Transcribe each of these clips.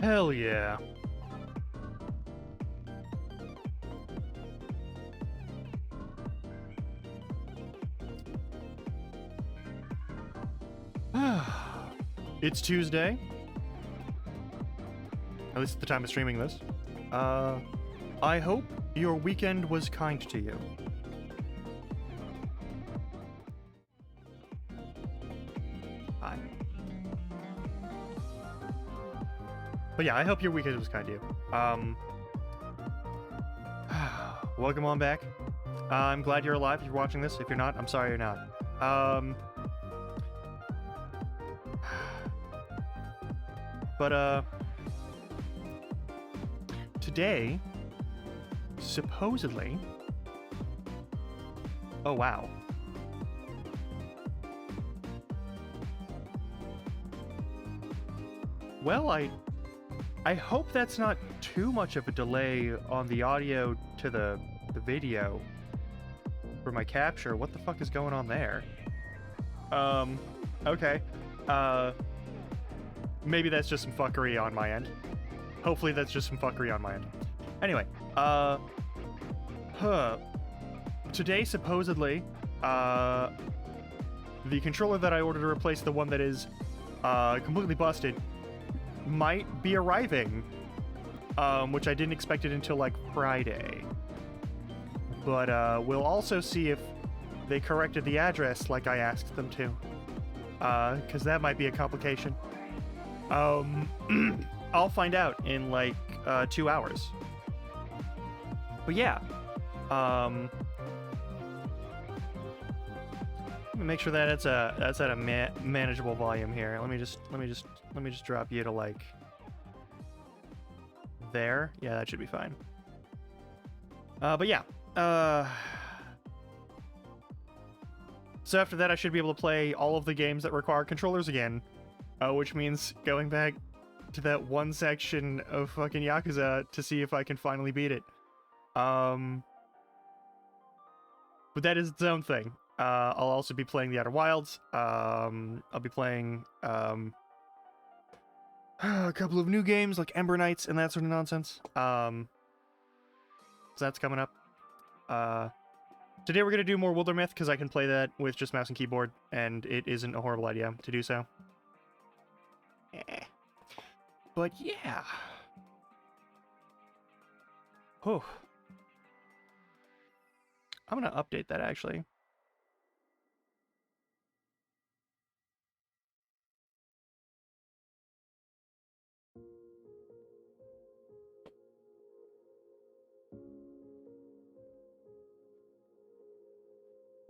Hell yeah. It's Tuesday. At least at the time of streaming this. I hope your weekend was kind to you. Hi. But yeah, I hope your weekend was kind to you. Welcome on back. I'm glad you're alive if you're watching this. If you're not, I'm sorry you're not. Today, supposedly... Oh, wow. Well, I hope that's not too much of a delay on the audio to the video for my capture. What the fuck is going on there? Okay. Maybe that's just some fuckery on my end. Hopefully that's just some fuckery on my end. Anyway, today, supposedly, the controller that I ordered to replace the one that is, completely busted might be arriving, which I didn't expect it until, like, Friday. But, we'll also see if they corrected the address like I asked them to. Because that might be a complication. I'll find out in, like, 2 hours. But yeah, let me make sure that that's at a manageable volume here. Let me just drop you to, like, there. Yeah, that should be fine. But yeah, so after that I should be able to play all of the games that require controllers again, which means going back to that one section of fucking Yakuza to see if I can finally beat it. But that is its own thing. I'll also be playing the Outer Wilds. I'll be playing a couple of new games like Ember Knights and that sort of nonsense. So that's coming up. Today we're gonna do more Wildermyth because I can play that with just mouse and keyboard, and it isn't a horrible idea to do so. But yeah. Oh. I'm gonna update that actually.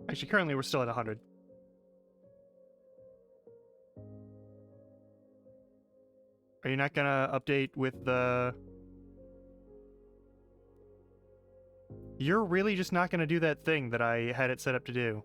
Actually, currently we're still at 100. Are you not gonna update with the... You're really just not gonna do that thing that I had it set up to do.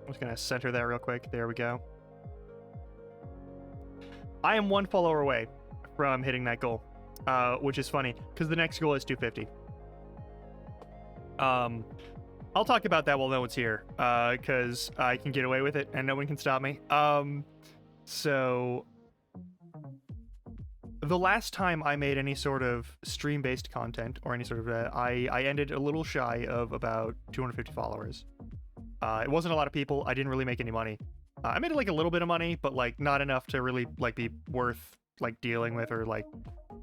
I'm just gonna center that real quick. There we go. I am 1 follower away from hitting that goal, which is funny because the next goal is 250. I'll talk about that while no one's here, because I can get away with it and no one can stop me. So the last time I made any sort of stream-based content or any sort of I ended a little shy of about 250 followers. It wasn't a lot of people. I didn't really make any money. I made like a little bit of money, but like not enough to really like be worth like dealing with, or like,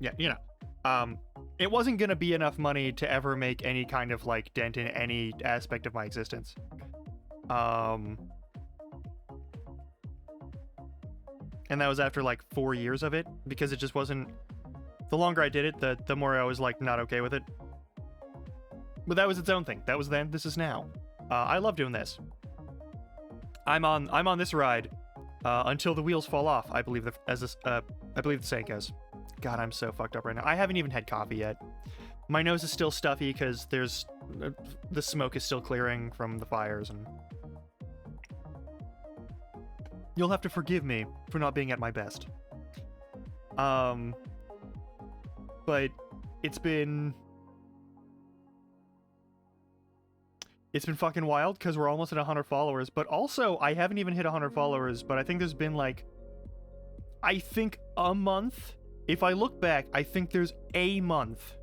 yeah, you know. It wasn't gonna be enough money to ever make any kind of like dent in any aspect of my existence. And that was after like 4 years of it, because it just wasn't... The longer I did it, the more I was like not okay with it. But that was its own thing. That was then, this is now. I love doing this. I'm on this ride until the wheels fall off. I believe I believe the saying goes. God, I'm so fucked up right now. I haven't even had coffee yet. My nose is still stuffy because the smoke is still clearing from the fires, and You'll have to forgive me for not being at my best. But it's been fucking wild because we're almost at 100 followers, but also I haven't even hit 100 followers, but I think there's been like, I think a month. If I look back, I think there's a month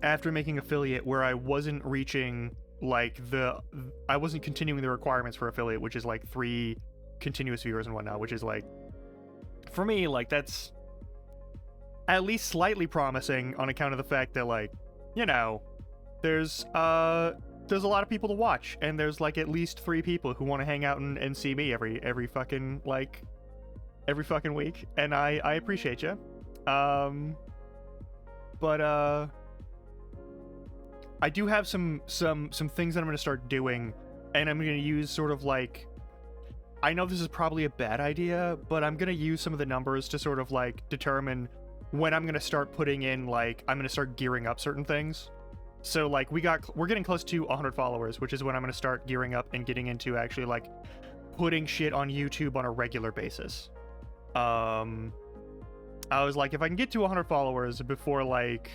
after making affiliate where I wasn't reaching like I wasn't continuing the requirements for affiliate, which is like 3 continuous viewers and whatnot, which is like, for me, like that's at least slightly promising on account of the fact that, like, you know, there's a lot of people to watch, and there's like at least 3 people who want to hang out and see me every fucking week, and I appreciate you. But I do have some things that I'm going to start doing, and I'm going to use sort of like, I know this is probably a bad idea, but I'm going to use some of the numbers to sort of like determine when I'm going to start putting in, like, I'm going to start gearing up certain things. So like we're getting close to 100 followers, which is when I'm going to start gearing up and getting into actually like putting shit on YouTube on a regular basis. I was like, if I can get to 100 followers before like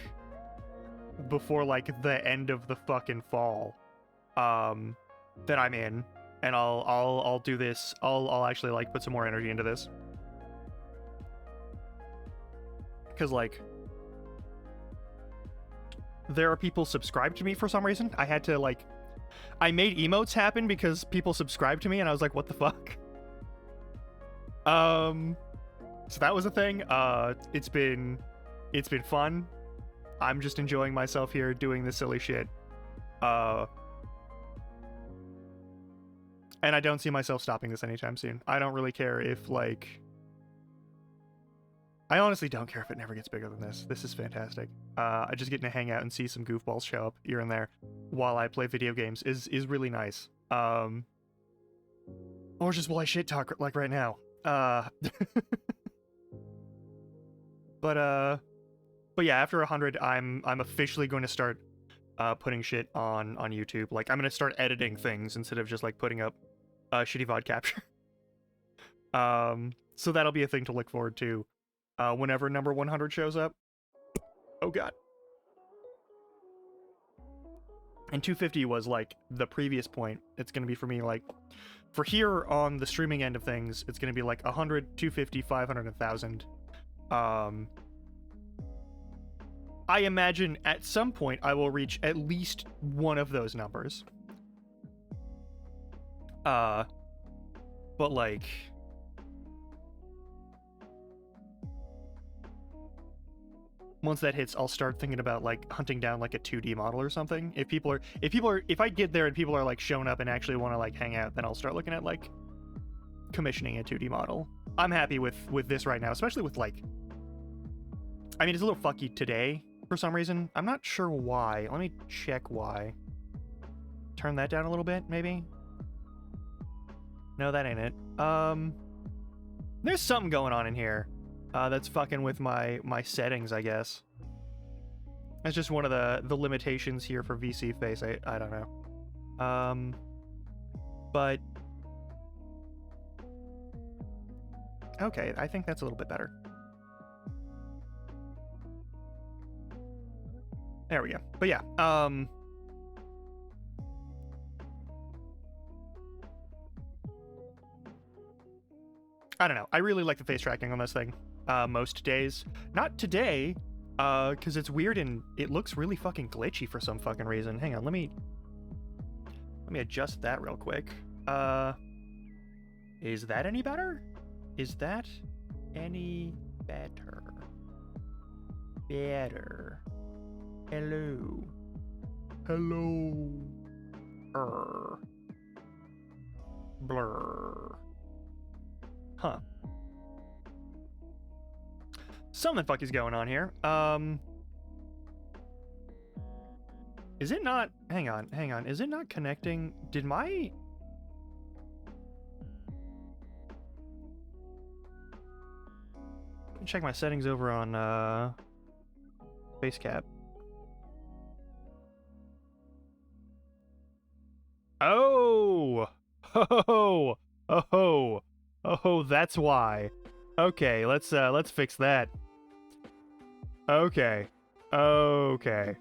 the end of the fucking fall, then I'm in, and I'll do this. I'll actually like put some more energy into this, because like there are people subscribed to me for some reason. I had to like, I made emotes happen because people subscribed to me, and I was like, what the fuck? So that was a thing. It's been fun. I'm just enjoying myself here doing this silly shit. And I don't see myself stopping this anytime soon. I don't really care if, like, I honestly don't care if it never gets bigger than this. This is fantastic. I just getting to hang out and see some goofballs show up here and there while I play video games is really nice. Or just while I shit talk like right now. But yeah, after 100, I'm officially going to start putting shit on YouTube. Like, I'm going to start editing things instead of just like putting up shitty VOD capture. So that'll be a thing to look forward to whenever number 100 shows up. Oh god. And 250 was like the previous point. It's going to be for me, like, for here on the streaming end of things, it's going to be like 100, 250, 500, 1,000. I imagine at some point I will reach at least one of those numbers. But like, once that hits, I'll start thinking about like hunting down like a 2D model or something. If I get there and people are like showing up and actually want to like hang out, then I'll start looking at like commissioning a 2D model. I'm happy with this right now, especially with like, I mean, it's a little fucky today for some reason. I'm not sure why. Let me check why. Turn that down a little bit, maybe? No, that ain't it. There's something going on in here that's fucking with my settings, I guess. That's just one of the limitations here for VC Face. I don't know. But okay, I think that's a little bit better. There we go. But yeah, I don't know. I really like the face tracking on this thing. Most days. Not today, because it's weird and it looks really fucking glitchy for some fucking reason. Hang on, let me adjust that real quick. Is that any better? Is that any better? Better. Hello. Hello. Blur. Huh. Something fuck is going on here. Is it not... Hang on. Is it not connecting? Did my... Check my settings over on, Basecap. Oh! Oh! Oh! Oh, that's why. Okay, let's fix that. Okay. Okay.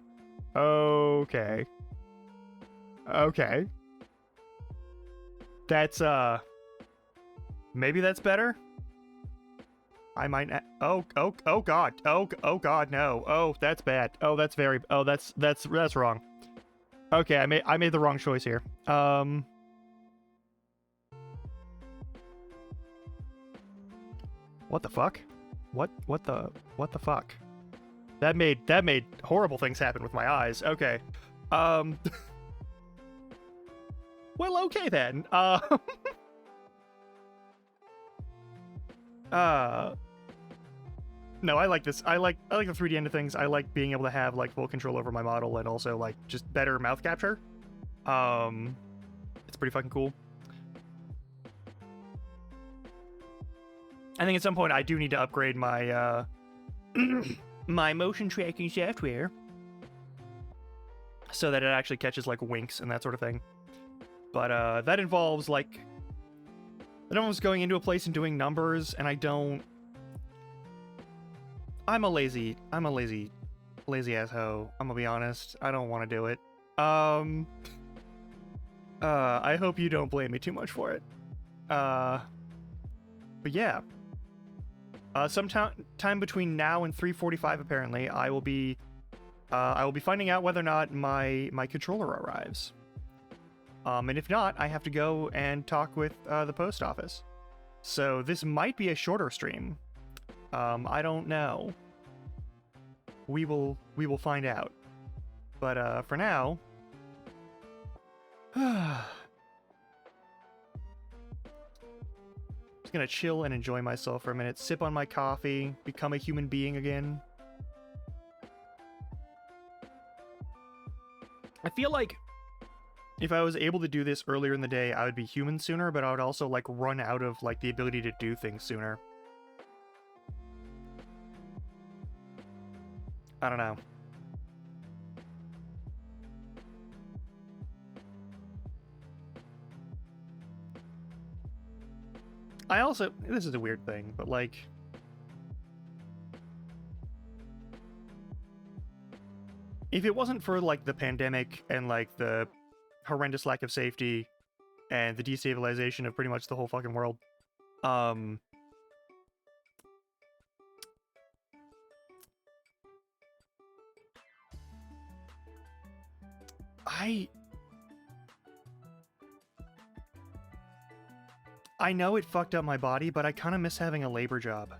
Okay. Okay. That's, maybe that's better? I might not. Oh god. Oh god, no. Oh, that's bad. Oh, that's very, oh, that's wrong. Okay, I made the wrong choice here. What the fuck? What the fuck? That made horrible things happen with my eyes. Okay. Well, okay then. No, I like this. I like the 3D end of things. I like being able to have like full control over my model and also like just better mouth capture. It's pretty fucking cool. I think at some point I do need to upgrade my my motion tracking software so that it actually catches like winks and that sort of thing. But that involves like going into a place and doing numbers, and I'm a lazy asshole. I'm gonna be honest. I don't want to do it. I hope you don't blame me too much for it. But yeah. Sometime between now and 3:45, apparently, I will be finding out whether or not my controller arrives. And if not, I have to go and talk with the post office. So this might be a shorter stream. I don't know. We will find out. But for now, just gonna chill and enjoy myself for a minute, sip on my coffee, become a human being again. I feel like if I was able to do this earlier in the day, I would be human sooner, but I would also like run out of like the ability to do things sooner. I don't know. I also, this is a weird thing, but like, if it wasn't for like the pandemic and like the horrendous lack of safety and the destabilization of pretty much the whole fucking world, I know it fucked up my body, but I kind of miss having a labor job.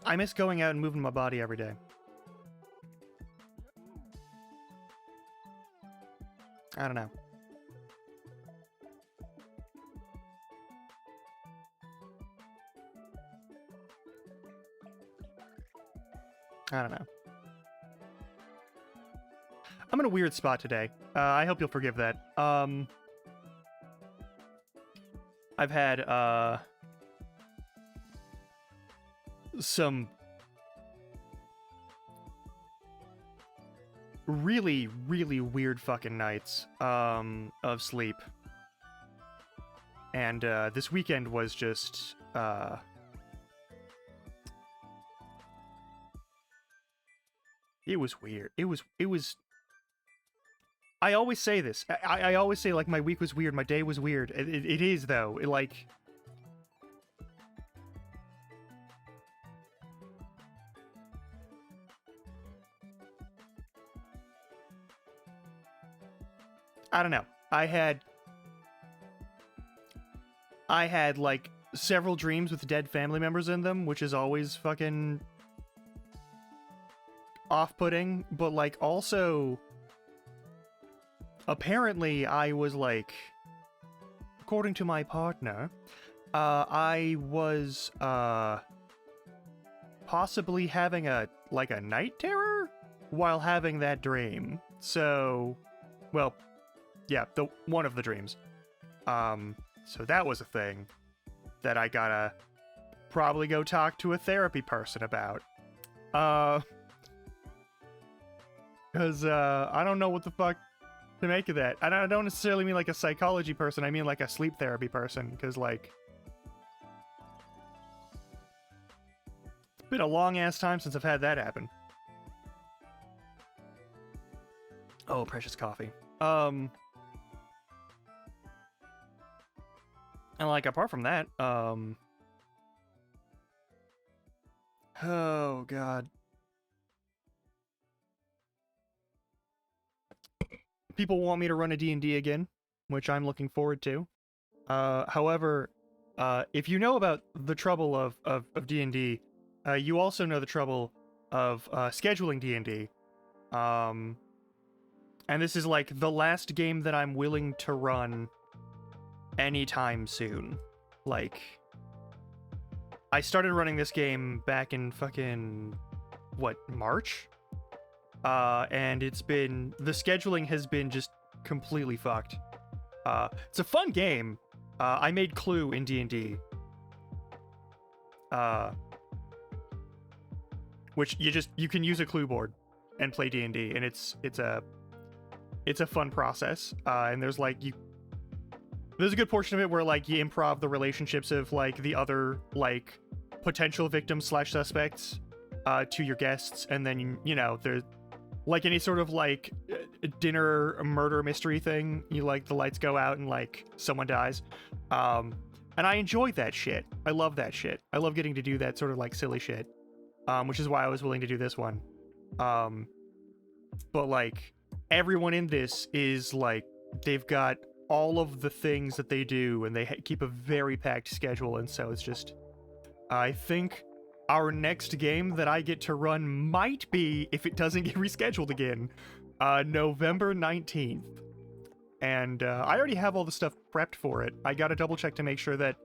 I miss going out and moving my body every day. I don't know. I don't know. I'm in a weird spot today. I hope you'll forgive that. I've had, some really, really weird fucking nights, of sleep. And, this weekend was just, it was weird. It was, I always say this. I always say, like, my week was weird, my day was weird. It is, though. Like... I don't know. I had, like, several dreams with dead family members in them, which is always fucking off-putting, but, like, also... Apparently, I was, like... According to my partner, I was, possibly having a night terror while having that dream. So, well, yeah, one of the dreams. So that was a thing that I gotta probably go talk to a therapy person about. Because I don't know what the fuck to make of that. I don't necessarily mean like a psychology person, I mean like a sleep therapy person, because like it's been a long ass time since I've had that happen. Oh, precious coffee. And like apart from that, oh god. People want me to run a D&D again, which I'm looking forward to. However, if you know about the trouble of D&D, you also know the trouble of scheduling D&D. And this is like the last game that I'm willing to run anytime soon. Like, I started running this game back in fucking, what, March? And it's been, the scheduling has been just completely fucked. It's a fun game. I made Clue in D&D. Which you can use a Clue board and play D&D, and it's a fun process. And there's like, there's a good portion of it where like you improv the relationships of like the other like potential victims / suspects to your guests, and then you know, there's like any sort of like dinner murder mystery thing, you like the lights go out and like someone dies. And I enjoy that shit. I love that shit. I love getting to do that sort of like silly shit. Which is why I was willing to do this one. But like everyone in this is like, they've got all of the things that they do, and they keep a very packed schedule, and so it's just, I think our next game that I get to run might be, if it doesn't get rescheduled again, November 19th. And I already have all the stuff prepped for it. I gotta double check to make sure that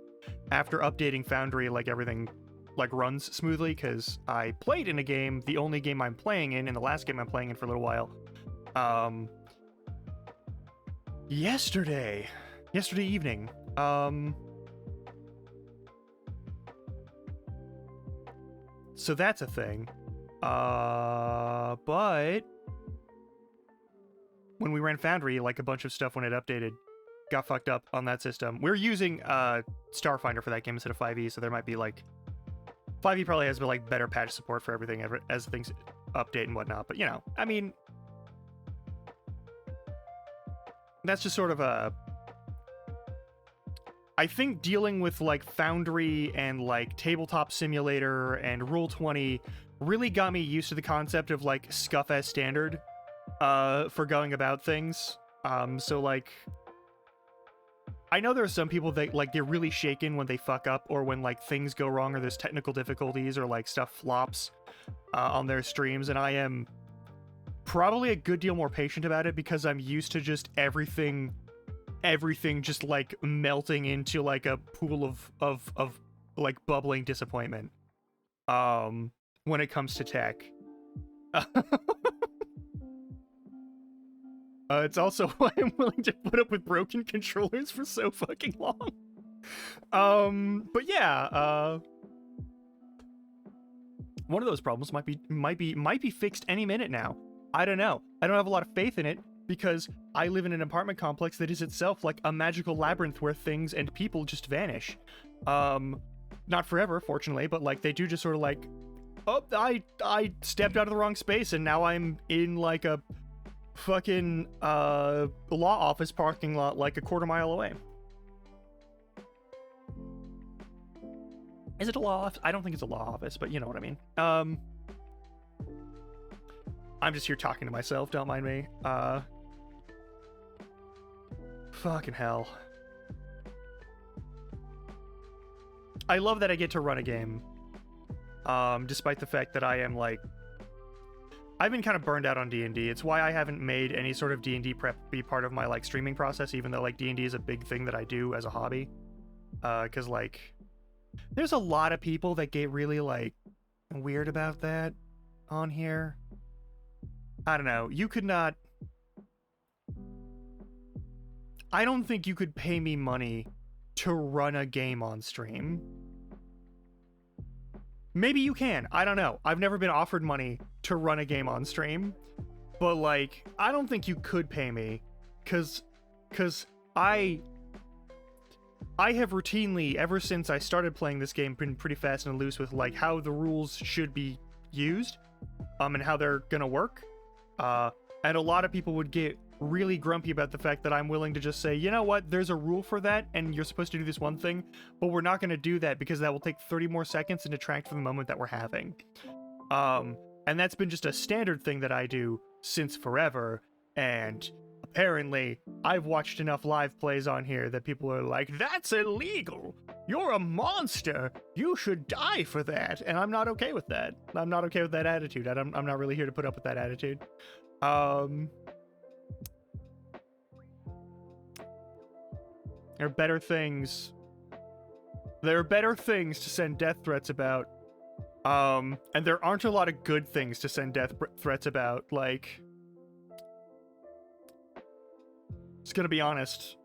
after updating Foundry, like everything like runs smoothly, because I played in a game, the only game I'm playing in the last game I'm playing in for a little while, yesterday evening. So that's a thing. But when we ran Foundry, like a bunch of stuff when it updated got fucked up on that system. We're using Starfinder for that game instead of 5e, so there might be like 5e probably has like better patch support for everything as things update and whatnot. But you know, I mean, that's just sort of a, I think dealing with like Foundry and like Tabletop Simulator and Roll20 really got me used to the concept of like scuff as standard for going about things. So like, I know there are some people that like get really shaken when they fuck up, or when like things go wrong, or there's technical difficulties, or like stuff flops on their streams, and I am probably a good deal more patient about it because I'm used to just everything just like melting into like a pool of like bubbling disappointment when it comes to tech. It's also why I'm willing to put up with broken controllers for so fucking long. But yeah, one of those problems might be fixed any minute now. I don't know. I don't have a lot of faith in it, because I live in an apartment complex that is itself like a magical labyrinth where things and people just vanish. Not forever, fortunately, but like they do just sort of like, oh, I stepped out of the wrong space and now I'm in like a fucking law office parking lot like a quarter mile away. Is it a law office? I don't think it's a law office, but you know what I mean. I'm just here talking to myself, don't mind me. Fucking hell. I love that I get to run a game. Despite the fact that I am like, I've been kind of burned out on D&D. It's why I haven't made any sort of D&D prep be part of my like streaming process, even though like D&D is a big thing that I do as a hobby. Cause like, there's a lot of people that get really like weird about that on here. I don't know. You could not, I don't think you could pay me money to run a game on stream. Maybe you can. I don't know. I've never been offered money to run a game on stream. But, like, I don't think you could pay me, cause I have routinely, ever since I started playing this game, been pretty fast and loose with, like, how the rules should be used, and how they're gonna work. And a lot of people would get really grumpy about the fact that I'm willing to just say, you know what, there's a rule for that, and you're supposed to do this one thing, but we're not gonna do that because that will take 30 more seconds and detract from the moment that we're having. And that's been just a standard thing that I do since forever, and apparently I've watched enough live plays on here that people are like, that's illegal! You're a monster! You should die for that! And I'm not okay with that. I'm not okay with that attitude. I'm not really here to put up with that attitude. There are better things. There are better things to send death threats about. And there aren't a lot of good things to send death threats about. Like, just gonna be honest.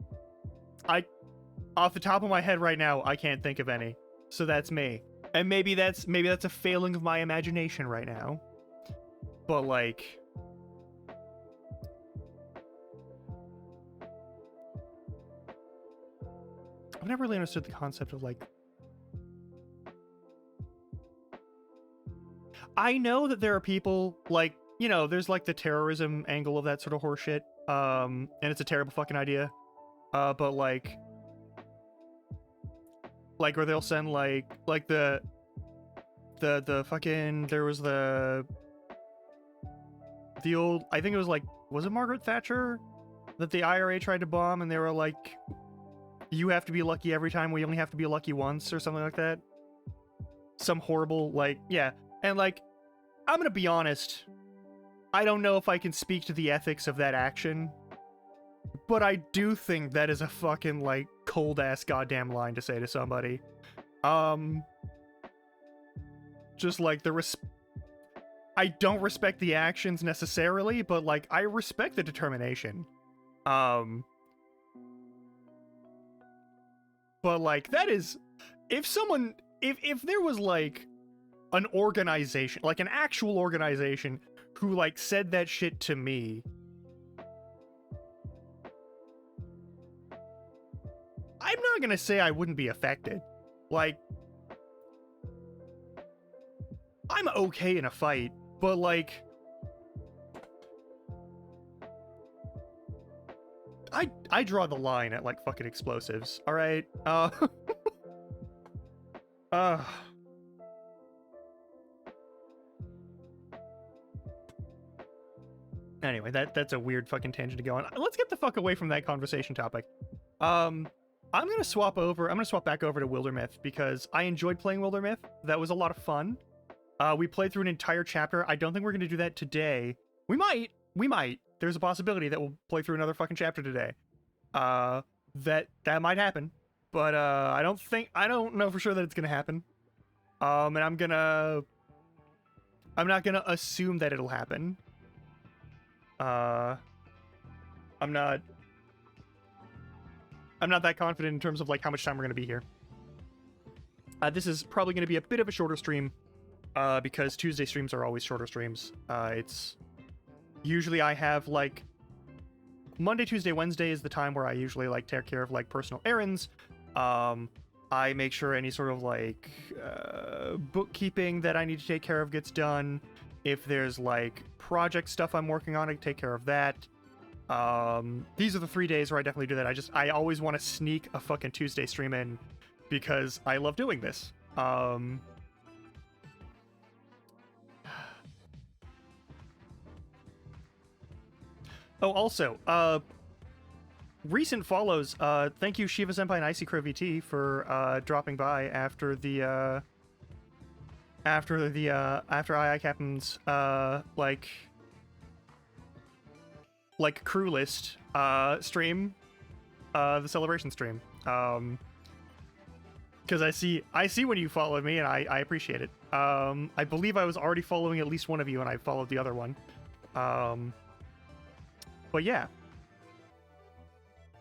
Off the top of my head right now, I can't think of any. So that's me. And maybe that's a failing of my imagination right now. But like, I've never really understood the concept of, like, I know that there are people, like, you know, there's, like, the terrorism angle of that sort of horseshit, and it's a terrible fucking idea, but, like, where they'll send, like, the fucking, there was the old, I think it was, like, was it Margaret Thatcher that the IRA tried to bomb, and they were like, you have to be lucky every time, we only have to be lucky once, or something like that? Some horrible, like, yeah. And, like, I'm gonna be honest, I don't know if I can speak to the ethics of that action, but I do think that is a fucking, like, cold-ass goddamn line to say to somebody. Just, like, I don't respect the actions necessarily, but, like, I respect the determination. But, like, that is, if there was, like, an organization, like an actual organization who, like, said that shit to me, I'm not gonna say I wouldn't be affected. Like, I'm okay in a fight, but, like, I draw the line at, like, fucking explosives, alright? Anyway, that's a weird fucking tangent to go on. Let's get the fuck away from that conversation topic. I'm gonna swap back over to Wildermyth because I enjoyed playing Wildermyth. That was a lot of fun. We played through an entire chapter. I don't think we're gonna do that today. We might. There's a possibility that we'll play through another fucking chapter today. That might happen. But I don't know for sure that it's gonna happen. And I'm not gonna assume that it'll happen. I'm not that confident in terms of, like, how much time we're gonna be here. This is probably gonna be a bit of a shorter stream, because Tuesday streams are always shorter streams. It's usually I have, like, Monday, Tuesday, Wednesday is the time where I usually, like, take care of, like, personal errands. I make sure any sort of, like, bookkeeping that I need to take care of gets done. If there's, like, project stuff I'm working on, I take care of that. These are the 3 days where I definitely do that. I always want to sneak a fucking Tuesday stream in because I love doing this. Oh, also, recent follows. Thank you, Shiva Senpai and Icy Crow VT, for dropping by after II Captain's like crew list stream, the celebration stream. Because I see when you followed me, and I appreciate it. I believe I was already following at least one of you, and I followed the other one. But yeah.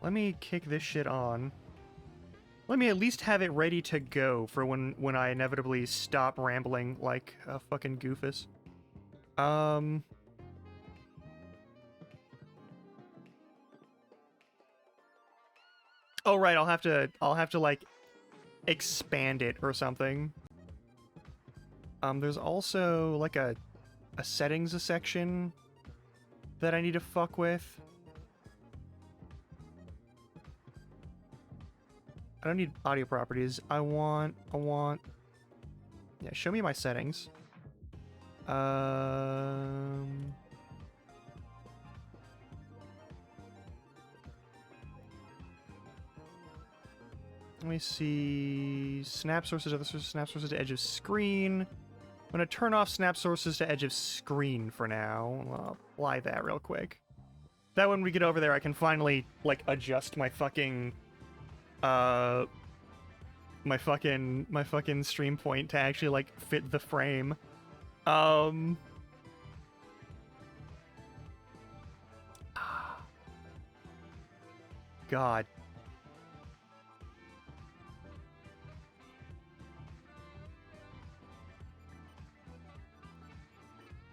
Let me kick this shit on. Let me at least have it ready to go for when I inevitably stop rambling like a fucking goofus. Oh right, I'll have to like expand it or something. There's also like a settings section that I need to fuck with. I don't need audio properties. I want yeah, show me my settings. Let me see. Snap sources, other sources, snap sources to edge of screen. I'm gonna turn off snap sources to edge of screen for now. I'll apply that real quick. That when we get over there, I can finally, like, adjust my fucking, my fucking stream point to actually, like, fit the frame. God.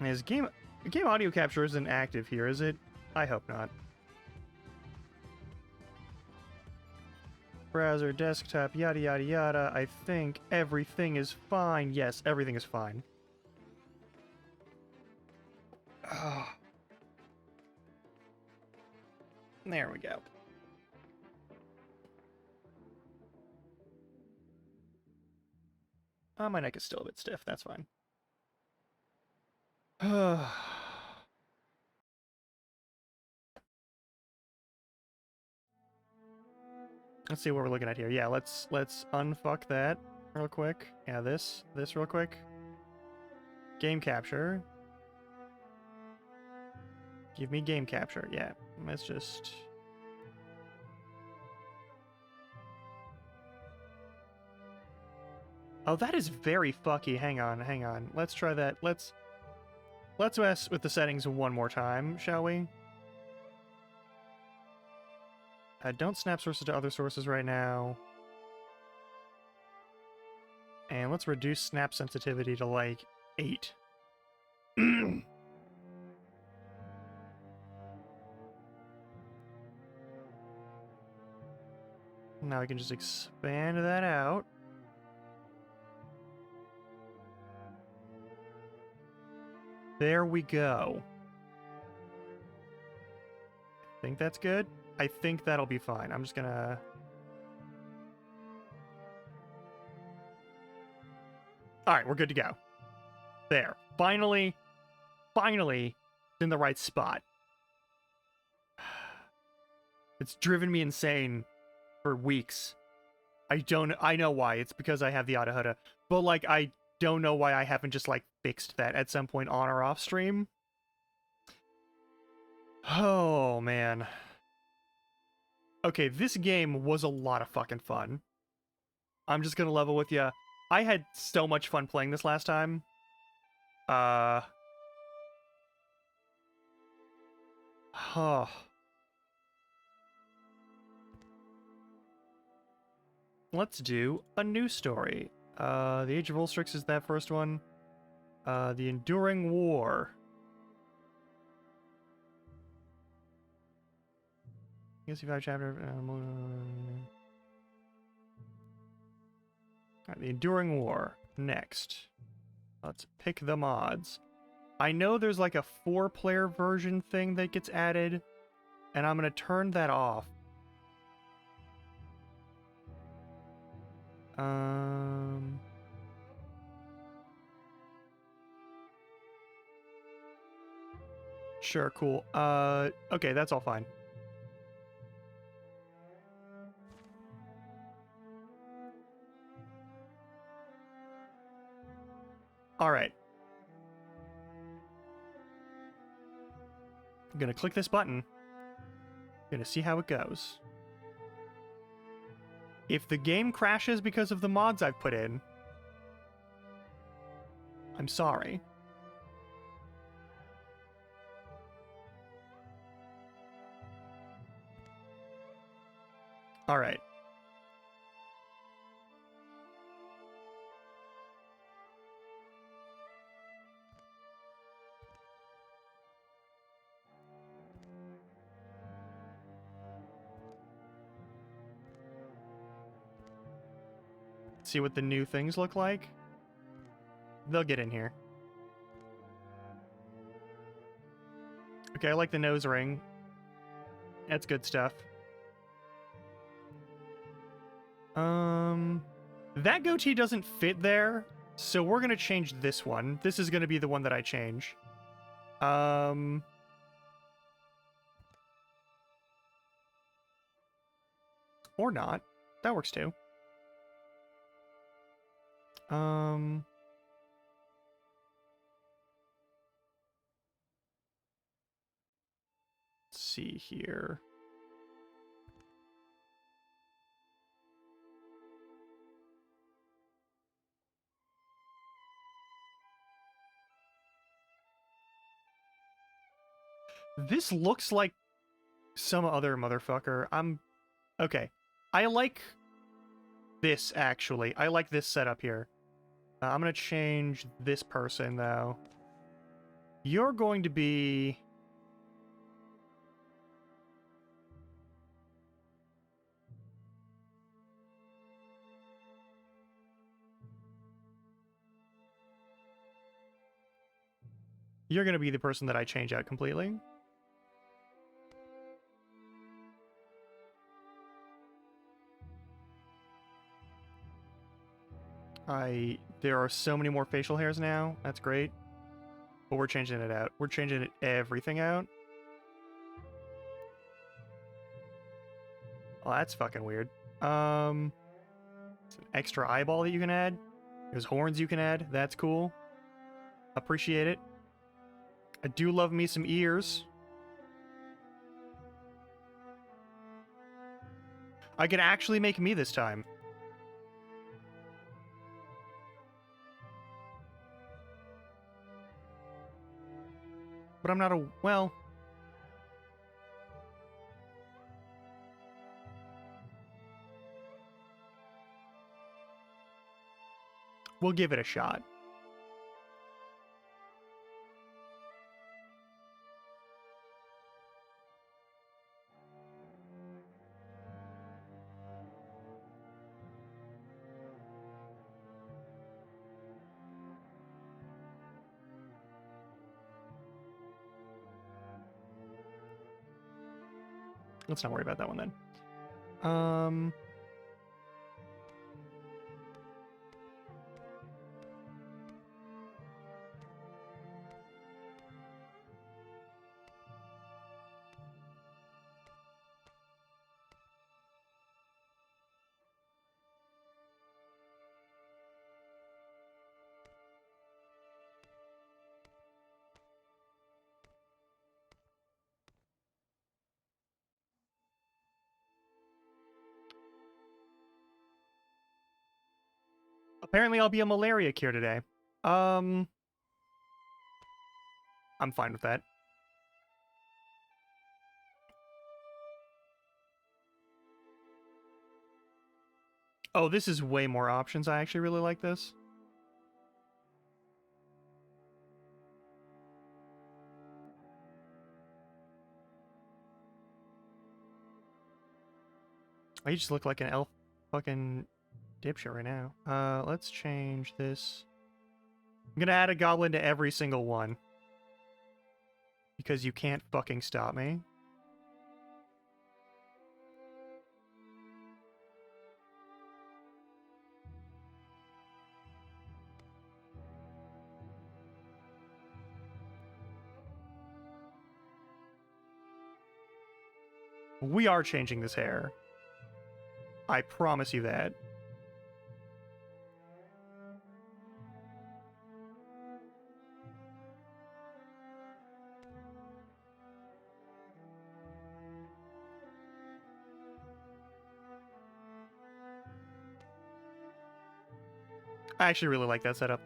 Is game audio capture isn't active here, is it? I hope not. Browser, desktop, yada yada yada. I think everything is fine. Yes, everything is fine. Oh. There we go. My neck is still a bit stiff. That's fine. Let's see what we're looking at here. Yeah, let's unfuck that real quick. Yeah, this real quick. Game capture. Give me game capture. Yeah, let's just... Oh, that is very fucky. Hang on. Let's try that. Let's mess with the settings one more time, shall we? Don't snap sources to other sources right now. And let's reduce snap sensitivity to, like, 8. Now we can just expand that out. There we go. I think that's good. I think that'll be fine. I'm just gonna... Alright, we're good to go. There. Finally, in the right spot. It's driven me insane for weeks. I know why. It's because I have the Adahada. But, like, I don't know why I haven't just, like, fixed that at some point on or off stream. Oh, man. Okay, this game was a lot of fucking fun. I'm just gonna level with you. I had so much fun playing this last time. Oh. Let's do a new story. The Age of Ulstrix is that first one. The Enduring War. I guess you have a chapter. Alright, the Enduring War. Next. Let's pick the mods. I know there's like a 4-player version thing that gets added, and I'm gonna turn that off. Sure, cool. Okay, that's all fine. Alright. I'm gonna click this button. Gonna see how it goes. If the game crashes because of the mods I've put in, I'm sorry. Alright. see what the new things look like. They'll get in here. Okay, I like the nose ring. That's good stuff. That goatee doesn't fit there, so we're gonna change this one. This is gonna be the one that I change. Or not. That works too. Let's see here. This looks like some other motherfucker. Okay. I like this, actually. I like this setup here. I'm gonna change this person, though. You're going to be... You're gonna be the person that I change out completely. There are so many more facial hairs now. That's great. But we're changing it out. We're changing everything out. Oh, that's fucking weird. It's an extra eyeball that you can add. There's horns you can add. That's cool. Appreciate it. I do love me some ears. I can actually make me this time. But I'm not a... well... we'll give it a shot. Let's not worry about that one then. Apparently I'll be a malaria cure today. I'm fine with that. Oh, this is way more options. I actually really like this. I just look like an elf fucking dipshit right now. Let's change this. I'm gonna add a goblin to every single one. Because you can't fucking stop me. We are changing this hair. I promise you that. I actually really like that setup.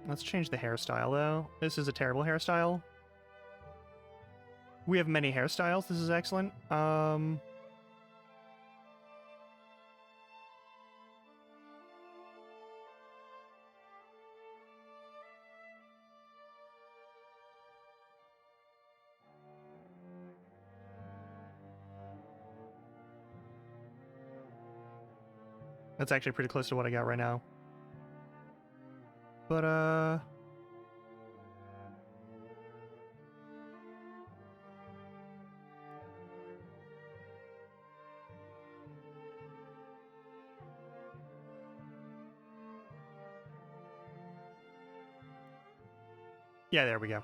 Let's change the hairstyle, though. This is a terrible hairstyle. We have many hairstyles. This is excellent. That's actually pretty close to what I got right now. But, yeah, there we go.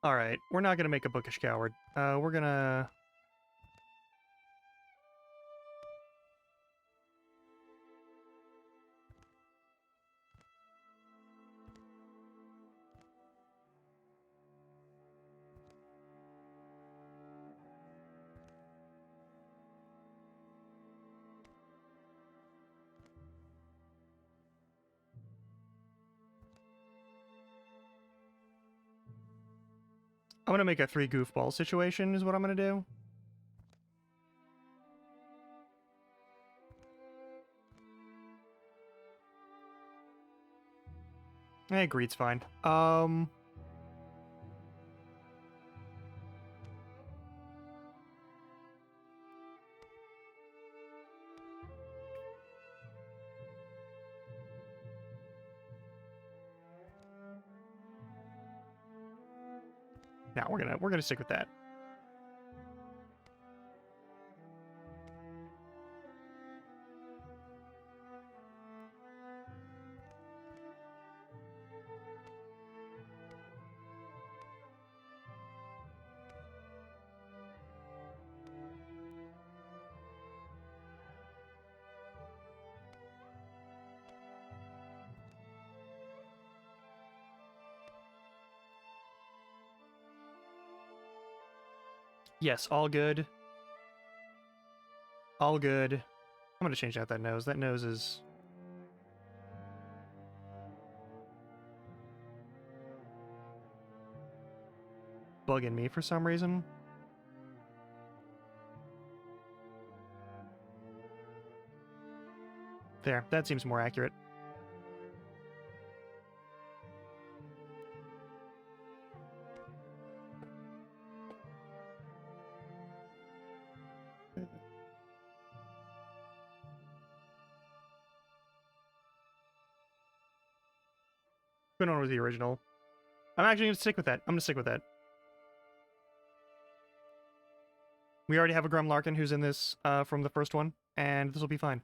Alright, we're not gonna make a bookish coward. We're gonna... I'm gonna make a 3 goofball situation is what I'm gonna do. Greed's fine. Now we're gonna stick with that. Yes, all good. All good. I'm gonna change out that nose. That nose is... bugging me for some reason. There, that seems more accurate. Going on with the original. I'm actually gonna stick with that. I'm gonna stick with that. We already have a Grumlarkin who's in this from the first one, and this will be fine.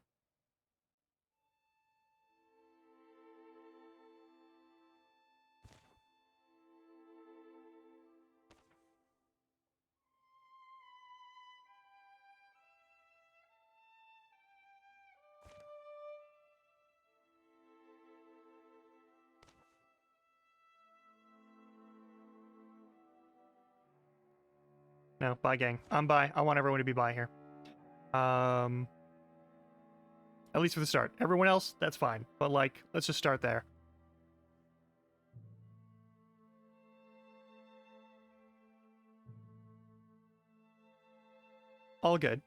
No, bye gang. I'm bye. I want everyone to be bye here. At least for the start. Everyone else, that's fine. But like, let's just start there. All good.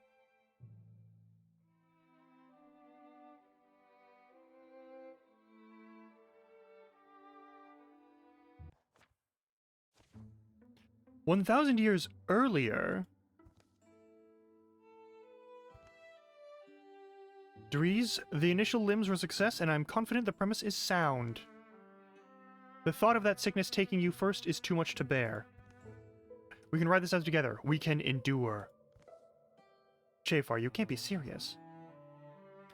"1,000 years earlier, Dries, the initial limbs were a success, and I'm confident the premise is sound. The thought of that sickness taking you first is too much to bear. We can ride this out together. We can endure." Chafar, you can't be serious.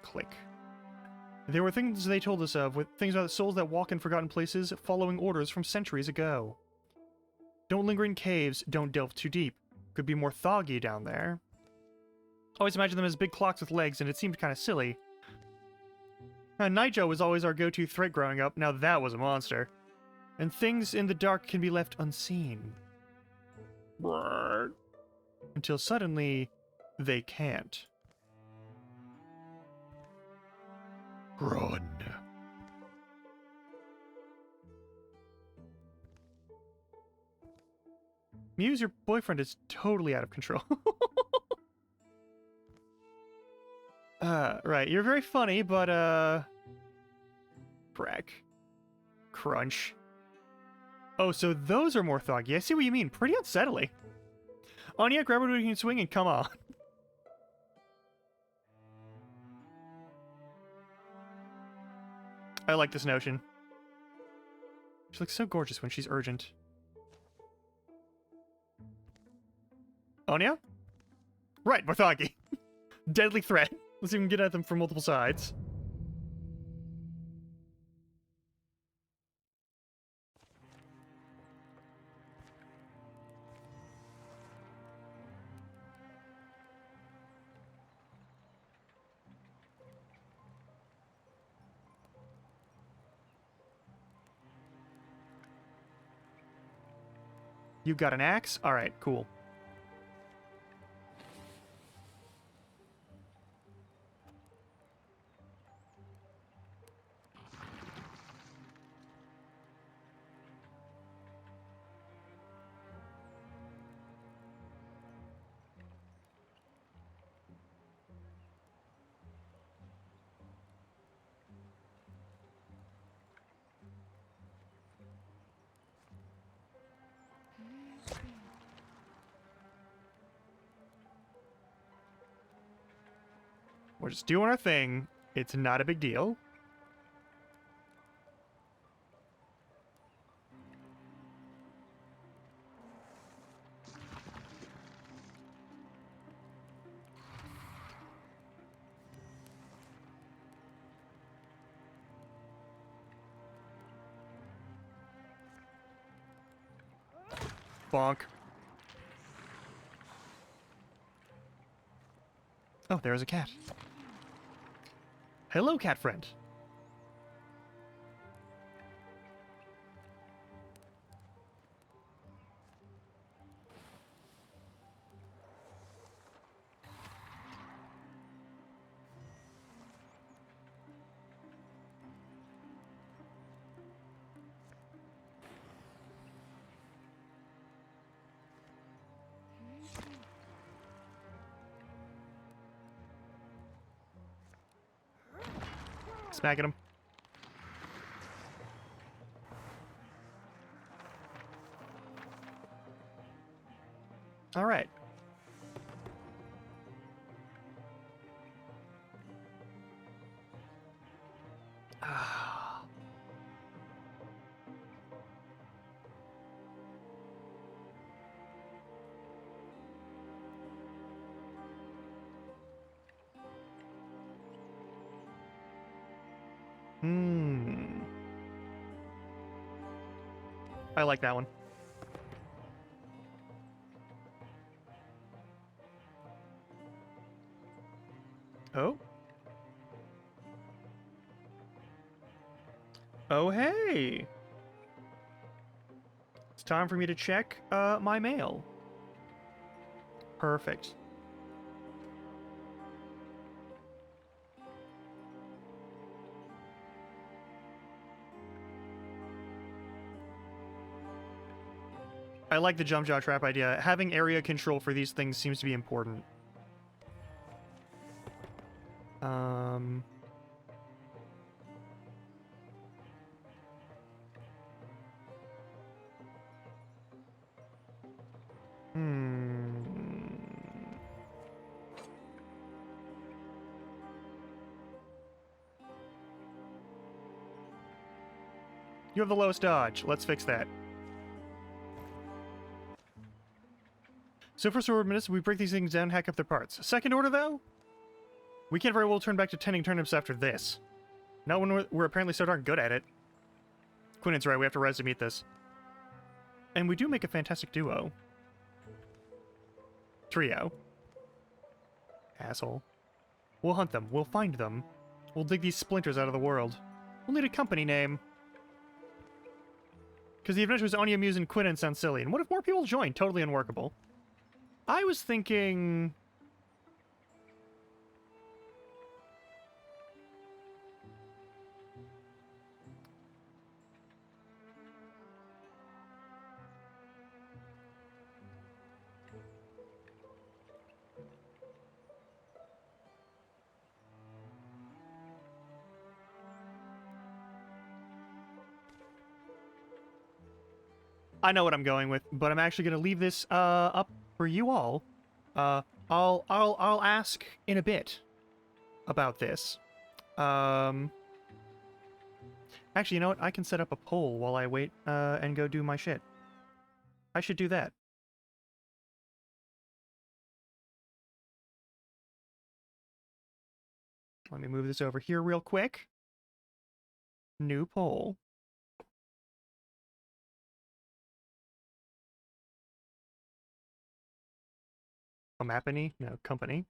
Click. "There were things they told us of, with things about souls that walk in forgotten places, following orders from centuries ago. Don't linger in caves, don't delve too deep. Could be more thoggy down there. Always imagine them as big clocks with legs, and it seemed kind of silly. Nightjo was always our go-to threat growing up, now that was a monster. And things in the dark can be left unseen. Until suddenly, they can't. Run." Muse, your boyfriend is totally out of control. Right. You're very funny, but, Brack. Crunch. Oh, so those are more thuggy. I see what you mean. Pretty unsettling. Anya, grab what we can swing and come on. I like this notion. She looks so gorgeous when she's urgent. Anya? Right, Morthagi. Deadly threat. Let's see if we can get at them from multiple sides. You got an axe? Alright, cool. We're just doing our thing. It's not a big deal. Bonk. Oh, there's a cat. Hello, cat friend. Smacking him. All right. I like that one. Oh? Oh, hey! It's time for me to check, my mail. Perfect. I like the jump jaw trap idea. Having area control for these things seems to be important. You have the lowest dodge. Let's fix that. So first order minutes, we break these things down, hack up their parts. Second order, though? We can't very well turn back to tending turnips after this. Not when we're apparently so darn good at it. Quinnen's right, we have to rise to meet this. And we do make a fantastic duo. Trio. Asshole. We'll hunt them. We'll find them. We'll dig these splinters out of the world. We'll need a company name. Because the Adventures of Anya, Muse, and Quinnen sound silly. And what if more people join? Totally unworkable. I was thinking... I know what I'm going with, but I'm actually gonna leave this up for you all. I'll ask in a bit about this. Actually, you know what? I can set up a poll while I wait and go do my shit. I should do that. Let me move this over here real quick. New poll. A Mapany? No, company.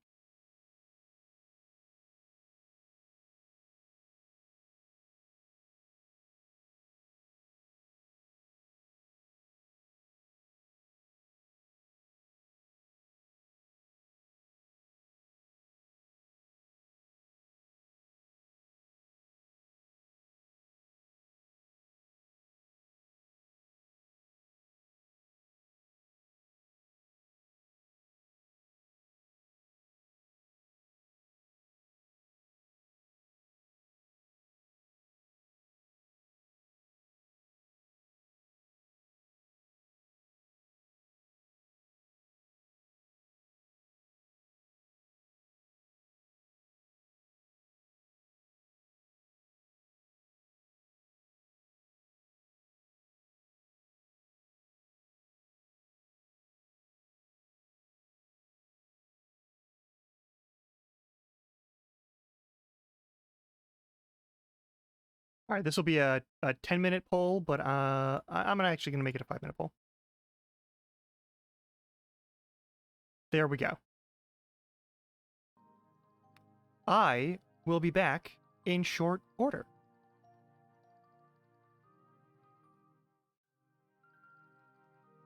All right, this will be a 10-minute poll, but I'm actually going to make it a 5-minute poll. There we go. I will be back in short order.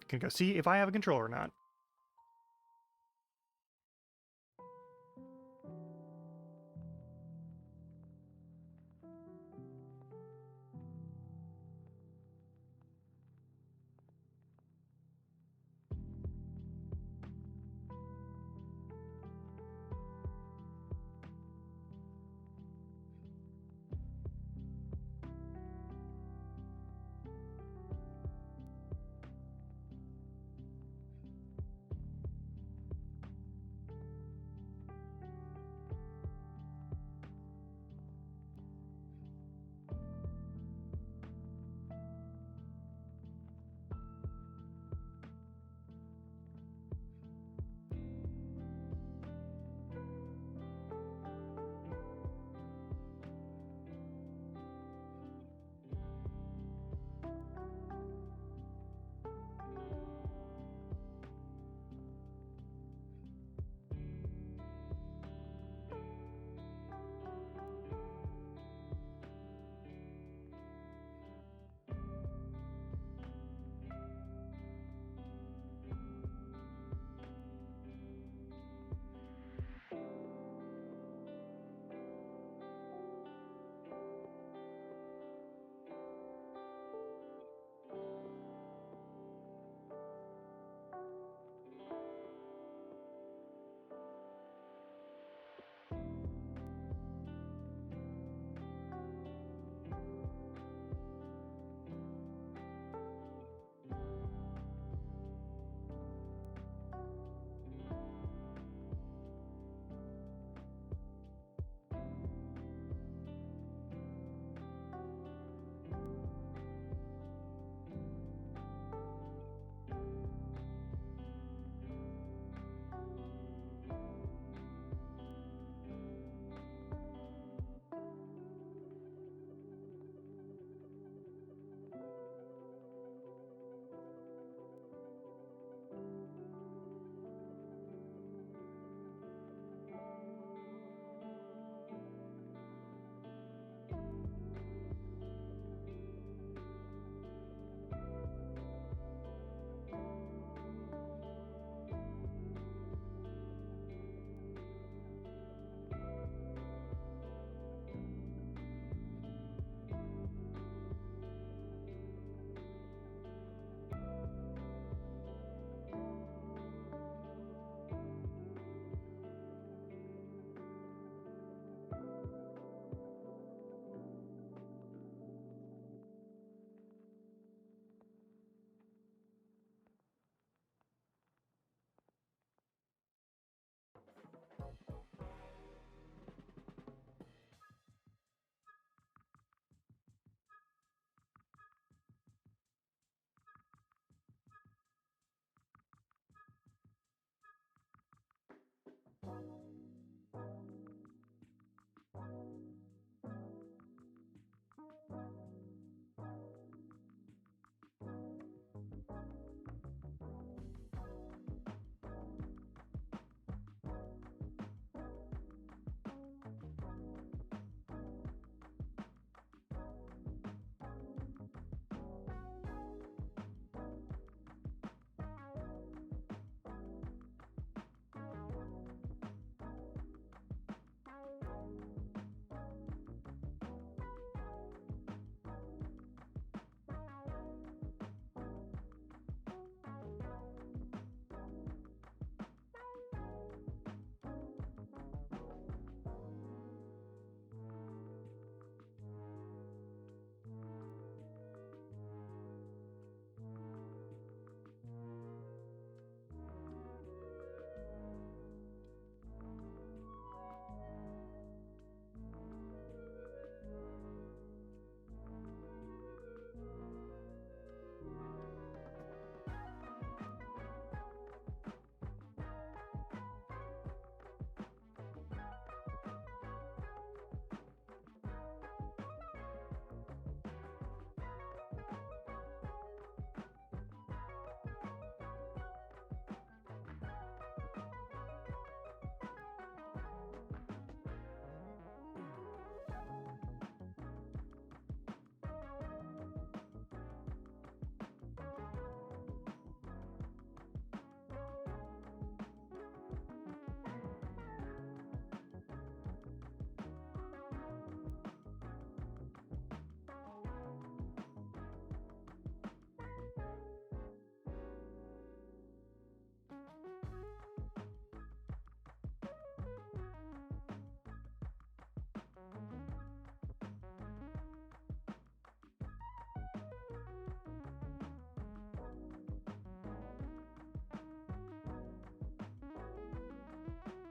Can go see if I have a controller or not.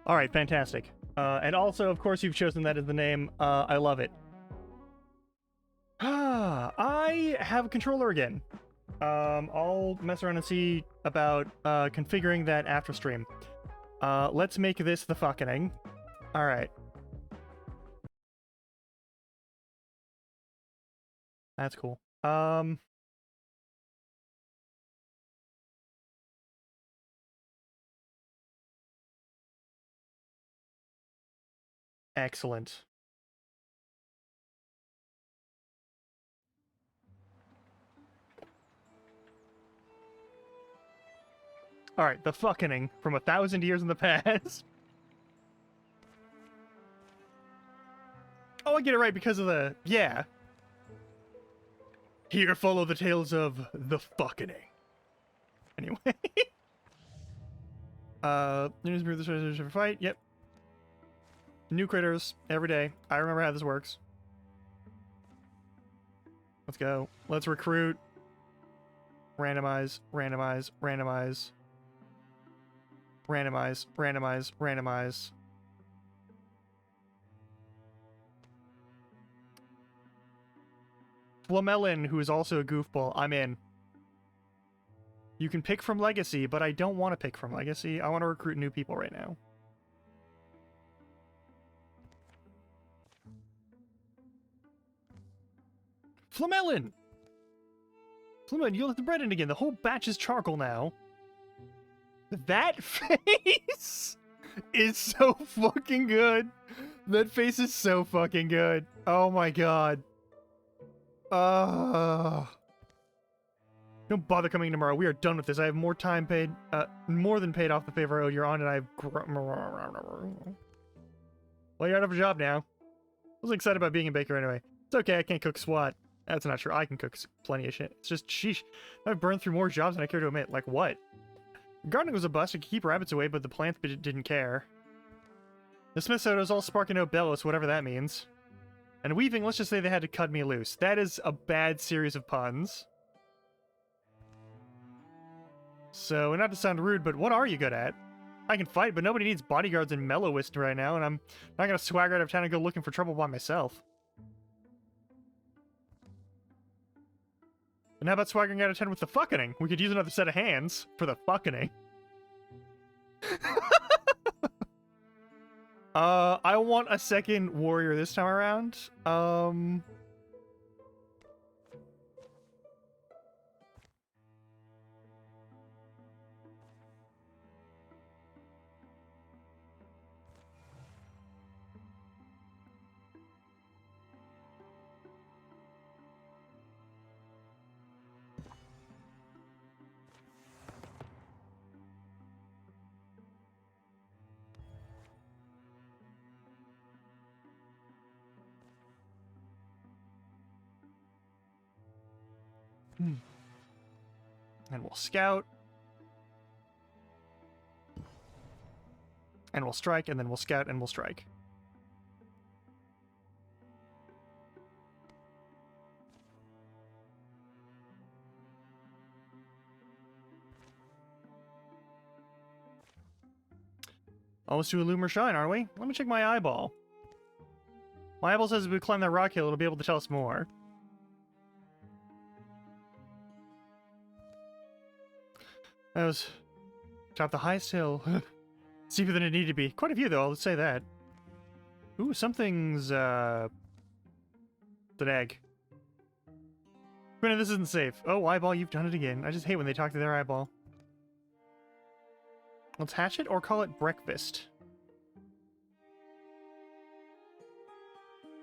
All right, fantastic. And also, of course, you've chosen that as the name. I love it. I have a controller again. I'll mess around and see about configuring that after stream. Let's make this the fucking. All right. That's cool. Excellent. All right, the fucking from 1,000 years in the past. Oh, I get it right because of the yeah. Here follow the tales of the fucking. Anyway. This fight. Yep. New critters every day. I remember how this works. Let's go. Let's recruit. Randomize, randomize, randomize. Randomize, randomize, randomize. Flamelin, who is also a goofball. I'm in. You can pick from Legacy, but I don't want to pick from Legacy. I want to recruit new people right now. Flamelin! Flamelin, you'll let the bread in again. The whole batch is charcoal now. That face is so fucking good. That face is so fucking good. Oh my god. Don't bother coming tomorrow. We are done with this. I have more time paid, more than paid off the favor I owe you're on, and I've... Well, you're out of a job now. I was excited about being a baker anyway. It's okay, I can't cook swat. That's not true. I can cook plenty of shit. It's just, sheesh. I've burned through more jobs than I care to admit. Like what? Gardening was a bust. I could keep rabbits away, but the plants didn't care. The Smith soda is all sparking no bellows, whatever that means. And weaving, let's just say they had to cut me loose. That is a bad series of puns. So, not to sound rude, but what are you good at? I can fight, but nobody needs bodyguards in Mellowist right now, and I'm not gonna swagger out of town and go looking for trouble by myself. And how about swaggering out of town with the fucking? We could use another set of hands for the fucking. I want a second warrior this time around. And we'll scout. And we'll strike, and then we'll scout, and we'll strike. Almost to Illumine Shine, aren't we? Let me check my eyeball. My eyeball says if we climb that rock hill, it'll be able to tell us more. That was... top the highest hill. Steeper than it needed to be. Quite a few, though, I'll say that. Ooh, something's, It's an egg. Quinn, this isn't safe. Oh, eyeball, you've done it again. I just hate when they talk to their eyeball. Let's hatch it or call it breakfast.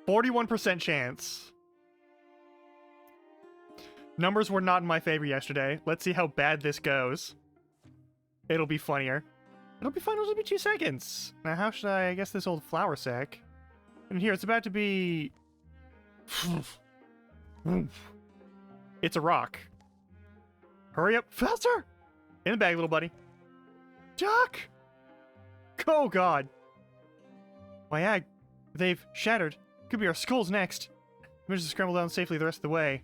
41% chance. Numbers were not in my favor yesterday. Let's see how bad this goes. It'll be funnier. It'll be fun. It'll be 2 seconds. Now, how should I guess this old flour sack? And here, it's about to be... It's a rock. Hurry up. Faster! In the bag, little buddy. Duck! Oh, God. My they've shattered. Could be our skulls next. Managed to scramble down safely the rest of the way.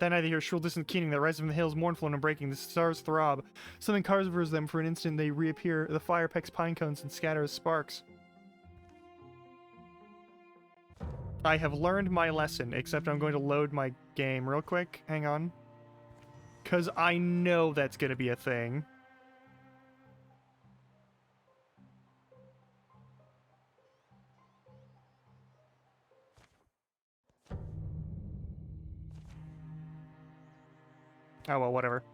That night they hear shrill distant keening that rises from the hills, mournful and unbreaking. The stars throb. Something covers them for an instant. They reappear. The fire pecks pine cones and scatters sparks. I have learned my lesson, except I'm going to load my game real quick. Hang on. Because I know that's going to be a thing. Oh, well, whatever.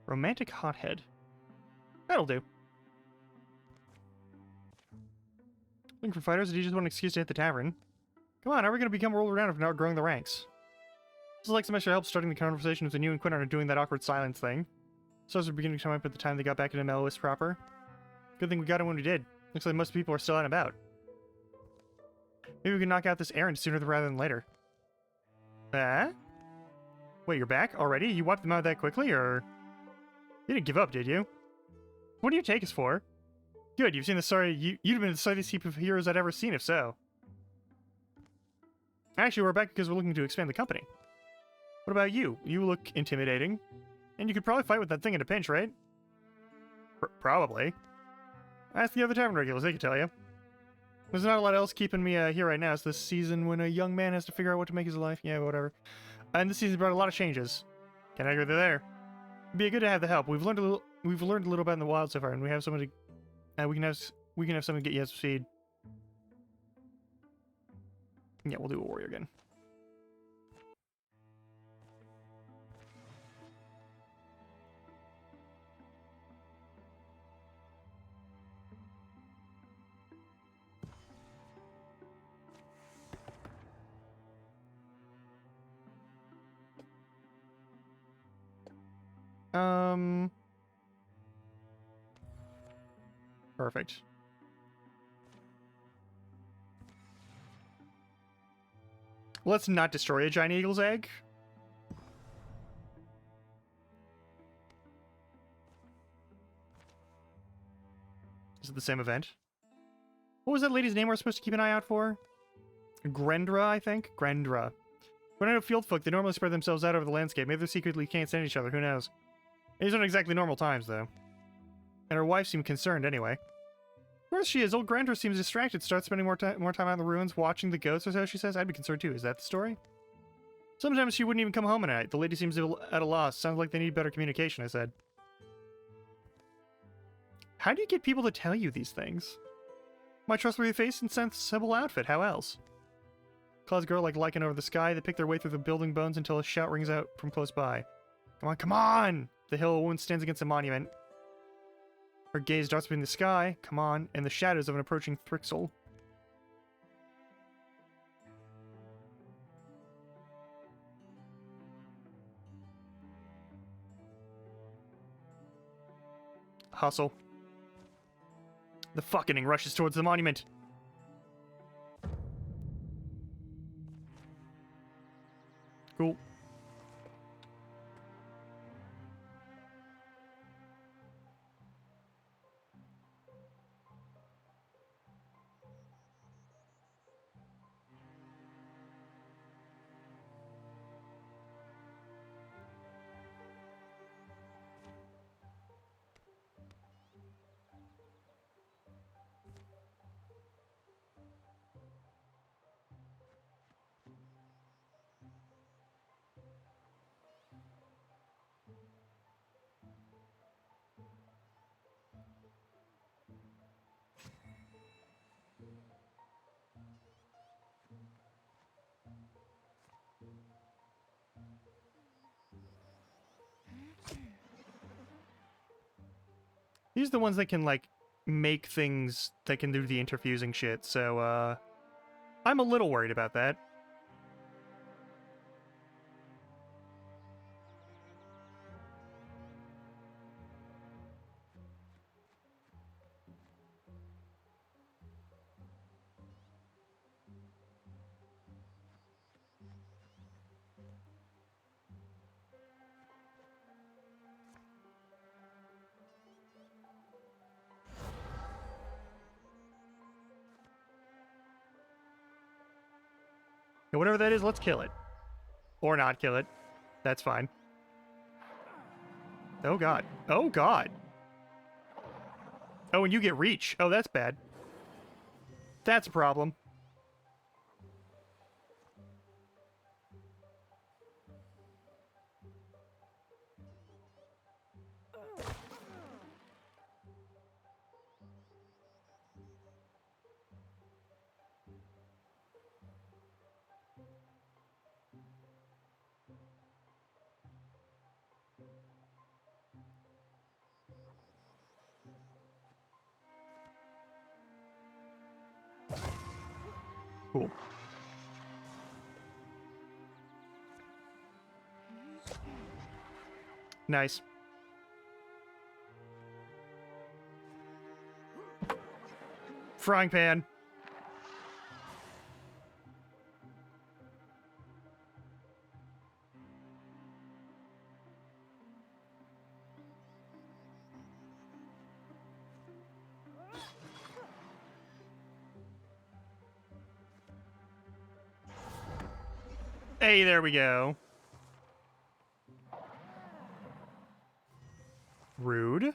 Romantic hothead. That'll do. Looking for fighters, or do you just want an excuse to hit the tavern? Come on, how are we going to become world renowned if not growing the ranks? This is like some extra help starting the conversation with the new and Quinn are doing that awkward silence thing. Stars are beginning to come up at the time they got back into Meloist proper. Good thing we got him when we did. Looks like most people are still out and about. Maybe we can knock out this errand sooner rather than later. Wait, you're back already? You wiped them out that quickly, or... You didn't give up, did you? What do you take us for? Good, you've seen the you'd have been the sorriest heap of heroes I'd ever seen, if so. Actually, we're back because we're looking to expand the company. What about you? You look intimidating. And you could probably fight with that thing in a pinch, right? Probably. Ask the other tavern regulars, they can tell you. There's not a lot else keeping me here right now. It's this season when a young man has to figure out what to make his life. Yeah, whatever. And this season brought a lot of changes. Can't agree with you there. It'd be good to have the help. We've learned a little about in the wild so far, and we have someone to we can have someone to get you up to speed. Yeah, we'll do a warrior again. Perfect. Let's not destroy a giant eagle's egg. Is it the same event? What was that lady's name we're supposed to keep an eye out for? Grendra, I think? Grendra. When I know field folk, they normally spread themselves out over the landscape. Maybe they secretly can't stand each other, who knows? These aren't exactly normal times, though. And her wife seemed concerned anyway. Of course she is. Old Grandra seems distracted. Starts spending more time out in the ruins, watching the goats or so, she says. I'd be concerned too. Is that the story? Sometimes she wouldn't even come home at night. The lady seems at a loss. Sounds like they need better communication, I said. How do you get people to tell you these things? My trustworthy face and sensible outfit. How else? Clouds grow like lichen over the sky. They pick their way through the building bones until a shout rings out from close by. Come on, come on! The hill of wound stands against a monument. Her gaze darts between the sky, come on, and the shadows of an approaching Thrixel. Hustle. The fucking rushes towards the monument. Cool. These are the ones that can, like, make things that can do the interfusing shit, so, I'm a little worried about that. And whatever that is, let's kill it. Or not kill it. That's fine. Oh god. Oh god. Oh, and you get reach. Oh, that's bad. That's a problem. Cool. Nice. Frying pan. Hey, there we go. Rude.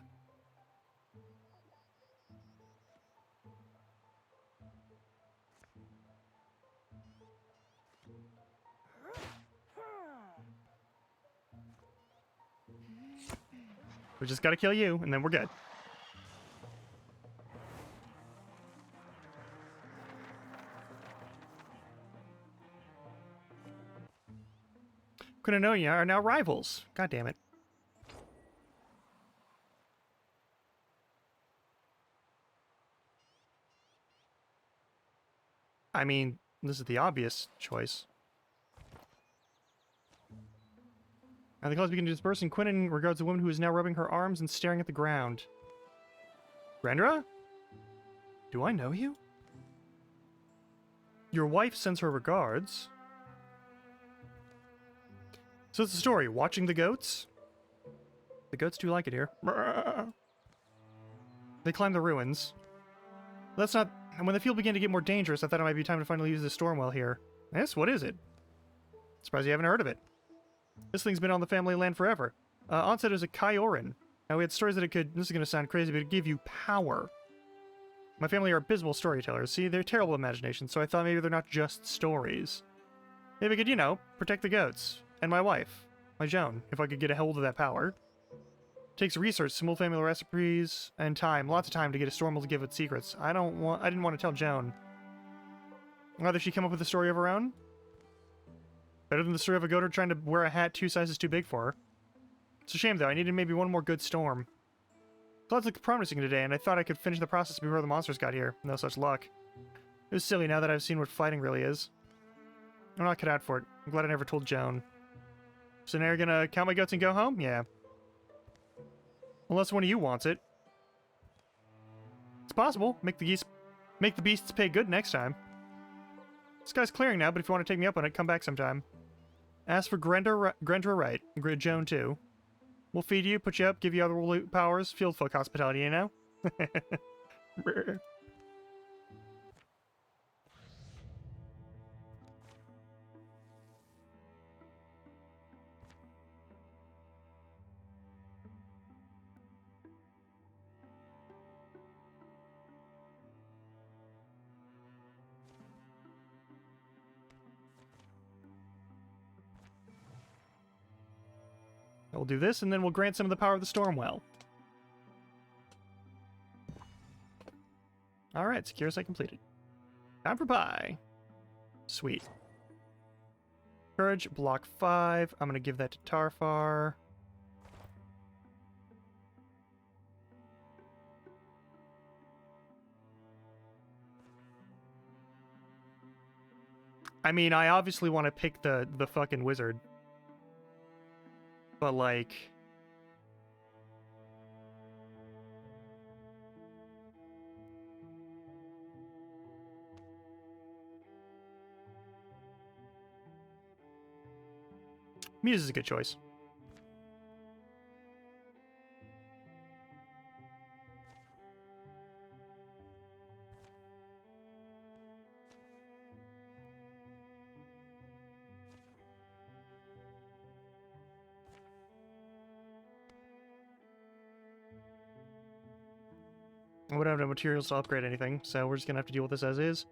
We just gotta kill you, and then we're good. Couldn't know you are now rivals. God damn it. I mean, this is the obvious choice. And the clouds begin to disperse, and Quinnan regards a woman who is now rubbing her arms and staring at the ground. Rendra? Do I know you? Your wife sends her regards. So it's the story. Watching the goats? The goats do like it here. They climb the ruins. That's not... And when the field began to get more dangerous, I thought it might be time to finally use the storm well here. Yes, what is it? Surprised you haven't heard of it. This thing's been on the family land forever. Onset is a Kyorin. Now, we had stories that it could... This is going to sound crazy, but it'd give you power. My family are abysmal storytellers. See, they're terrible imaginations, so I thought maybe they're not just stories. Maybe I could, you know, protect the goats. And my wife. My Joan, if I could get a hold of that power. Takes research, small family recipes, and time. Lots of time to get a storm to give its secrets. I didn't want to tell Joan. Rather she come up with a story of her own? Better than the story of a goater trying to wear a hat 2 sizes too big for her. It's a shame, though. I needed maybe one more good storm. Clouds looked promising today, and I thought I could finish the process before the monsters got here. No such luck. It was silly now that I've seen what fighting really is. I'm not cut out for it. I'm glad I never told Joan. So now you're gonna count my goats and go home? Yeah. Unless one of you wants it. It's possible. Make the beasts pay good next time. The sky's clearing now, but if you want to take me up on it, come back sometime. Ask for Grendra right. Joan too. We'll feed you, put you up, give you other powers, field folk hospitality, you know? We'll do this, and then we'll grant some of the power of the Stormwell. Alright, secure site completed. Time for pie. Sweet. Courage, block 5. I'm gonna give that to Tarfar. I mean, I obviously want to pick the fucking wizard. But, like... Muse is a good choice. We don't have no materials to upgrade anything, so we're just gonna have to deal with this as is.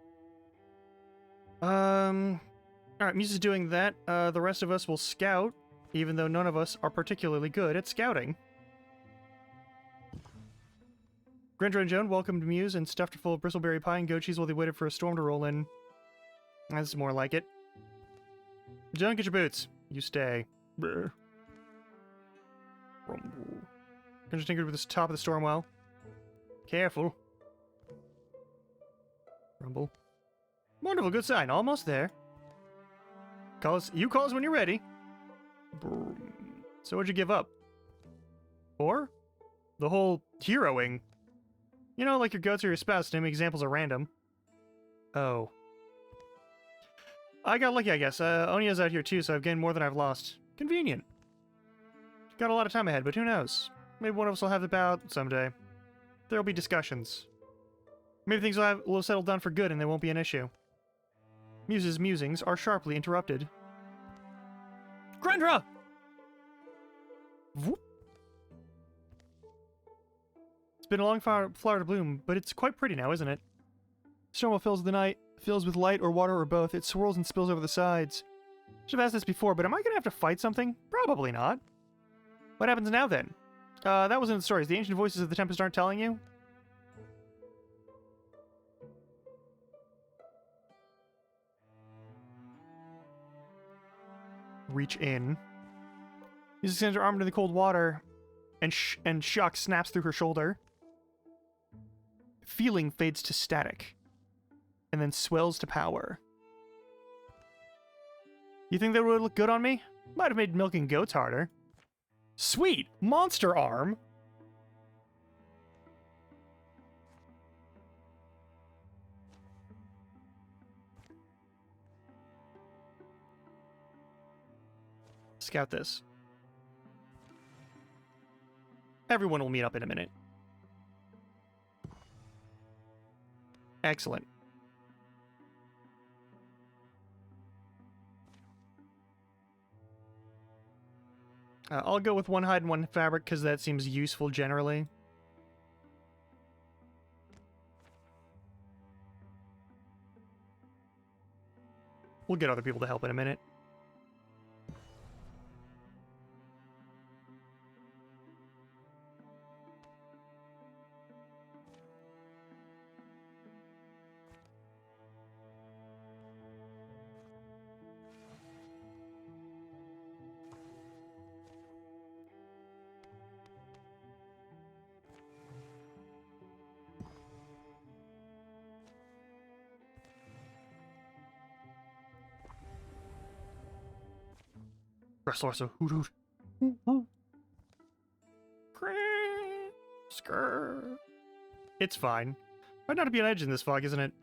Alright, Muse is doing that. The rest of us will scout, even though none of us are particularly good at scouting. Grindra and Joan welcomed Muse and stuffed her full of bristleberry pie and goat cheese while they waited for a storm to roll in. That's more like it. Joan, get your boots. You stay. Brr. Rumble. Grindra tinkered with the top of the storm well. Careful. Rumble. Wonderful, good sign. Almost there. You call us when you're ready. Brr. So what'd you give up? Or? The whole heroing. You know, like your goats or your spouse, naming examples are random. Oh. I got lucky, I guess. Onya's out here too, so I've gained more than I've lost. Convenient. Got a lot of time ahead, but who knows? Maybe one of us will have the bout someday. There'll be discussions. Maybe things will settle down for good and there won't be an issue. Muse's musings are sharply interrupted. Grindra! Whoop. It's been a long flower to bloom, but it's quite pretty now, isn't it? Storm fills the night, fills with light or water or both. It swirls and spills over the sides. Should have asked this before, but am I gonna have to fight something? Probably not. What happens now then? That was in the stories. The ancient voices of the Tempest aren't telling you? Reach in. She extends her arm into the cold water, and shock snaps through her shoulder. Feeling fades to static, and then swells to power. You think that would look good on me? Might have made milking goats harder. Sweet! Monster arm! Scout this. Everyone will meet up in a minute. Excellent. I'll go with one hide and one fabric because that seems useful generally. We'll get other people to help in a minute. Wrestler, hoot hoot. Skrrr. It's fine. Hard not to be an edge in this fog, isn't it?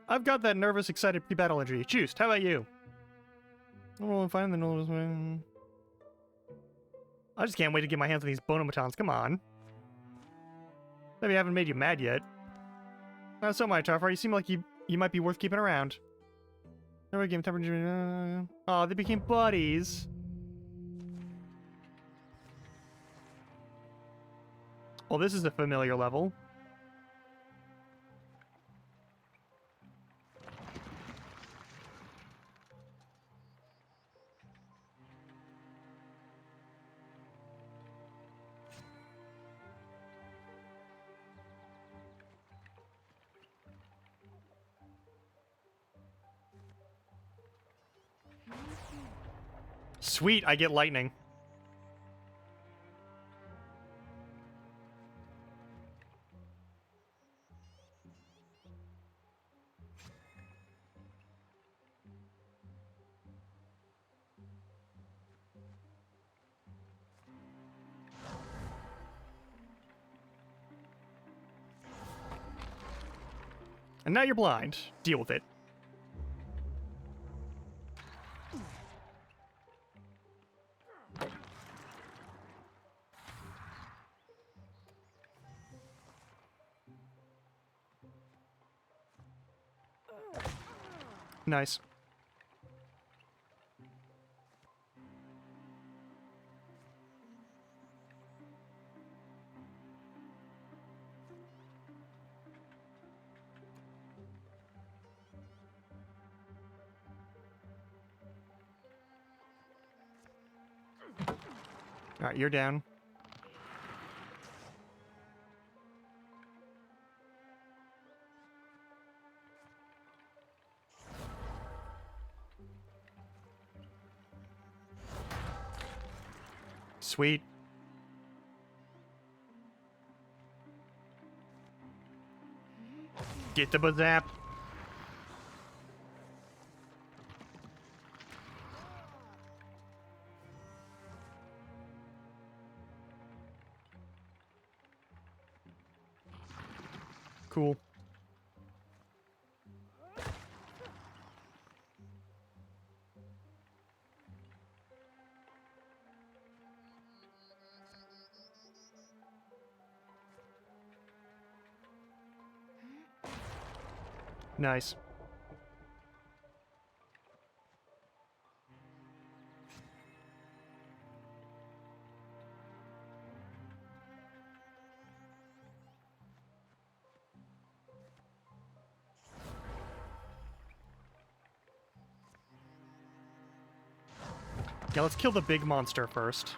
I've got that nervous, excited pre-battle energy. Juiced, how about you? Oh, I'm fine. Then I just can't wait to get my hands on these bonomatons. Come on. Maybe I haven't made you mad yet. Not so much, Tarfar. You seem like you might be worth keeping around. Never game temperature. Oh, they became buddies. Well, this is a familiar level. Sweet, I get lightning. And now you're blind. Deal with it. Nice. Alright, you're down. Sweet. Get the bazap. Cool. Nice. Yeah, let's kill the big monster first.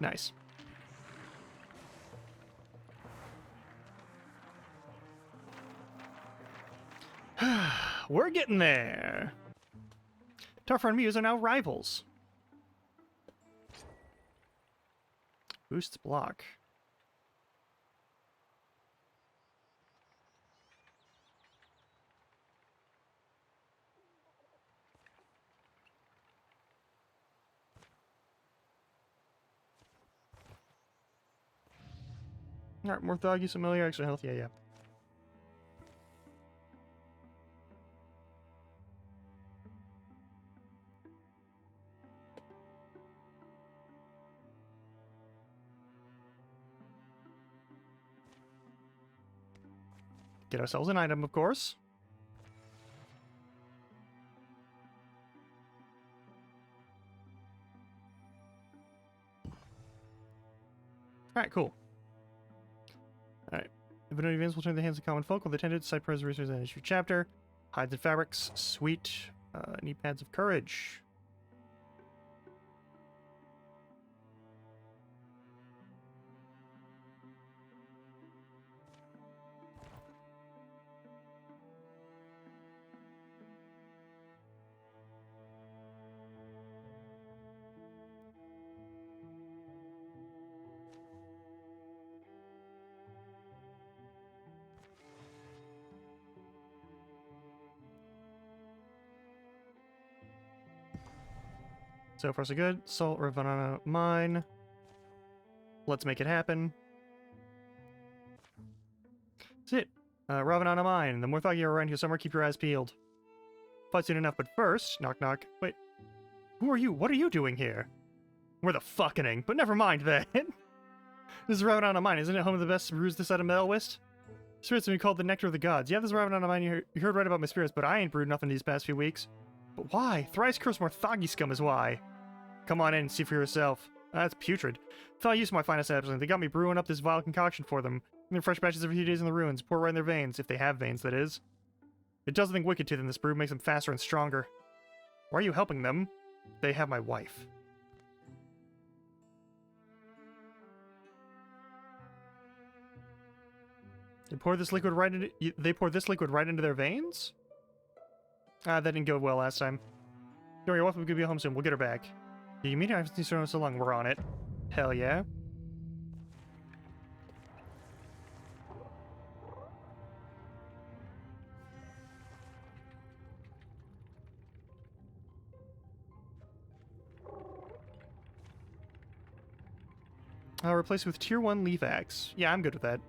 Nice. We're getting there. Tougher and Muse are now rivals. Boosts block. Alright, more thuggy, familiar, extra health. Yeah, yeah. Get ourselves an item, of course. Alright, cool. Alright. Infinity events will turn the hands of common folk while they tend to cite preservations in each chapter. Hides and fabrics. Sweet. Knee pads of courage. So far so good. Salt Ravenna mine. Let's make it happen. That's it. Ravenna mine. The more thought you're around here somewhere, keep your eyes peeled. Fight soon enough, but first... Knock knock. Wait. Who are you? What are you doing here? We're the fucking, but never mind that. This is Ravenna mine. Isn't it home of the best brews this side of Melwist? Spirits have been called the nectar of the gods. Yeah, this is Ravenna mine. You heard right about my spirits, but I ain't brewed nothing these past few weeks. But why? Thrice cursed more thoggy scum is why. Come on in and see for yourself. That's putrid. Thought I used my finest absinthe. They got me brewing up this vile concoction for them. And fresh batches every few days in the ruins. Pour right in their veins, if they have veins, that is. It does something wicked to them. This brew makes them faster and stronger. Why are you helping them? They have my wife. They pour this liquid right into their veins? That didn't go well last time. Don't worry, your wife will be home soon. We'll get her back. You mean I haven't seen her so long? We're on it. Hell yeah. I'll replace it with Tier 1 Leaf Axe. Yeah, I'm good with that.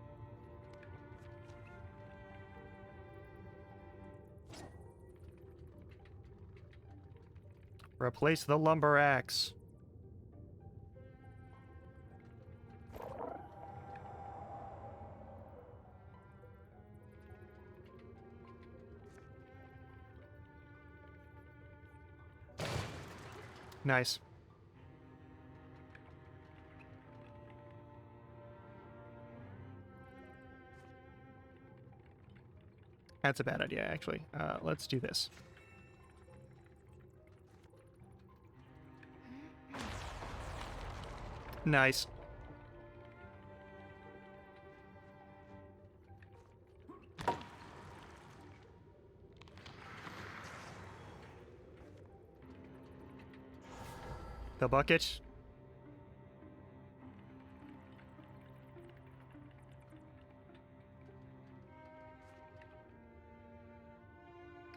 Replace the lumber axe. Nice. That's a bad idea, actually. Let's do this. Nice. The bucket.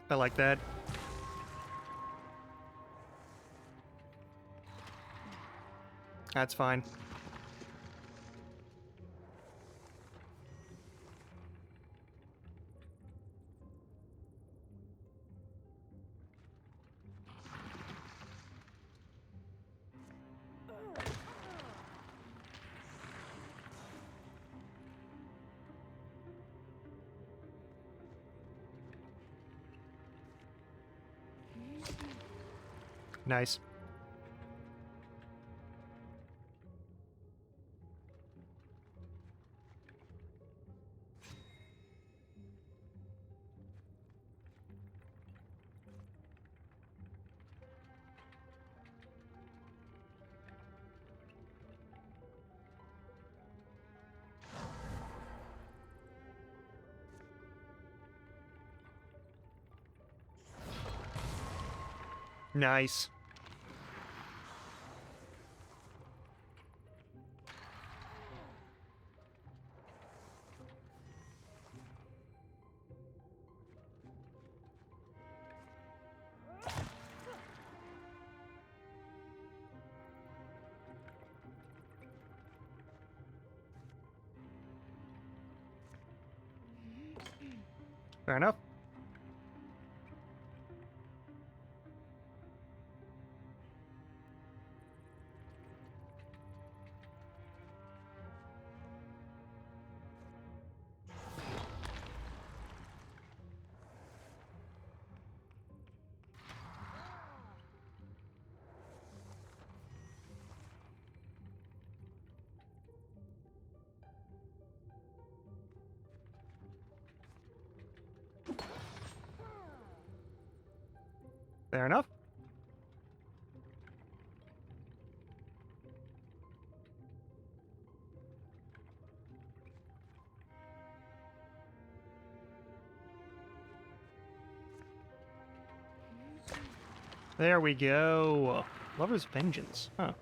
I like that. That's fine. Nice. Nice. Fair enough. Fair enough. There we go. Lover's Vengeance. Huh.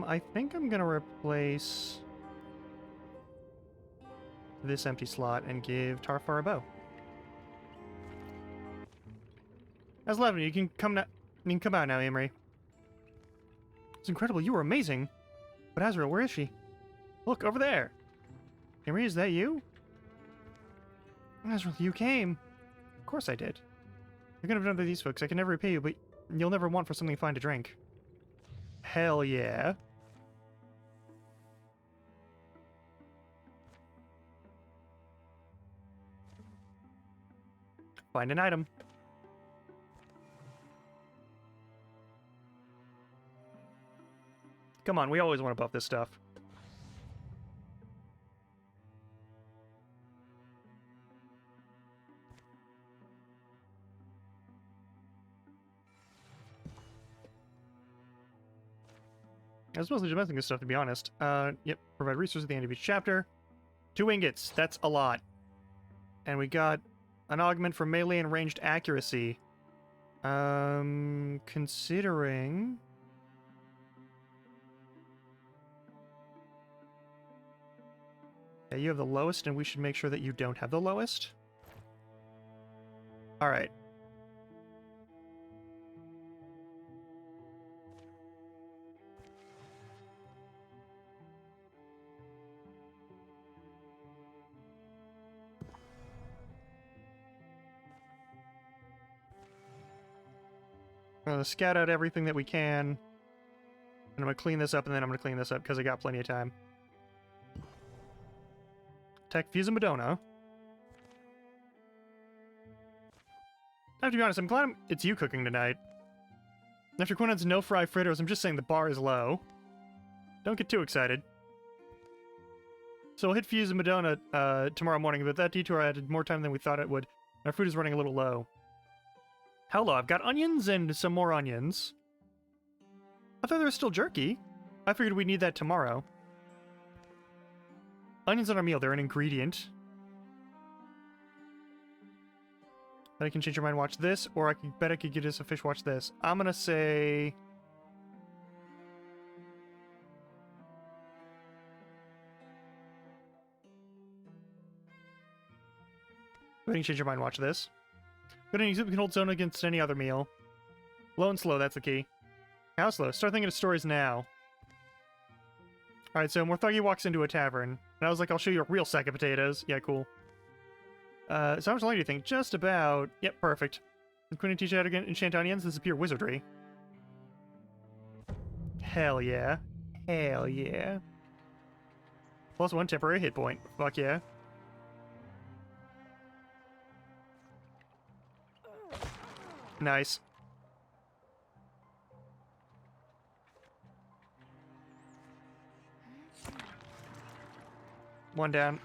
I think I'm gonna replace this empty slot and give Tarfar a bow. That's 11. You can come now. You can come out now, Imri. It's incredible. You were amazing. But Azrael, where is she? Look, over there. Imri, is that you? Azrael, you came. Of course I did. You're gonna have done to these folks. I can never repay you, but you'll never want for something fine to drink. Hell yeah. Find an item. Come on, we always want to buff this stuff. It's mostly just messing with stuff, to be honest. Yep, provide resources at the end of each chapter. 2 ingots, that's a lot. And we got an augment for melee and ranged accuracy. Considering... Yeah, you have the lowest, and we should make sure that you don't have the lowest. Alright. We're gonna scout out everything that we can. And I'm gonna clean this up, and then I'm gonna clean this up because I got plenty of time. Attack Fuse and Madonna. I have to be honest, I'm glad it's you cooking tonight. After Quinon's no-fry fritters, I'm just saying the bar is low. Don't get too excited. So we'll hit Fuse and Madonna tomorrow morning, but that detour added more time than we thought it would. Our food is running a little low. How low? I've got onions and some more onions. I thought there was still jerky. I figured we'd need that tomorrow. Onions on our meal, they're an ingredient. Bet I can change your mind, watch this, or I bet I could get us a fish, watch this. I'm gonna say... Bet I can change your mind, watch this. But we can hold zone against any other meal. Low and slow, that's the key. How slow? Start thinking of stories now. Alright, so Morthagi walks into a tavern, and I was like, I'll show you a real sack of potatoes. Yeah, cool. So how much longer do you think? Just about... Yep, perfect. Can Quinn teach you how to enchant onions? This is pure wizardry. Hell yeah. Hell yeah. Plus 1 temporary hit point. Fuck yeah. Nice. One down.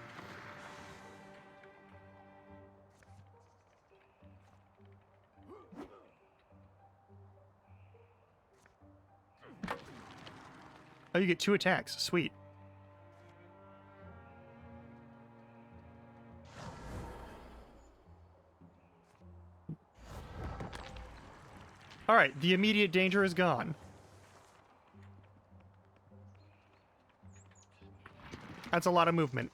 Oh, you get 2 attacks. Sweet. Alright, the immediate danger is gone. That's a lot of movement.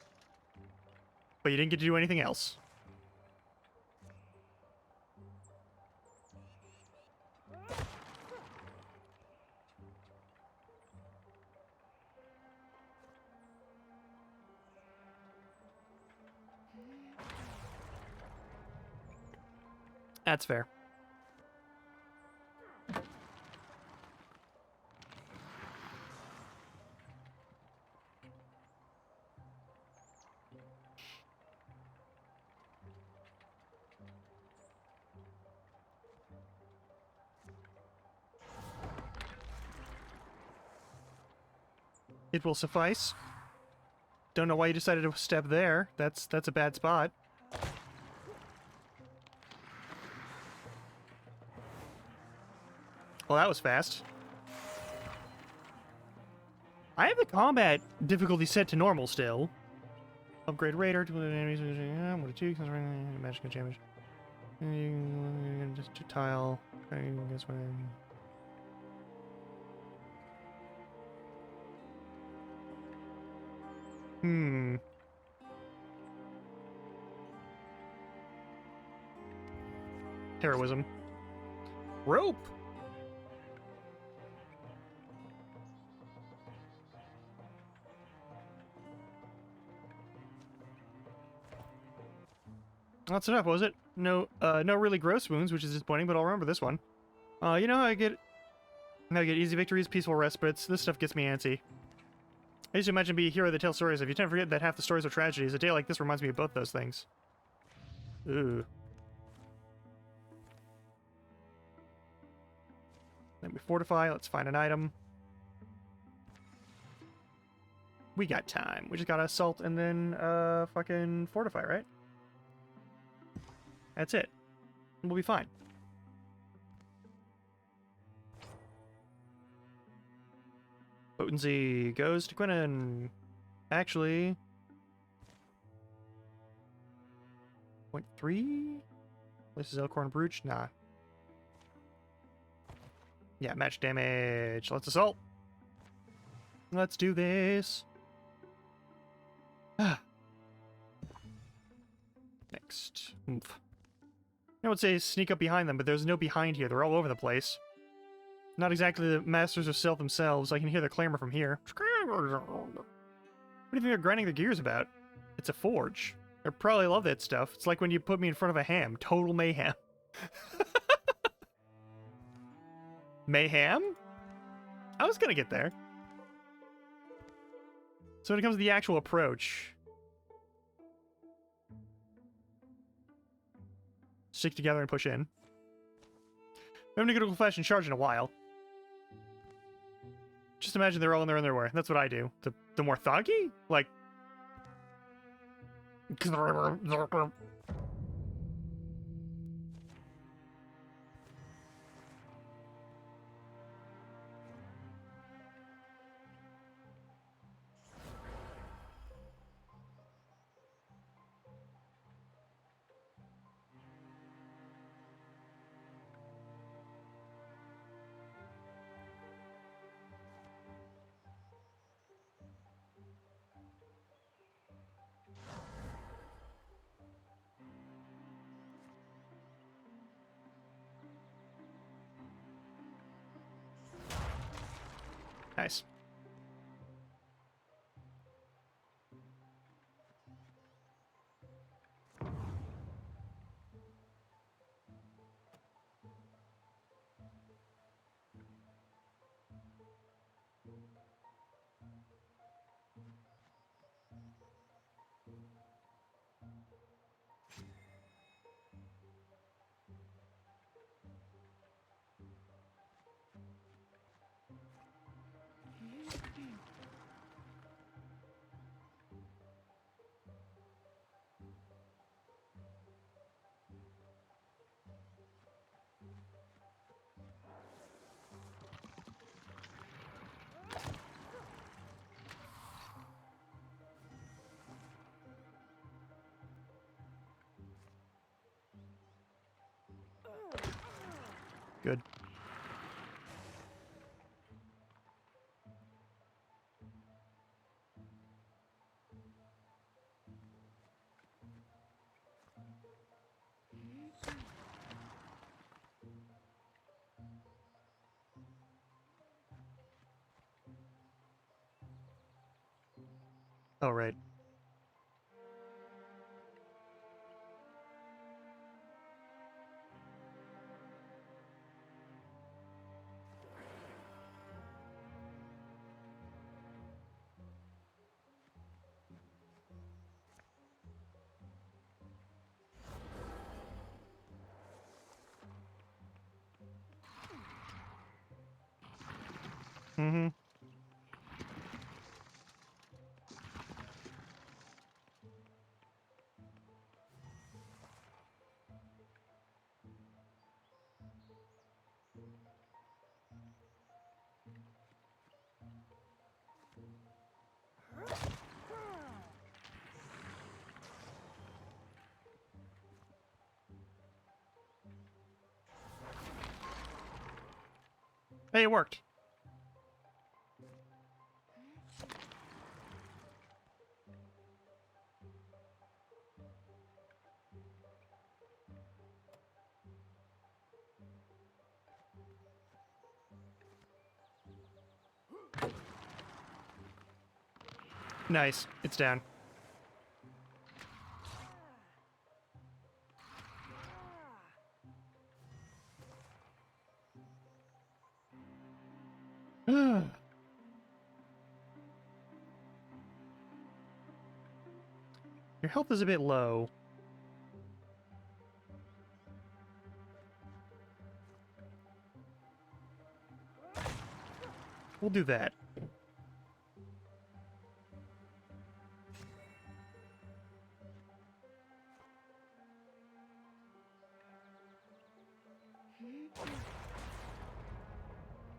But you didn't get to do anything else. That's fair. It will suffice. Don't know why you decided to step there. That's a bad spot. Well, that was fast. I have the combat difficulty set to normal still. Upgrade Raider to enemies. What a 2 magic damage. Just to tile. I guess when. Heroism. Rope! That's enough, was it? No really gross wounds, which is disappointing, but I'll remember this one. You know how I get easy victories, peaceful respites. This stuff gets me antsy. I used to imagine being a hero that tells stories. If you tend to forget that half the stories are tragedies, a day like this reminds me of both those things. Ooh. Then we fortify. Let's find an item. We got time. We just gotta assault and then fucking fortify, right? That's it. We'll be fine. Potency goes to Quinnen. Actually... 0.3? This is Elkhorn Brooch? Nah. Yeah, match damage. Let's assault. Let's do this. Next. Oomph. I would say sneak up behind them, but there's no behind here. They're all over the place. Not exactly the masters of stealth themselves. I can hear their clamor from here. What do you think they're grinding their gears about? It's a forge. They probably love that stuff. It's like when you put me in front of a ham. Total mayhem. Mayhem? I was gonna get there. So when it comes to the actual approach, stick together and push in. We haven't got a flash and charge in a while. Just imagine they're all in their underwear. That's what I do. The more thuggy? Like... Nice. Good. Oh, right. Mm-hmm. Hey, it worked. Nice. It's down. Your health is a bit low. We'll do that.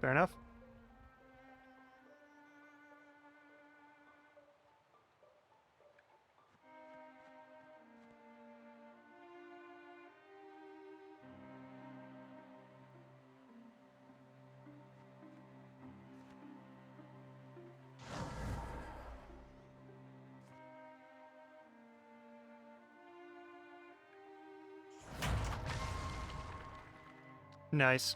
Fair enough. Nice.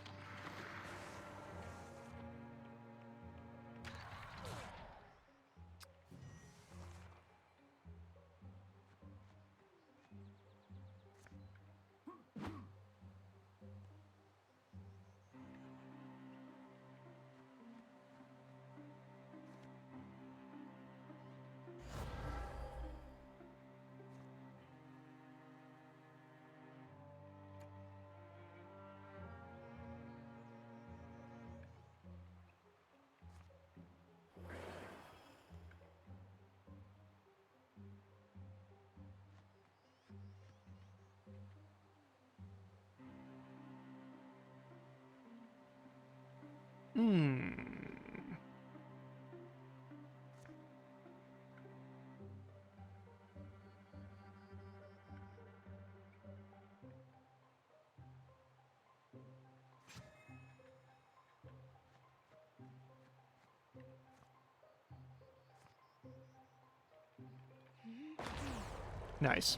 Nice.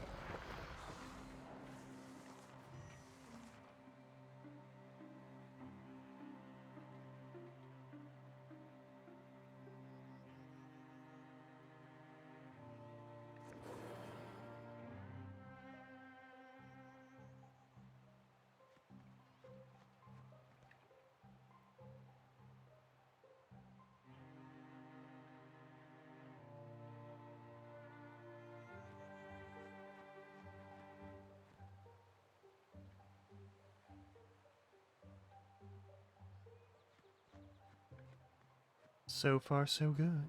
So far, so good.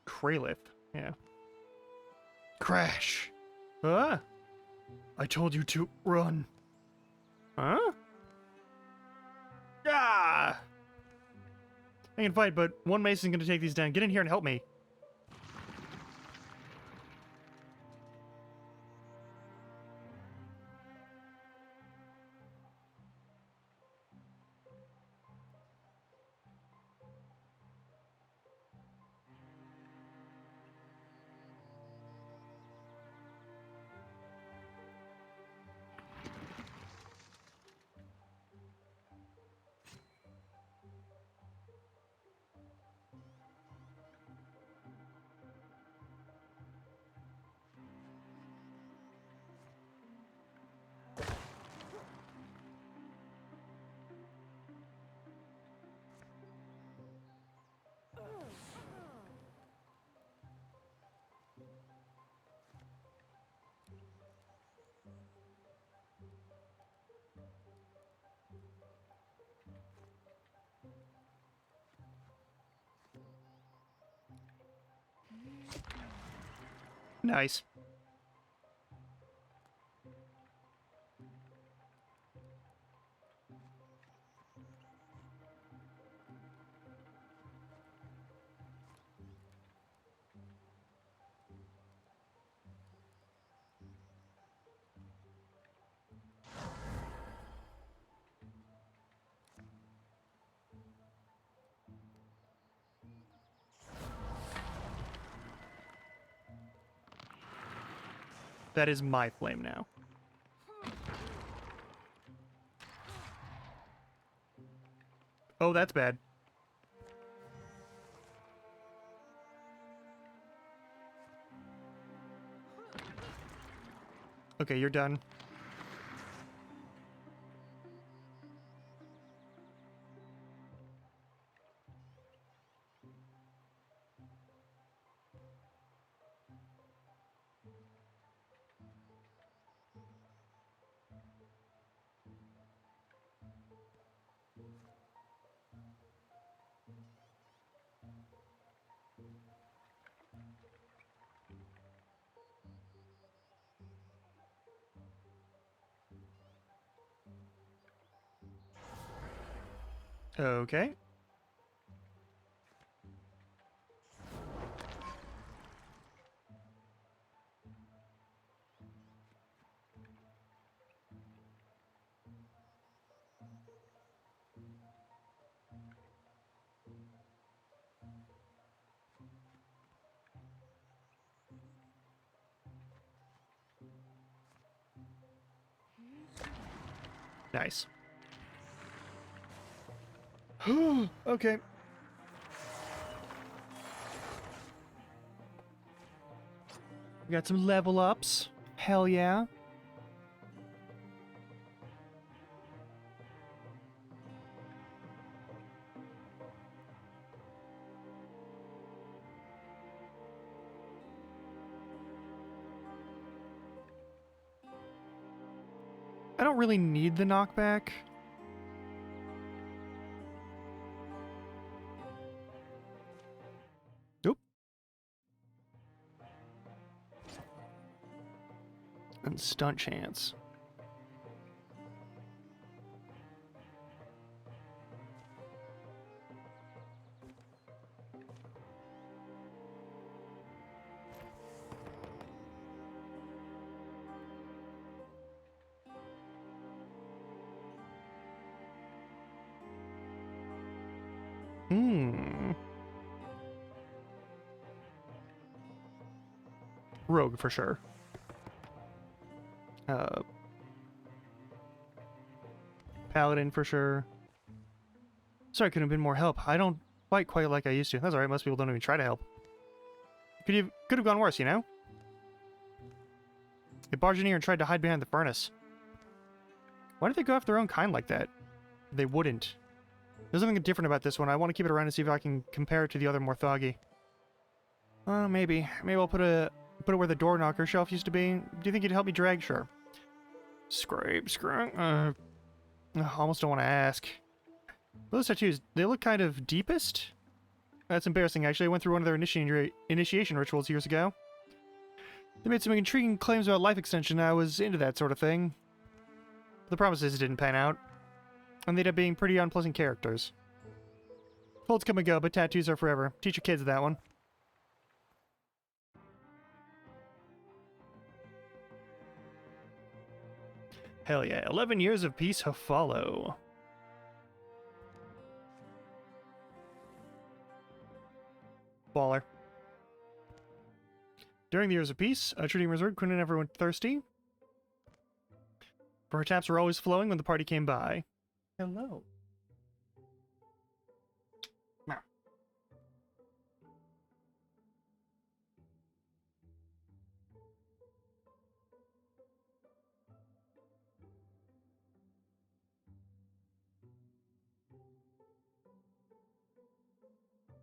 Kraylith, yeah. Crash! Ah! I told you to run. Huh? Ah! I can fight, but one Mason's gonna take these down. Get in here and help me. Nice. That is my flame now. Oh, that's bad. Okay, you're done. Okay. Nice. Okay. We got some level ups. Hell yeah. I don't really need the knockback. Nope. And stunt chance. Rogue for sure. Paladin for sure. Sorry, couldn't have been more help. I don't fight quite like I used to. That's alright, most people don't even try to help. Could have gone worse, you know? They barged in here and tried to hide behind the furnace. Why did they go after their own kind like that? They wouldn't. There's something different about this one. I want to keep it around and see if I can compare it to the other more thuggy. Maybe. Maybe I'll put it where the door knocker shelf used to be. Do you think you'd help me drag? Sure. Scrape. Almost don't want to ask. Those tattoos, they look kind of deepest? That's embarrassing, actually. I went through one of their initiation rituals years ago. They made some intriguing claims about life extension. I was into that sort of thing. The promises didn't pan out. And they ended up being pretty unpleasant characters. Colds come and go, but tattoos are forever. Teach your kids that one. Hell yeah, 11 years of peace have follow. Baller. During the years of peace, a treating resort couldn't everyone thirsty. For her taps were always flowing when the party came by. Hello.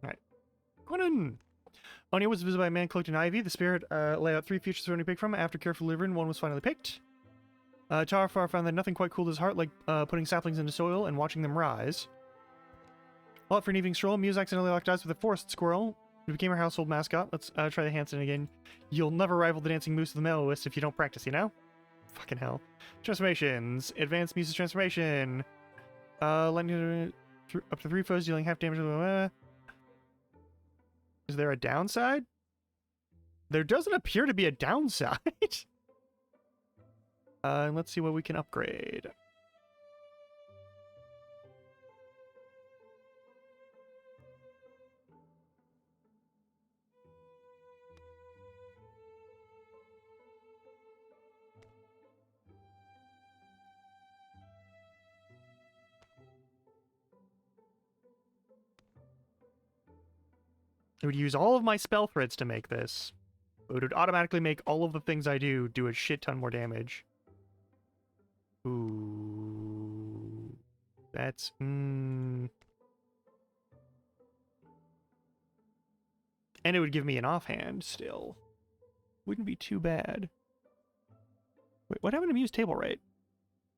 Alright. Quinnan! Anya was visited by a man cloaked in ivy. The spirit lay out 3 futures for him to pick from. After careful delivering, one was finally picked. Tarfar found that nothing quite cooled his heart like putting saplings into soil and watching them rise. Well, out for an evening stroll, Muse accidentally locked eyes with a forest squirrel. It became her household mascot. Let's try the Hanson again. You'll never rival the dancing moose of the Melloist if you don't practice, you know? Fucking hell. Transformations. Advanced Muse's transformation. Lightning up to 3 foes, dealing half damage. Is there a downside? There doesn't appear to be a downside. Let's see what we can upgrade. It would use all of my spell threads to make this. It would automatically make all of the things I do a shit ton more damage. Ooh. That's... And it would give me an offhand still. Wouldn't be too bad. Wait, what happened to Muse table rate?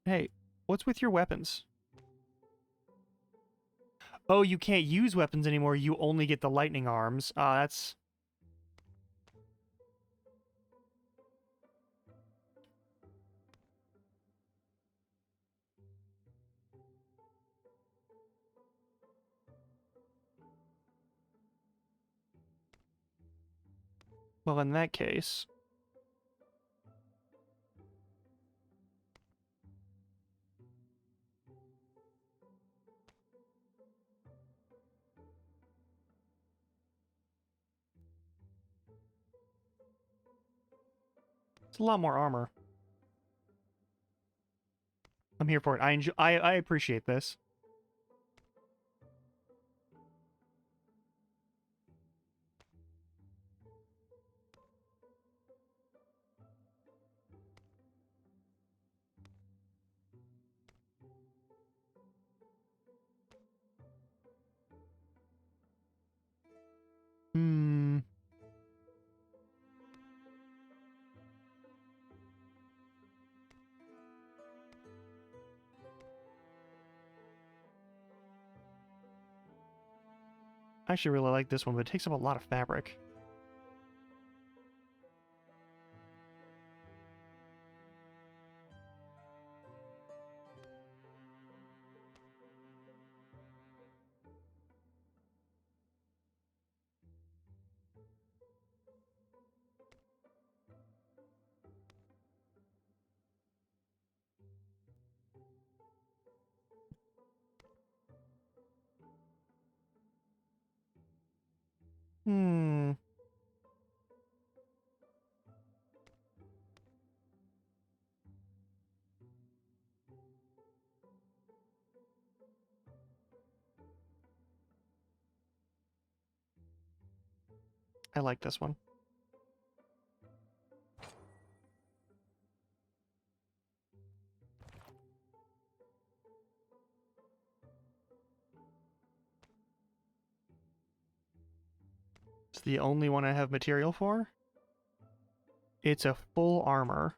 Hey, what's with your weapons? Oh, you can't use weapons anymore. You only get the lightning arms. That's... Well, in that case... It's a lot more armor. I'm here for it. I appreciate this. I actually really like this one, but it takes up a lot of fabric. I like this one. It's the only one I have material for. It's a full armor.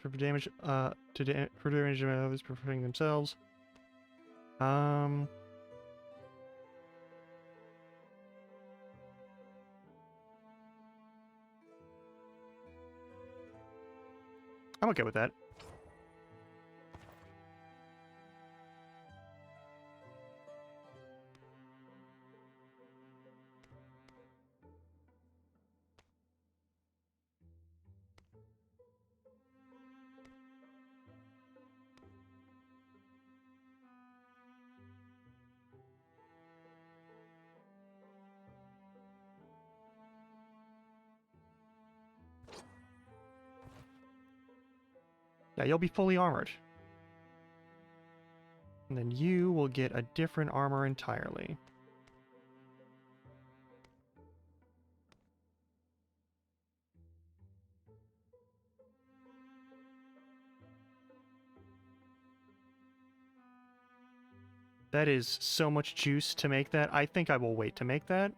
For damage, for damage to others preferring themselves. I'm okay with that. Yeah, you'll be fully armored. And then you will get a different armor entirely. That is so much juice to make that. I think I will wait to make that.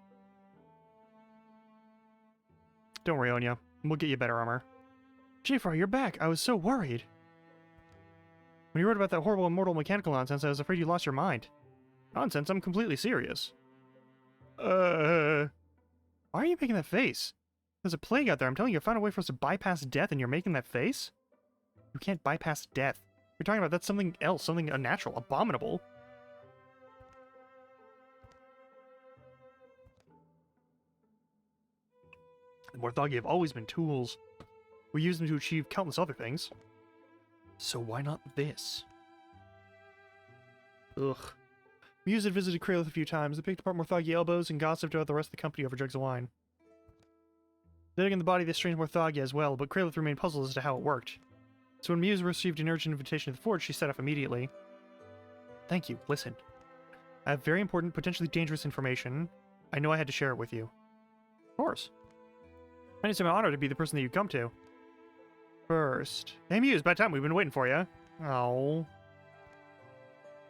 Don't worry, Onya. We'll get you better armor. Jafar, you're back. I was so worried. When you wrote about that horrible immortal mechanical nonsense, I was afraid you lost your mind. Nonsense, I'm completely serious. Why are you making that face? There's a plague out there. I'm telling you, I found a way for us to bypass death, and you're making that face? You can't bypass death. You're talking about that's something else, something unnatural, abominable. The Morthagi have always been tools. We use them to achieve countless other things. So why not this? Ugh. Muse had visited Kralith a few times. They picked apart Morthagi elbows and gossiped about the rest of the company over jugs of wine. They dug in the body of this strange Morthagi as well, but Kralith remained puzzled as to how it worked. So when Muse received an urgent invitation to the forge, she set off immediately. Thank you. Listen. I have very important, potentially dangerous information. I know I had to share it with you. Of course. It's my honor to be the person that you come to. First. Hey Muse, by time we've been waiting for you. Oh.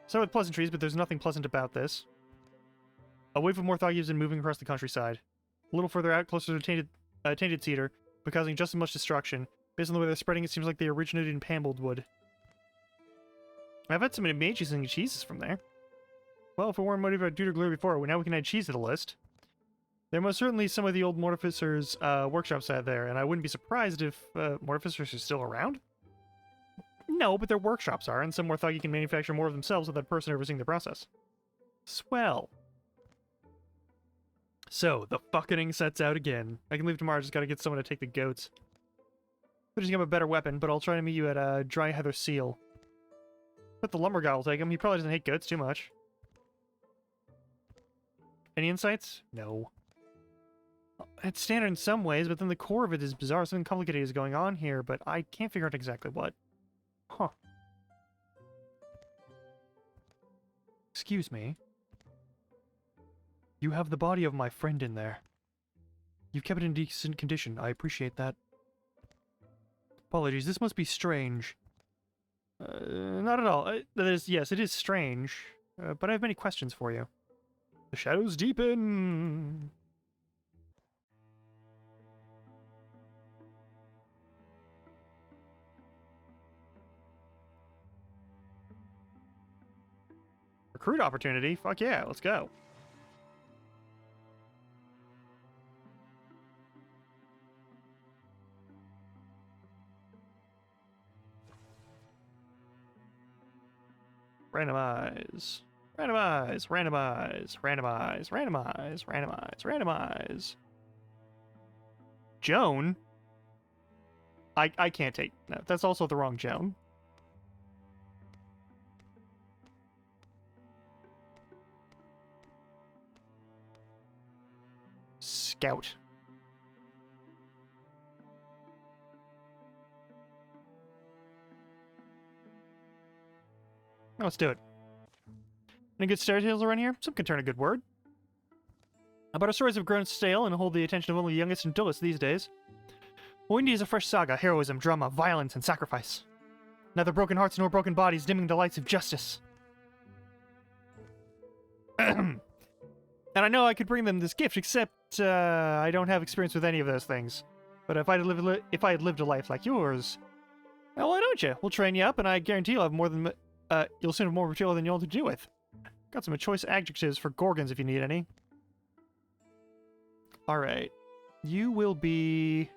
So with pleasantries, but there's nothing pleasant about this. A wave of Morthagi has been moving across the countryside. A little further out, closer to Tainted Cedar, but causing just as much destruction. Based on the way they're spreading, it seems like they originated in Pambledwood. I've had some amazing cheeses from there. Well, if we weren't motivated by Duder before, now we can add cheese to the list. There are most certainly some of the old Mortificer's workshops out there, and I wouldn't be surprised if Mortificers are still around. No, but their workshops are, and some Morthagi can manufacture more of themselves without a person overseeing the process. Swell. So, the fucking sets out again. I can leave tomorrow, just gotta get someone to take the goats. Could just give him a better weapon, but I'll try to meet you at Dry Heather Seal. But the lumber guy will take him, he probably doesn't hate goats too much. Any insights? No. It's standard in some ways, but then the core of it is bizarre. Something complicated is going on here, but I can't figure out exactly what. Huh. Excuse me. You have the body of my friend in there. You've kept it in decent condition. I appreciate that. Apologies, this must be strange. Not at all. Yes, it is strange. But I have many questions for you. The shadows deepen! Recruit opportunity? Fuck yeah, let's go. Randomize. Randomize. Randomize. Randomize. Randomize. Randomize. Randomize. Joan? I can't take... No, that's also the wrong Joan. Scout. Let's do it. Any good story tales around here? Some can turn a good word. But our stories have grown stale and hold the attention of only the youngest and dullest these days. We need a fresh saga, heroism, drama, violence, and sacrifice. Neither broken hearts nor broken bodies dimming the lights of justice. And I know I could bring them this gift, except I don't have experience with any of those things. But if I had lived a life like yours, well, why don't you? We'll train you up, and I guarantee you'll have more than you'll soon have more material than you'll have to do with. Got some choice adjectives for gorgons if you need any. All right, you will be.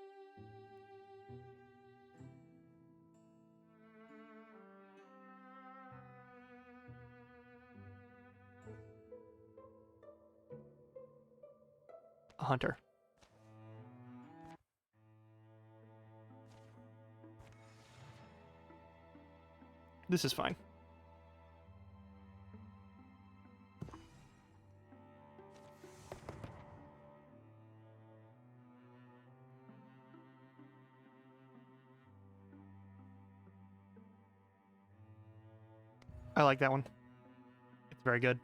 A hunter. This is fine. I like that one. It's very good.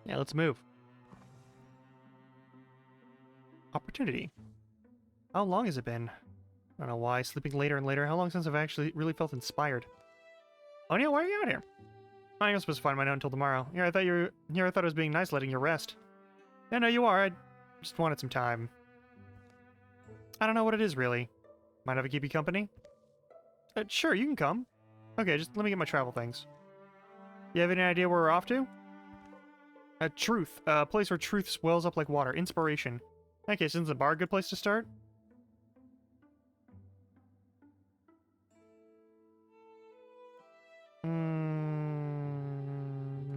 Yeah, let's move. Opportunity. How long has it been? I don't know why. Sleeping later and later. How long since I've actually really felt inspired? Oh yeah, why are you out here? I ain't supposed to find my note until tomorrow. Here, I thought it was being nice letting you rest. Yeah, no, you are. I just wanted some time. I don't know what it is, really. Mind if I keep you company? Sure, you can come. Okay, just let me get my travel things. You have any idea where we're off to? Truth. A place where truth swells up like water. Inspiration. Okay, isn't the bar a good place to start?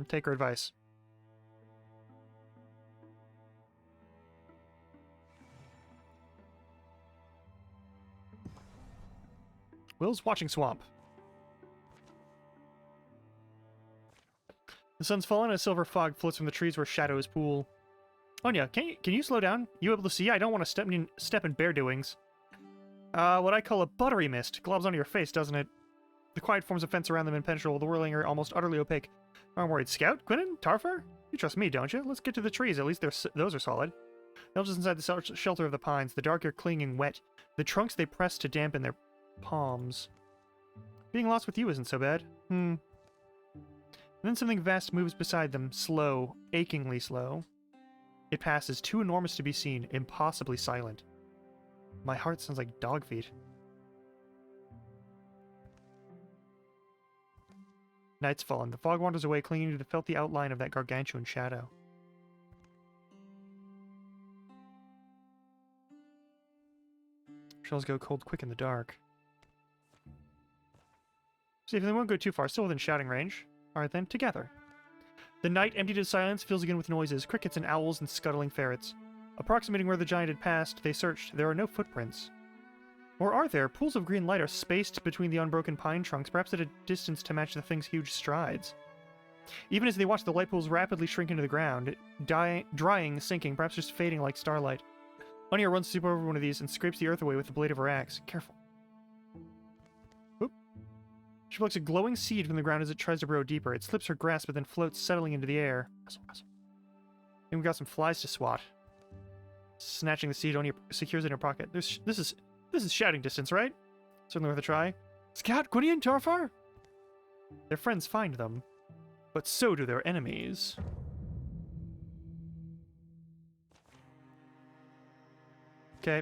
Take her advice. Will's watching swamp. The sun's fallen and a silver fog floats from the trees where shadows pool. Anya, can you slow down? You able to see? I don't want to step in bear doings. What I call a buttery mist globs onto your face, doesn't it? The quiet forms a fence around them impenetrable, the whirling are almost utterly opaque. I'm worried. Scout? Quinnen? Tarfar? You trust me, don't you? Let's get to the trees. At least those are solid. They'll just inside the shelter of the pines, the dark air clinging wet, the trunks they press to dampen their palms. Being lost with you isn't so bad. And then something vast moves beside them, slow, achingly slow. It passes, too enormous to be seen, impossibly silent. My heart sounds like dog feet. Night's fallen. The fog wanders away, clinging to the felty outline of that gargantuan shadow. Shells go cold quick in the dark. See, if they won't go too far, still within shouting range. Alright then, together. The night, emptied of silence, fills again with noises, crickets and owls and scuttling ferrets. Approximating where the giant had passed, they searched. There are no footprints. Or are there? Pools of green light are spaced between the unbroken pine trunks, perhaps at a distance to match the thing's huge strides. Even as they watch, the light pools rapidly shrink into the ground, drying, sinking, perhaps just fading like starlight. Anya runs super over one of these and scrapes the earth away with the blade of her axe. Careful. Oop. She plucks a glowing seed from the ground as it tries to burrow deeper. It slips her grasp, but then floats, settling into the air. And we've got some flies to swat. Snatching the seed, Anya secures it in her pocket. This is shouting distance, right? Certainly worth a try. Scout, Gwynny, and Tarfar? Their friends find them, but so do their enemies. Okay.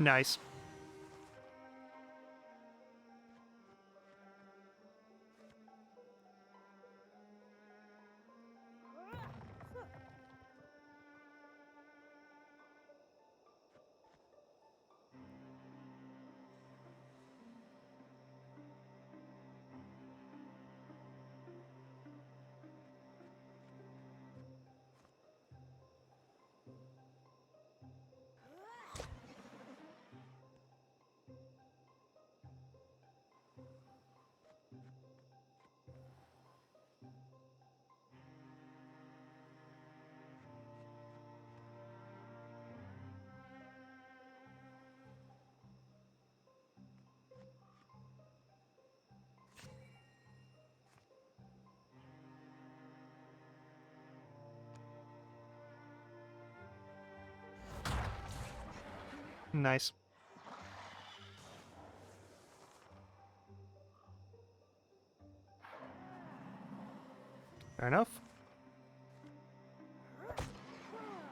Nice. Nice. Fair enough.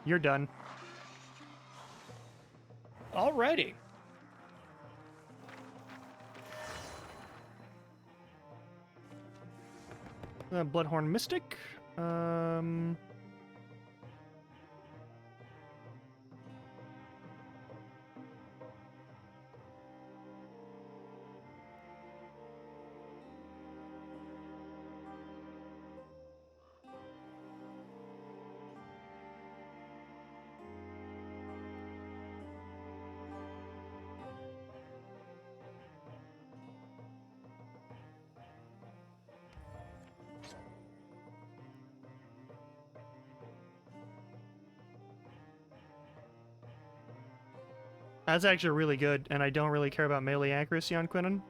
You're done. Alrighty. Bloodhorn Mystic. That's actually really good, and I don't really care about melee accuracy on Quinnen.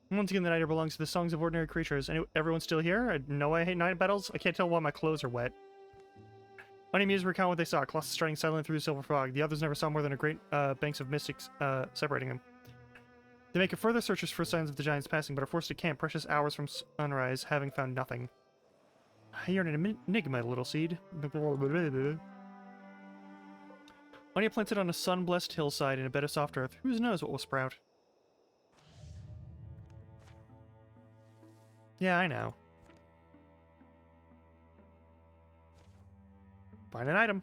Once again, the night belongs to the songs of ordinary creatures. Everyone still here? I know I hate night battles. I can't tell why my clothes are wet. Unamused recount what they saw. Colossus striding silently through the silver fog. The others never saw more than a great banks of mystics separating them. They make a further searches for signs of the giants passing, but are forced to camp precious hours from sunrise, having found nothing. You're an enigma, little seed. Anya planted on a sun-blessed hillside in a bed of soft earth. Who knows what will sprout? Yeah, I know. Find an item.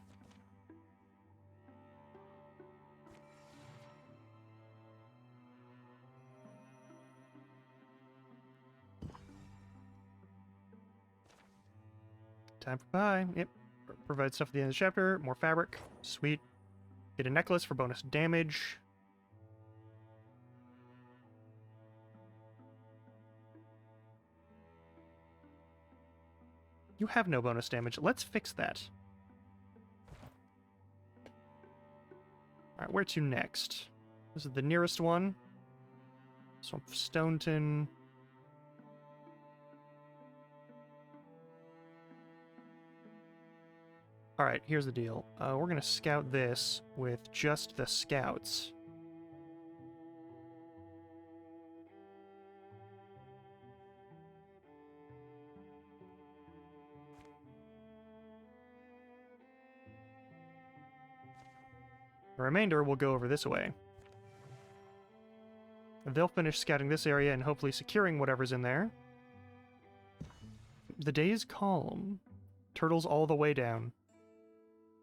Time for buy. Yep. Provide stuff at the end of the chapter. More fabric. Sweet. Get a necklace for bonus damage. You have no bonus damage. Let's fix that. Alright, where to next? This is the nearest one. Swamp of Stoneton. Alright, here's the deal. We're gonna scout this with just the scouts. The remainder will go over this way. They'll finish scouting this area and hopefully securing whatever's in there. The day is calm. Turtles all the way down.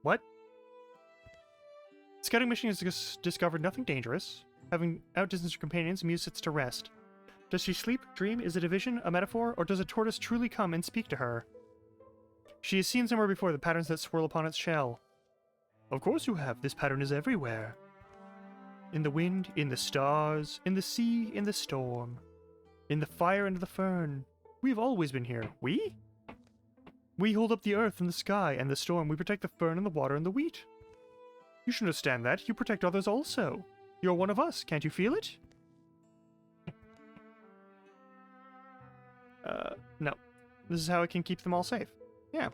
What? Scouting mission has discovered nothing dangerous. Having outdistanced her companions, Muse sits to rest. Does she sleep, dream, is it a vision, a metaphor, or does a tortoise truly come and speak to her? She has seen somewhere before the patterns that swirl upon its shell. Of course you have. This pattern is everywhere. In the wind, in the stars, in the sea, in the storm. In the fire and the fern. We've always been here. We? We hold up the earth and the sky and the storm. We protect the fern and the water and the wheat. You should understand that. You protect others also. You're one of us. Can't you feel it? No. This is how I can keep them all safe. Yeah.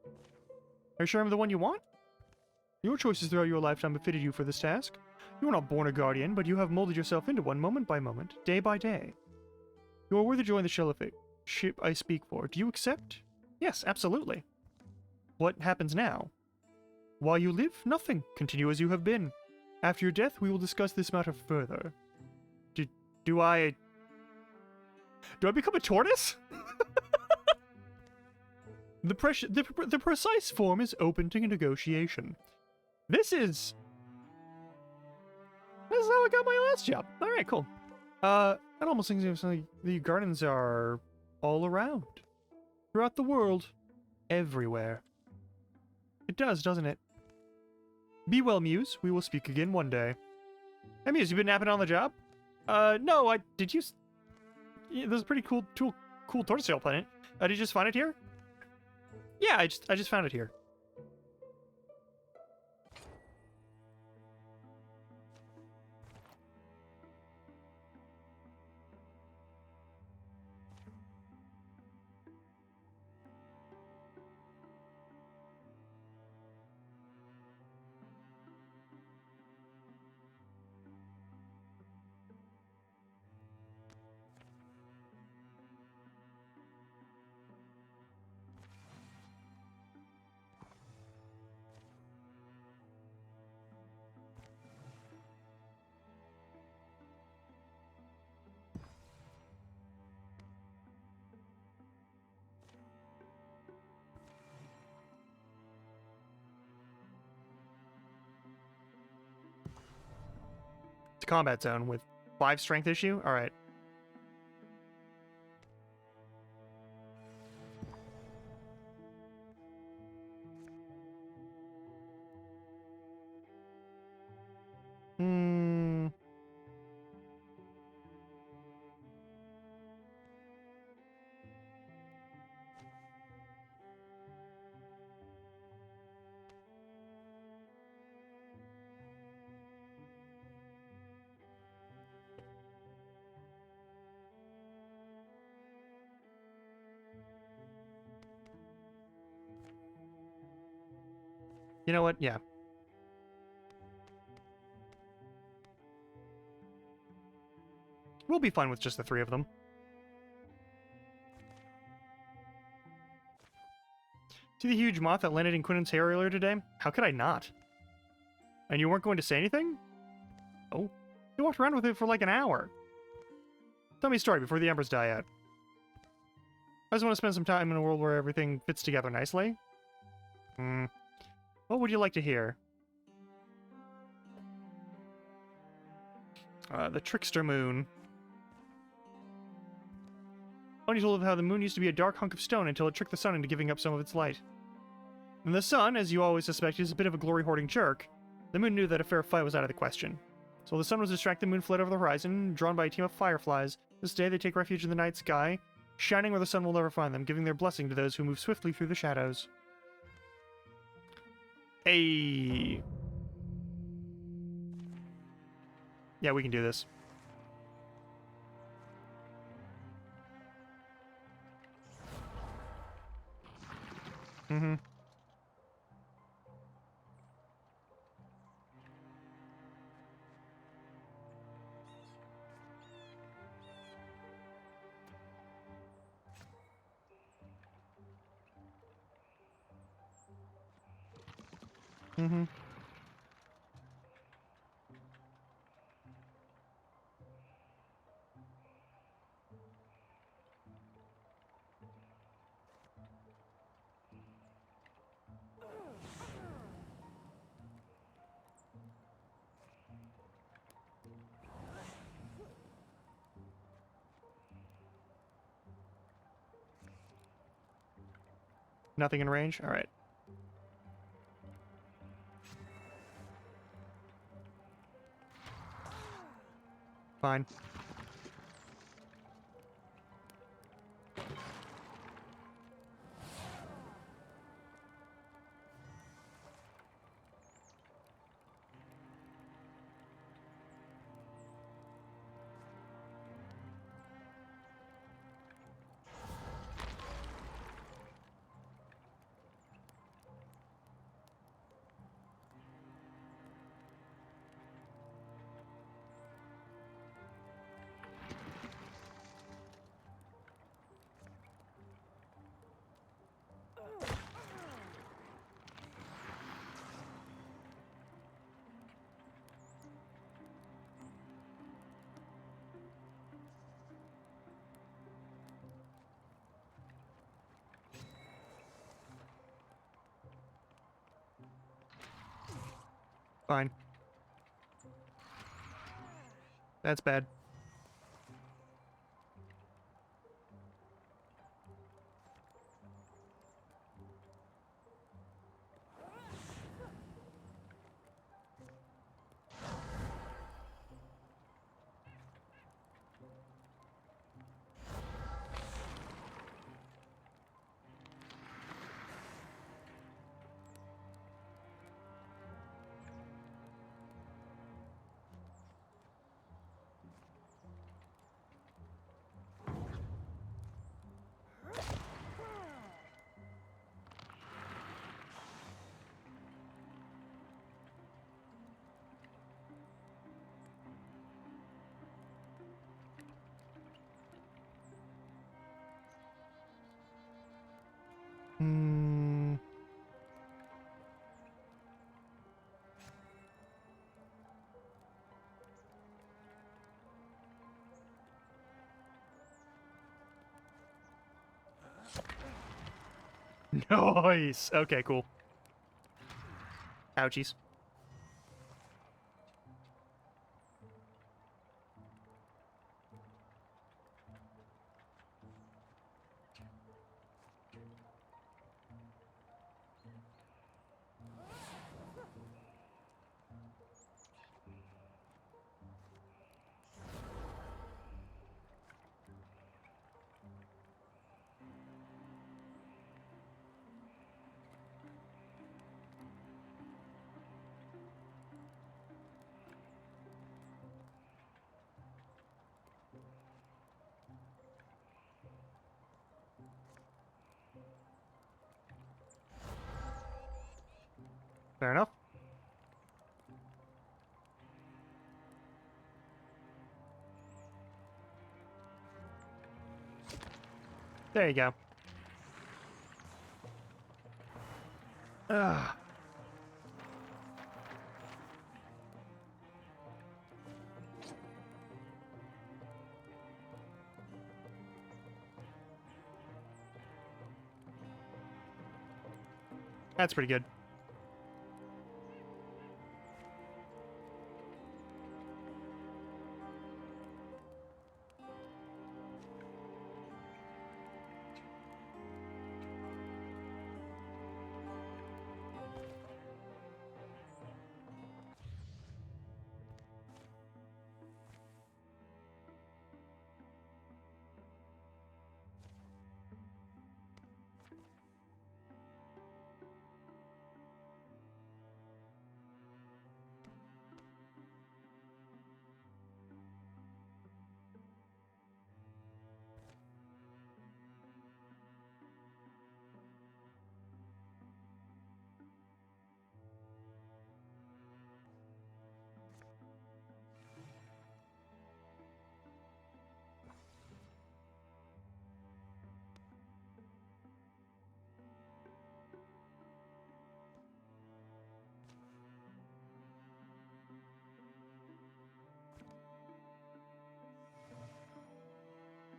Are you sure I'm the one you want? Your choices throughout your lifetime have fitted you for this task. You were not born a guardian, but you have molded yourself into one moment by moment, day by day. You are worthy to join the ship I speak for. Do you accept? Yes, absolutely. What happens now? While you live, nothing. Continue as you have been. After your death, we will discuss this matter further. Do I become a tortoise? The precise form is open to negotiation. This is how I got my last job. Alright, cool. It almost seems like the gardens are all around. Throughout the world. Everywhere. It does, doesn't it? Be well, Muse. We will speak again one day. Hey, Muse, you been napping on the job? No, did you... Yeah, there's a pretty cool tortoiseshell planet. Did you just find it here? Yeah, I just found it here. Combat zone with 5 strength issue? Alright. You know what? Yeah. We'll be fine with just the 3 of them. See the huge moth that landed in Quinnen's hair earlier today? How could I not? And you weren't going to say anything? Oh. You walked around with it for like an hour. Tell me a story before the embers die out. I just want to spend some time in a world where everything fits together nicely. What would you like to hear? The Trickster Moon. Only told of how the moon used to be a dark hunk of stone until it tricked the sun into giving up some of its light. And the sun, as you always suspect, is a bit of a glory-hoarding jerk. The moon knew that a fair fight was out of the question. So the sun was distracted, the moon fled over the horizon, drawn by a team of fireflies. This day they take refuge in the night sky, shining where the sun will never find them, giving their blessing to those who move swiftly through the shadows. Hey. Yeah, we can do this. Mm-hmm. Mm-hmm. Nothing in range? Alright. Fine. Fine. That's bad. Hmm. Nice. Okay, cool. Ouchies. Fair enough. There you go. Ugh. That's pretty good.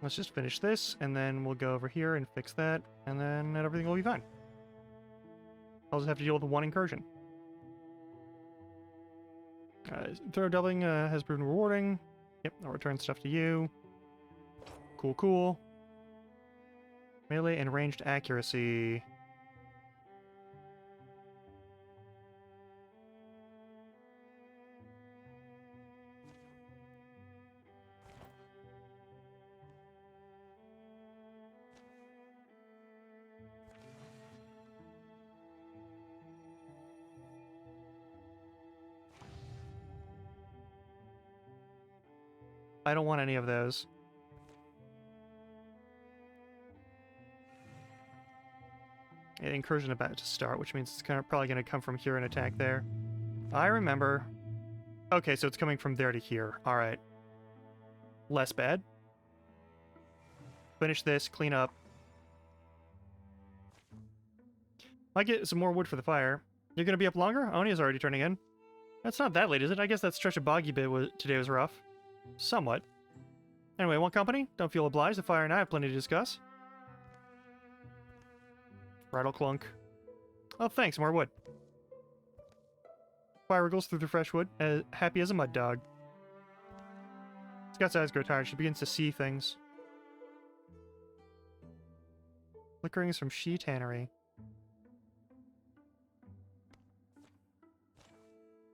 Let's just finish this, and then we'll go over here and fix that, and then everything will be fine. I'll just have to deal with one incursion. Throw doubling has proven rewarding. Yep, I'll return stuff to you. Cool, cool. Melee and ranged accuracy. I don't want any of those. Incursion about to start, which means it's probably going to come from here and attack there. I remember. Okay, so it's coming from there to here. All right. Less bad. Finish this, clean up. Might get some more wood for the fire. You're going to be up longer? Onia's already turning in. That's not that late, is it? I guess that stretch of boggy bit today was rough. Somewhat. Anyway, want company? Don't feel obliged. The fire and I have plenty to discuss. Rattle clunk. Oh, thanks. More wood. Fire wriggles through the fresh wood, happy as a mud dog. Scout's eyes grow tired. She begins to see things. Flickerings from She Tannery.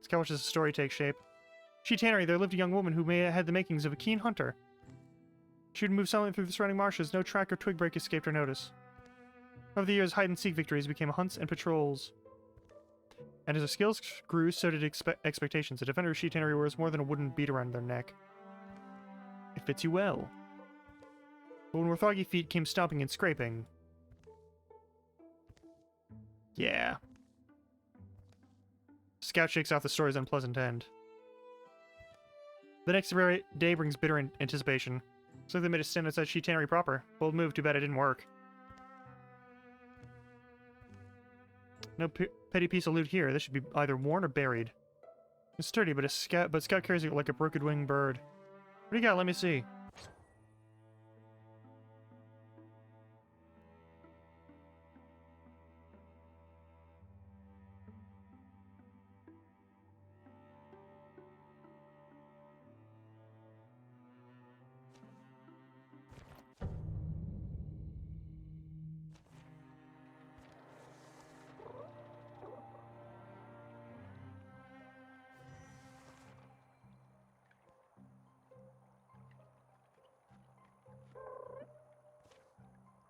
Scout watches the story take shape. She Tannery, there lived a young woman who may have had the makings of a keen hunter. She would move silently through the surrounding marshes. No track or twig break escaped her notice. Over the years, hide-and-seek victories became hunts and patrols. And as her skills grew, so did expectations. A defender of She Tannery wears more than a wooden bead around their neck. It fits you well. But when Warthoggy feet came stomping and scraping... Yeah. Scout shakes off the story's unpleasant end. The next day brings bitter anticipation. So they made a stand outside She Tannery proper. Bold move, too bad it didn't work. No petty piece of loot here. This should be either worn or buried. It's sturdy, but Scout carries it like a broken-winged bird. What do you got? Let me see.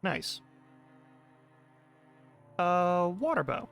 Nice. Water bow.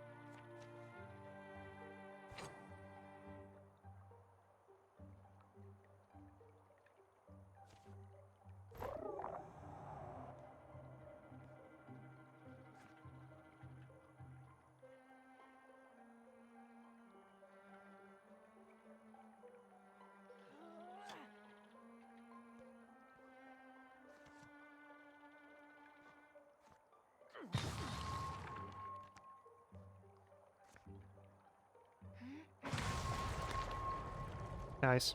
Nice.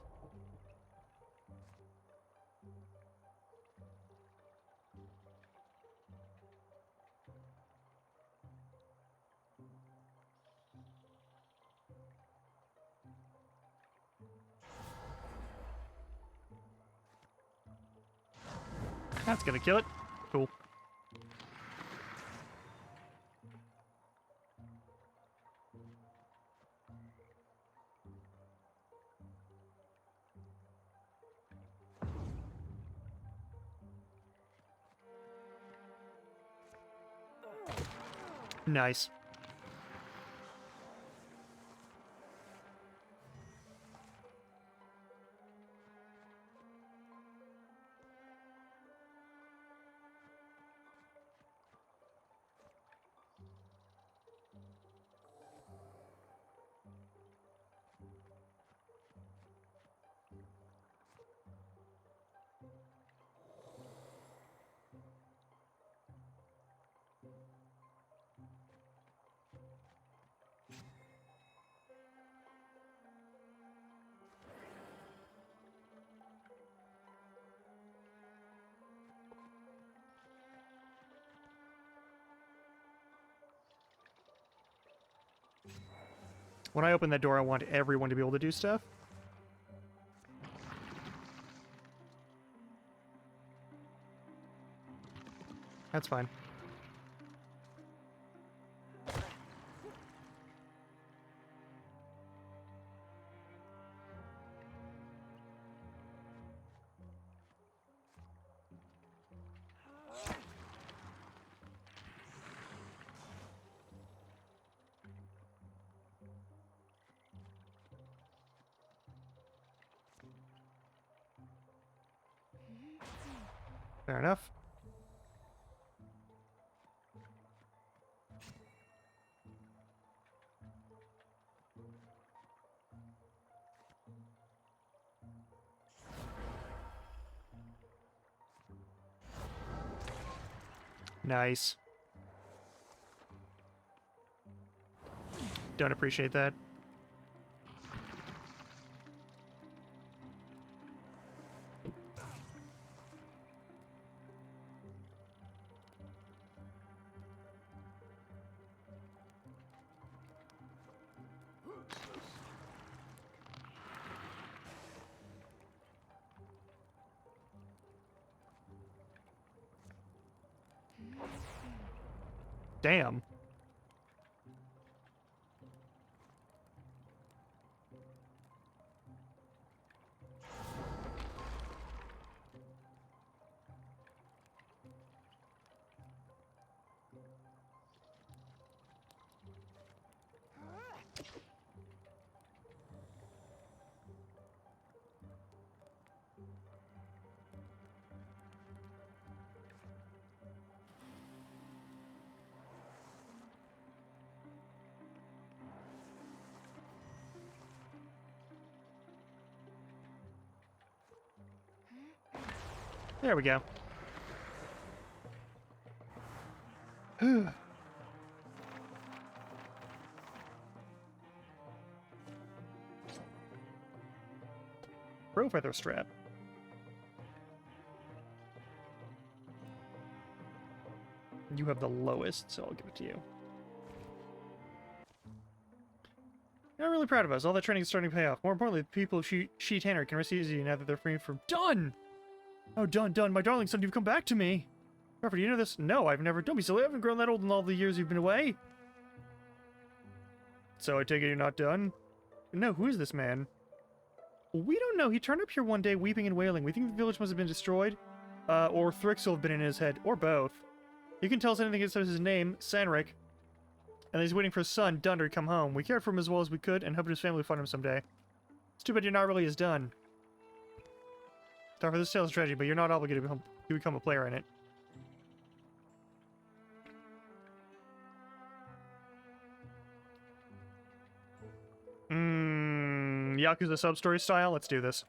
That's gonna kill it. Cool. Nice. When I open that door, I want everyone to be able to do stuff. That's fine. Fair enough. Nice. Don't appreciate that. Damn. There we go. Pro feather strap. You have the lowest, so I'll give it to you. I'm really proud of us. All that training is starting to pay off. More importantly, the people of She Tanner can rest easy now that they're free from... Done! Oh, done. My darling son, you've come back to me. Robert, do you know this? No, I've never. Don't be silly. I haven't grown that old in all the years you've been away. So I take it you're not done? No, who is this man? We don't know. He turned up here one day weeping and wailing. We think the village must have been destroyed. Or Thrix will have been in his head. Or both. You can tell us anything except his name, Sanric. And he's waiting for his son, Dunder, to come home. We cared for him as well as we could and hoped his family would find him someday. It's too bad you're not really as done. Sorry for this tale is tragedy, but you're not obligated to become a player in it. Yakuza sub-story style? Let's do this.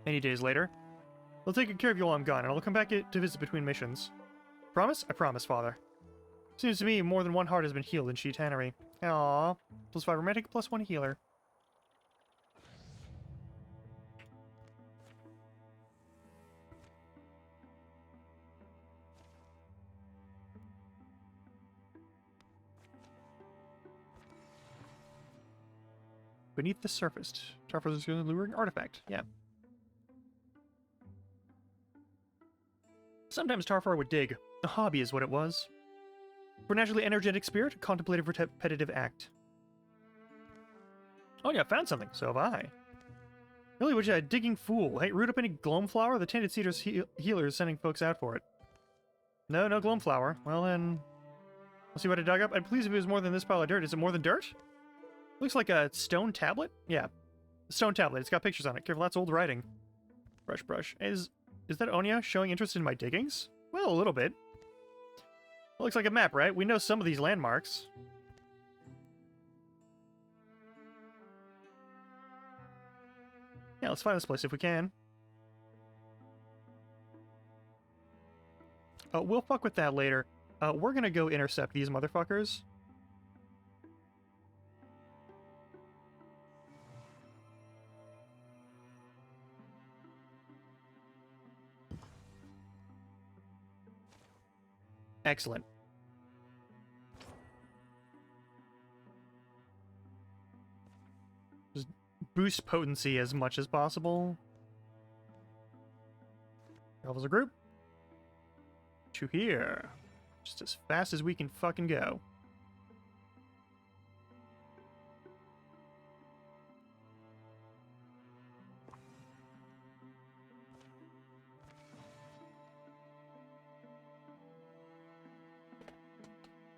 Many days later. I'll take good care of you while I'm gone, and I'll come back to visit between missions. Promise? I promise, Father. Seems to me more than one heart has been healed in She Tannery. Aww. +5 romantic, +1 healer. Beneath the surface. Tarfar's luring artifact. Yeah. Sometimes Tarfar would dig. A hobby is what it was. For a naturally energetic spirit, a contemplative repetitive act. Oh yeah, I found something. So have I. Really, which a digging fool. Hey, root up any Gloamflower? The Tainted Cedar's healer is sending folks out for it. No Gloamflower. Well then, let's see what I dug up. I'd be pleased if it was more than this pile of dirt. Is it more than dirt? Looks like a stone tablet? Yeah. A stone tablet. It's got pictures on it. Careful, that's old writing. Brush. Is that Onya showing interest in my diggings? Well, a little bit. Well, looks like a map, right? We know some of these landmarks. Yeah, let's find this place if we can. We'll fuck with that later. We're gonna go intercept these motherfuckers. Excellent. Just boost potency as much as possible. Levels a group. To here. Just as fast as we can fucking go.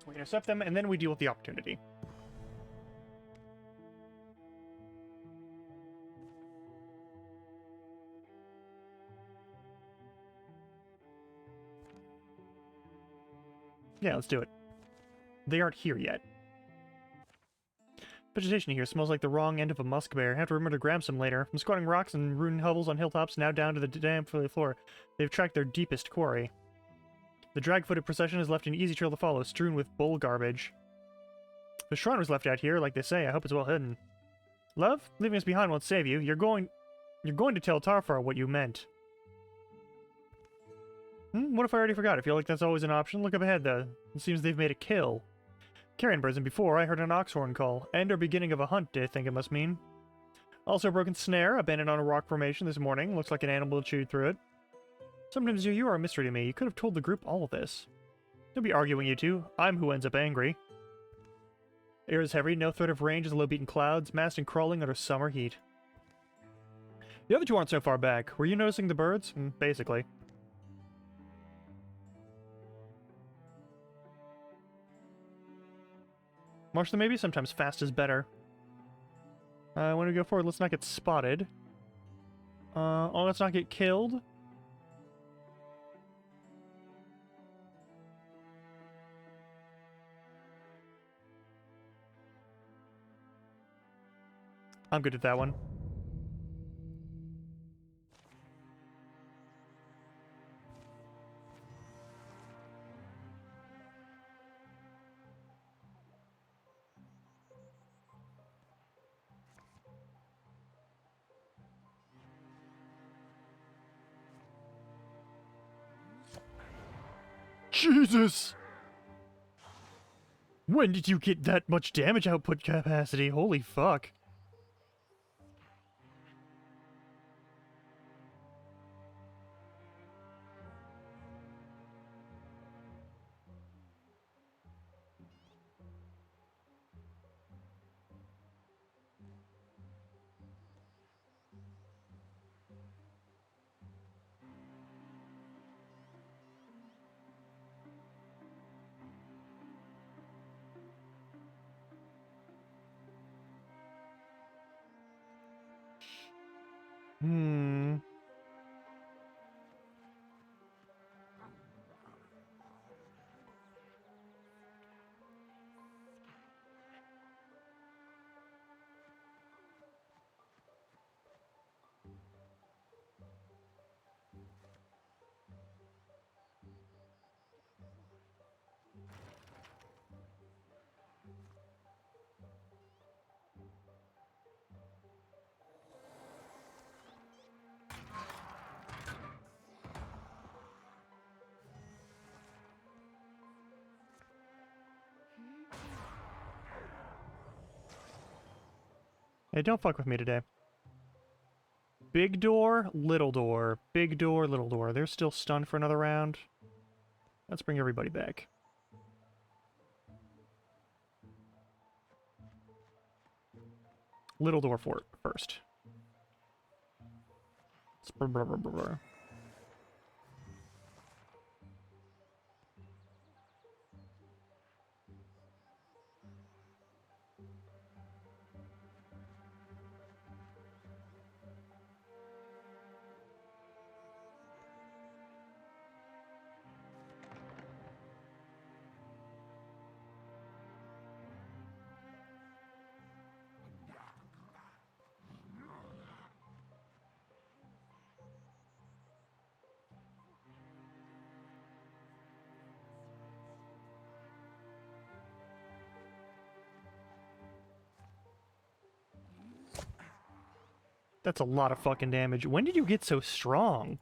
We intercept them, and then we deal with the opportunity. Yeah, let's do it. They aren't here yet. Vegetation here smells like the wrong end of a musk bear. Have to remember to grab some later. From squatting rocks and ruined hovels on hilltops, now down to the damp floor. They've tracked their deepest quarry. The drag-footed procession has left an easy trail to follow, strewn with bull garbage. The shrine was left out here, like they say. I hope it's well hidden. Love, leaving us behind won't save you. You're going to tell Tarfar what you meant. What if I already forgot? I feel like that's always an option. Look up ahead, though. It seems they've made a kill. Carrion birds, and before I heard an ox horn call. End or beginning of a hunt, I think it must mean. Also a broken snare, abandoned on a rock formation this morning. Looks like an animal chewed through it. Sometimes you are a mystery to me. You could have told the group all of this. Don't be arguing, you two. I'm who ends up angry. Air is heavy, no threat of rain, just low-beaten clouds, massed and crawling under summer heat. The other two aren't so far back. Were you noticing the birds? Basically. March them maybe? Sometimes fast is better. When we go forward, let's not get spotted. Let's not get killed. I'm good at that one. Jesus! When did you get that much damage output capacity? Holy fuck. Hey, don't fuck with me today. Big door, little door. Big door, little door. They're still stunned for another round. Let's bring everybody back. Little door for first. Blah, blah, blah, blah, blah. That's a lot of fucking damage. When did you get so strong?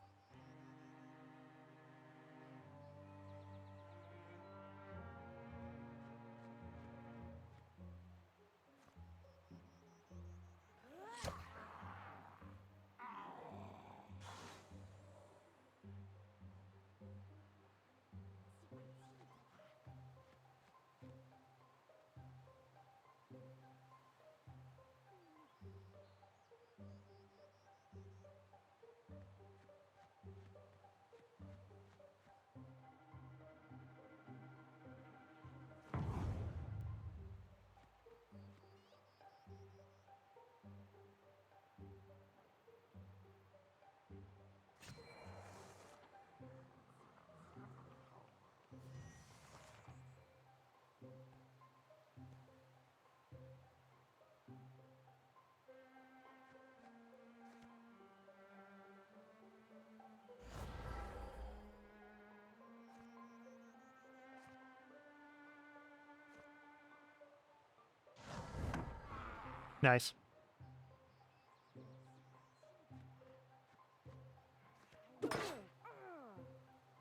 Nice.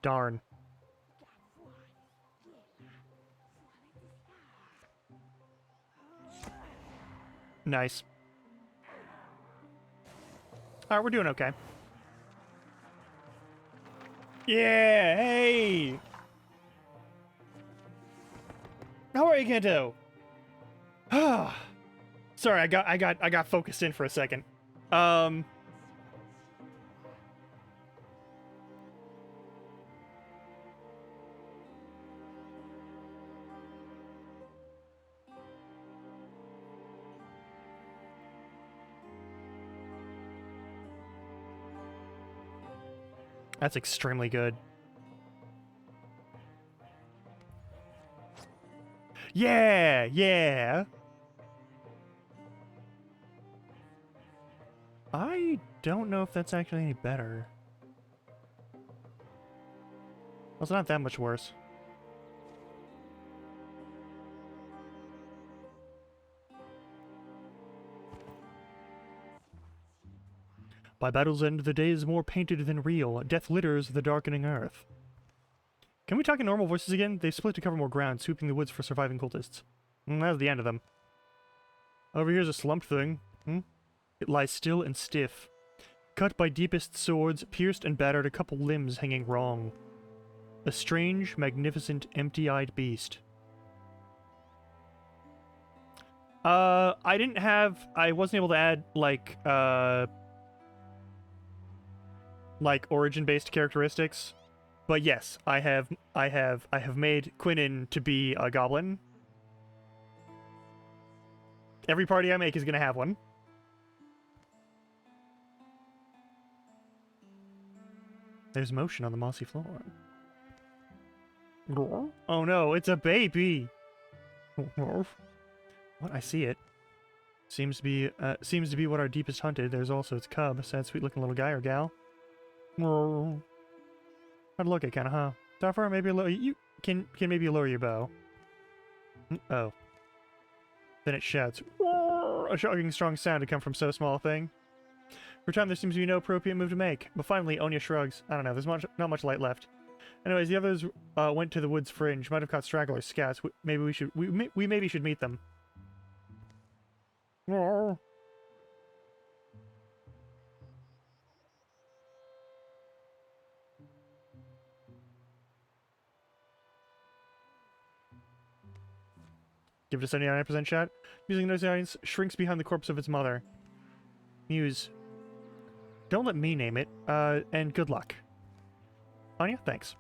Darn. Nice. Alright, we're doing okay. Yeah, hey! How are you gonna do? Sorry, I got focused in for a second. That's extremely good. Yeah, yeah. I don't know if that's actually any better. Well, it's not that much worse. By battle's end, the day is more painted than real. Death litters the darkening earth. Can we talk in normal voices again? They split to cover more ground, sweeping the woods for surviving cultists. That was the end of them. Over here's a slumped thing. It lies still and stiff. Cut by deepest swords, pierced and battered, a couple limbs hanging wrong. A strange, magnificent, empty-eyed beast. I wasn't able to add, like origin-based characteristics, but yes, I have made Quinnen to be a goblin. Every party I make is gonna have one. There's motion on the mossy floor. Oh no, it's a baby. What? I see it. Seems to be what our deepest hunted. There's also its cub, a sad, sweet-looking little guy or gal. How'd look at kinda, huh? Tougher, maybe lower. You can maybe lower your bow. Oh. Then it shouts. A shocking strong sound to come from so small a thing. For a time, there seems to be no appropriate move to make. But finally, Onya shrugs. I don't know. There's not much light left. Anyways, the others went to the wood's fringe. Might have caught stragglers, scouts. Maybe we maybe should meet them. Give it a 79% shot. Musing noise, the audience shrinks behind the corpse of its mother. Muse. Don't let me name it. And good luck. Anya, thanks.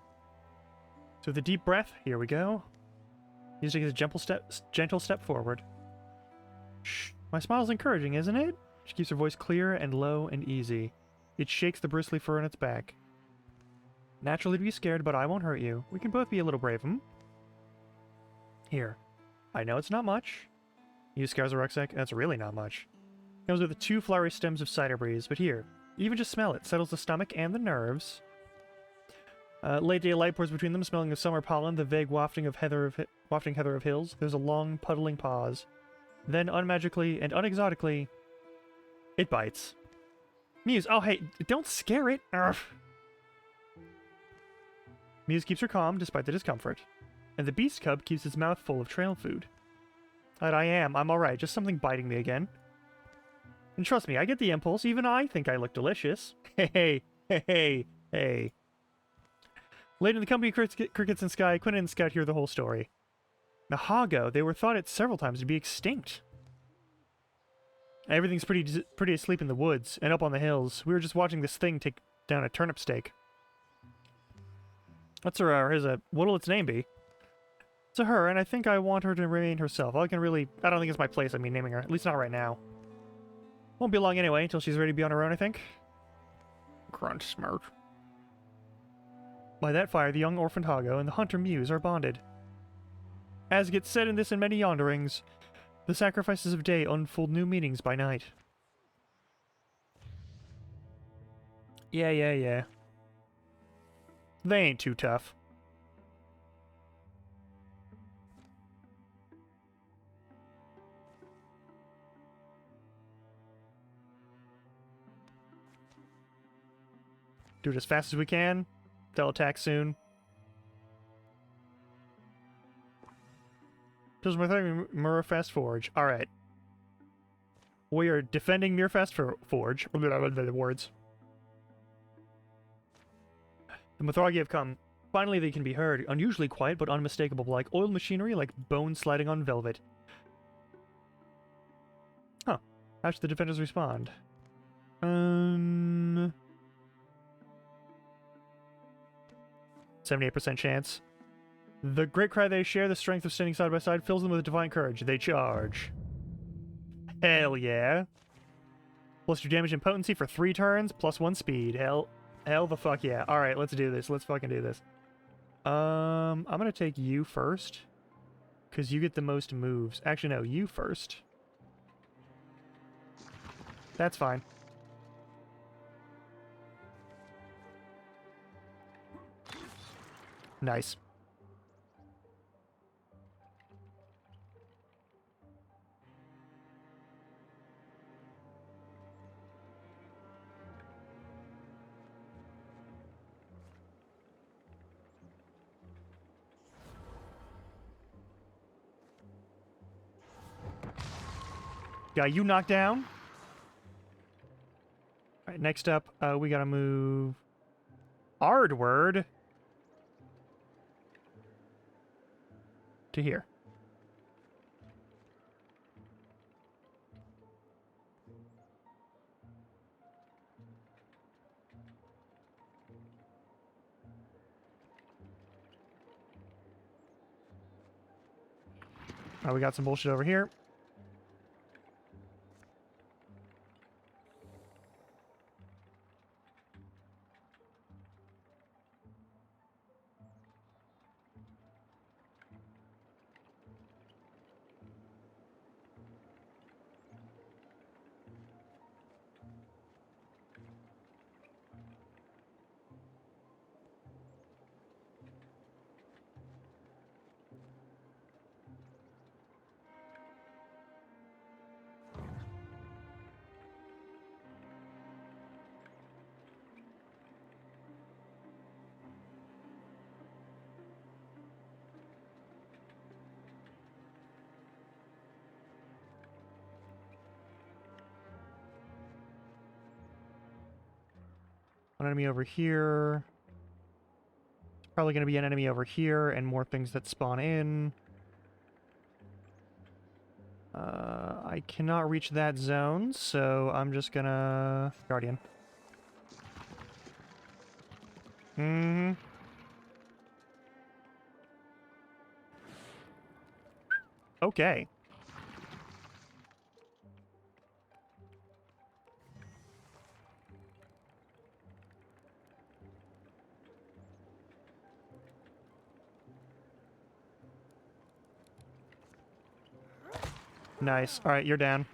So with a deep breath, here we go. Muse takes a gentle step forward. Shh. My smile's encouraging, isn't it? She keeps her voice clear and low and easy. It shakes the bristly fur on its back. Naturally to be scared, but I won't hurt you. We can both be a little brave, Here. I know it's not much. Muse scours a rucksack. That's really not much. It comes with the 2 flowery stems of cider breeze, but here. Even just smell it. Settles the stomach and the nerves. Late day light pours between them, smelling of summer pollen, the vague wafting heather of hills. There's a long, puddling pause. Then, unmagically and unexotically, it bites. Muse, oh hey, don't scare it! Urgh. Muse keeps her calm, despite the discomfort. And the beast cub keeps its mouth full of trail food. I'm alright, just something biting me again. And trust me, I get the impulse, even I think I look delicious. Hey. Late in the company of crickets and sky, Quinnen and Scout hear the whole story. Nahago, they were thought it several times to be extinct. Everything's pretty asleep in the woods and up on the hills. We were just watching this thing take down a turnip stake. What'll its name be? It's a her, and I think I want her to remain herself. I don't think it's my place, naming her. At least not right now. Won't be long anyway, until she's ready to be on her own, I think. Grunt smirk. By that fire, the young orphaned Hago and the hunter Muse are bonded. As gets said in this and many yonderings, the sacrifices of day unfold new meanings by night. Yeah. They ain't too tough. Do it as fast as we can. They'll attack soon. Just Mirrorfest Forge. Alright. We are defending Mirrorfest Forge. Words. The Mithragi have come. Finally they can be heard, unusually quiet but unmistakable, like oiled machinery, like bone sliding on velvet. Huh. How should the defenders respond? 78% chance. The great cry they share, the strength of standing side by side, fills them with divine courage. They charge. Hell yeah. Plus your damage and potency for 3 turns, plus 1 speed. Hell the fuck yeah. Alright, let's do this. Let's fucking do this. I'm gonna take you first. Because you get the most moves. Actually, no, you first. That's fine. Nice. Got you knocked down. Alright, next up, we gotta move Ardward to here. We got some bullshit over here. One enemy over here. Probably going to be an enemy over here and more things that spawn in. I cannot reach that zone, so I'm just gonna... Guardian. Mm-hmm. Okay. Nice. Alright, you're down.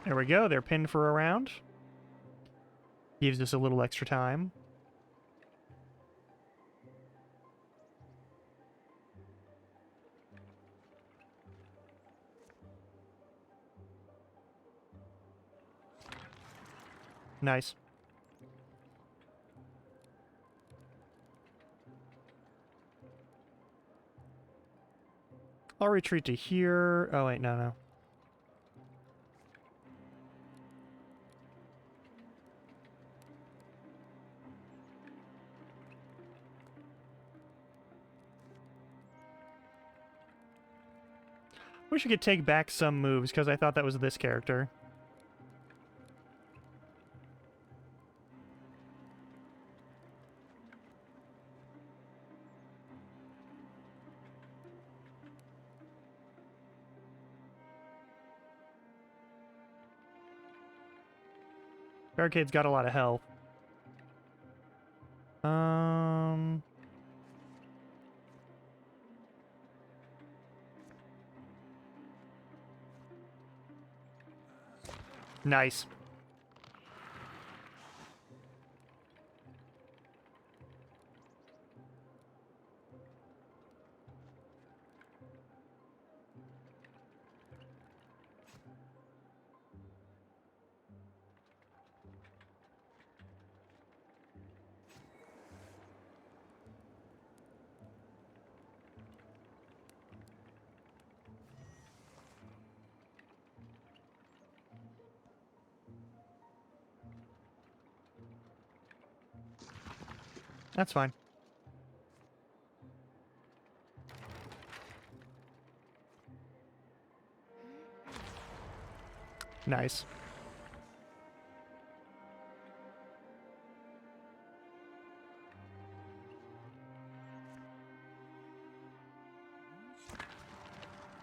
There we go. They're pinned for a round. Gives us a little extra time. Nice. I'll retreat to here. Oh, wait, no. Wish I could take back some moves, because I thought that was this character. Barricade's got a lot of health. Nice. That's fine. Nice.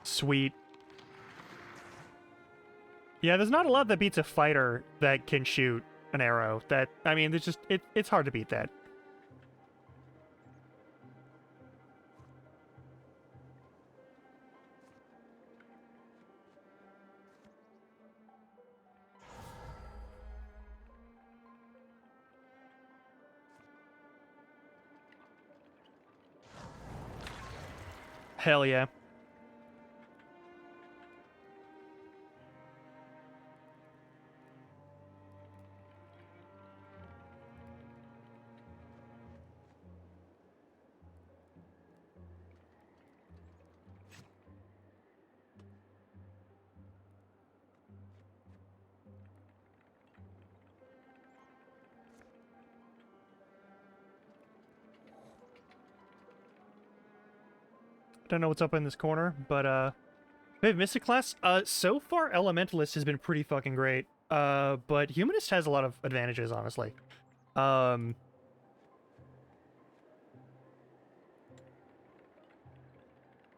Sweet. Yeah, there's not a lot that beats a fighter that can shoot an arrow. That, I mean, it's just, it's hard to beat that. Hell yeah. Don't know what's up in this corner, but maybe Mystic class. So far Elementalist has been pretty fucking great. But Humanist has a lot of advantages, honestly. You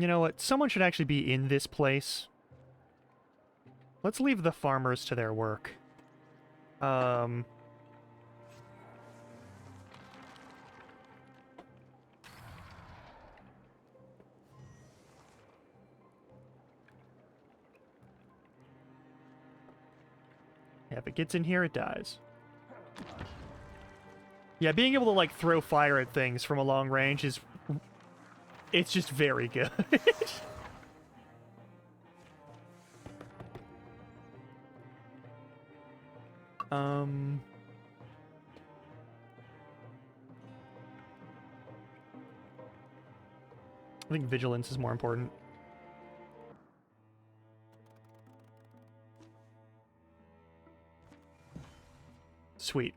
know what? Someone should actually be in this place. Let's leave the farmers to their work. Yeah, if it gets in here, it dies. Yeah, being able to, like, throw fire at things from a long range is... It's just very good. I think vigilance is more important. Sweet.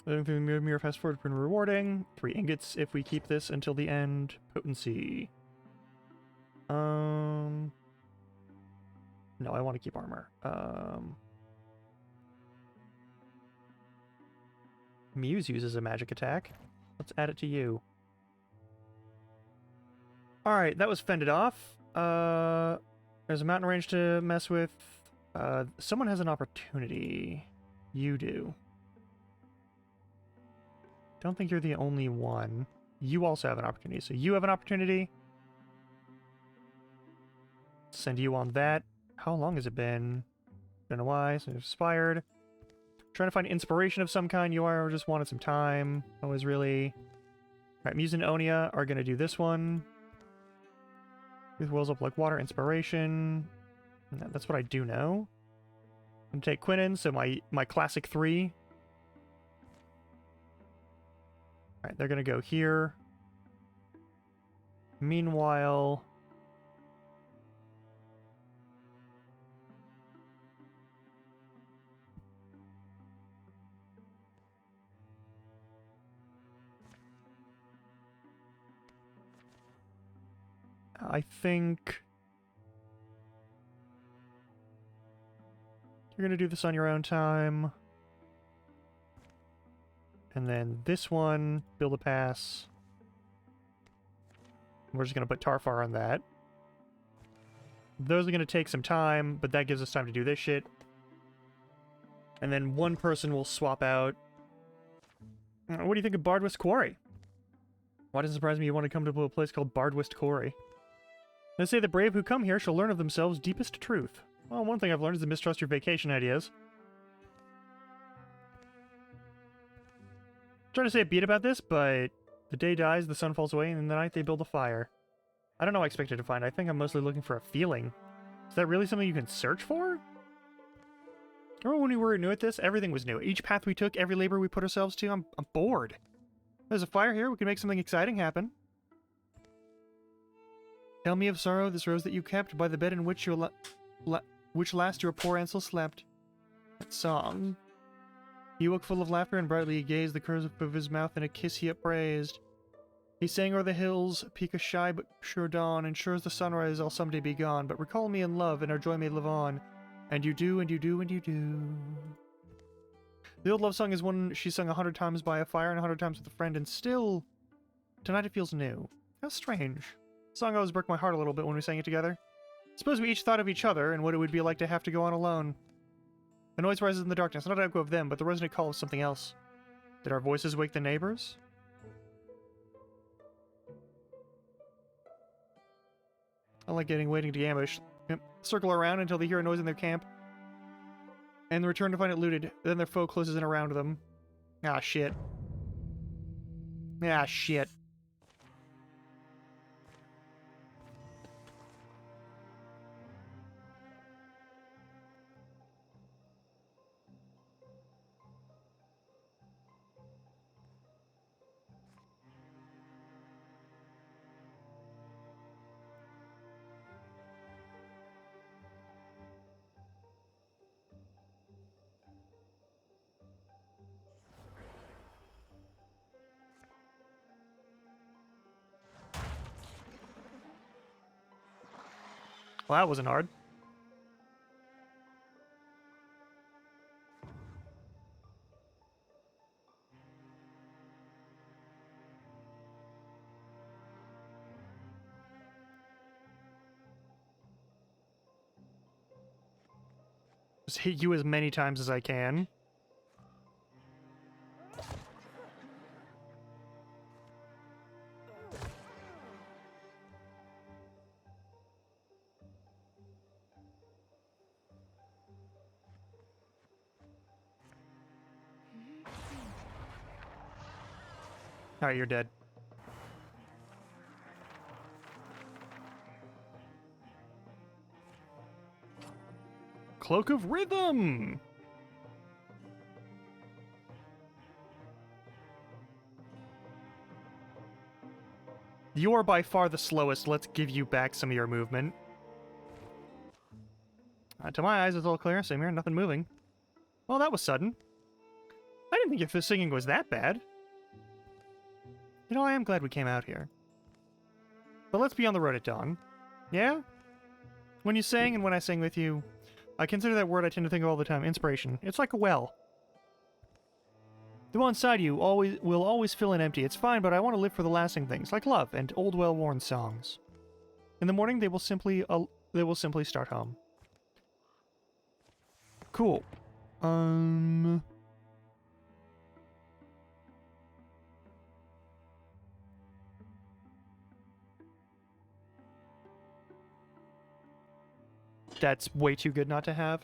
Mirror fast forward has been rewarding. 3 ingots if we keep this until the end. Potency. No, I want to keep armor. Muse uses a magic attack. Let's add it to you. Alright, that was fended off. There's a mountain range to mess with. Someone has an opportunity. You do. Don't think you're the only one. You also have an opportunity. So you have an opportunity. Send you on that. How long has it been? Been a while. So expired. Trying to find inspiration of some kind. You are just wanted some time. Always really. Alright, Muse and Onia are gonna do this one. With wells up like water. Inspiration. No, that's what I do know. I'm gonna take Quinnen, so my classic 3. Alright, they're gonna go here. Meanwhile... I think... You're gonna do this on your own time. And then this one, build a pass. We're just gonna put Tarfar on that. Those are gonna take some time, but that gives us time to do this shit. And then one person will swap out... What do you think of Bardwist Quarry? Why does it surprise me you want to come to a place called Bardwist Quarry? They say the brave who come here shall learn of themselves deepest truth. Well, one thing I've learned is to mistrust your vacation ideas. Trying to say a beat about this, but the day dies, the sun falls away, and in the night they build a fire. I don't know what I expected to find. I think I'm mostly looking for a feeling. Is that really something you can search for? Remember when we were new at this? Everything was new. Each path we took, every labor we put ourselves to, I'm bored. There's a fire here. We can make something exciting happen. Tell me of sorrow, this rose that you kept by the bed in which which last your poor Ansel slept. That song. He woke full of laughter and brightly he gazed, the curve of his mouth in a kiss he upraised. He sang o'er the hills, peak a shy but sure dawn, and sure as the sunrise I'll someday be gone, but recall me in love, and our joy may live on. And you do, and you do, and you do. The old love song is one she sung 100 times by a fire and 100 times with a friend, and still, tonight it feels new. How strange. The song always broke my heart a little bit when we sang it together. Suppose we each thought of each other and what it would be like to have to go on alone. A noise rises in the darkness, not an echo of them, but the resonant call of something else. Did our voices wake the neighbors? I like waiting to ambush. Circle around until they hear a noise in their camp, and return to find it looted. Then their foe closes in around them. Ah, shit. Ah, shit. Well, that wasn't hard. Just hit you as many times as I can. Alright, you're dead. Cloak of Rhythm! You're by far the slowest. Let's give you back some of your movement. To my eyes, it's all clear. Same here, nothing moving. Well, that was sudden. I didn't think if the singing was that bad. You know, I am glad we came out here. But let's be on the road at dawn. Yeah? When you sang and when I sang with you, I consider that word I tend to think of all the time, inspiration. It's like a well. The one inside you will always fill and empty. It's fine, but I want to live for the lasting things, like love and old well-worn songs. In the morning, they will simply start home. Cool. That's way too good not to have.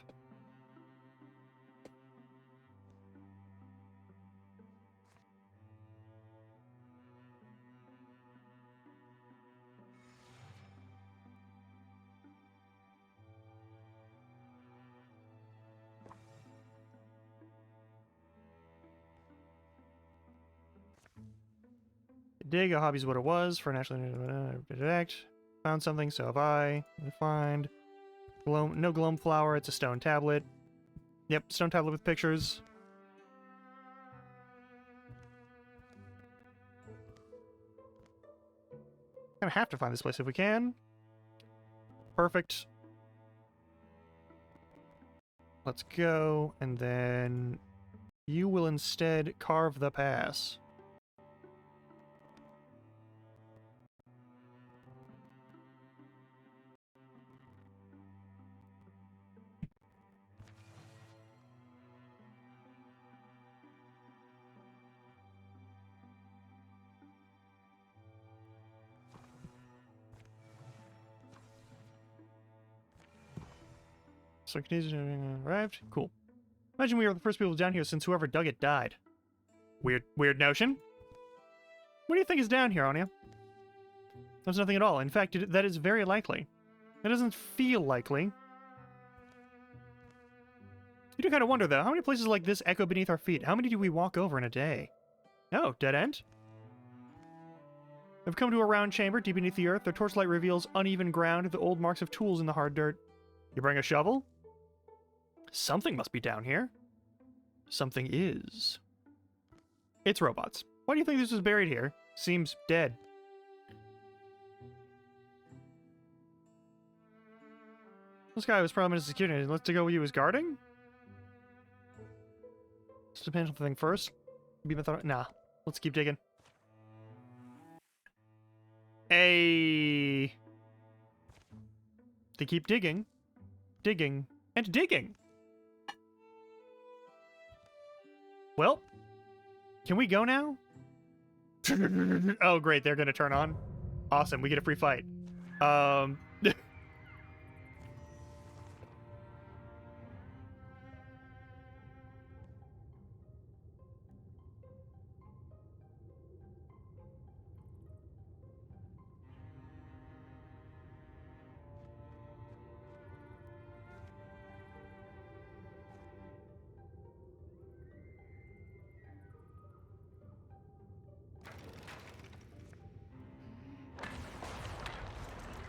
Dig, a hobby's what it was. For naturally detect. Found something, so have I. Find. No gloam flower, it's a stone tablet. Yep, stone tablet with pictures. Gonna have to find this place if we can. Perfect. Let's go, and then you will instead carve the pass. So Canadians arrived. Cool. Imagine we were the first people down here since whoever dug it died. Weird notion. What do you think is down here, Anya? There's nothing at all. In fact, that is very likely. It doesn't feel likely. You do kind of wonder, though, how many places like this echo beneath our feet? How many do we walk over in a day? Oh, dead end? We've come to a round chamber deep beneath the earth. The torchlight reveals uneven ground, the old marks of tools in the hard dirt. You bring a shovel? Something must be down here. Something is. It's robots. Why do you think this was buried here? Seems dead. This guy was promised security. Let's go he was guarding? Let's depend on the thing first. Nah. Let's keep digging. Hey. They keep digging. Digging. And digging. Well. Can we go now? Oh, great. They're going to turn on. Awesome. We get a free fight.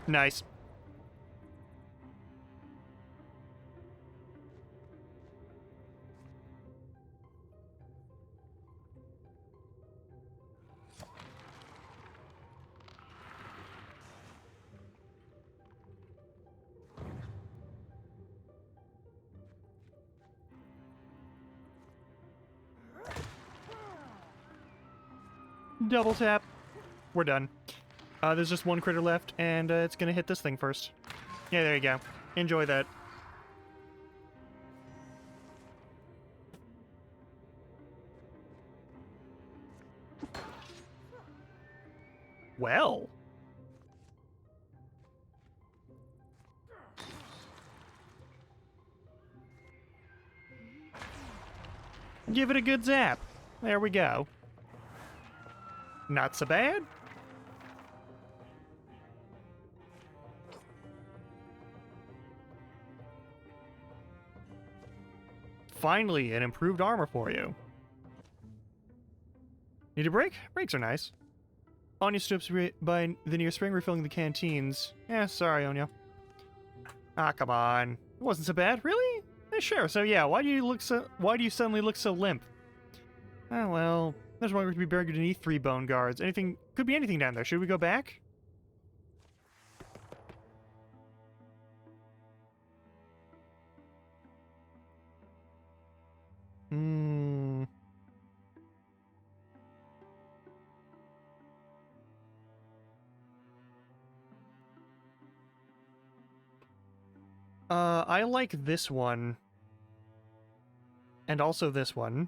Nice. Double tap. We're done. There's just one critter left, and it's gonna hit this thing first. Yeah, there you go. Enjoy that. Well. Give it a good zap. There we go. Not so bad. Finally, an improved armor for you. Need a break? Breaks are nice. Anya stops by the near spring, refilling the canteens. Yeah, sorry, Anya. Ah, come on. It wasn't so bad, really? Sure. So yeah, why do you suddenly look so limp? Oh well, there's one to be buried beneath 3 bone guards. Could be anything down there. Should we go back? I like this one. And also this one.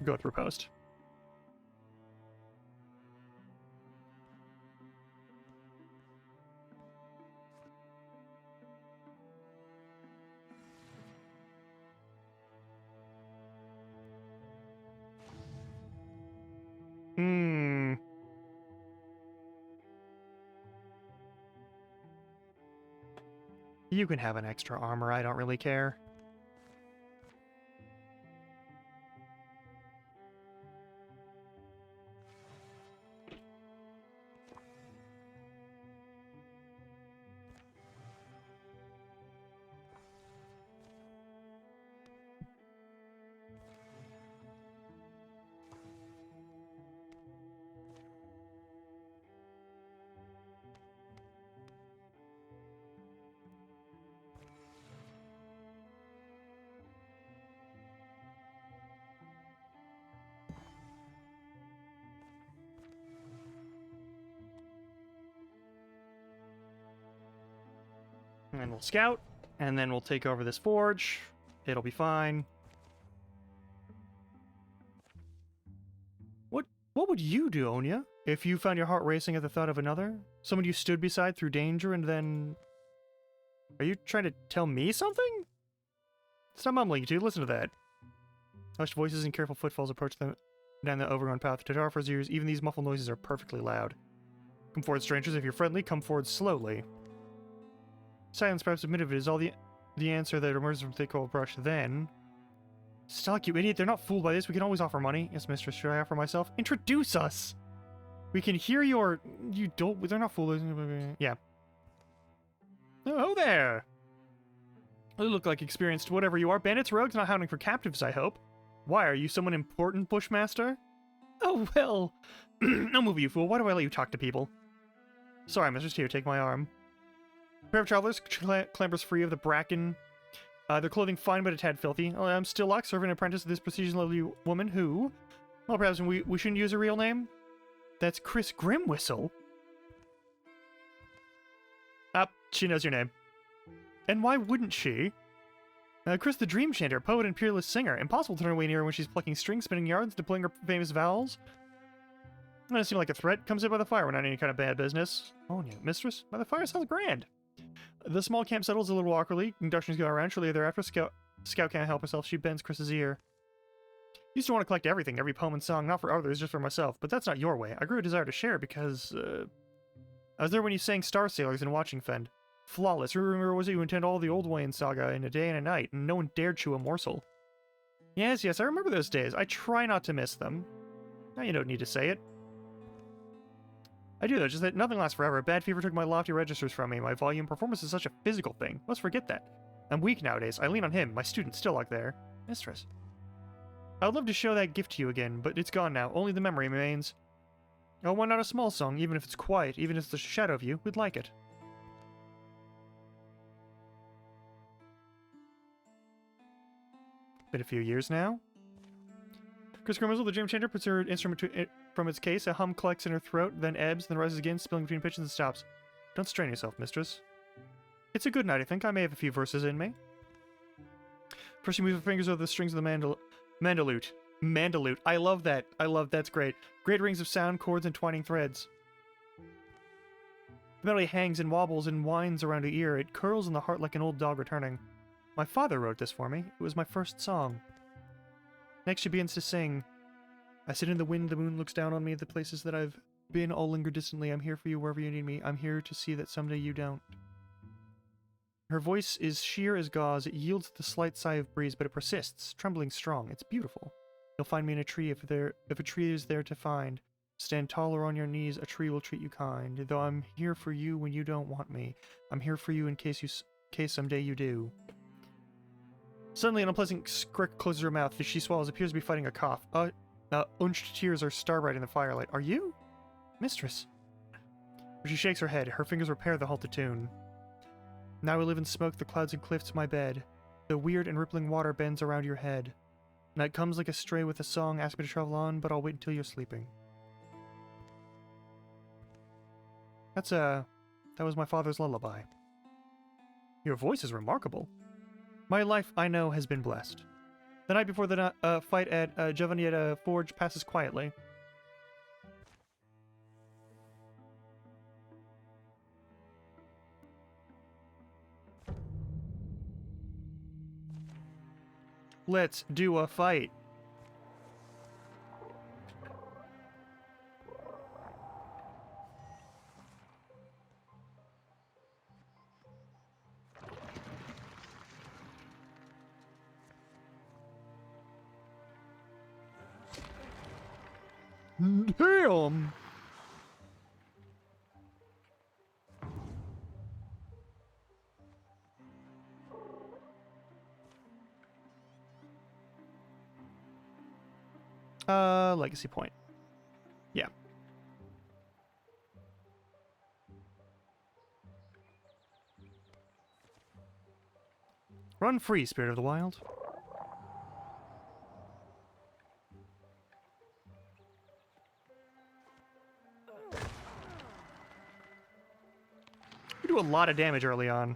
Go through post. You can have an extra armor, I don't really care. And then we'll scout, and then we'll take over this forge. It'll be fine. What would you do, Onya, if you found your heart racing at the thought of another? Someone you stood beside through danger and then... Are you trying to tell me something? Stop mumbling, you two. Listen to that. Hushed voices and careful footfalls approach them down the overgrown path. To Tarfar's ears, even these muffled noises are perfectly loud. Come forward, strangers. If you're friendly, come forward slowly. Silence, perhaps admitted, is all the answer that emerges from thick old brush. Then... Stalk, you idiot. They're not fooled by this. We can always offer money. Yes, mistress. Should I offer myself? Introduce us! We can hear your... You don't... They're not fooled. Yeah. Oh, there! You look like experienced whatever you are. Bandits, rogues, not hunting for captives, I hope. Why, are you someone important, Bushmaster? Oh, well... No move, you fool. Why do I let you talk to people? Sorry, mistress. Here, take my arm. A pair of travelers clambers free of the bracken... their clothing fine but a tad filthy. I'm still Locke, serving an apprentice of this precision lovely woman who... Well, perhaps we shouldn't use a real name? That's Chris Grimwhistle. She knows your name. And why wouldn't she? Chris the Dream Chanter, poet and peerless singer. Impossible to turn away near her when she's plucking strings, spinning yards, deploying her famous vowels. Doesn't seem like a threat. Comes in by the fire when not any kind of bad business. Oh, yeah, mistress? By the fire sounds grand. The small camp settles a little awkwardly. Inductions go around. Shortly thereafter, Scout can't help herself. She bends Chris's ear. Used to want to collect everything, every poem and song, not for others, just for myself. But that's not your way. I grew a desire to share because, I was there when you sang Star Sailors in Watching Fend. Flawless. Remember, was it you intend all the Old Wayne saga in a day and a night, and no one dared chew a morsel? Yes, I remember those days. I try not to miss them. Now you don't need to say it. I do, though, just that nothing lasts forever. Bad fever took my lofty registers from me. My volume performance is such a physical thing. Let's forget that. I'm weak nowadays. I lean on him. My student's still out there. Mistress. I would love to show that gift to you again, but it's gone now. Only the memory remains. Oh, why not a small song, even if it's quiet, even if it's a shadow of you? We'd like it. Been a few years now. Chris Grimwhistle, the Dream Chanter, puts her instrument from its case. A hum collects in her throat, then ebbs, then rises again, spilling between pitches and stops. Don't strain yourself, mistress. It's a good night, I think. I may have a few verses in me. First, you move your fingers over the strings of the mandolute. Mandolute. I love that. That's great. Great rings of sound, chords, and twining threads. The melody hangs and wobbles and winds around her ear. It curls in the heart like an old dog returning. My father wrote this for me. It was my first song. Next she begins to sing. I sit in the wind, the moon looks down on me, the places that I've been all linger distantly. I'm here for you wherever you need me. I'm here to see that someday you don't. Her voice is sheer as gauze. It yields the slight sigh of breeze, but it persists, trembling strong. It's beautiful. You'll find me in a tree if a tree is there to find. Stand taller on your knees, a tree will treat you kind. Though I'm here for you when you don't want me. I'm here for you in case someday you do. Suddenly, an unpleasant scrick closes her mouth. She swallows, appears to be fighting a cough. Unched tears are starbright in the firelight. Are you? Mistress. She shakes her head. Her fingers repair the halted tune. Now we live in smoke, the clouds and cliffs, my bed. The weird and rippling water bends around your head. Night comes like a stray with a song, ask me to travel on, but I'll wait until you're sleeping. That was my father's lullaby. Your voice is remarkable. My life, I know, has been blessed. The night before the fight at Giovannietta Forge passes quietly. Let's do a fight. Damn! Legacy point. Yeah. Run free, Spirit of the Wild. We do a lot of damage early on.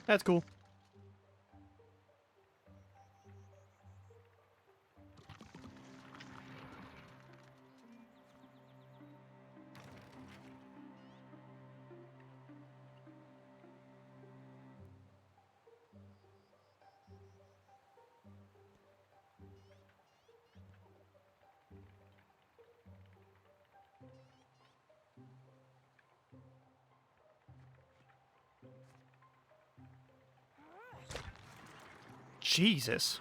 That's cool. Jesus.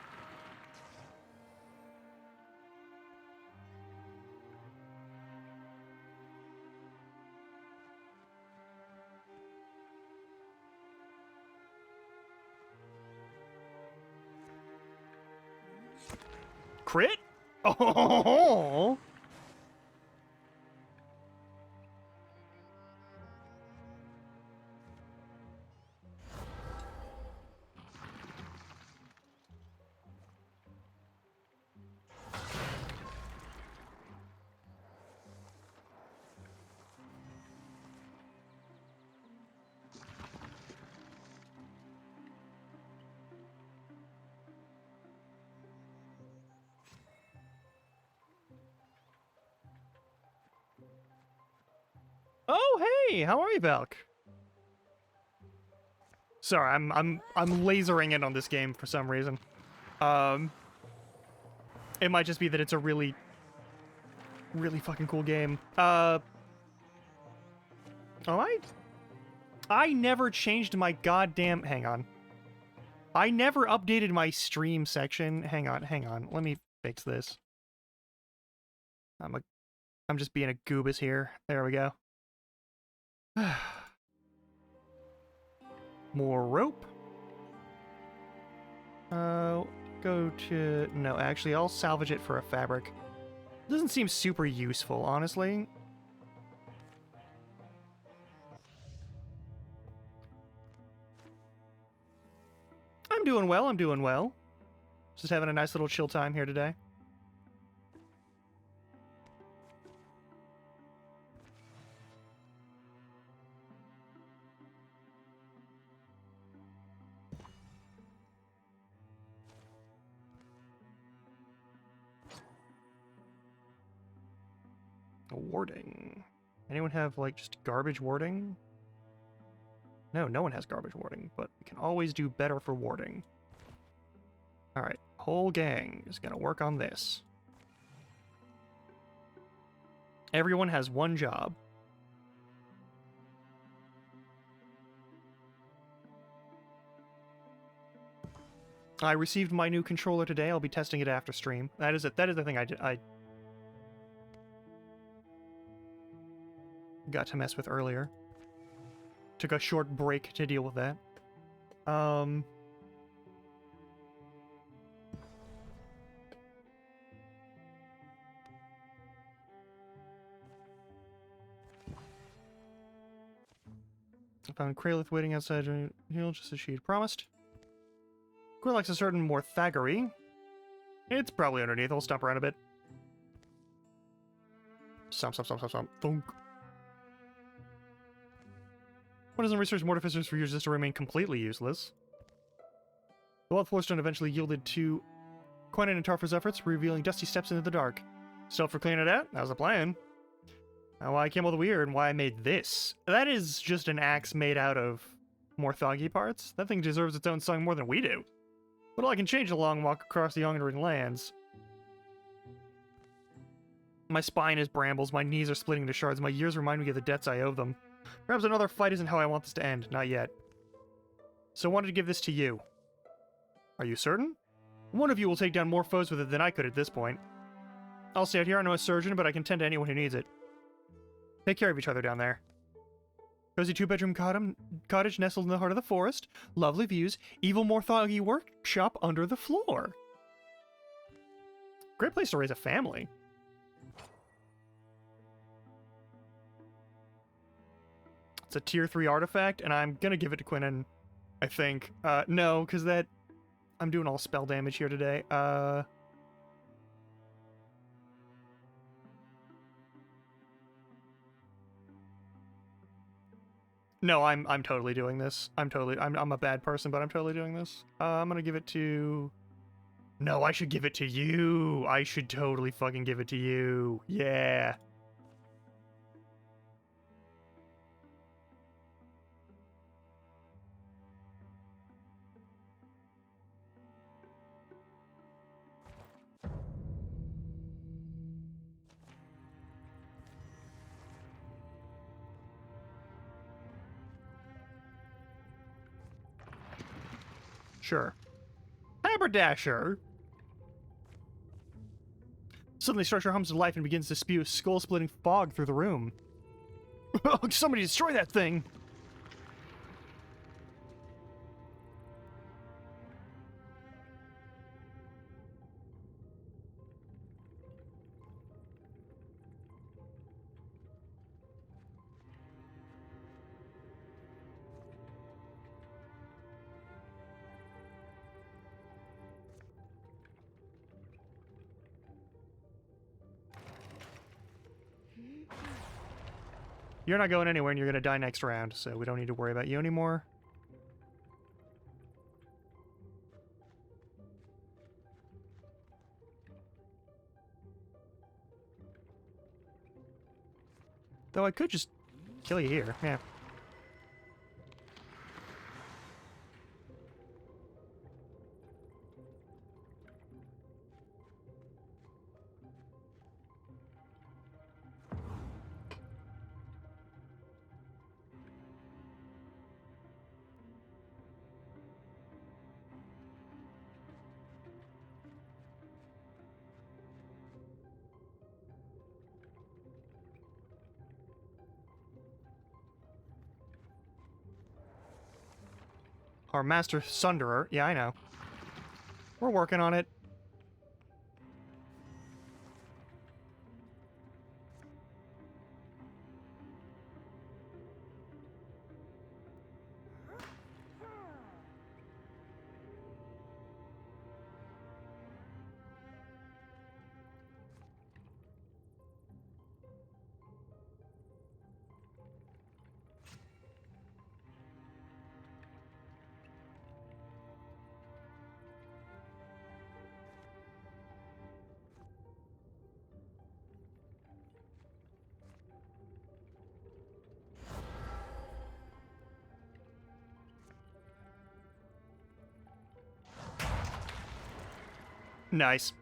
Crit? Oh! Oh, hey, how are you, Valk? Sorry, I'm lasering in on this game for some reason. It might just be that it's a really fucking cool game. Oh, I never changed my goddamn. Hang on. I never updated my stream section. Hang on. Let me fix this. I'm just being a goobus here. There we go. More rope. Go to... No, actually, I'll salvage it for a fabric. Doesn't seem super useful, honestly. I'm doing well. Just having a nice little chill time here today. Warding. Anyone have, like, just garbage warding? No, no one has garbage warding, but we can always do better for warding. Alright, whole gang is gonna work on this. Everyone has one job. I received my new controller today. I'll be testing it after stream. That is the thing I got to mess with earlier. Took a short break to deal with that. I found Kraelith waiting outside to heal just as she had promised. Gwen likes a certain Morthaggery. It's probably underneath. I'll stomp around a bit. Stomp. Thunk. One doesn't research mortificers for years just to remain completely useless. The Wild Floorstone eventually yielded to Quentin and Tarfar's efforts, revealing dusty steps into the dark. Still for cleaning it out? That was the plan. Now why I came all the weird and why I made this. That is just an axe made out of Morthaggi parts. That thing deserves its own song more than we do. But I can change a long walk across the Yongering lands. My spine is brambles, my knees are splitting into shards, my years remind me of the debts I owe them. Perhaps another fight isn't how I want this to end, not yet. So I wanted to give this to you. Are you certain? One of you will take down more foes with it than I could at this point. I'll stay out here, I'm no surgeon, but I can tend to anyone who needs it. Take care of each other down there. Cozy two-bedroom cottage nestled in the heart of the forest. Lovely views. Evil Morthaggi workshop under the floor. Great place to raise a family. It's a tier 3 artifact, and I'm gonna give it to Quinnen, I think. No, because that... I'm doing all spell damage here today. No, I'm totally doing this. I'm a bad person, but I'm totally doing this. I'm gonna give it to... No, I should give it to you. I should totally fucking give it to you. Yeah. Sure. Haberdasher! Suddenly, structure hums to life and begins to spew skull-splitting fog through the room. Somebody destroy that thing! You're not going anywhere and you're gonna die next round, so we don't need to worry about you anymore. Though I could just kill you here, yeah. Our Master Sunderer. Yeah, I know. We're working on it. Nice.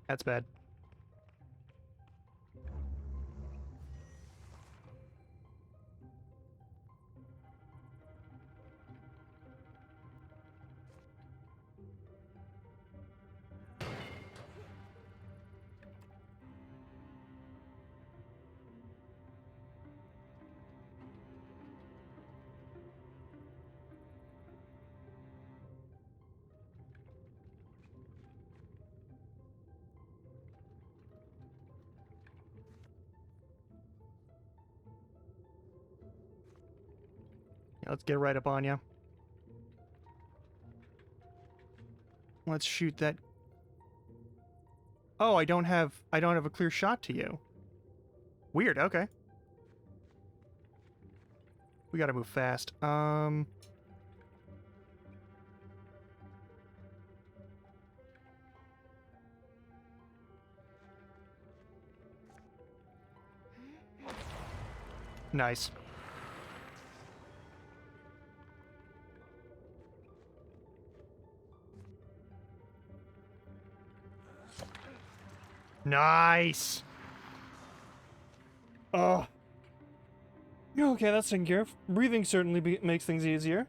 That's bad. Yeah, let's get right up on you. Let's shoot that. Oh, I don't have a clear shot to you. Weird, okay. We gotta move fast. Nice. Nice. Oh. Okay, that's taken care of. Breathing certainly makes things easier.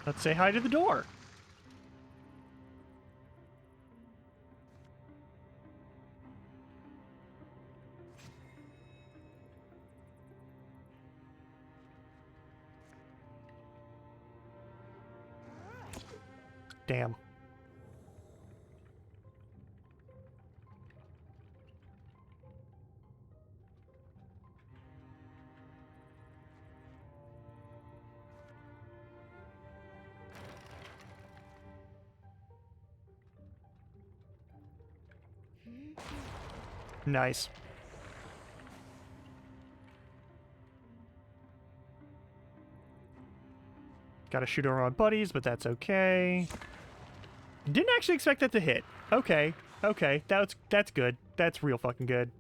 Let's say hi to the door. Damn. Nice. Gotta shoot over my buddies, but that's okay. Didn't actually expect that to hit. Okay, okay, that's good. That's real fucking good.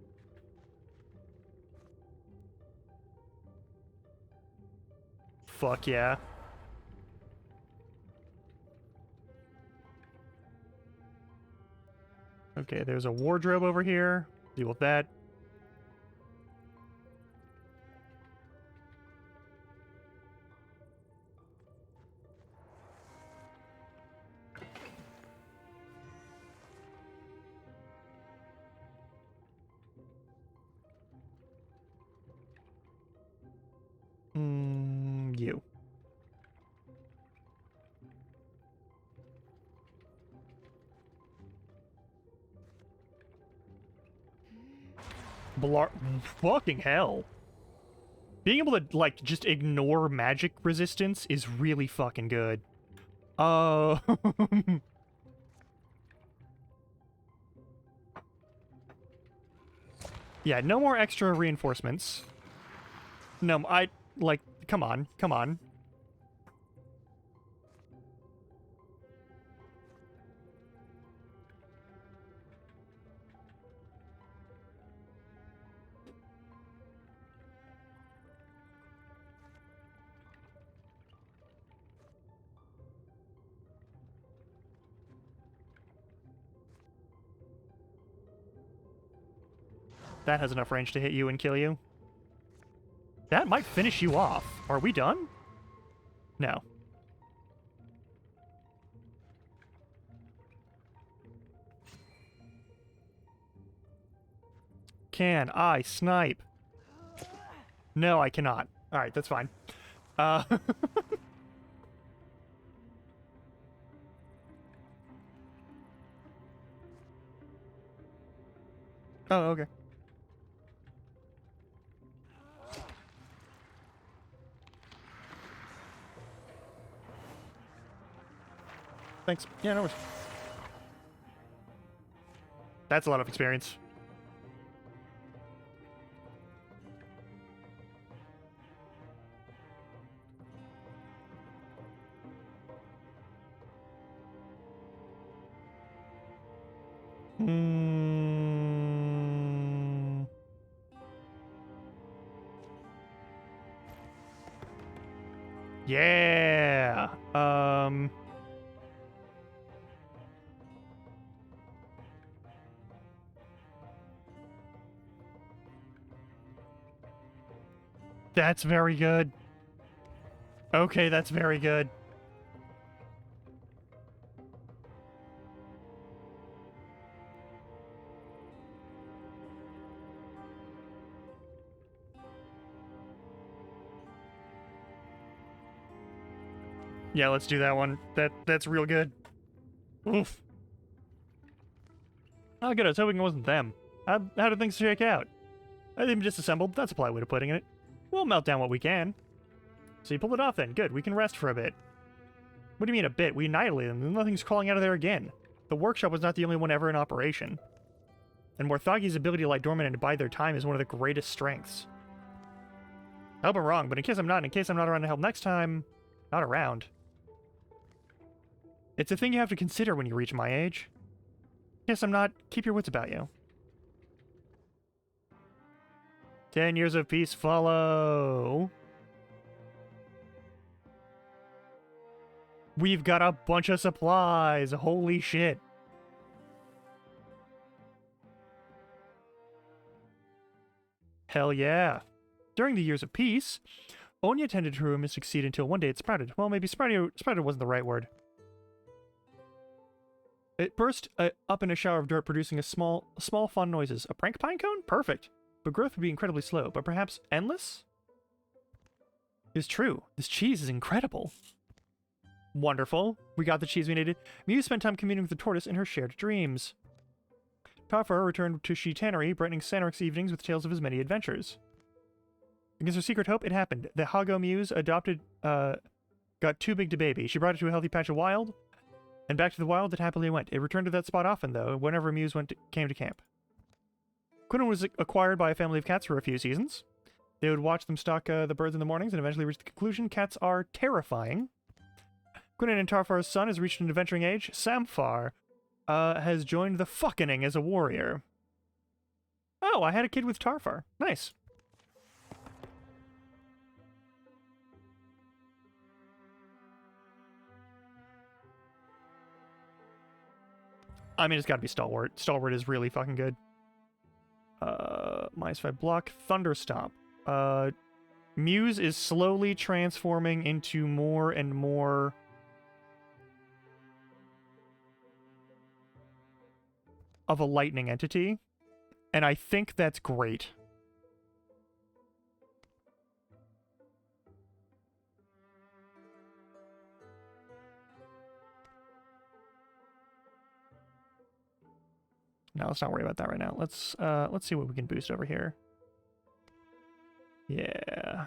Fuck yeah. Okay, there's a wardrobe over here. Deal with that. You. Fucking hell. Being able to, like, just ignore magic resistance is really fucking good. Yeah, no more extra reinforcements. No, like, come on, come on. That has enough range to hit you and kill you. That might finish you off. Are we done? No. Can I snipe? No, I cannot. Alright, that's fine. Oh, okay. Thanks. Yeah, no worries. That's a lot of experience. Yeah. That's very good. Okay, that's very good. Yeah, let's do that one. That's real good. Oof. Oh, good. I was hoping it wasn't them. How did things shake out? I think disassembled. That's a polite way of putting it. We'll melt down what we can. So you pulled it off then. Good. We can rest for a bit. What do you mean a bit? We annihilated them. Nothing's crawling out of there again. The workshop was not the only one ever in operation. And Morthagi's ability to lie dormant and bide their time is one of the greatest strengths. I hope I'm wrong, but in case I'm not around to help next time, not around. It's a thing you have to consider when you reach my age. Yes, I'm not. Keep your wits about you. 10 years of peace follow. We've got a bunch of supplies. Holy shit. Hell yeah. During the years of peace, Onya tended to a mystic seed until one day it sprouted. Well, maybe sprouted wasn't the right word. It burst up in a shower of dirt, producing small fun noises. A prank pine cone? Perfect. But growth would be incredibly slow, but perhaps endless? It's true. This cheese is incredible. Wonderful. We got the cheese we needed. Mew spent time communing with the tortoise in her shared dreams. Tarfar returned to She Tannery, brightening Sanric's evenings with tales of his many adventures. Against her secret hope, it happened. The Hago Muse got too big to baby. She brought it to a healthy patch of wild, and back to the wild it happily went. It returned to that spot often, though, whenever Muse came to camp. Quinlan was acquired by a family of cats for a few seasons. They would watch them stalk the birds in the mornings and eventually reach the conclusion cats are terrifying. Quinlan and Tarfar's son has reached an adventuring age. Samphar has joined the fucking as a warrior. Oh, I had a kid with Tarfar. Nice. I mean, it's gotta be Stalwart. Stalwart is really fucking good. Minus 5 block. Thunderstomp. Muse is slowly transforming into more and more of a lightning entity, and I think that's great. No, let's not worry about that right now. Let's see what we can boost over here. Yeah.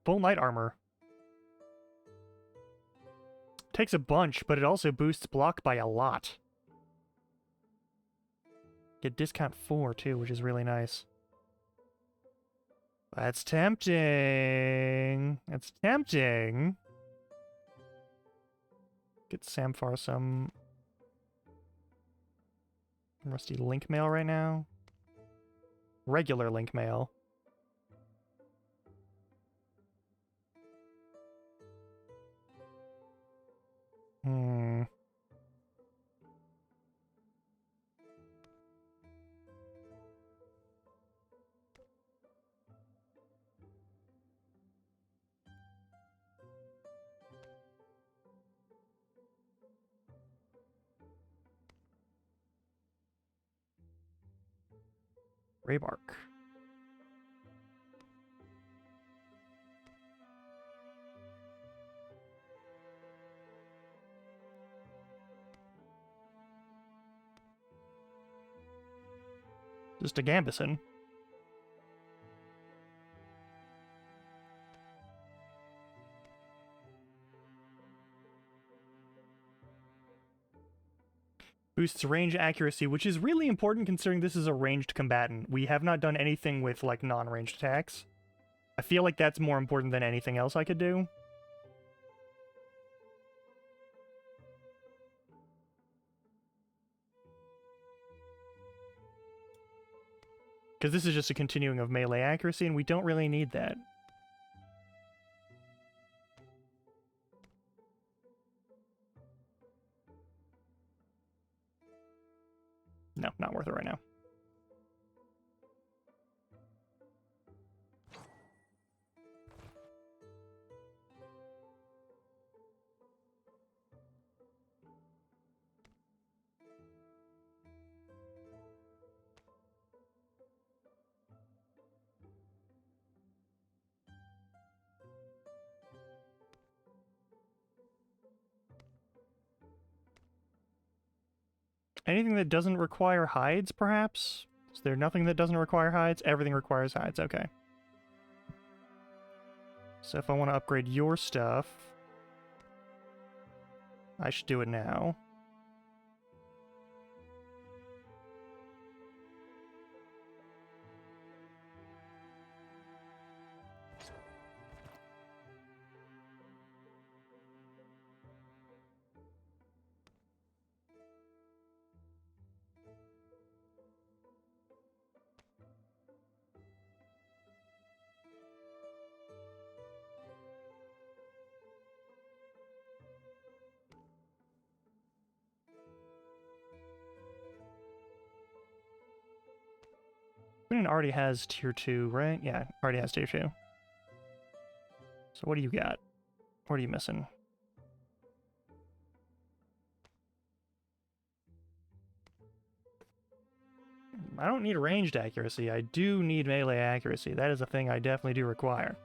Full Knight Armor. Takes a bunch, but it also boosts block by a lot. Get discount 4 too, which is really nice. That's tempting. That's tempting. Get Samphar some rusty link mail right now. Regular link mail. Raybark. Just a Gambison. Boosts range accuracy, which is really important considering this is a ranged combatant. We have not done anything with, like, non-ranged attacks. I feel like that's more important than anything else I could do. Because this is just a continuing of melee accuracy, and we don't really need that. No, not worth it right now. Anything that doesn't require hides, perhaps? Is there nothing that doesn't require hides? Everything requires hides, okay. So if I want to upgrade your stuff, I should do it now. Queen already has tier 2, right? Yeah, already has tier 2. So what do you got? What are you missing? I don't need ranged accuracy. I do need melee accuracy. That is a thing I definitely do require.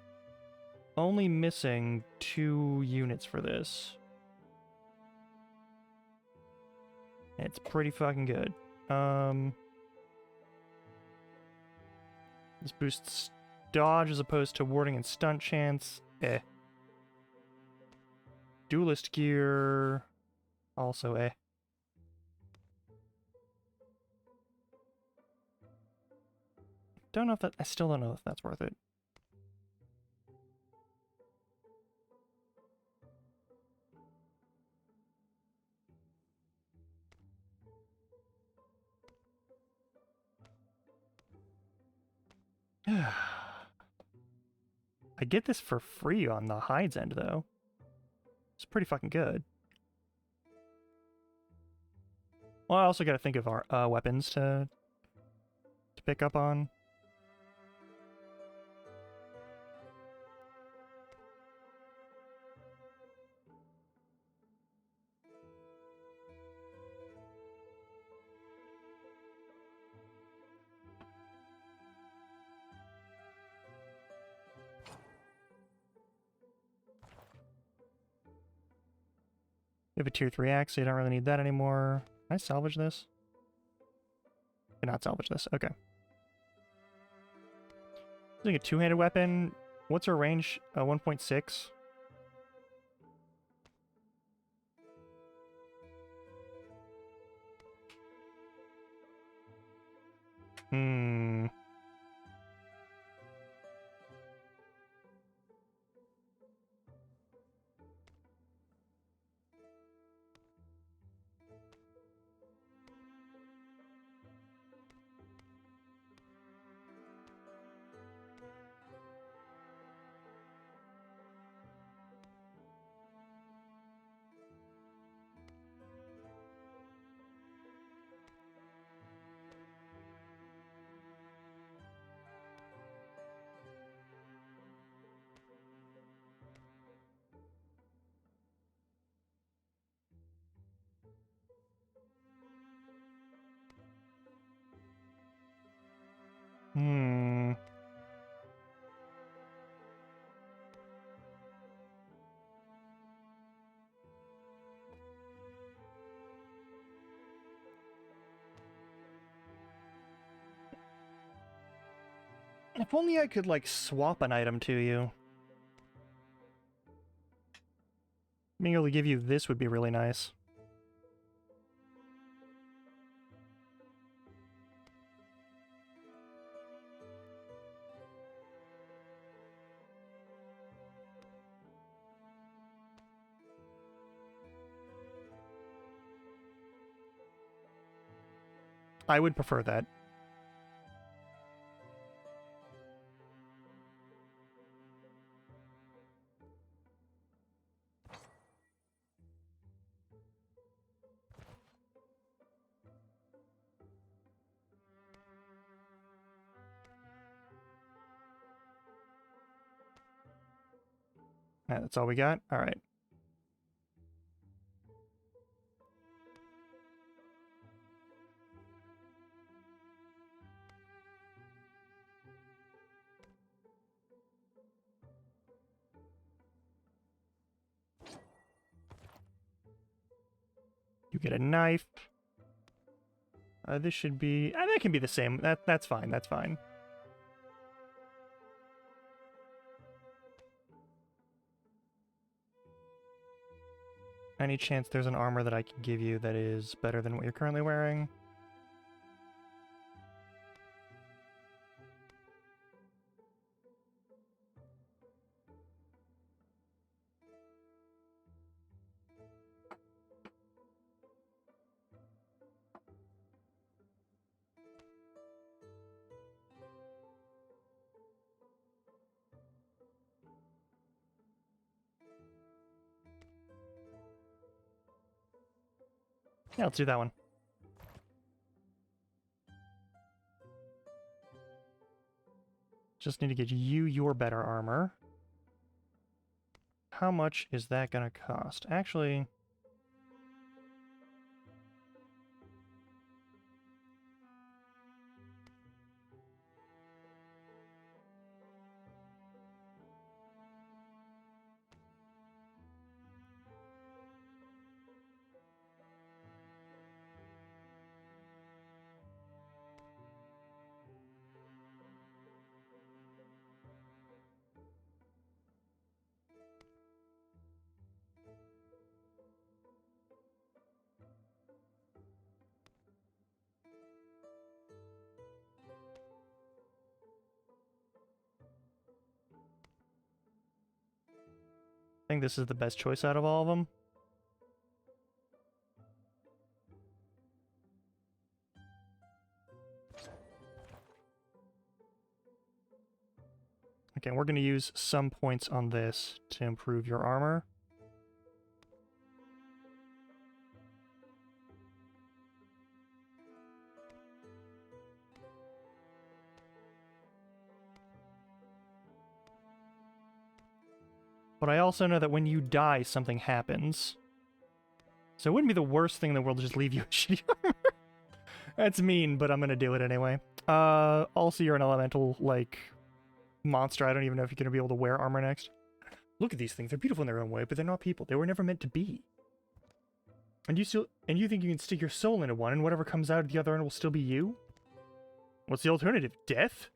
Only missing 2 units for this. It's pretty fucking good. This boosts dodge as opposed to warding and stunt chance. Eh. Duelist gear. Also eh. Don't know if that... I still don't know if that's worth it. I get this for free on the hides end, though. It's pretty fucking good. Well, I also gotta think of our weapons to pick up on. We have a tier 3 axe, so you don't really need that anymore. Can I salvage this? Cannot salvage this. Okay. Using a two-handed weapon. What's our range? 1.6. Hmm. Hmm. If only I could, like, swap an item to you. Being able to give you this would be really nice. I would prefer that. That's all we got? Alright. You get a knife. This should be... that can be the same. That's fine, that's fine. Any chance there's an armor that I can give you that is better than what you're currently wearing? Yeah, let's do that one. Just need to get you your better armor. How much is that gonna cost? Actually... I think this is the best choice out of all of them. Okay, we're going to use some points on this to improve your armor. But I also know that when you die, something happens. So it wouldn't be the worst thing in the world to just leave you a shitty armor. That's mean, but I'm gonna do it anyway. Also, you're an elemental, like, monster. I don't even know if you're gonna be able to wear armor next. Look at these things. They're beautiful in their own way, but they're not people. They were never meant to be. And you think you can stick your soul into one, and whatever comes out at the other end will still be you? What's the alternative? Death?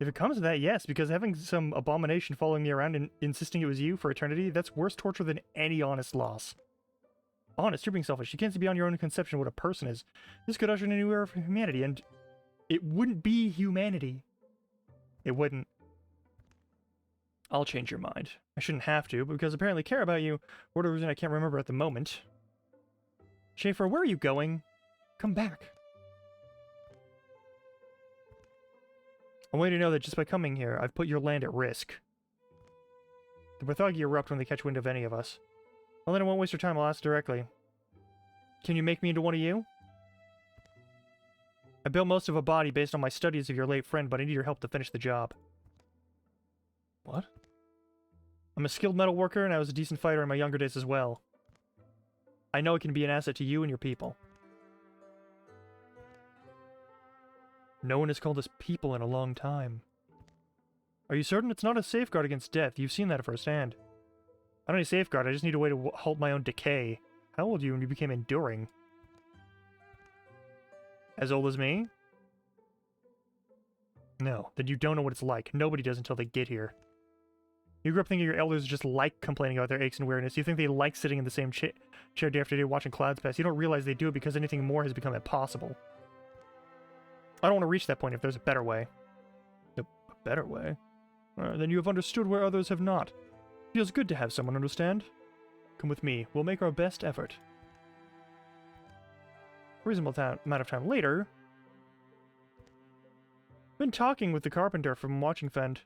If it comes to that, yes, because having some abomination following me around and insisting it was you for eternity, that's worse torture than any honest loss. Honest, you're being selfish. You can't see beyond your own conception of what a person is. This could usher in a new era for humanity, and it wouldn't be humanity. It wouldn't. I'll change your mind. I shouldn't have to, because I apparently care about you, for whatever reason I can't remember at the moment. Schaefer, where are you going? Come back. I want you to know that just by coming here, I've put your land at risk. The Barthagi erupt when they catch wind of any of us. Well, then I won't waste your time. I'll ask directly. Can you make me into one of you? I built most of a body based on my studies of your late friend, but I need your help to finish the job. What? I'm a skilled metal worker, and I was a decent fighter in my younger days as well. I know it can be an asset to you and your people. No one has called us people in a long time. Are you certain it's not a safeguard against death? You've seen that firsthand. I don't need a safeguard, I just need a way to halt my own decay. How old were you when you became enduring? As old as me? No, then you don't know what it's like. Nobody does until they get here. You grew up thinking your elders just like complaining about their aches and weariness. You think they like sitting in the same chair day after day watching clouds pass. You don't realize they do it because anything more has become impossible. I don't want to reach that point if there's a better way. A better way? Then you have understood where others have not. Feels good to have someone understand. Come with me. We'll make our best effort. A reasonable amount of time later... Been talking with the carpenter from Watching Fend.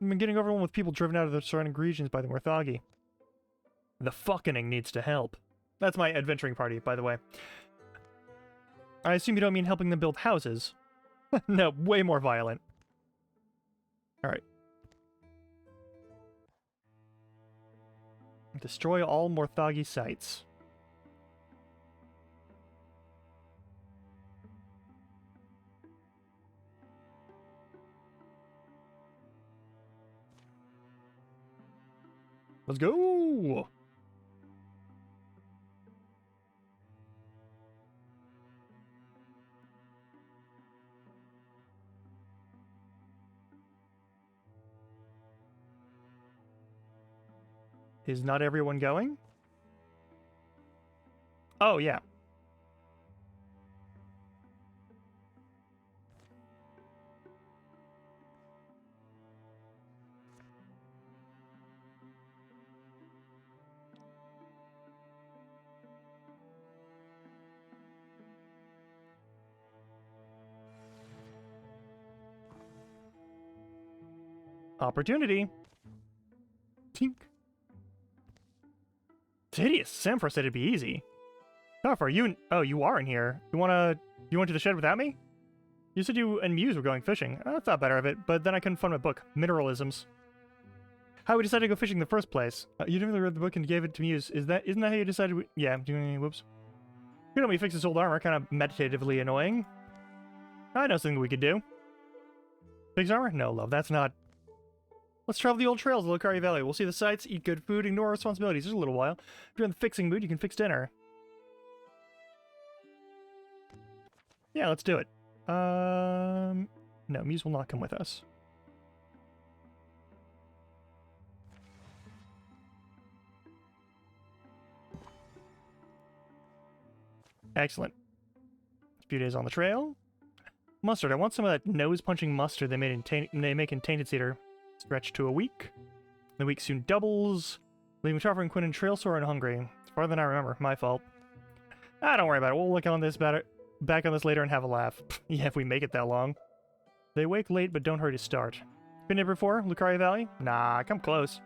I've been getting overwhelmed with people driven out of the surrounding regions by the Barthagi. The fucking needs to help. That's my adventuring party, by the way. I assume you don't mean helping them build houses. No, way more violent. Alright. Destroy all Barthagi sites. Let's go! Is not everyone going? Oh, yeah. Opportunity. Tink. It's hideous. Samfra said it'd be easy. How far are you? Oh, you are in here. You want to the shed without me? You said you and Muse were going fishing. I thought better of it, but then I couldn't find my book, Mineralisms. How we decided to go fishing in the first place. You didn't really read the book and gave it to Muse. Isn't that how you decided yeah, whoops. You know, we fixed his old armor, kind of meditatively annoying. I know something we could do. Fix armor? No, love, that's not... Let's travel the old trails of Lucaria Valley. We'll see the sights, eat good food, ignore our responsibilities. Just a little while. If you're in the fixing mood, you can fix dinner. Yeah, let's do it. No, Muse will not come with us. Excellent. A few days on the trail. Mustard. I want some of that nose-punching mustard they make in Tainted Cedar. Stretch to a week. The week soon doubles. Leaving Chopper and Quinn and trail sore and hungry. It's farther than I remember. My fault. Don't worry about it. We'll look on this back on this later and have a laugh. Yeah, if we make it that long. They wake late, but don't hurry to start. Been here before? Lucaria Valley? Nah, come close.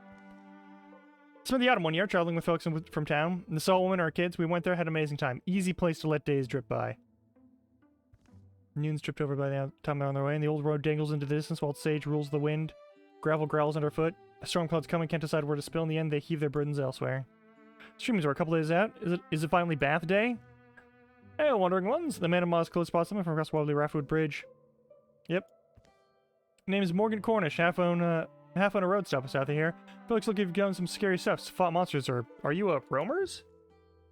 Spent the autumn one year traveling with folks from town. The saw woman, our kids, we went there, had an amazing time. Easy place to let days drip by. Noon's tripped over by the time they're on their way, and the old road dangles into the distance while sage rules the wind. Gravel growls underfoot. A storm cloud's coming, can't decide where to spill. In the end, they heave their burdens elsewhere. Streamings are a couple days out. Is it finally bath day? Hey, wandering ones. The man of Moz close spots them from across Wobbly Raftwood Bridge. Yep. Name is Morgan Cornish, half on a road stop south of here. Felix will give you done some scary stuff, fought monsters, or are you a roamers?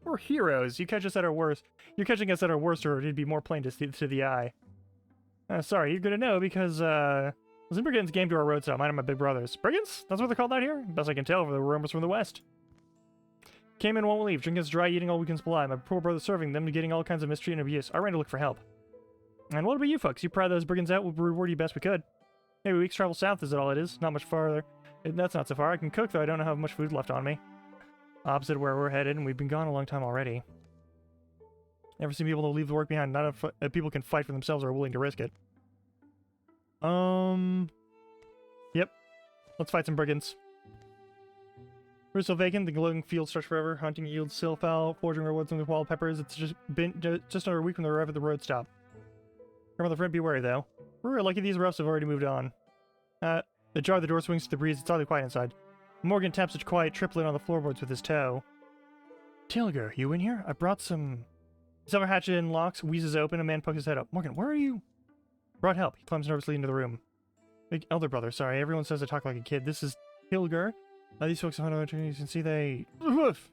We're heroes. You catch us at our worst. You're catching us at our worst, or it'd be more plain to the eye. Sorry, you're good to know because listen, Brigands came to our road stop. Mine and my big brothers. Brigands? That's what they're called out here? Best I can tell, for the roamers from the west. Came in, won't leave. Drinking us dry, eating all we can supply. My poor brother serving them, getting all kinds of mistreatment and abuse. I ran to look for help. And what about you folks? You pry those brigands out, we'll reward you best we could. Maybe a week's travel south is all it is. Not much farther. That's not so far. I can cook, though I don't have much food left on me. Opposite of where we're headed, and we've been gone a long time already. Never seen people to leave the work behind. Not enough people can fight for themselves or are willing to risk it. Yep. Let's fight some brigands. We're still vacant. The glowing field stretch forever. Hunting yields silfowl, foraging rewards them with wild peppers. It's just been just under a week from the arrival at the road stop. Grandmother friend, be wary though. We're lucky these roughs have already moved on. The jar of the door swings to the breeze. It's oddly quiet inside. Morgan taps such quiet triplet on the floorboards with his toe. Tilger, you in here? I brought some... The summer hatchet and locks, wheezes open, a man pokes his head up. Morgan, where are you? Brought help. He climbs nervously into the room. Big elder brother, sorry. Everyone says I talk like a kid. This is Tilger. These folks are hunter. You can see they... Woof!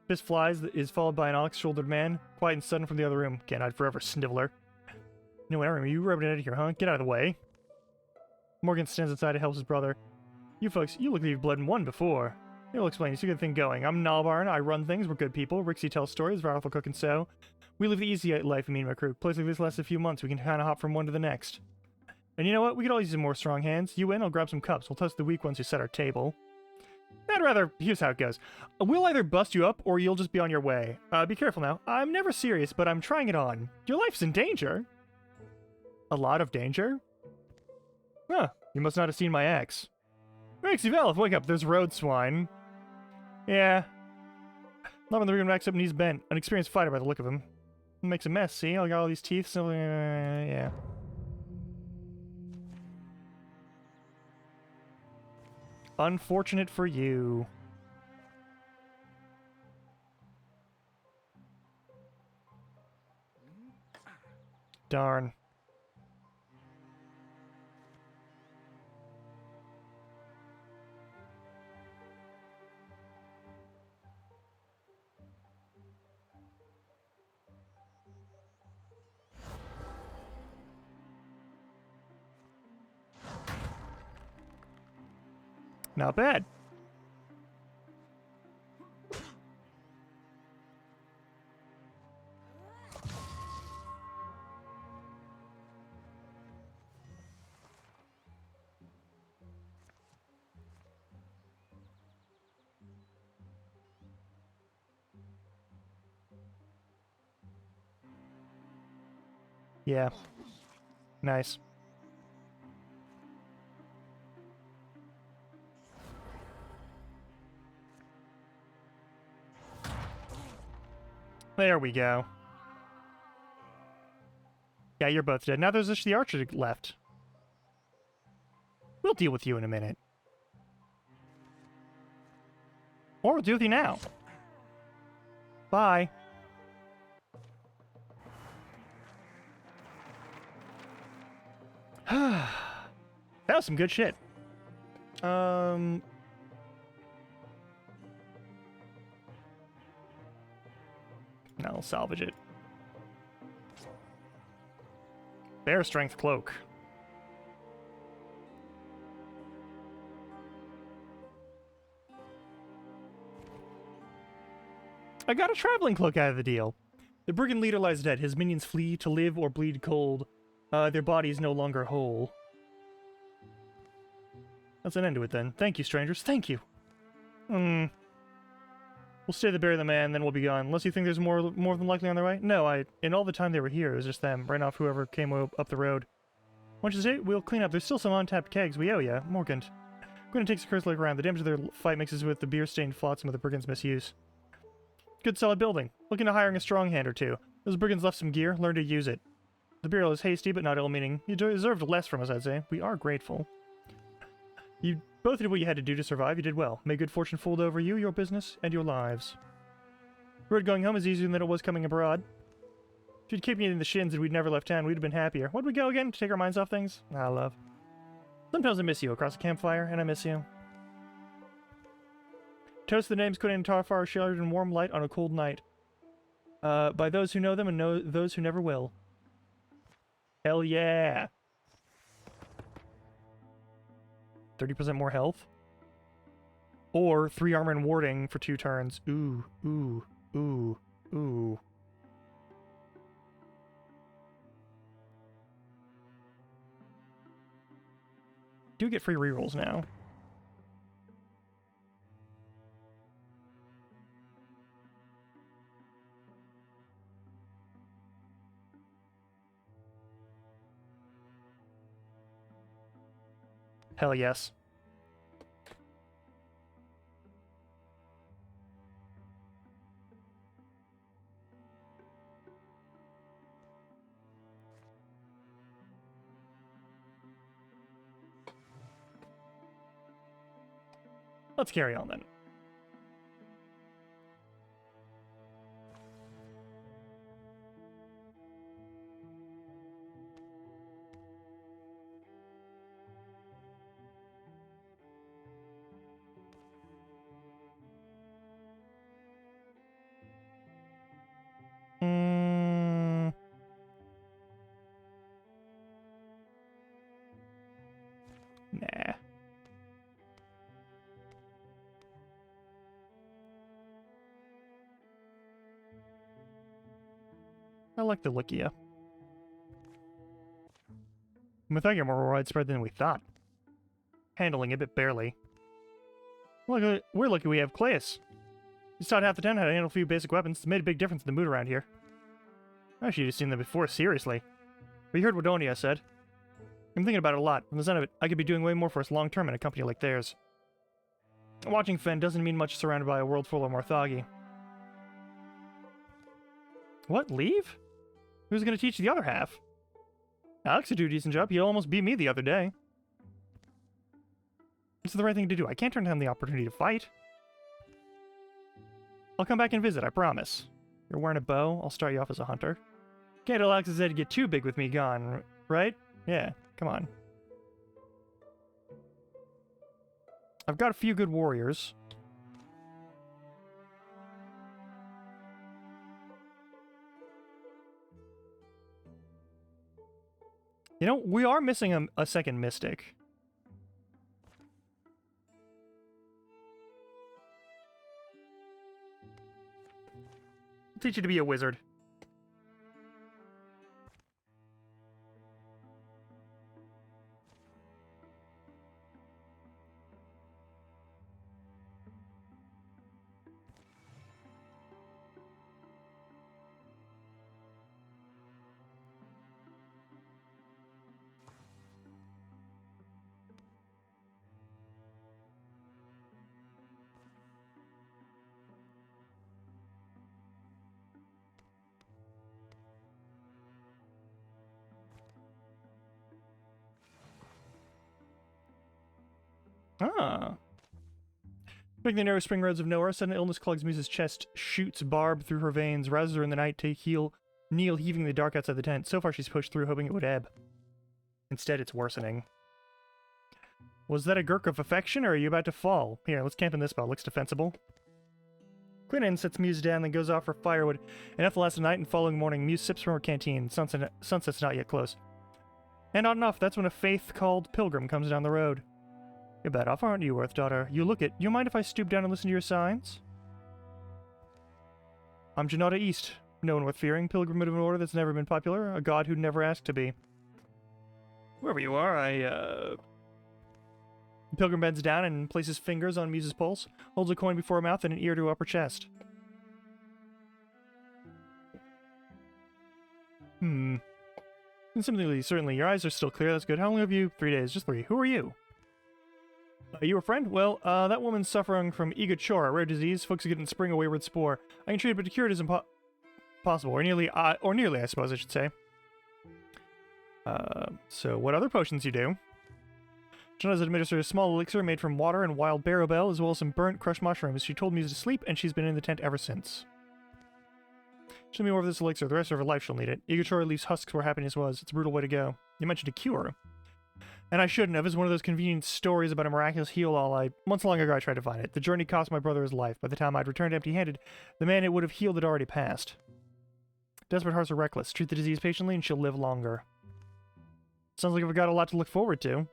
Fist flies, is followed by an ox-shouldered man. Quiet and sudden from the other room. Can't hide forever, sniveler. No, whatever. You rubbing it out of here, huh? Get out of the way. Morgan stands inside and helps his brother. You folks, you look like you've bled and won before. He'll explain. It's a good thing going. I'm Nalbarn. I run things. We're good people. Rixie tells stories. Vareth will cook and sew. We live the easy life, me and my crew. Place like this lasts a few months. We can kind of hop from one to the next. And you know what? We could always use some more strong hands. You in? I'll grab some cups. We'll toast the weak ones who set our table. I'd rather... Here's how it goes. We'll either bust you up, or you'll just be on your way. Be careful now. I'm never serious, but I'm trying it on. Your life's in danger. A lot of danger? Huh. You must not have seen my ex. Rixie Valeth, wake up. There's road swine. Yeah. Love in the room backs up and he's bent. An experienced fighter by the look of him. Makes a mess, see? I got all these teeth, so... yeah. Unfortunate for you. Darn. Not bad. Yeah. Nice. There we go. Yeah, you're both dead. Now there's just the archer left. We'll deal with you in a minute. Or we'll deal with you now. Bye. That was some good shit. No, I'll salvage it. Bear strength cloak. I got a traveling cloak out of the deal. The brigand leader lies dead. His minions flee to live or bleed cold. Their bodies no longer whole. That's an end to it then. Thank you, strangers. Thank you. We'll stay to bury the man, then we'll be gone. Unless you think there's more than likely on their way? No, in all the time they were here, it was just them. Ran off whoever came up the road. Once you say, we'll clean up. There's still some untapped kegs. We owe ya. Morgant. I'm gonna take some curse look around. The damage of their fight mixes with the beer-stained flotsam of the brigand's misuse. Good solid building. Looking to hiring a strong hand or two. Those brigands left some gear. Learn to use it. The burial is hasty, but not ill-meaning. You deserved less from us, I'd say. We are grateful. You both did what you had to do to survive. You did well. May good fortune fold over you, your business, and your lives. The road going home is easier than it was coming abroad. If you'd kept me in the shins and we'd never left town, we'd have been happier. Where'd we go again? To take our minds off things? Ah, love. Sometimes I miss you across a campfire, and I miss you. Toast the names Quinn and Tarfar shared in warm light on a cold night. By those who know them and those who never will. Hell yeah! 30% more health? Or 3 armor and warding for 2 turns. Ooh, ooh, ooh, ooh. Do get free rerolls now. Hell yes. Let's carry on then. Nah. I like the look of you. Mythology are more widespread than we thought. Handling it, but barely. Look, we're lucky we have Claes. He's taught half the town how to handle a few basic weapons. It's made a big difference in the mood around here. I should have seen them before, seriously. But you heard what Donia said. I'm thinking about it a lot. From the sound of it, I could be doing way more for us long-term in a company like theirs. Watching Fen doesn't mean much surrounded by a world full of Morthagi. What, leave? Who's gonna teach the other half? Alex would do a decent job. He almost beat me the other day. It's the right thing to do. I can't turn down the opportunity to fight. I'll come back and visit, I promise. You're wearing a bow, I'll start you off as a hunter. Can't let Alex's head get too big with me gone, right? Yeah, come on. I've got a few good warriors. You know, we are missing a second mystic. I'll teach you to be a wizard. Ah. Breaking the narrow spring roads of nowhere, sudden illness clogs Muse's chest, shoots barb through her veins, rouses her in the night to kneel heaving in the dark outside the tent. So far she's pushed through, hoping it would ebb. Instead, it's worsening. Was that a gurk of affection, or are you about to fall? Here, let's camp in this spot. Looks defensible. Quinn sets Muse down, then goes off for firewood. Enough to last the night, and following morning, Muse sips from her canteen. Sunset's not yet close. And odd enough, that's when a faith-called pilgrim comes down the road. You're bad off, aren't you, Worth, daughter? You look it. You mind if I stoop down and listen to your signs? I'm Janata East. No one worth fearing. Pilgrim of an order that's never been popular. A god who never asked to be. Whoever you are, The pilgrim bends down and places fingers on Muse's pulse, holds a coin before her mouth and an ear to her upper chest. And certainly, your eyes are still clear, that's good. How long have you? 3 days, just 3. Who are you? Are you a friend? Well, that woman's suffering from egachora, a rare disease. Folks are getting spring a wayward spore. I can treat it, but to cure it is impossible. Or nearly, I suppose I should say. So what other potions you do? Janata's administered a small elixir made from water and wild barrowbell, as well as some burnt crushed mushrooms. She told Muse to sleep, and she's been in the tent ever since. She'll be more of this elixir. The rest of her life she'll need it. Egachora leaves husks where happiness was. It's a brutal way to go. You mentioned a cure. And I shouldn't have. It's one of those convenient stories about a miraculous heal-all. Months long ago I tried to find it. The journey cost my brother his life. By the time I'd returned empty-handed, the man it would have healed had already passed. Desperate hearts are reckless. Treat the disease patiently and she'll live longer. Sounds like I've got a lot to look forward to.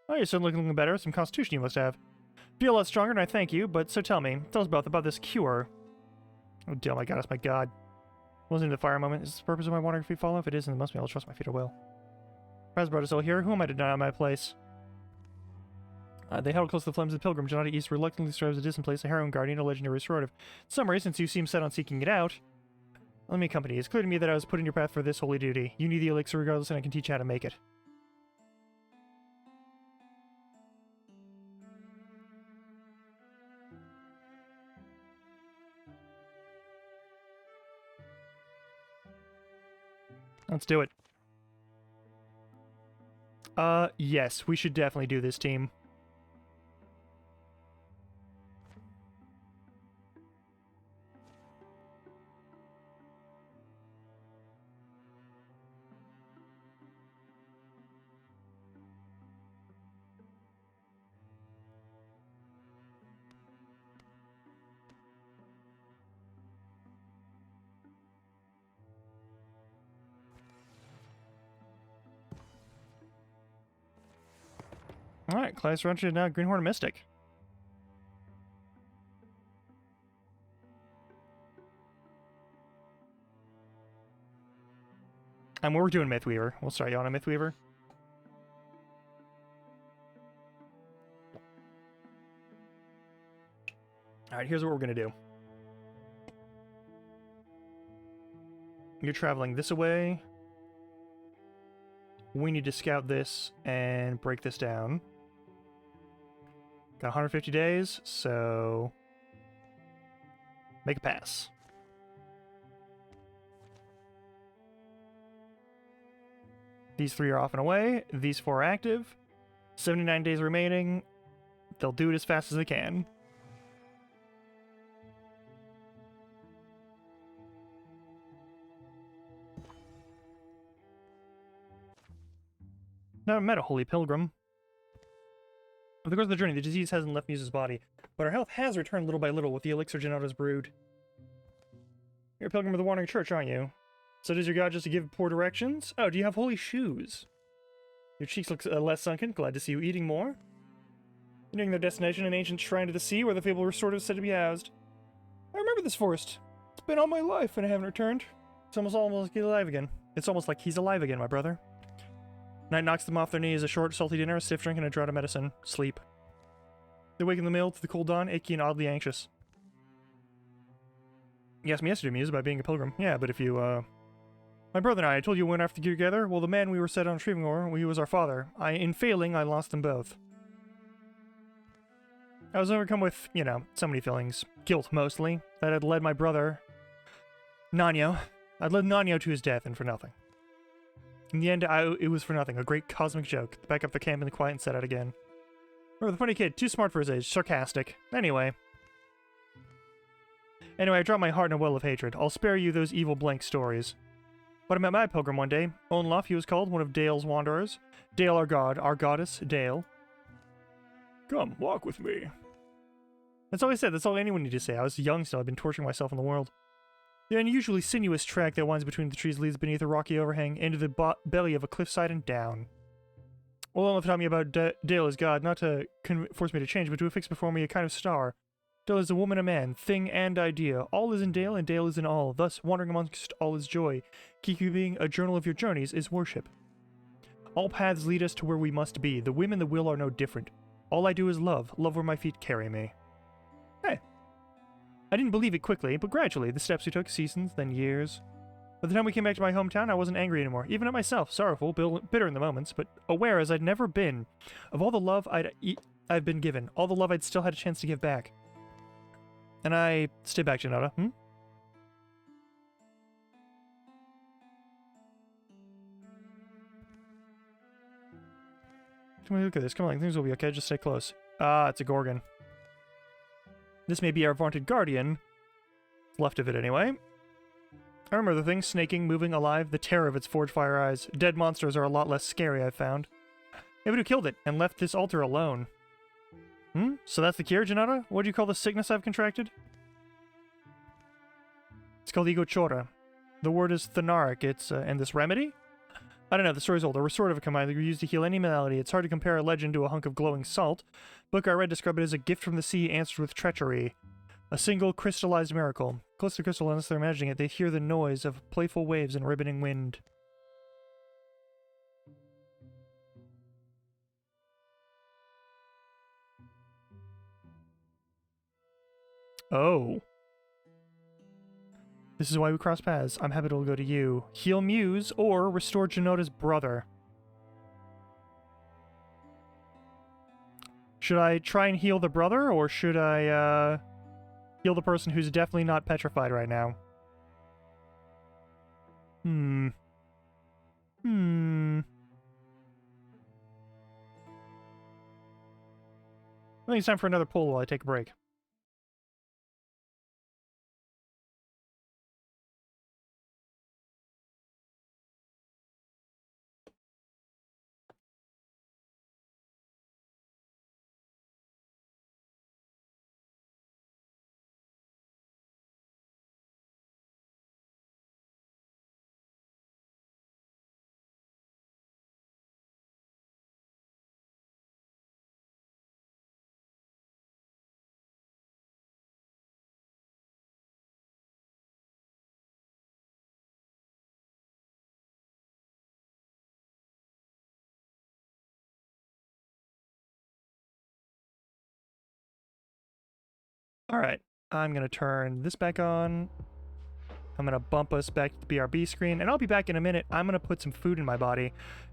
Oh, you're certainly looking better. Some constitution you must have. Feel a lot stronger, and I thank you, but so tell us both about this cure. Oh, my goddess, my god. Wasn't it the fire moment? Is this the purpose of my wandering feet fall off? If it is, then it must be. I'll trust my feet at will. Perhaps brought us all here. Who am I to deny my place? They held close to the flames of the pilgrim. Janata East reluctantly strives a distant place, a heroine guardian, a legendary restorative. In summary, since you seem set on seeking it out, let me accompany you. It's clear to me that I was put in your path for this holy duty. You need the elixir regardless, and I can teach you how to make it. Let's do it. Yes, we should definitely do this, team. Alright, class Runched now Greenhorn Mystic. And we're doing Mythweaver. We'll start you on a Mythweaver. Alright, here's what we're gonna do. You're traveling this away. We need to scout this and break this down. Got 150 days, so make a pass. These 3 are off and away. These 4 are active. 79 days remaining. They'll do it as fast as they can. Never met a holy pilgrim. Over the course of the journey, the disease hasn't left Muse's body, but her health has returned little by little with the elixir Janata's brewed. You're a pilgrim of the Wandering Church, aren't you? So does your god just give poor directions? Oh, do you have holy shoes? Your cheeks look less sunken. Glad to see you eating more. Nearing their destination, an ancient shrine to the sea where the fabled restorative is said to be housed. I remember this forest. It's been all my life and I haven't returned. It's almost like he's alive again. It's almost like he's alive again, my brother. Night knocks them off their knees, a short, salty dinner, a stiff drink, and a draught of medicine. Sleep. They wake in the middle to the cold dawn, achy and oddly anxious. You asked me yesterday, Muse, about being a pilgrim. Yeah, but if you, My brother and I told you we went after the gear together. Well, the man we were set on retrieving he was our father. In failing, I lost them both. I was overcome with, so many feelings. Guilt, mostly. That had led my brother, Nanyo. I'd led Nanyo to his death, and for nothing. In the end, it was for nothing. A great cosmic joke. Back up the camp in the quiet and set out again. Or the funny kid, too smart for his age, sarcastic. Anyway, I dropped my heart in a well of hatred. I'll spare you those evil blank stories. But I met my pilgrim one day. Olaf, he was called, one of Dale's wanderers. Dale, our god, our goddess, Dale. Come, walk with me. That's all I said, that's all anyone needed to say. I was young still, I'd been torturing myself in the world. The unusually sinuous track that winds between the trees leads beneath a rocky overhang into the belly of a cliffside and down. Olaf taught me about Dale as God, not to force me to change, but to affix before me a kind of star. Dale is a woman, a man, thing, and idea. All is in Dale, and Dale is in all. Thus, wandering amongst all is joy. Keeping a journal of your journeys is worship. All paths lead us to where we must be. The whim and the will are no different. All I do is love. Love where my feet carry me. Hey. I didn't believe it quickly, but gradually, the steps we took, seasons, then years. By the time we came back to my hometown, I wasn't angry anymore, even at myself, sorrowful, bitter in the moments, but aware as I'd never been of all the love I've been given, all the love I'd still had a chance to give back. And I stay back, Janota. Come on, look at this. Come on, things will be okay. Just stay close. Ah, it's a Gorgon. This may be our vaunted guardian. Left of it, anyway. I remember the thing, snaking, moving, alive, the terror of its forged fire eyes. Dead monsters are a lot less scary, I've found. Maybe who killed it, and left this altar alone. So that's the cure, Janata? What do you call the sickness I've contracted? It's called Ego Chora. The word is Thanaric. It's, and this remedy? I don't know, the story's old. A restorative command that used to heal any malady. It's hard to compare a legend to a hunk of glowing salt. Book I read described it as a gift from the sea answered with treachery. A single crystallized miracle. Close to crystal, unless they're imagining it, they hear the noise of playful waves and ribboning wind. Oh. This is why we cross paths. I'm happy to go to you. Heal Muse, or restore Janota's brother. Should I try and heal the brother, or should I, heal the person who's definitely not petrified right now? I think it's time for another pull while I take a break. Alright, I'm gonna turn this back on. I'm gonna bump us back to the BRB screen, and I'll be back in a minute. I'm gonna put some food in my body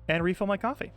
and refill my coffee.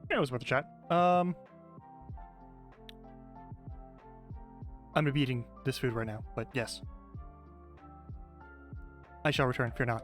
Yeah, it was worth a chat. I'm gonna be eating this food right now, but yes. I shall return, fear not.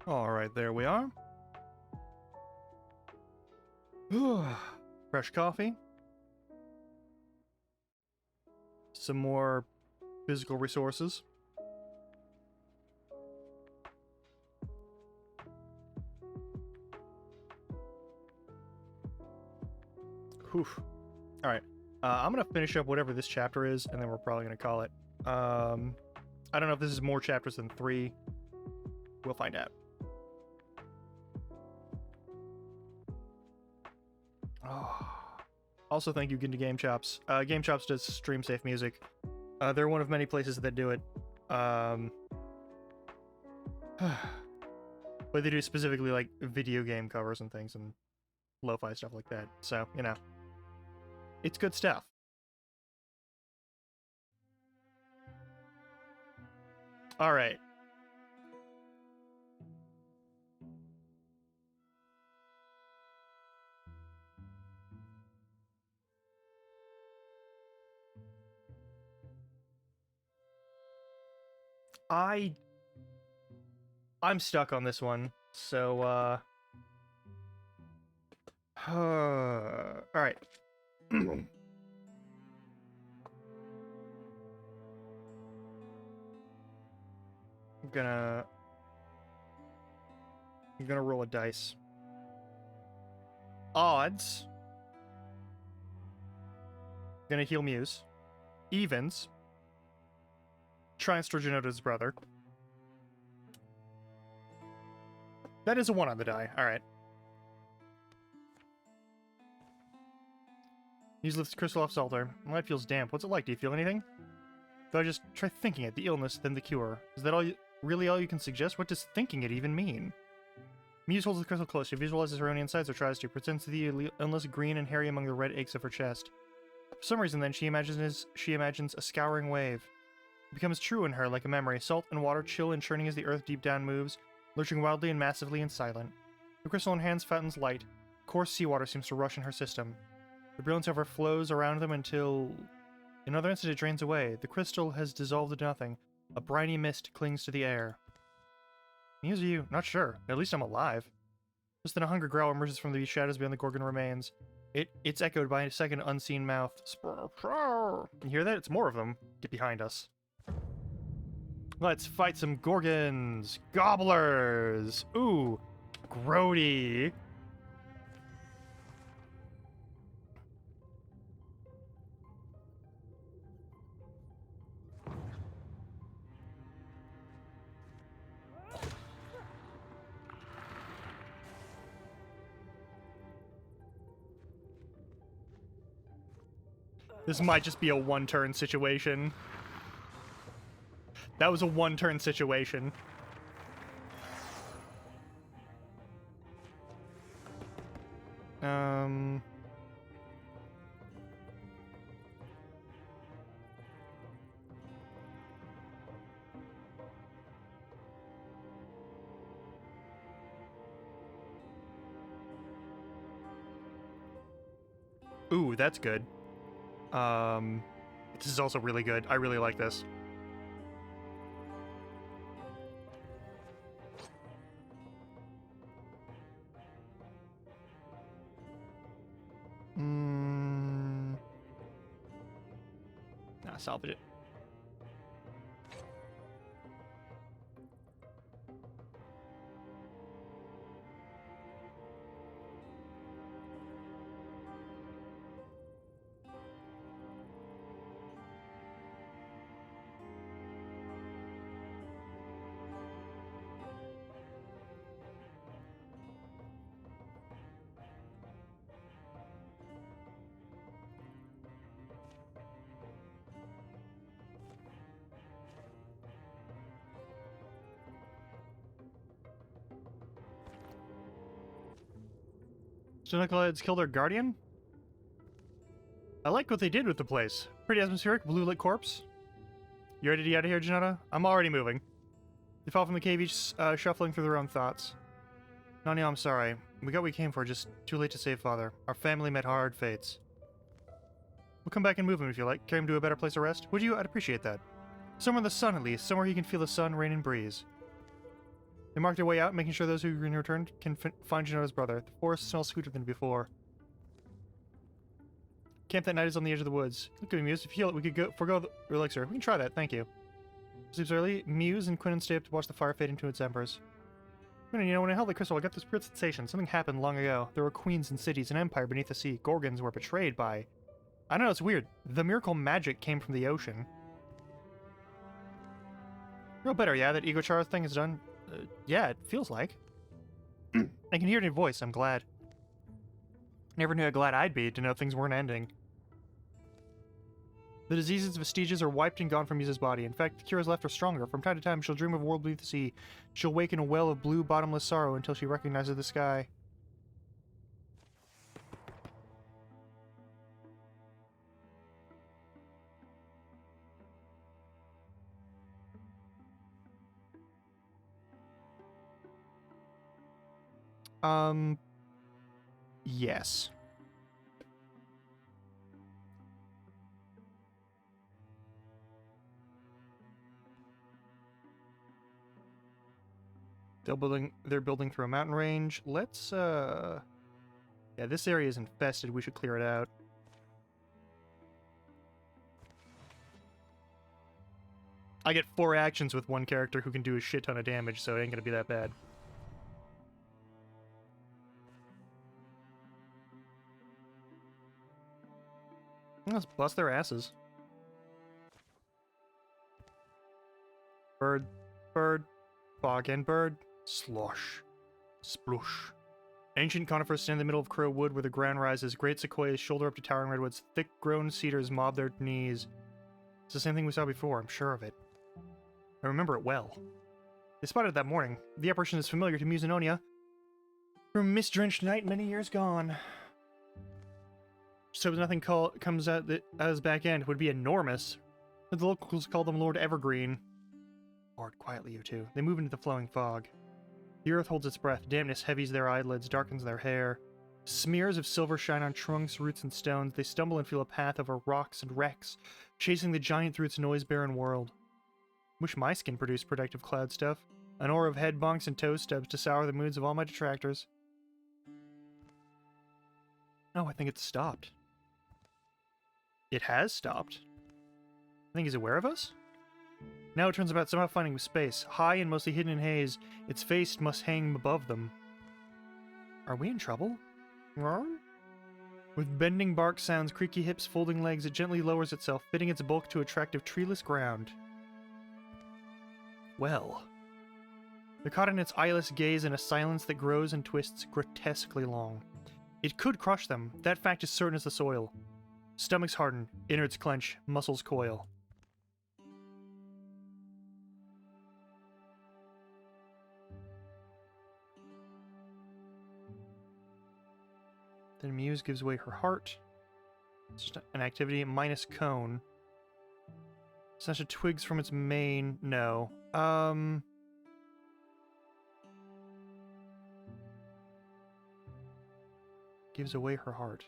Alright, there we are. Fresh coffee. Some more physical resources. Whew. Alright. I'm gonna finish up whatever this chapter is, and then we're probably gonna call it. I don't know if this is more chapters than 3. We'll find out. Oh. Also, thank you, Ginda Game Chops. Game Chops does stream safe music. They're one of many places that do it. But they do specifically, like, video game covers and things, and lo-fi stuff like that. So, you know. It's good stuff. Alright. I'm stuck on this one, so, alright. I'm gonna roll a dice. Odds. Gonna heal Muse. Evens. Transfer Genota's brother. That is a 1 on the die. Alright. Muse lifts crystal off altar. My light feels damp. What's it like? Do you feel anything? Though I just try thinking it. The illness, then the cure. Is that really all you can suggest? What does thinking it even mean? Muse holds the crystal close. She visualizes her own insides or tries to. Pretends to the endless green and hairy among the red aches of her chest. For some reason, then, she imagines a scouring wave. It becomes true in her, like a memory. Salt and water chill and churning as the earth deep down moves, lurching wildly and massively and silent. The crystal in hands fountains light. Coarse seawater seems to rush in her system. The brilliance of her flows around them until... in another instant it drains away. The crystal has dissolved into nothing. A briny mist clings to the air. Muse, are you? Not sure. At least I'm alive. Just then a hungry growl emerges from the shadows beyond the Gorgon remains. It's echoed by a second unseen mouth. You hear that? It's more of them. Get behind us. Let's fight some Gorgons! Gobblers! Ooh! Grody! This might just be a one-turn situation. That was a one-turn situation. Ooh, that's good. This is also really good. I really like this. Nah, salvage it. So Knuckleheads killed their guardian? I like what they did with the place. Pretty atmospheric, blue-lit corpse. You ready to get out of here, Janetta? I'm already moving. They fell from the cave, each shuffling through their own thoughts. Nanya, I'm sorry. We got what we came for, just too late to save Father. Our family met hard fates. We'll come back and move him if you like. Carry him to a better place of rest. Would you? I'd appreciate that. Somewhere in the sun, at least. Somewhere he can feel the sun, rain, and breeze. They mark their way out, making sure those who can return can find Genota's brother. The forest smells sweeter than before. Camp that night is on the edge of the woods. Look at Muse. If you feel it, we could forgo the elixir. We can try that, thank you. Sleeps early. Muse and Quinnan stay up to watch the fire fade into its embers. Quinnan, you know, when I held the crystal, I got this weird sensation. Something happened long ago. There were queens and cities, an empire beneath the sea. Gorgons were betrayed by... I don't know, it's weird. The miracle magic came from the ocean. Real better, yeah, that Ego Char thing is done. Yeah, it feels like. I can hear it in your voice, I'm glad. Never knew how glad I'd be to know things weren't ending. The diseases and vestiges are wiped and gone from Muse's body. In fact, the cures left are stronger. From time to time, she'll dream of a world beneath the sea. She'll wake in a well of blue, bottomless sorrow until she recognizes the sky. Yes. They're building through a mountain range. Let's, yeah, this area is infested. We should clear it out. I get 4 actions with one character who can do a shit ton of damage, so it ain't gonna be that bad. Let's bust their asses. Bird, bird, fog and bird, slosh, splush. Ancient conifers stand in the middle of Crow Wood where the ground rises. Great sequoias shoulder up to towering redwoods. Thick-grown cedars mob their knees. It's the same thing we saw before, I'm sure of it. I remember it well. They spotted it that morning. The apparition is familiar to Musinonia from a mist-drenched night many years gone. So nothing comes out that as back end would be enormous. But the locals call them Lord Evergreen. Lord, quietly, you two. They move into the flowing fog. The earth holds its breath. Dampness heavies their eyelids, darkens their hair. Smears of silver shine on trunks, roots, and stones. They stumble and feel a path over rocks and wrecks, chasing the giant through its noise-barren world. Wish my skin produced protective cloud stuff. An aura of head bonks and toe stubs to sour the moods of all my detractors. Oh, I think it's stopped. It has stopped. I think he's aware of us? Now it turns about somehow finding space. High and mostly hidden in haze, its face must hang above them. Are we in trouble? With bending bark sounds, creaky hips, folding legs, it gently lowers itself, fitting its bulk to attractive treeless ground. Well. They're caught in its eyeless gaze in a silence that grows and twists grotesquely long. It could crush them. That fact is certain as the soil. Stomachs harden, innards clench, muscles coil. Then Muse gives away her heart. It's just an activity minus cone. Snatch of twigs from its mane. No. Gives away her heart.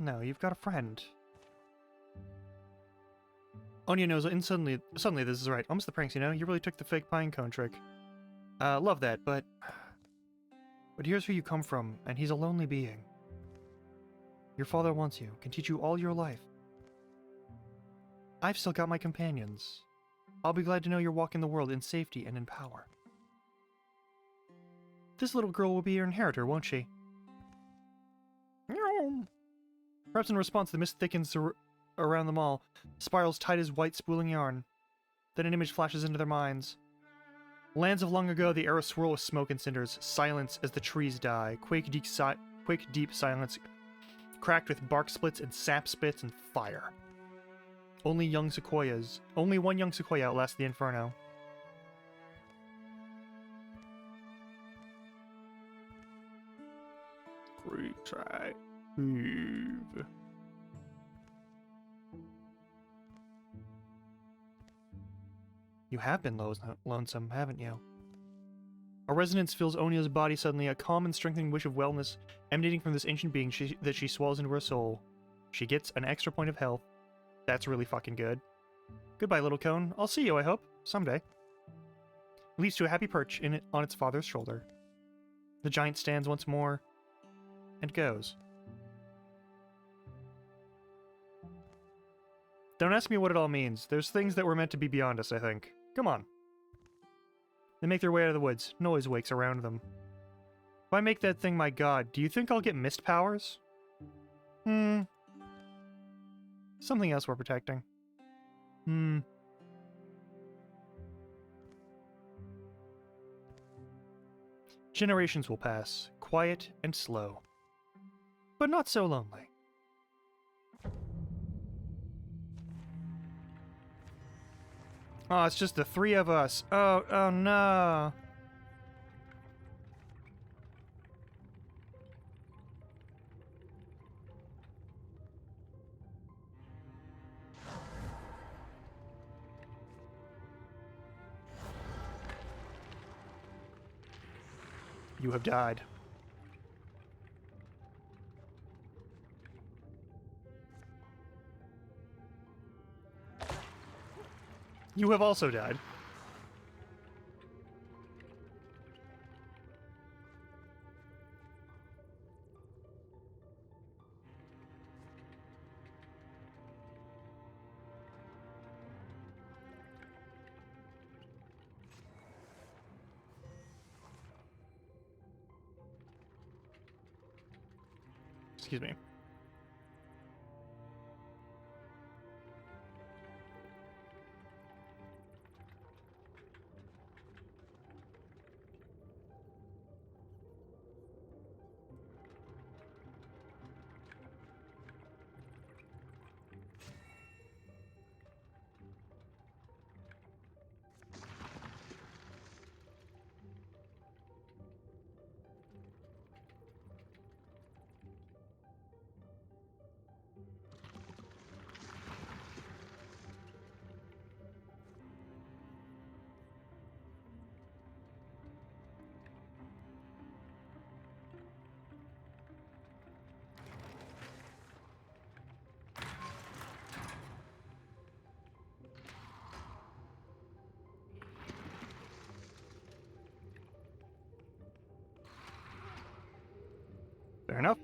No, you've got a friend. Onya knows, and suddenly this is right. Almost the pranks, you know? You really took the fake pine cone trick. Love that, but here's where you come from, and he's a lonely being. Your father wants you, can teach you all your life. I've still got my companions. I'll be glad to know you're walking the world in safety and in power. This little girl will be your inheritor, won't she? Perhaps in response, the mist thickens around them all, spirals tight as white spooling yarn. Then an image flashes into their minds. Lands of long ago, the air swirl with smoke and cinders, silence as the trees die, quake deep silence, cracked with bark splits and sap spits and fire. Only one young sequoia outlasts the inferno. Retry. You have been lonesome, haven't you? A resonance fills Onya's body suddenly, a calm and strengthening wish of wellness emanating from this ancient being that she swallows into her soul. She gets an extra point of health. That's really fucking good. Goodbye, little cone. I'll see you, I hope, someday. Leads to a happy perch on its father's shoulder. The giant stands once more and goes. Don't ask me what it all means. There's things that were meant to be beyond us, I think. Come on. They make their way out of the woods. Noise wakes around them. If I make that thing my god, do you think I'll get mist powers? Something else we're protecting. Generations will pass, quiet and slow. But not so lonely. Oh, it's just the three of us. Oh no. You have died. You have also died. Excuse me. Fair enough.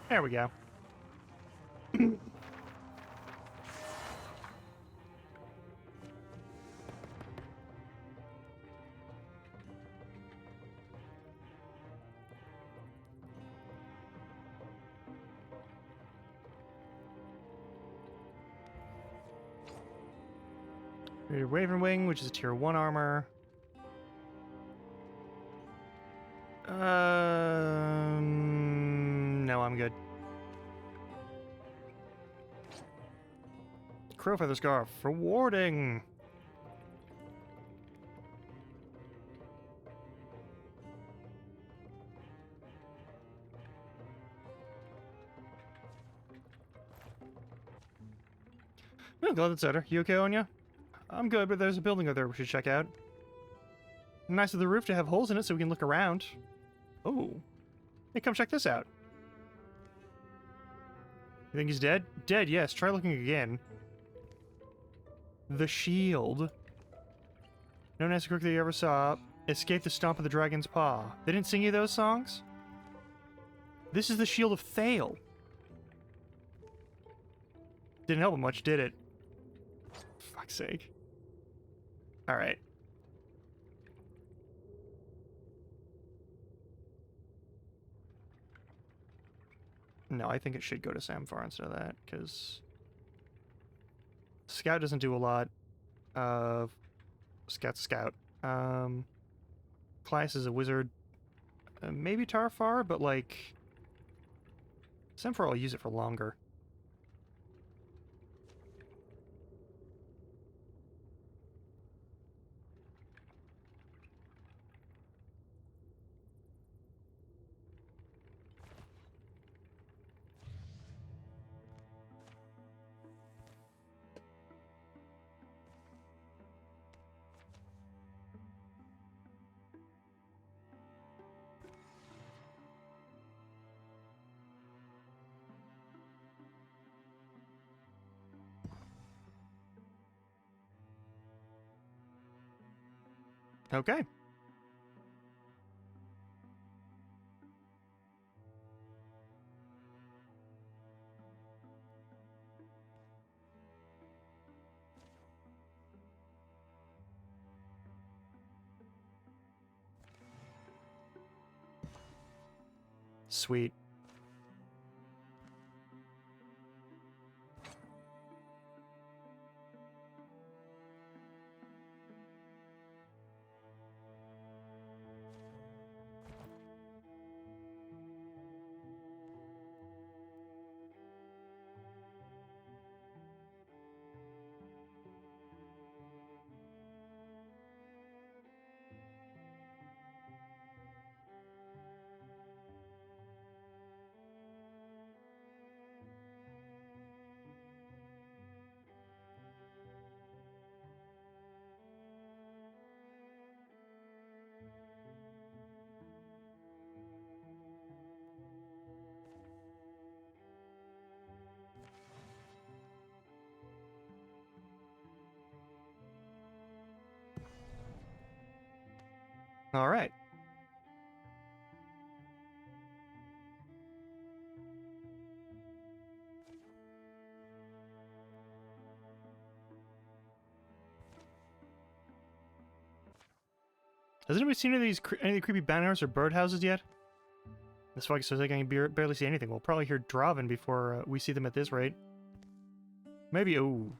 There we go. Raven Wing, which is a tier 1 armor. No, I'm good. Crow Feather Scarf. Rewarding! Oh, glad that's better. You okay, Onya? I'm good, but there's a building over there we should check out. Nice of the roof to have holes in it so we can look around. Oh. Hey, come check this out. You think he's dead? Dead, yes. Try looking again. The shield. No nasty crook that you ever saw. Escape the stomp of the dragon's paw. They didn't sing you those songs? This is the shield of Thale. Didn't help him much, did it? For fuck's sake. Alright. No, I think it should go to Samphar instead of that, because Scout doesn't do a lot of Scout. Class is a wizard. Maybe Tarfar, but like Samphar will use it for longer. Okay. Sweet. All right. Has anybody seen any of the creepy banners or birdhouses yet? This fog says I can barely see anything. We'll probably hear Draven before we see them at this rate. Maybe. Oh,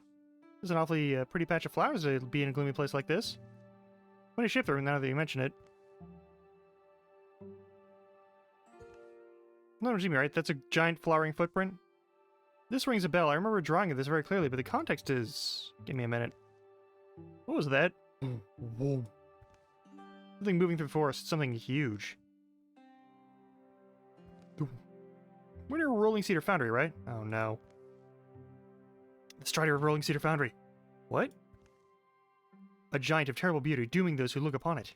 this is an awfully pretty patch of flowers to be in a gloomy place like this. Funny ship there now that you mention it. No, Jimmy, right? That's a giant flowering footprint. This rings a bell. I remember drawing of this very clearly, but the context is... Give me a minute. What was that? Whoa. Something moving through the forest. Something huge. We're near Rolling Cedar Foundry, right? Oh, no. The Strider of Rolling Cedar Foundry. What? A giant of terrible beauty, dooming those who look upon it.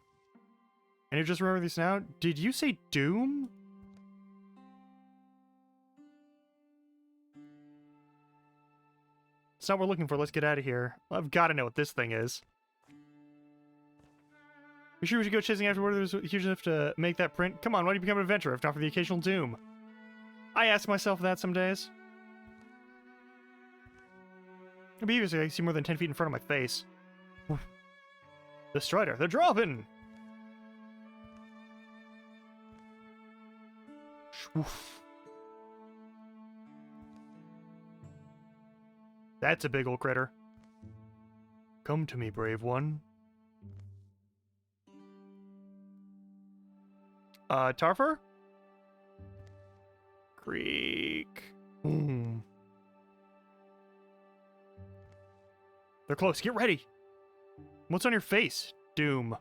And you just remember this now? Did you say doom? It's not what we're looking for. Let's get out of here. I've got to know what this thing is. You sure we should go chasing after whether there's huge enough to make that print? Come on, why do you become an adventurer if not for the occasional doom? I ask myself that some days. It'd be easier if I see more than 10 feet in front of my face. The Strider, they're dropping! Shwoof. That's a big old critter. Come to me, brave one. Tarfar? Creek. They're close. Get ready. What's on your face? Doom.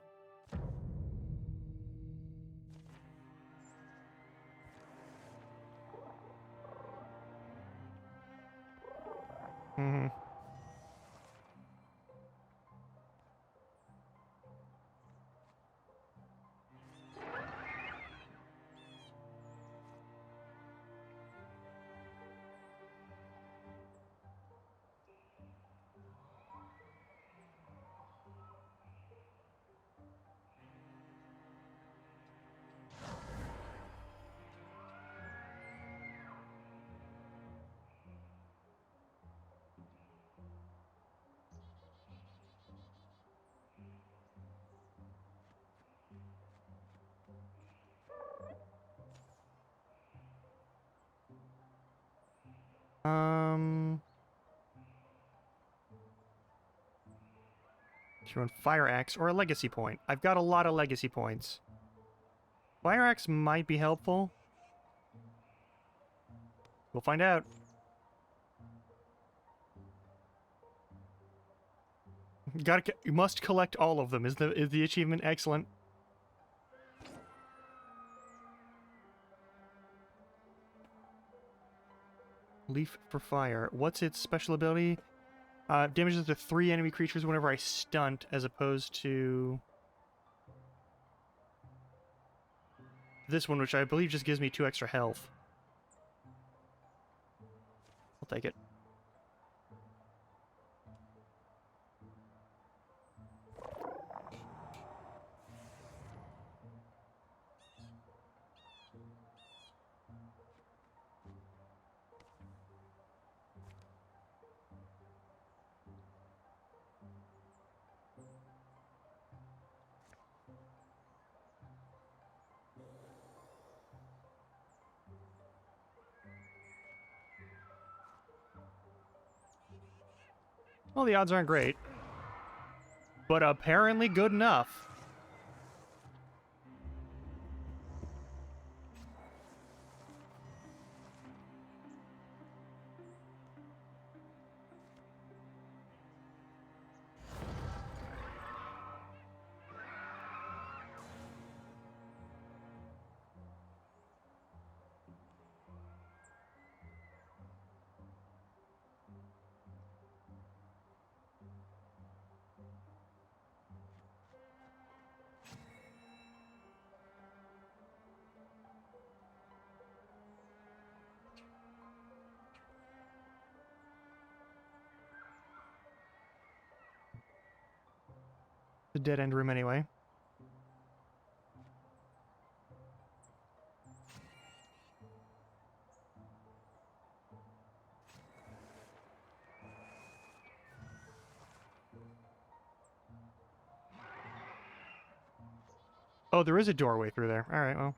Do you want Fire Axe or a Legacy Point? I've got a lot of Legacy Points. Fire Axe might be helpful. We'll find out. You must collect all of them. Is the achievement excellent? Leaf for fire. What's its special ability? Damages to 3 enemy creatures whenever I stunt, as opposed to this one, which I believe just gives me 2 extra health. I'll take it. Well, the odds aren't great, but apparently good enough. The dead-end room anyway. Oh, there is a doorway through there. Alright, well.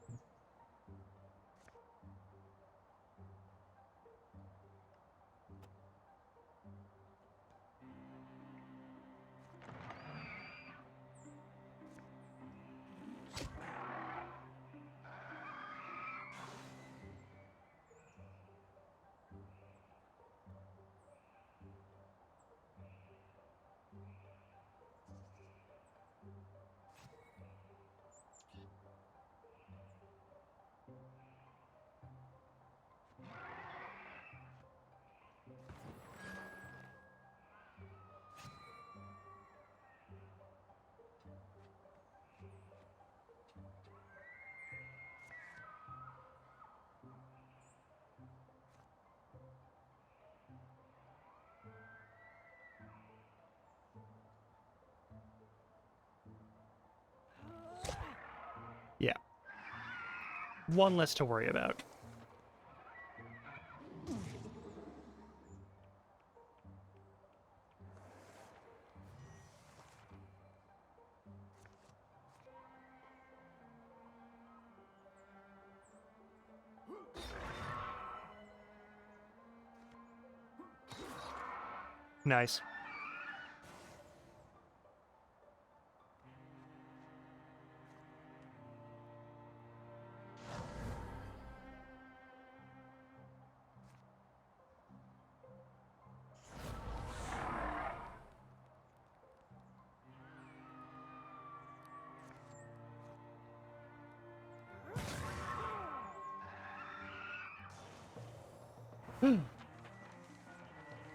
Yeah. One less to worry about. Nice.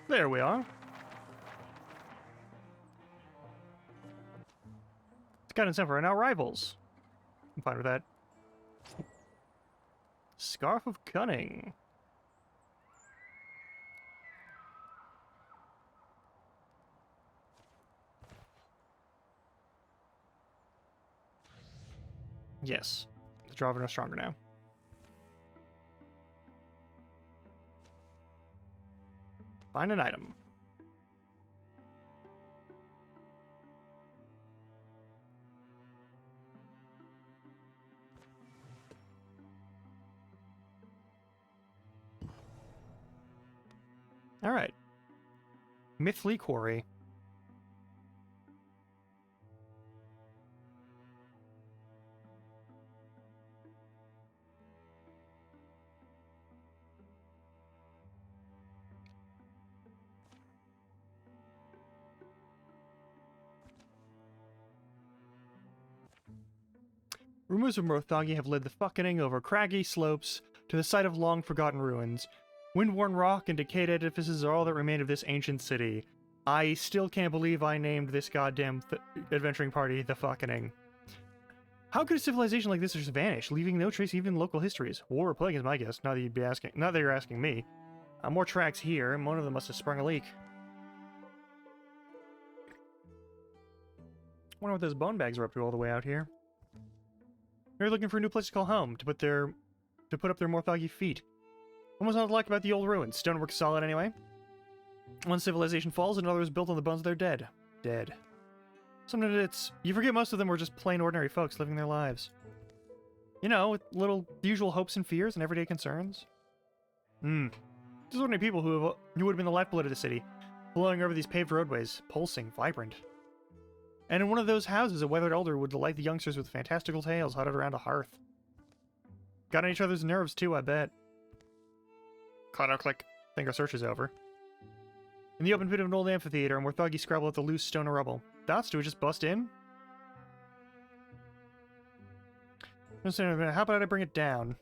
There we are. It's got in for now rivals. I'm fine with that. Scarf of Cunning. Yes. The Draven are stronger now. Find an item. Alright. Mythley Quarry. Rumors of Morthagi have led the fucking over craggy slopes to the site of long-forgotten ruins. Wind-worn rock and decayed edifices are all that remain of this ancient city. I still can't believe I named this goddamn adventuring party the fucking. How could a civilization like this just vanish, leaving no trace even in local histories? War or plague is my guess, not that you'd be asking. Not that you're asking me. More tracks here, and one of them must have sprung a leak. Wonder what those bone bags are up to all the way out here. They're looking for a new place to call home, to put up their Morthagi feet. What was not like about the old ruins? Stonework's solid anyway. One civilization falls, another is built on the bones of their dead. Dead. Sometimes you forget most of them were just plain ordinary folks living their lives. You know, with little usual hopes and fears and everyday concerns. Just ordinary people who would have been the lifeblood of the city, flowing over these paved roadways, pulsing, vibrant. And in one of those houses, a weathered elder would delight the youngsters with fantastical tales huddled around a hearth. Got on each other's nerves too, I bet. Click. Think our search is over. In the open pit of an old amphitheater, Morthagi scrabble at the loose stone or rubble. Thoughts? Do we just bust in? How about I bring it down?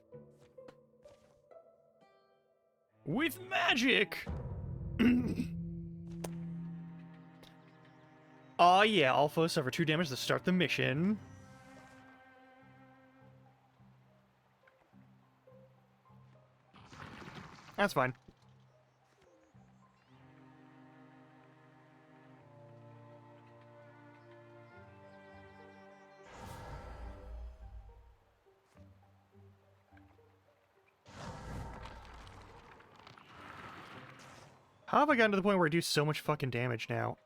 With magic! Aw yeah, all foes suffer 2 damage to start the mission. That's fine. How have I gotten to the point where I do so much fucking damage now?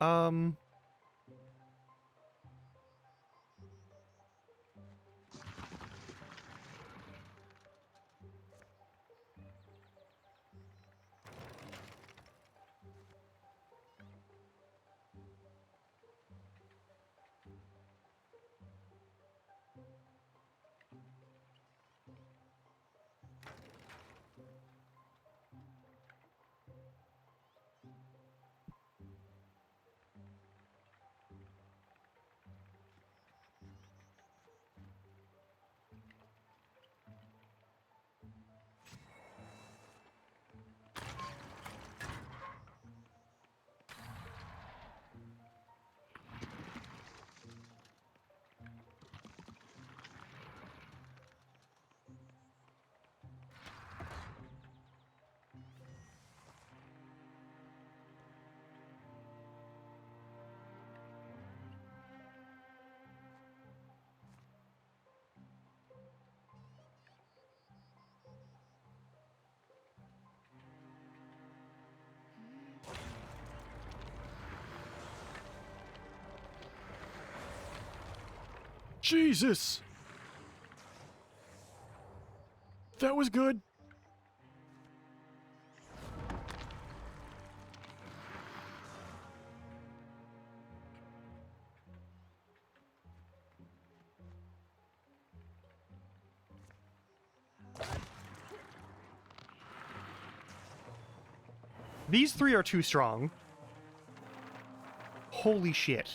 Jesus! That was good. These 3 are too strong. Holy shit.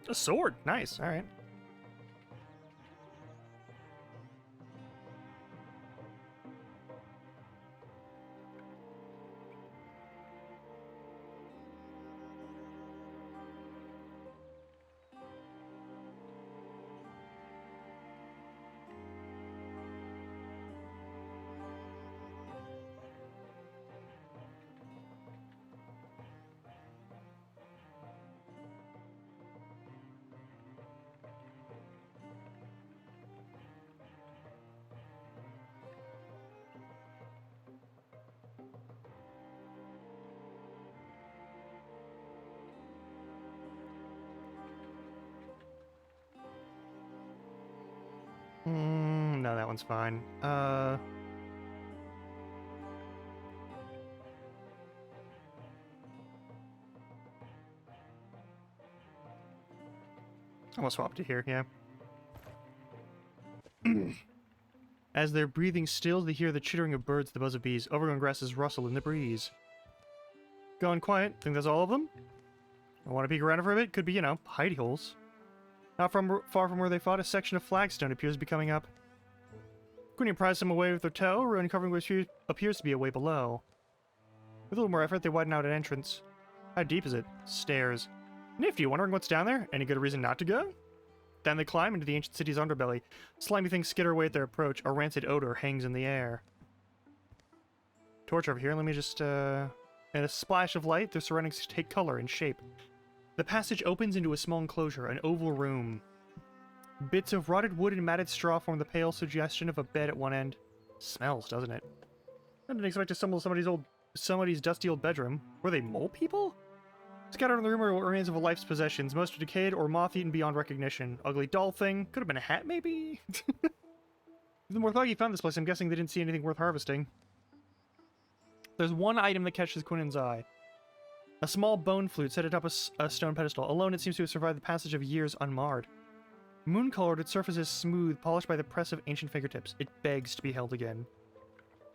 A sword. Nice. All right. No, that one's fine. I'm gonna swap to here, yeah. As their breathing stills, they hear the chittering of birds, the buzz of bees, overgrown grasses rustle in the breeze. Gone quiet. Think that's all of them? I want to peek around for a bit. Could be, you know, hidey holes. Not far from where they fought, a section of flagstone appears to be coming up. Quinn pries them away with their toe, uncovering what appears to be a way below. With a little more effort, they widen out an entrance. How deep is it? Stairs. Nifty, wondering what's down there? Any good reason not to go? Then they climb into the ancient city's underbelly. Slimy things skitter away at their approach. A rancid odor hangs in the air. Torch over here. Let me just, In a splash of light, their surroundings take color and shape. The passage opens into a small enclosure, an oval room. Bits of rotted wood and matted straw form the pale suggestion of a bed at one end. Smells, doesn't it? I didn't expect to stumble somebody's dusty old bedroom. Were they mole people? Scattered in the room are remains of a life's possessions, most are decayed or moth-eaten beyond recognition. Ugly doll thing. Could have been a hat, maybe? The more Thuggy found this place, I'm guessing they didn't see anything worth harvesting. There's one item that catches Quinnen's eye. A small bone flute set atop a stone pedestal. Alone, it seems to have survived the passage of years unmarred. Moon-colored, its surface is smooth, polished by the press of ancient fingertips. It begs to be held again.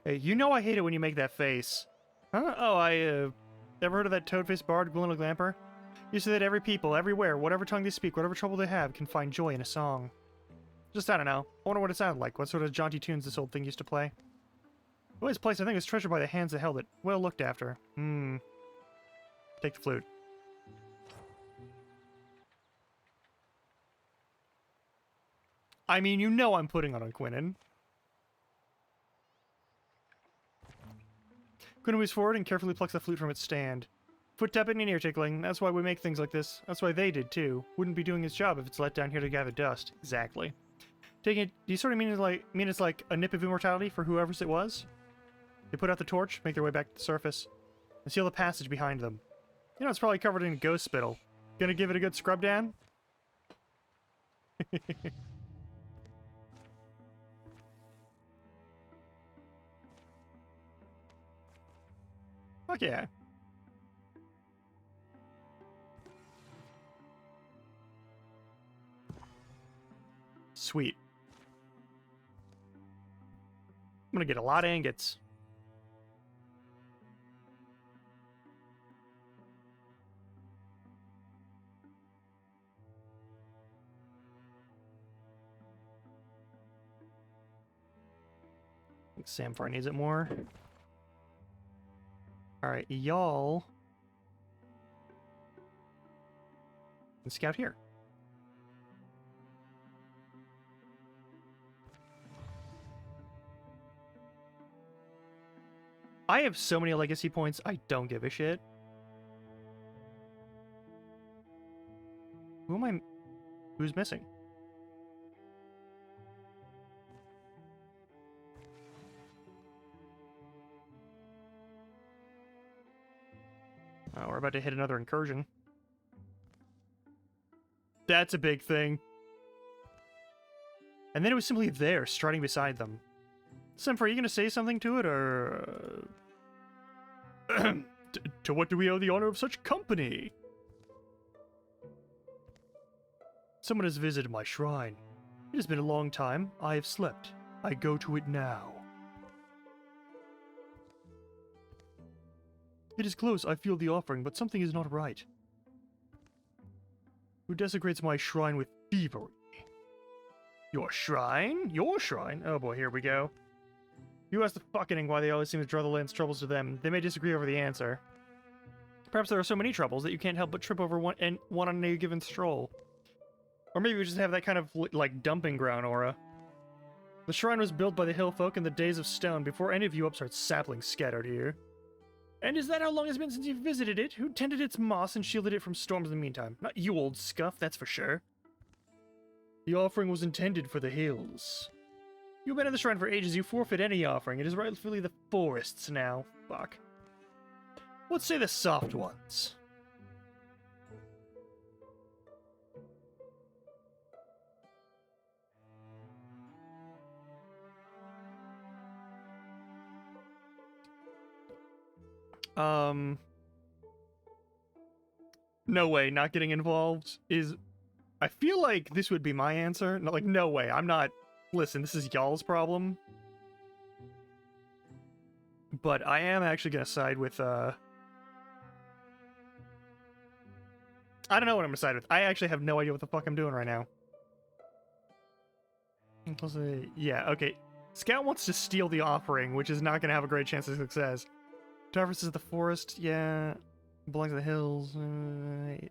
Hey, you know I hate it when you make that face. Huh? Oh, ever heard of that toad-faced bard, Gwyn Glamper? You say that every people, everywhere, whatever tongue they speak, whatever trouble they have, can find joy in a song. Just, I don't know. I wonder what it sounded like, what sort of jaunty tunes this old thing used to play. The way it's placed, I think, is treasured by the hands that held it. Well looked after. Take the flute. I mean, you know I'm putting on Quinnen. Quinnen moves forward and carefully plucks the flute from its stand. Foot tapping and ear tickling. That's why we make things like this. That's why they did, too. Wouldn't be doing his job if it's let down here to gather dust. Exactly. Taking it, do you sort of mean it's like a nip of immortality for whoever's it was? They put out the torch, make their way back to the surface, and seal the passage behind them. You know, it's probably covered in ghost spittle. Gonna give it a good scrub down? Fuck yeah. Sweet. I'm gonna get a lot of ingots. I think Samphire needs it more. Alright, y'all can scout here. I have so many legacy points, I don't give a shit. Who's missing? Oh, we're about to hit another incursion. That's a big thing. And then it was simply there, striding beside them. Semper, are you gonna say something to it, or... To what do we owe the honor of such company? Someone has visited my shrine. It has been a long time. I have slept. I go to it now. It is close. I feel the offering, but something is not right. Who desecrates my shrine with thievery? Your shrine? Your shrine? Oh boy, here we go. You ask the fucking why they always seem to draw the land's troubles to them. They may disagree over the answer. Perhaps there are so many troubles that you can't help but trip over one on a given stroll. Or maybe we just have that kind of, like, dumping ground aura. The shrine was built by the hill folk in the days of stone before any of you upstart saplings scattered here. And is that how long it's been since you've visited it? Who tended its moss and shielded it from storms in the meantime? Not you, old scuff, that's for sure. The offering was intended for the hills. You've been in the shrine for ages, you forfeit any offering. It is rightfully the forest's now. Fuck. Let's say the soft ones. No way, not getting involved is I feel like this would be my answer. No, like, no way. I'm not... Listen, this is y'all's problem. But I am actually going to side with, I don't know what I'm going to side with. I actually have no idea what the fuck I'm doing right now. Yeah, okay. Scout wants to steal the offering, which is not going to have a great chance of success. Tarvis is the forest, yeah. Belongs to the hills. It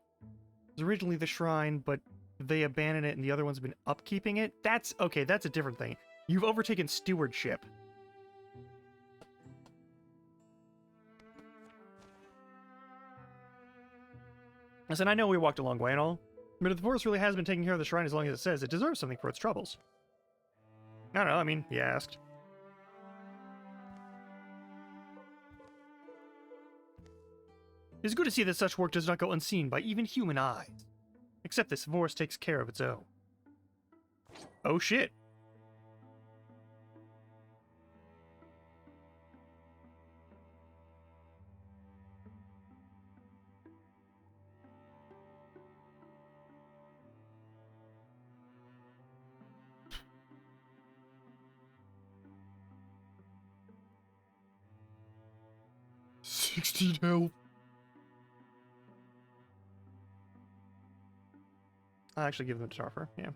was originally the shrine, but they abandoned it and the other one's been upkeeping it. That's, okay, that's a different thing. You've overtaken stewardship. Listen, I know we walked a long way and all, but if the forest really has been taking care of the shrine as long as it says, it deserves something for its troubles. I don't know, I mean, he asked. It's good to see that such work does not go unseen by even human eyes. Except this forest takes care of its own. Oh shit. $16 health. I'll actually give them to Tarfer, yeah.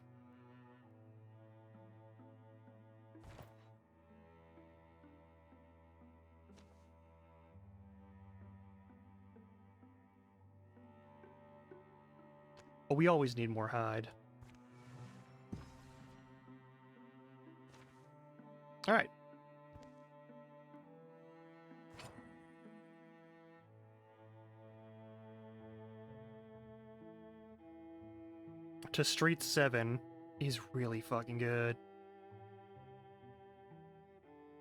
Oh, we always need more hide. Alright. To Street 7 is really fucking good.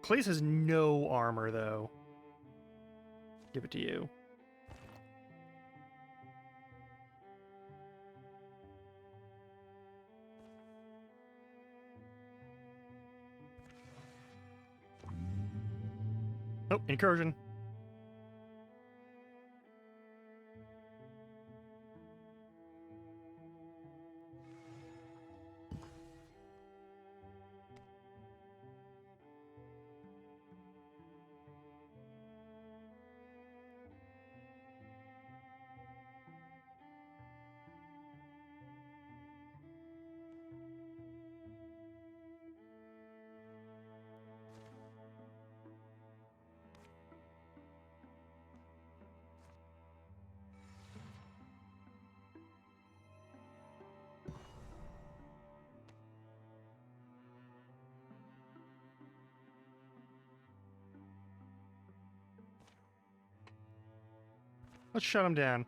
Clay's has no armor, though. Give it to you. Oh, incursion. Let's shut him down.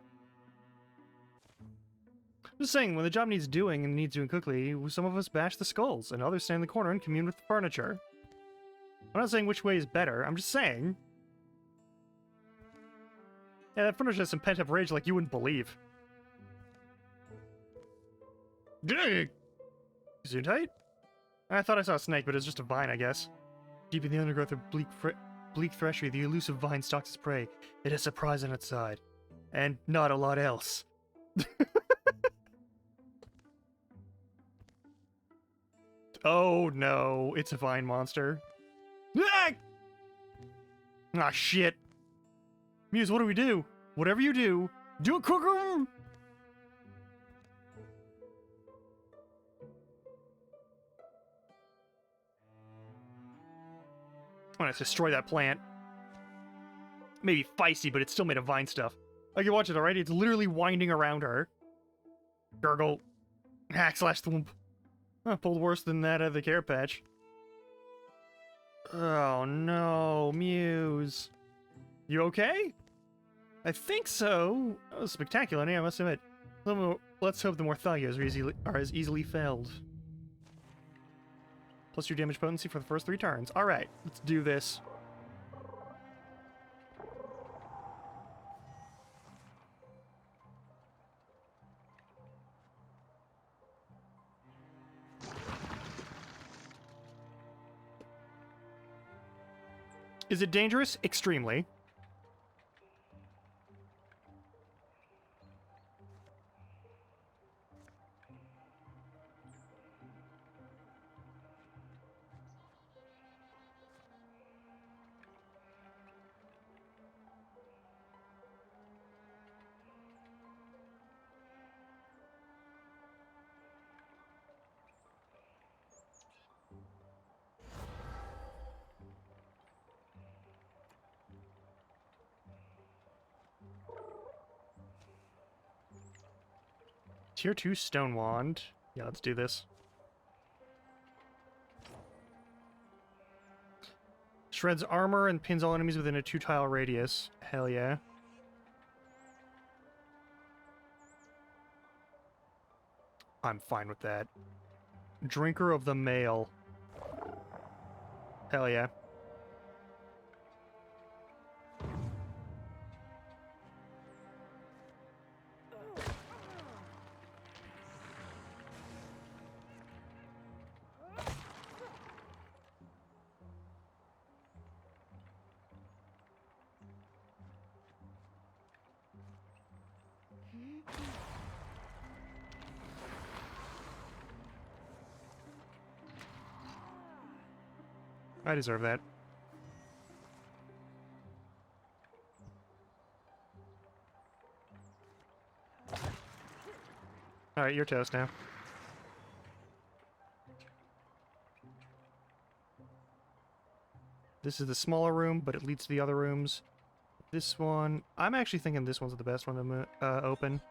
Just saying, when the job needs doing and needs doing quickly, some of us bash the skulls, and others stand in the corner and commune with the furniture. I'm not saying which way is better, I'm just saying. Yeah, that furniture has some pent-up rage like you wouldn't believe. Dang! Zoom tight? I thought I saw a snake, but it's just a vine, I guess. Deep in the undergrowth of bleak threshery, the elusive vine stalks its prey. It has surprise on its side. And not a lot else. Oh no, it's a vine monster. Ah, shit. Muse, what do we do? Whatever you do, do it quicker! I'm gonna destroy that plant. Maybe feisty, but it's still made of vine stuff. I can watch it already. It's literally winding around her. Gurgle. Hack slash thwomp. Pulled worse than that of the care patch. Oh no, Muse. You okay? I think so. That was spectacular, I must admit. Let's hope the Morthagios are as easily felled. Plus your damage potency for the first 3 turns. Alright, let's do this. Is it dangerous? Extremely. Tier 2 Stone Wand. Yeah, let's do this. Shreds armor and pins all enemies within a 2-tile radius. Hell yeah. I'm fine with that. Drinker of the Mail. Hell yeah. I deserve that. Alright, you're toast now. This is the smaller room, but it leads to the other rooms. This one... I'm actually thinking this one's the best one to open.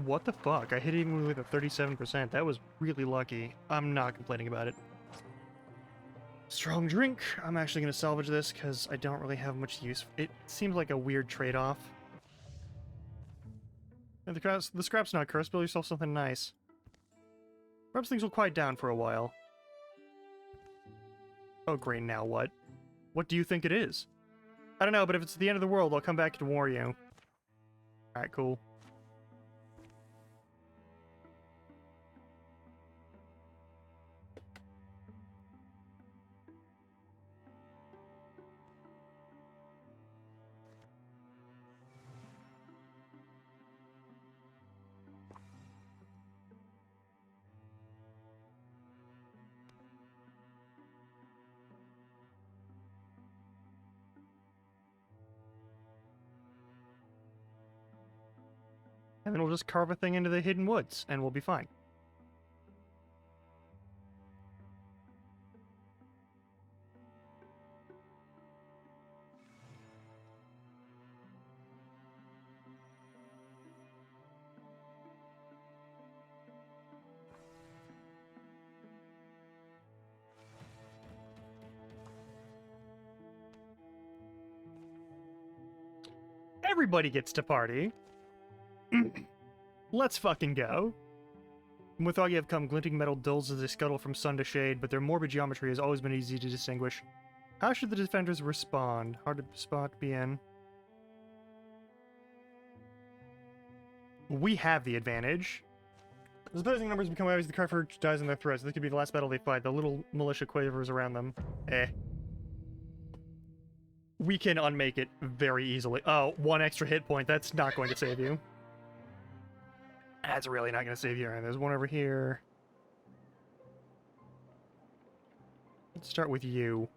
What the fuck? I hit even with a 37%. That was really lucky. I'm not complaining about it. Strong drink. I'm actually going to salvage this because I don't really have much use. It seems like a weird trade-off. The scrap's not cursed. Build yourself something nice. Perhaps things will quiet down for a while. Oh great, now what? What do you think it is? I don't know, but if it's the end of the world, I'll come back to warn you. Alright, cool. And then we'll just carve a thing into the hidden woods, and we'll be fine. Everybody gets to party. Let's fucking go. From Withagi have come glinting metal dulls as they scuttle from sun to shade, but their morbid geometry has always been easy to distinguish. How should the defenders respond? Hard to spot BN. We have the advantage. As opposing numbers become obvious, the Carver dies in their throats. This could be the last battle they fight. The little militia quavers around them. We can unmake it very easily. Oh, 1 extra hit point. That's not going to save you. That's really not going to save you. Right, there's one over here. Let's start with you.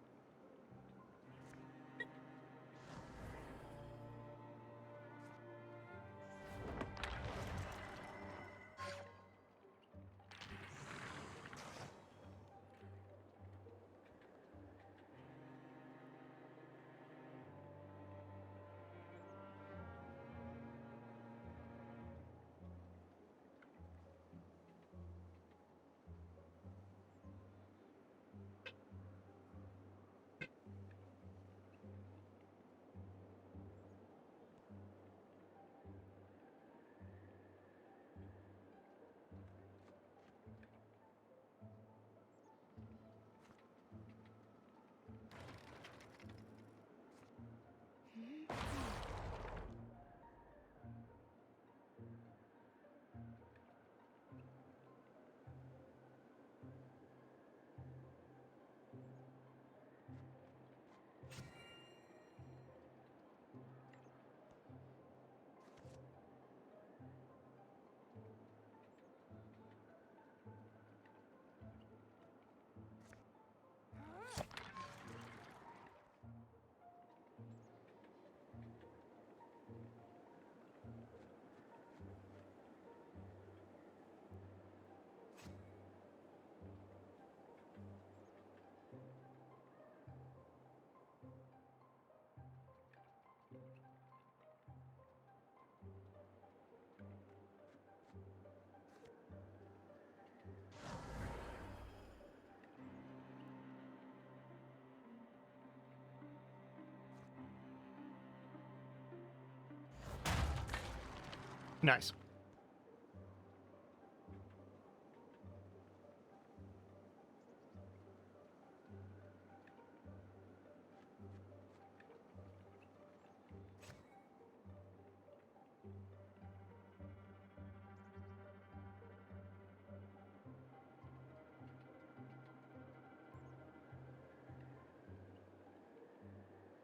Nice.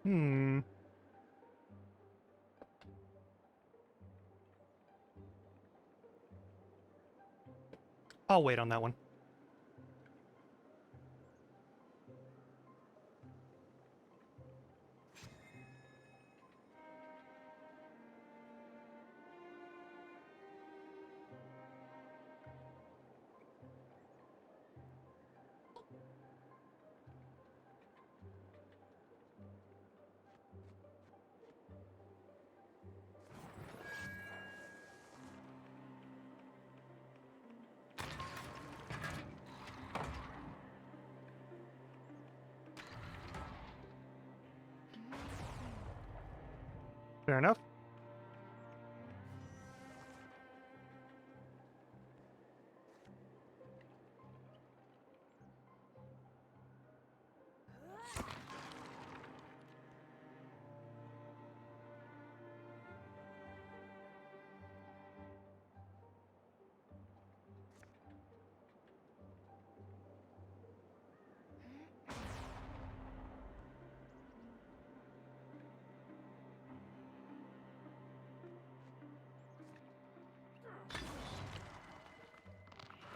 Hmm. I'll wait on that one. Fair enough.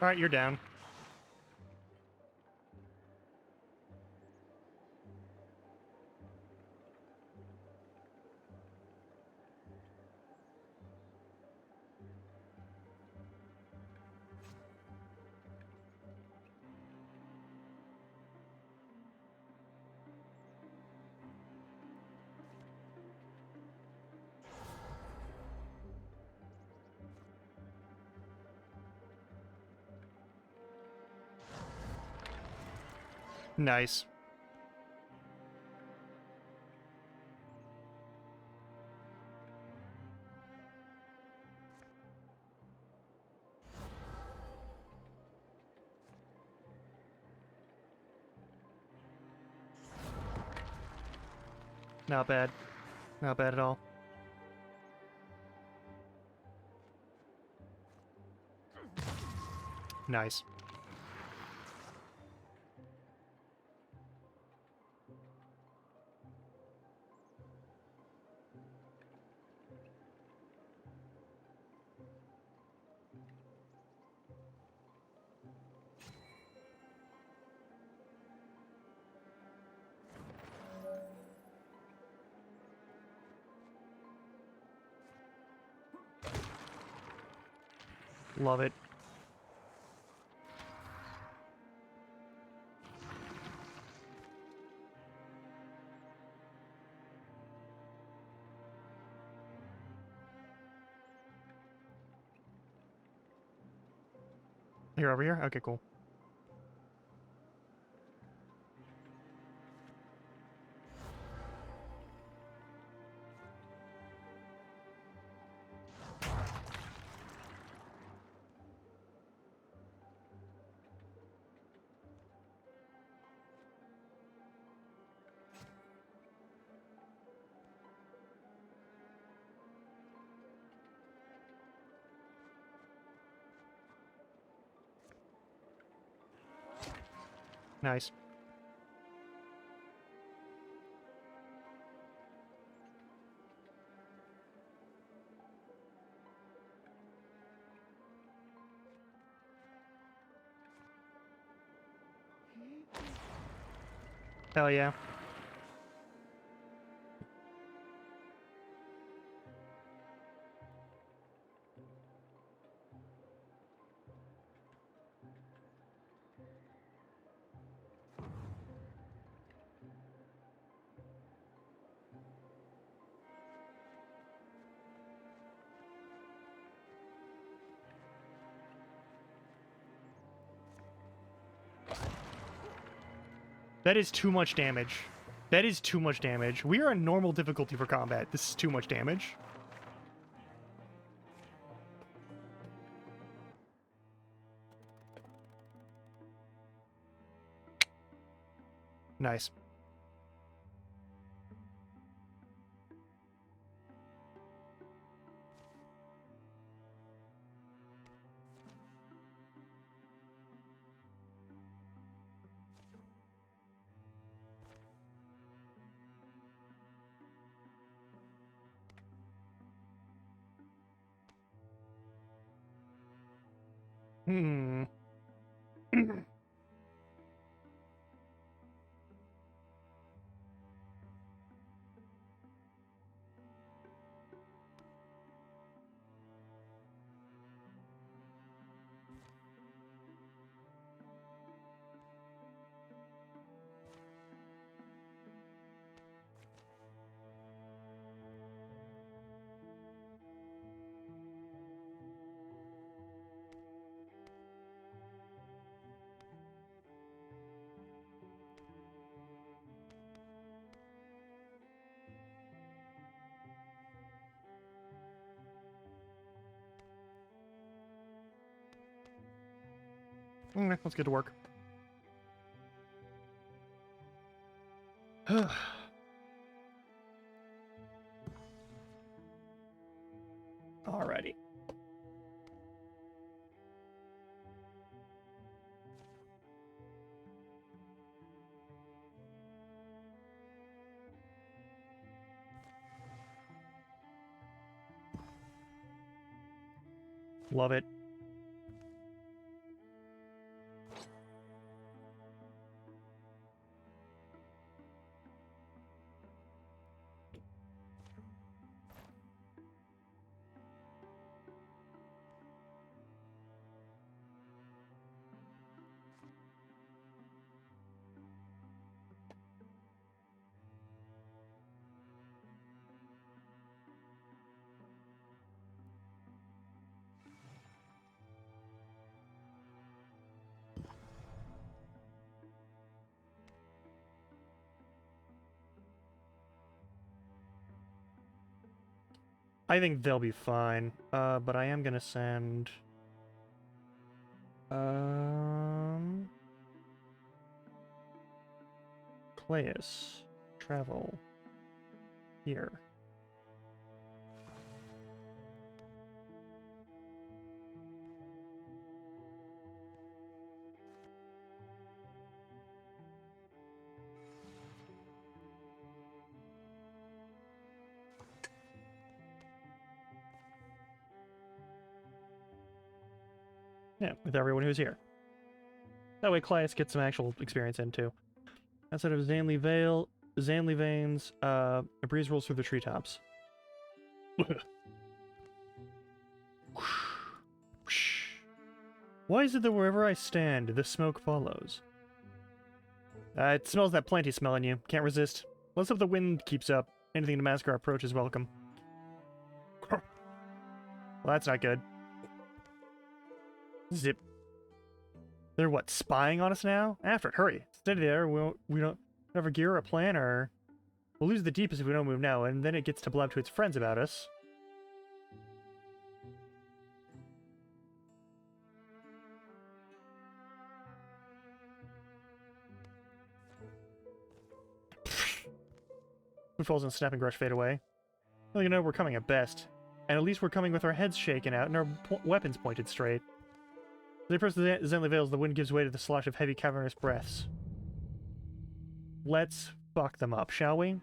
All right, you're down. Nice. Not bad. Not bad at all. Nice. Love it. You're over here? Okay, cool. Nice. Hell yeah. That is too much damage. That is too much damage. We are on normal difficulty for combat. This is too much damage. Nice. Hmm. Okay, let's get to work. Alrighty. Love it. I think they'll be fine. But I am gonna send... Clayus. Travel. Here. Yeah, with everyone who's here. That way Clayus gets some actual experience in, too. Outside of Zanley Veins, a breeze rolls through the treetops. Why is it that wherever I stand, the smoke follows? It smells that planty smell in you. Can't resist. Let's hope the wind keeps up. Anything to mask our approach is welcome. Well, that's not good. Zip. They're what, spying on us now? After it, hurry. Steady there, we don't have a gear or a plan, or... We'll lose the deepest if we don't move now, and then it gets to blab to its friends about us. Footfalls and snapping brush fade away. Well, you know, we're coming at best. And at least we're coming with our heads shaken out and our weapons pointed straight. As they approach the Zenly Vales, the wind gives way to the slosh of heavy cavernous breaths. Let's fuck them up, shall we?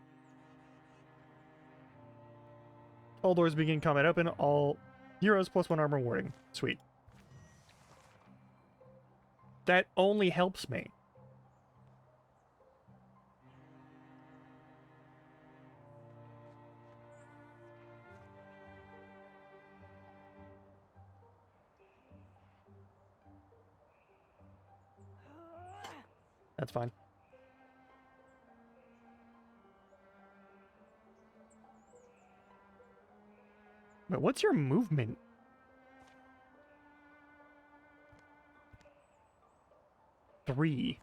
All doors begin combat open, all heroes +1 armor warning. Sweet. That only helps me. That's fine. But what's your movement? Three.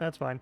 that's fine.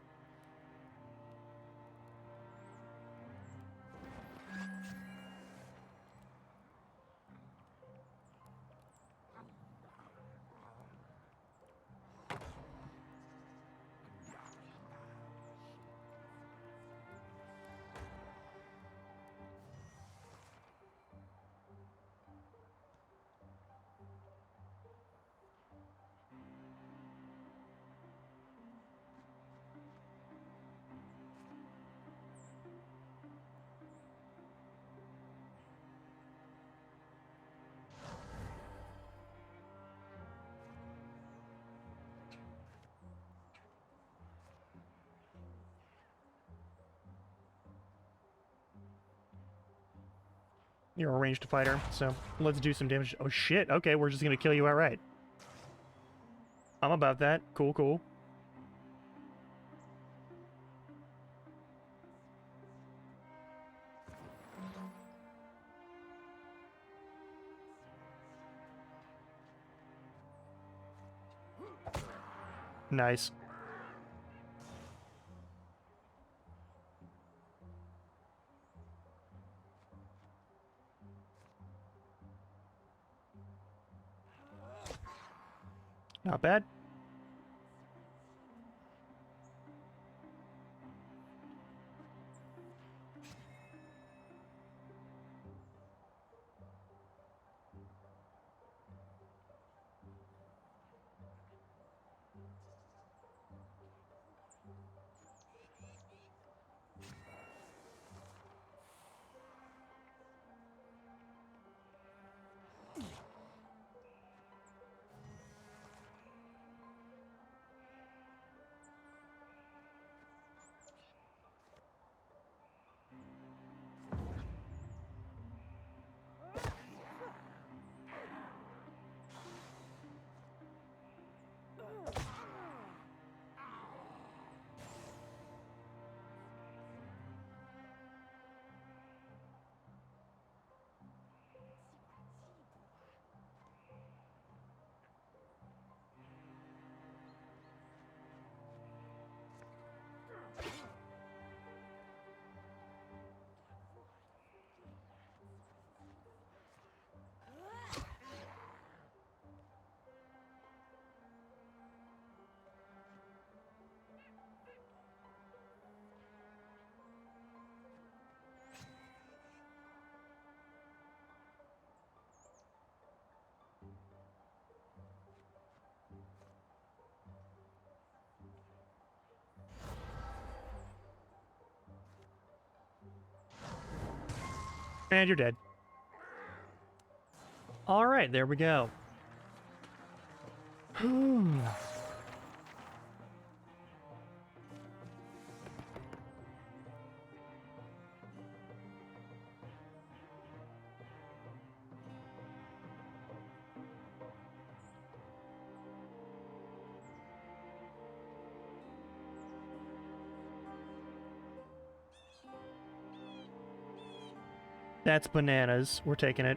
You're a ranged fighter, so let's do some damage. Oh shit, okay, we're just gonna kill you outright. I'm about that. Cool, cool. Nice. Not bad. And you're dead. Alright, there we go. That's bananas. We're taking it.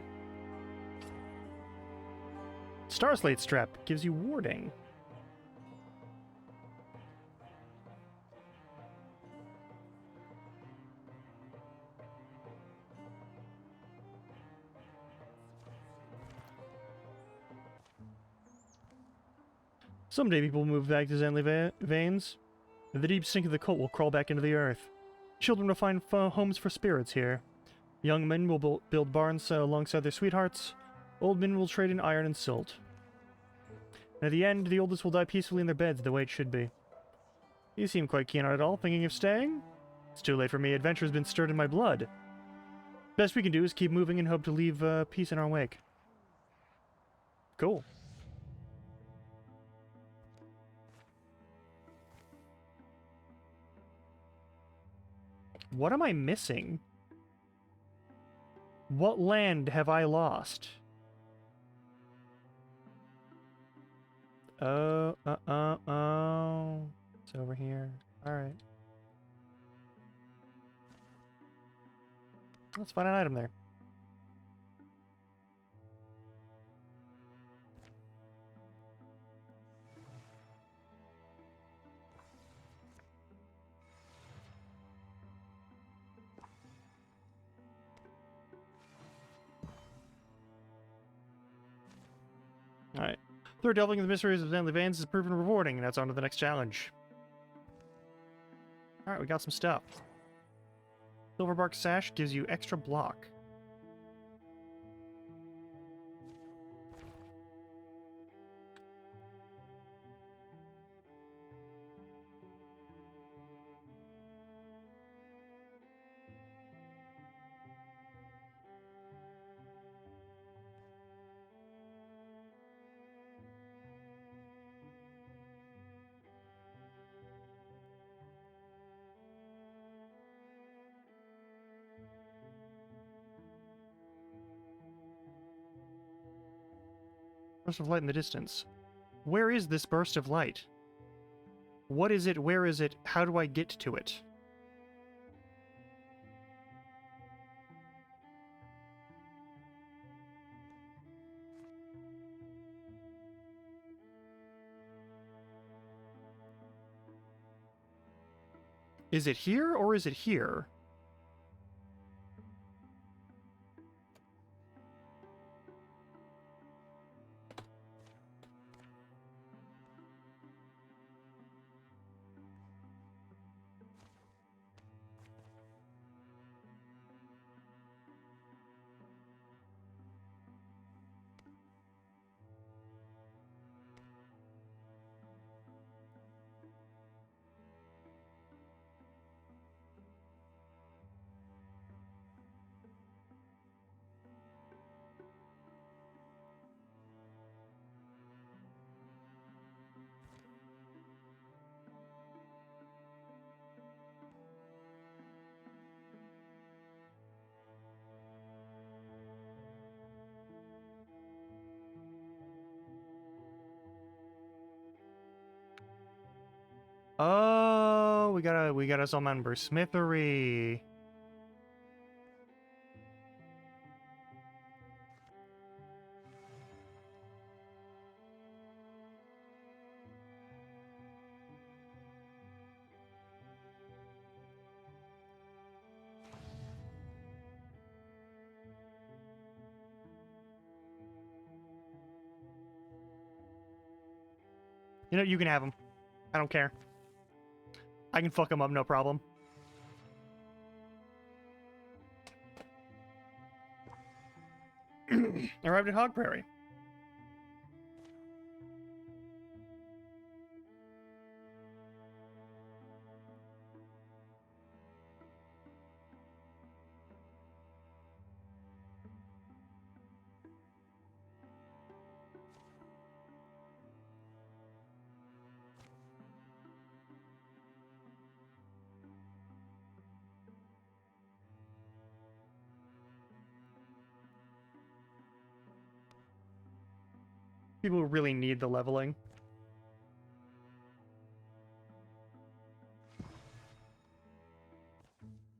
Starslate Strap gives you warding. Someday people will move back to Zenly Veins. The deep sink of the cult will crawl back into the earth. Children will find homes for spirits here. Young men will build barns alongside their sweethearts. Old men will trade in iron and silt. And at the end, the oldest will die peacefully in their beds the way it should be. You seem quite keen on it all, thinking of staying? It's too late for me. Adventure has been stirred in my blood. Best we can do is keep moving and hope to leave peace in our wake. Cool. What am I missing? What land have I lost? Oh. It's over here. Alright. Let's find an item there. Third, delving into the mysteries of Stanley Vans is proven rewarding, and that's on to the next challenge. Alright, we got some stuff. Silverbark Sash gives you extra block. Burst of light in the distance. Where is this burst of light? What is it? Where is it? How do I get to it? Is it here or is it here? Oh, we gotta summon Smithery. You know, you can have him. I don't care. I can fuck him up, no problem. Arrived at Hog Prairie. People who really need the leveling.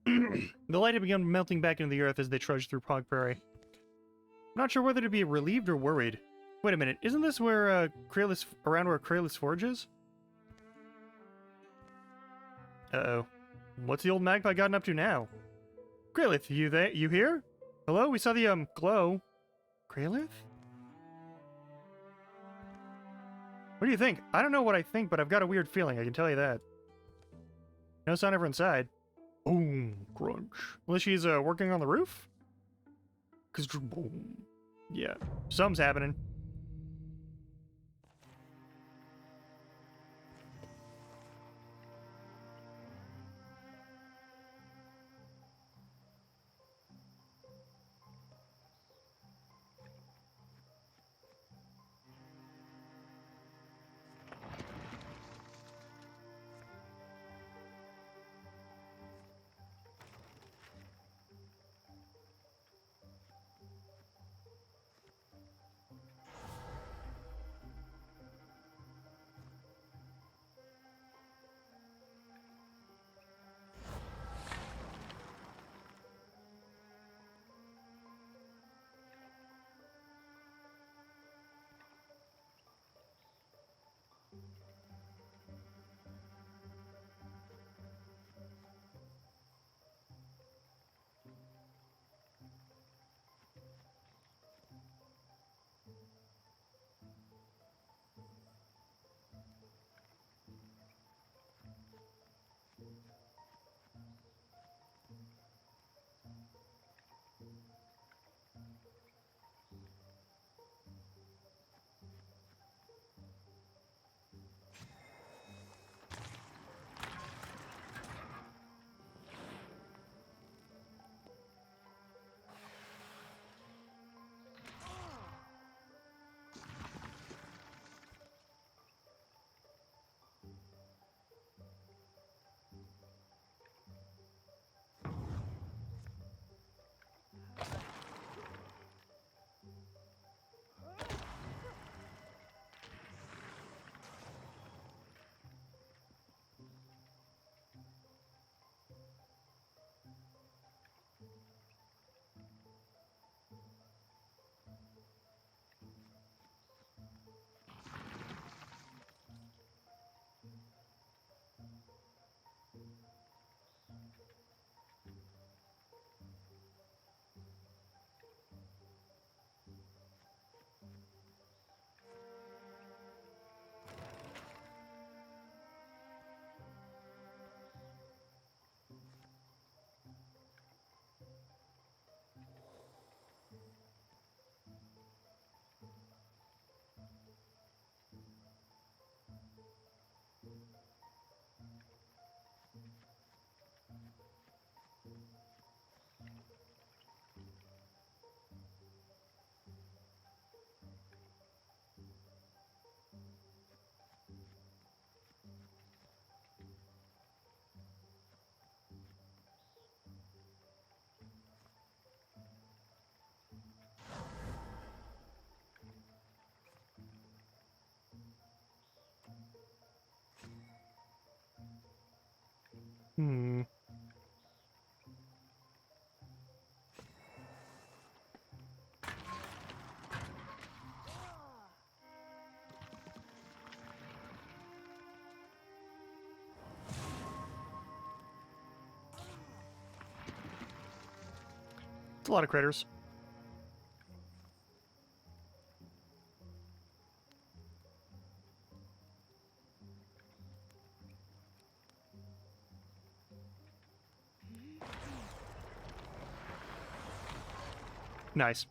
The light had begun melting back into the earth as they trudged through Hog Prairie. I'm not sure whether to be relieved or worried. Wait a minute, isn't this where around where Kralis Forge is? Uh-oh. What's the old magpie gotten up to now? Kralis, you here? Hello? We saw the, glow. Kralis? What do you think? I don't know what I think, but I've got a weird feeling, I can tell you that. No sign of her inside. Boom. Crunch. Unless she's, working on the roof? Cause boom. Yeah. Something's happening. It's a lot of critters. Nice.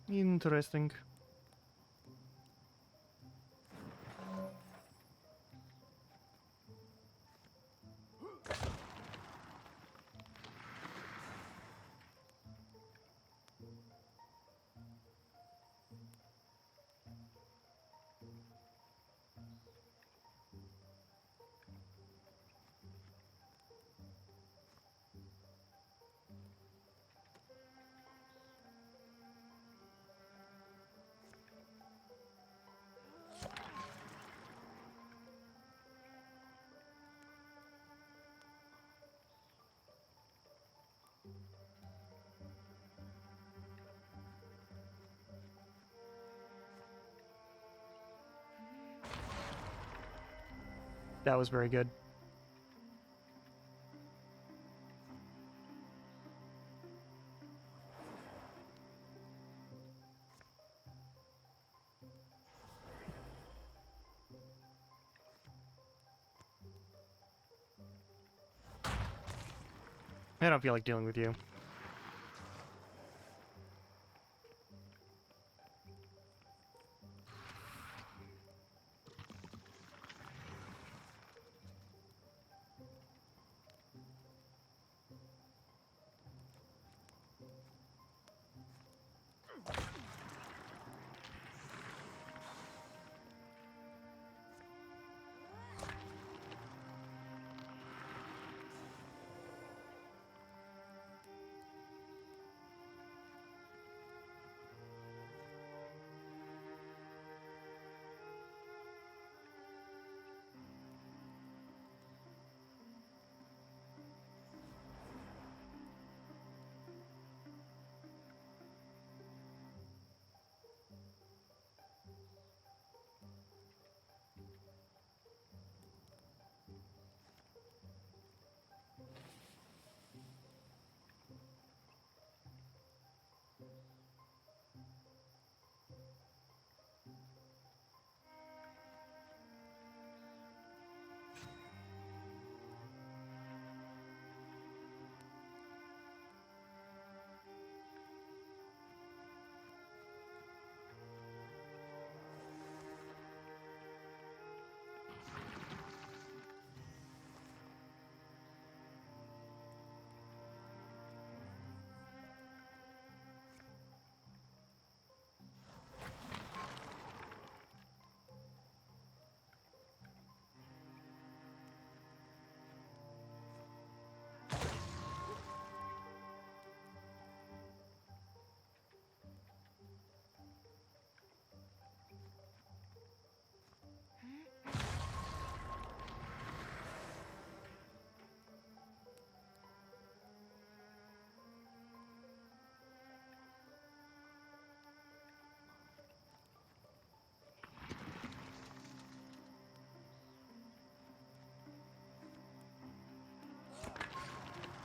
Interesting. That was very good. I don't feel like dealing with you.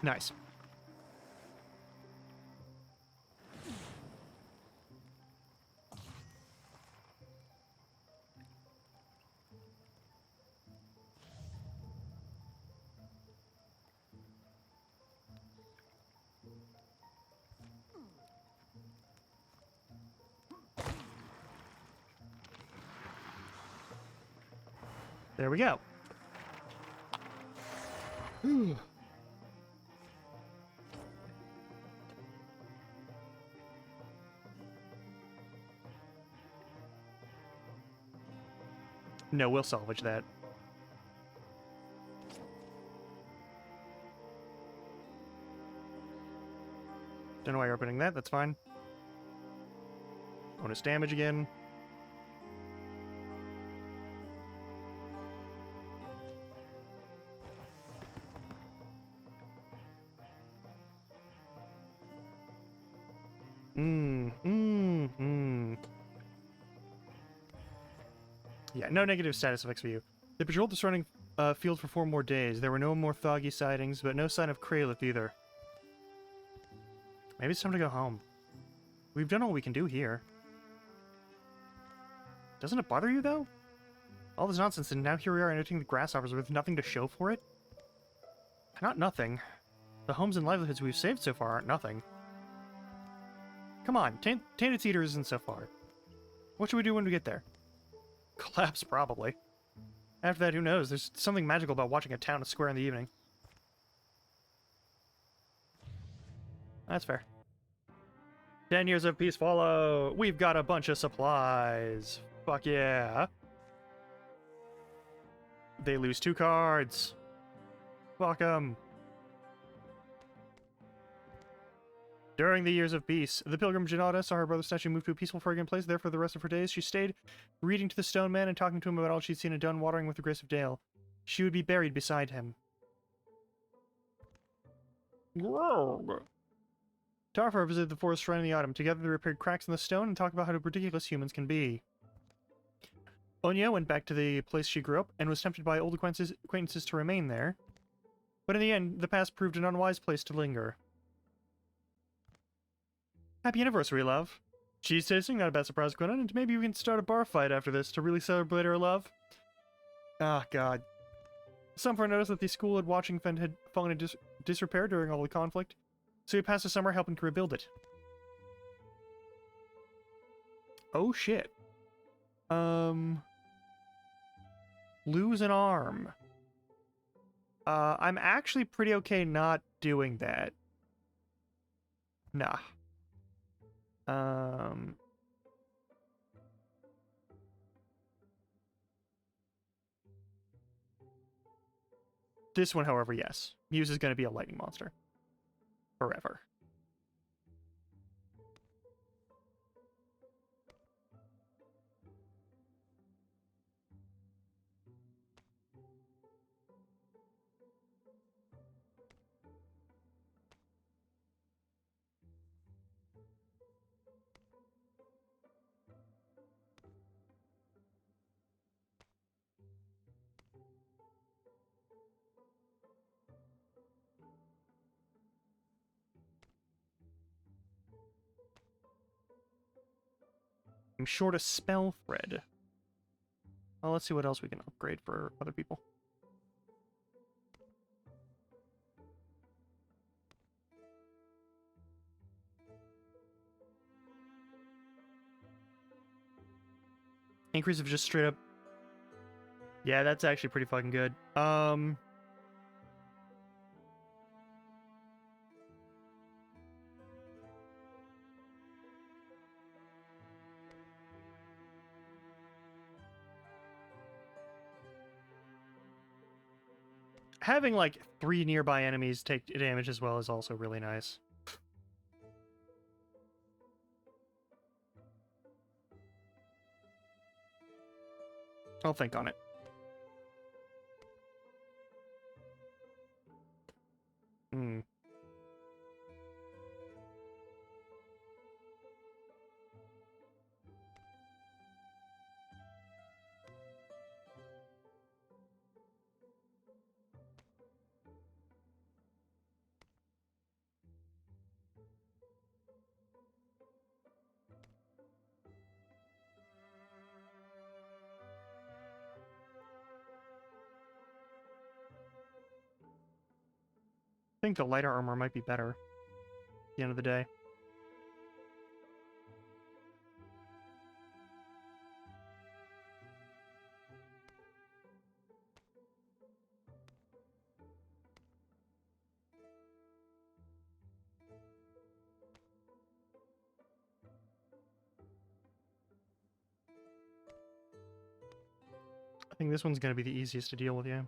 Nice. There we go. No, we'll salvage that. Don't know why you're opening that, that's fine. Bonus damage again. Yeah, no negative status effects for you. They patrolled the surrounding field for 4 more days. There were no more Thoggy sightings, but no sign of Kralith either. Maybe it's time to go home. We've done all we can do here. Doesn't it bother you, though? All this nonsense, and now here we are entertaining the grasshoppers with nothing to show for it? Not nothing. The homes and livelihoods we've saved so far aren't nothing. Come on, Tainted Cedar isn't so far. What should we do when we get there? Collapse, probably. After that, who knows? There's something magical about watching a town square in the evening. That's fair. 10 years of peace follow. We've got a bunch of supplies. Fuck yeah. They lose 2 cards. Fuck 'em. During the years of peace, the pilgrim Janata saw her brother's statue move to a peaceful, fragrant place. There for the rest of her days, she stayed, reading to the stone man and talking to him about all she'd seen and done, watering with the grace of Dale. She would be buried beside him. Tarfar visited the forest shrine in the autumn. Together they repaired cracks in the stone and talked about how ridiculous humans can be. Onya went back to the place she grew up and was tempted by old acquaintances to remain there. But in the end, the past proved an unwise place to linger. Happy anniversary, love. Cheese tasting, not a bad surprise, Gwennon, and maybe we can start a bar fight after this to really celebrate our love. Ah, God. Sumfer noticed that the school at Watchingfen had fallen in disrepair during all the conflict, so he passed the summer helping to rebuild it. Oh, shit. Lose an arm. I'm actually pretty okay not doing that. Nah. This one, however, yes. Muse is going to be a lightning monster. Forever. I'm short a spell thread. Well, let's see what else we can upgrade for other people. Increase of just straight up. Yeah, that's actually pretty fucking good. Having, like, 3 nearby enemies take damage as well is also really nice. I'll think on it. Hmm. think the lighter armor might be better at the end of the day. I think this one's going to be the easiest to deal with, yeah.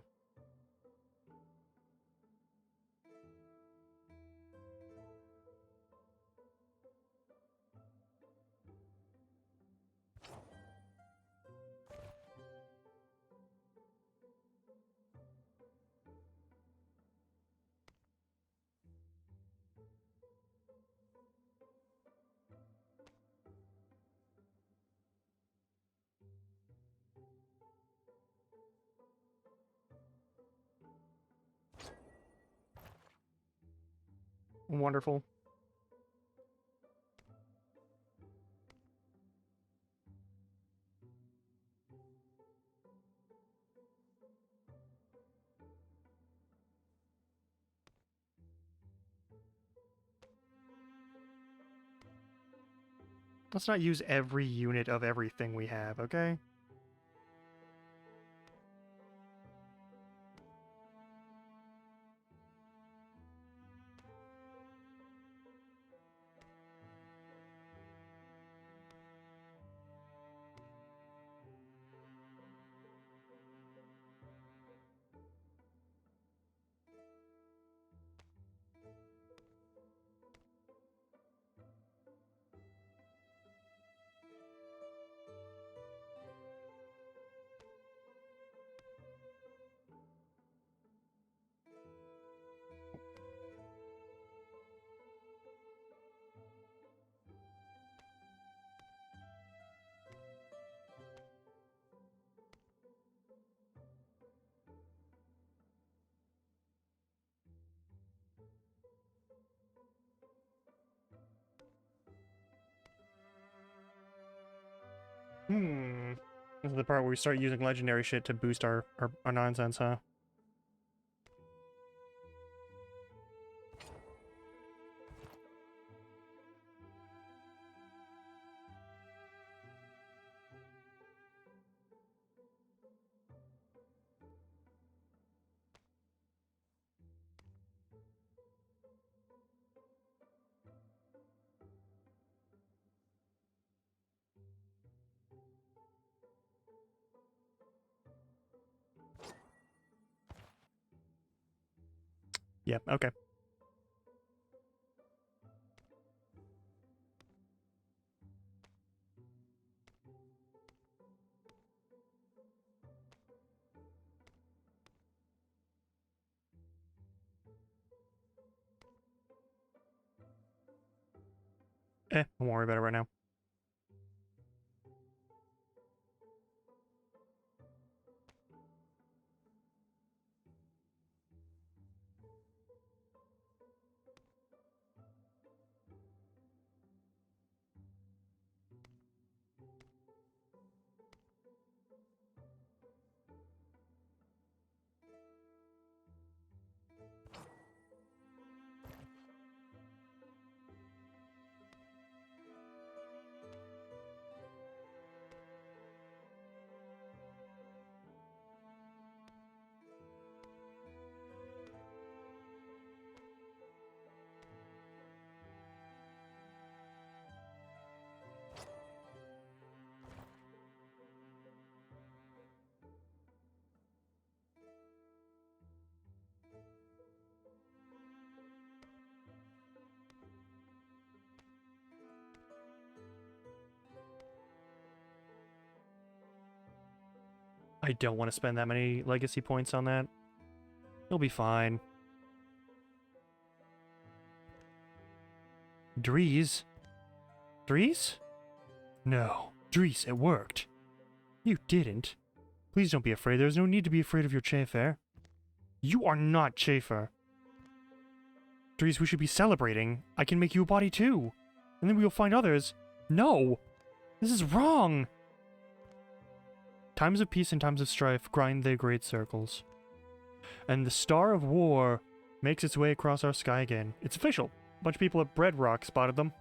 Wonderful. Let's not use every unit of everything we have, okay? This is the part where we start using legendary shit to boost our nonsense, huh? Yep, okay. Don't worry about it right now. I don't want to spend that many legacy points on that. It'll be fine. Dries? Dries? No. Dries, it worked. You didn't. Please don't be afraid. There's no need to be afraid of your Chafer. You are not Chafer. Dries, we should be celebrating. I can make you a body too. And then we will find others. No! This is wrong! Times of peace and times of strife grind their great circles. And the star of war Makes its way across our sky again. It's official. A bunch of people at Bread Rock spotted them.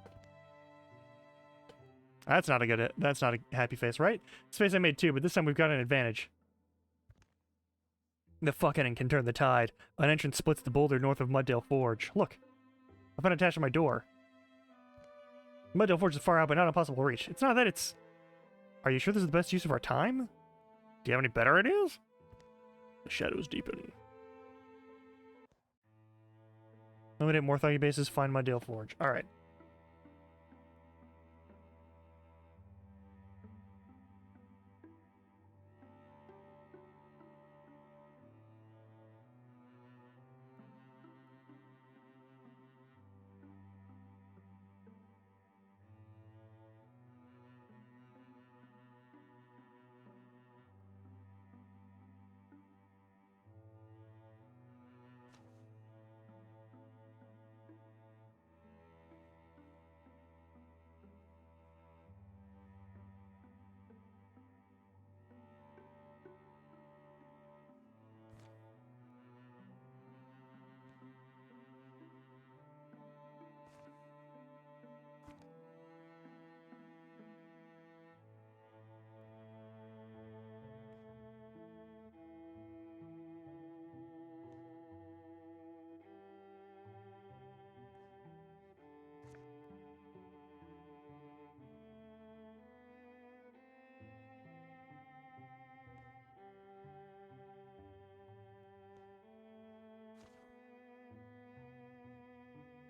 That's not a happy face, right? It's a face I made too, but this time we've got an advantage. The fuck ending can turn the tide. An entrance splits the boulder north of Muddale Forge. Look, I found it attached to my door. Muddale Forge is far out, but not impossible to reach. It's not that it's... Are you sure this is the best use of our time? Do you have any better ideas? The shadows deepen. Eliminate more thuggy bases, find Muddale Forge. Alright.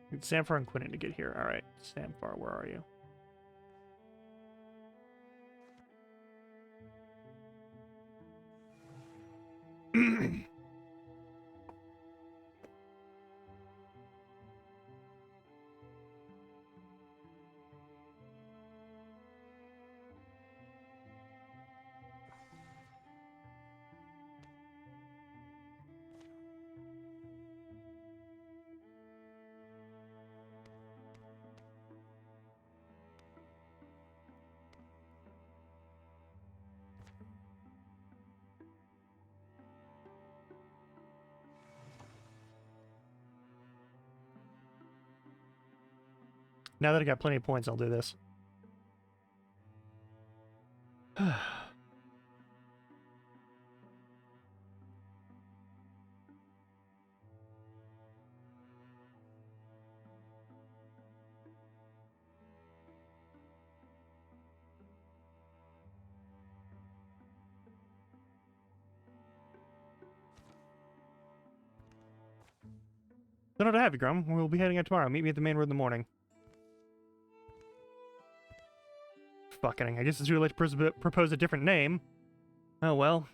It's Samfar and Quinton to get here. Alright, Samfar, where are you? Now that I got plenty of points, I'll do this. Don't know to have you, Grum. We'll be heading out tomorrow. Meet me at the main road in the morning. Fucking, I guess it's too late to propose a different name. Oh well.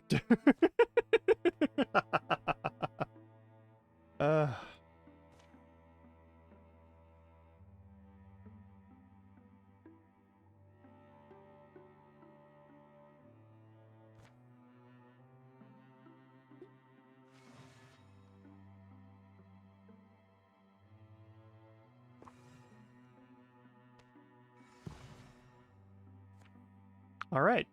All right.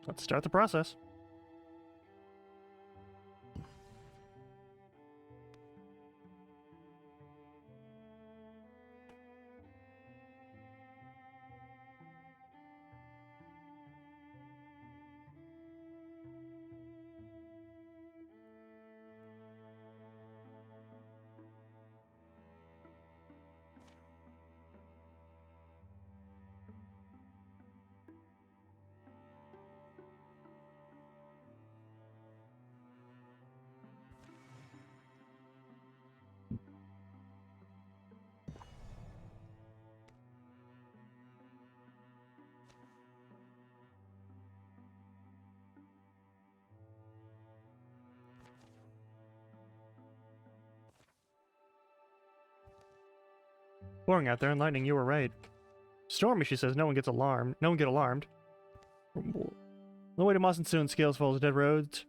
Let's start the process. Pouring out there and lightning, you were right. Stormy, she says, no one gets alarmed. No one get alarmed. No way to moss and stone, scales, falls, dead roads.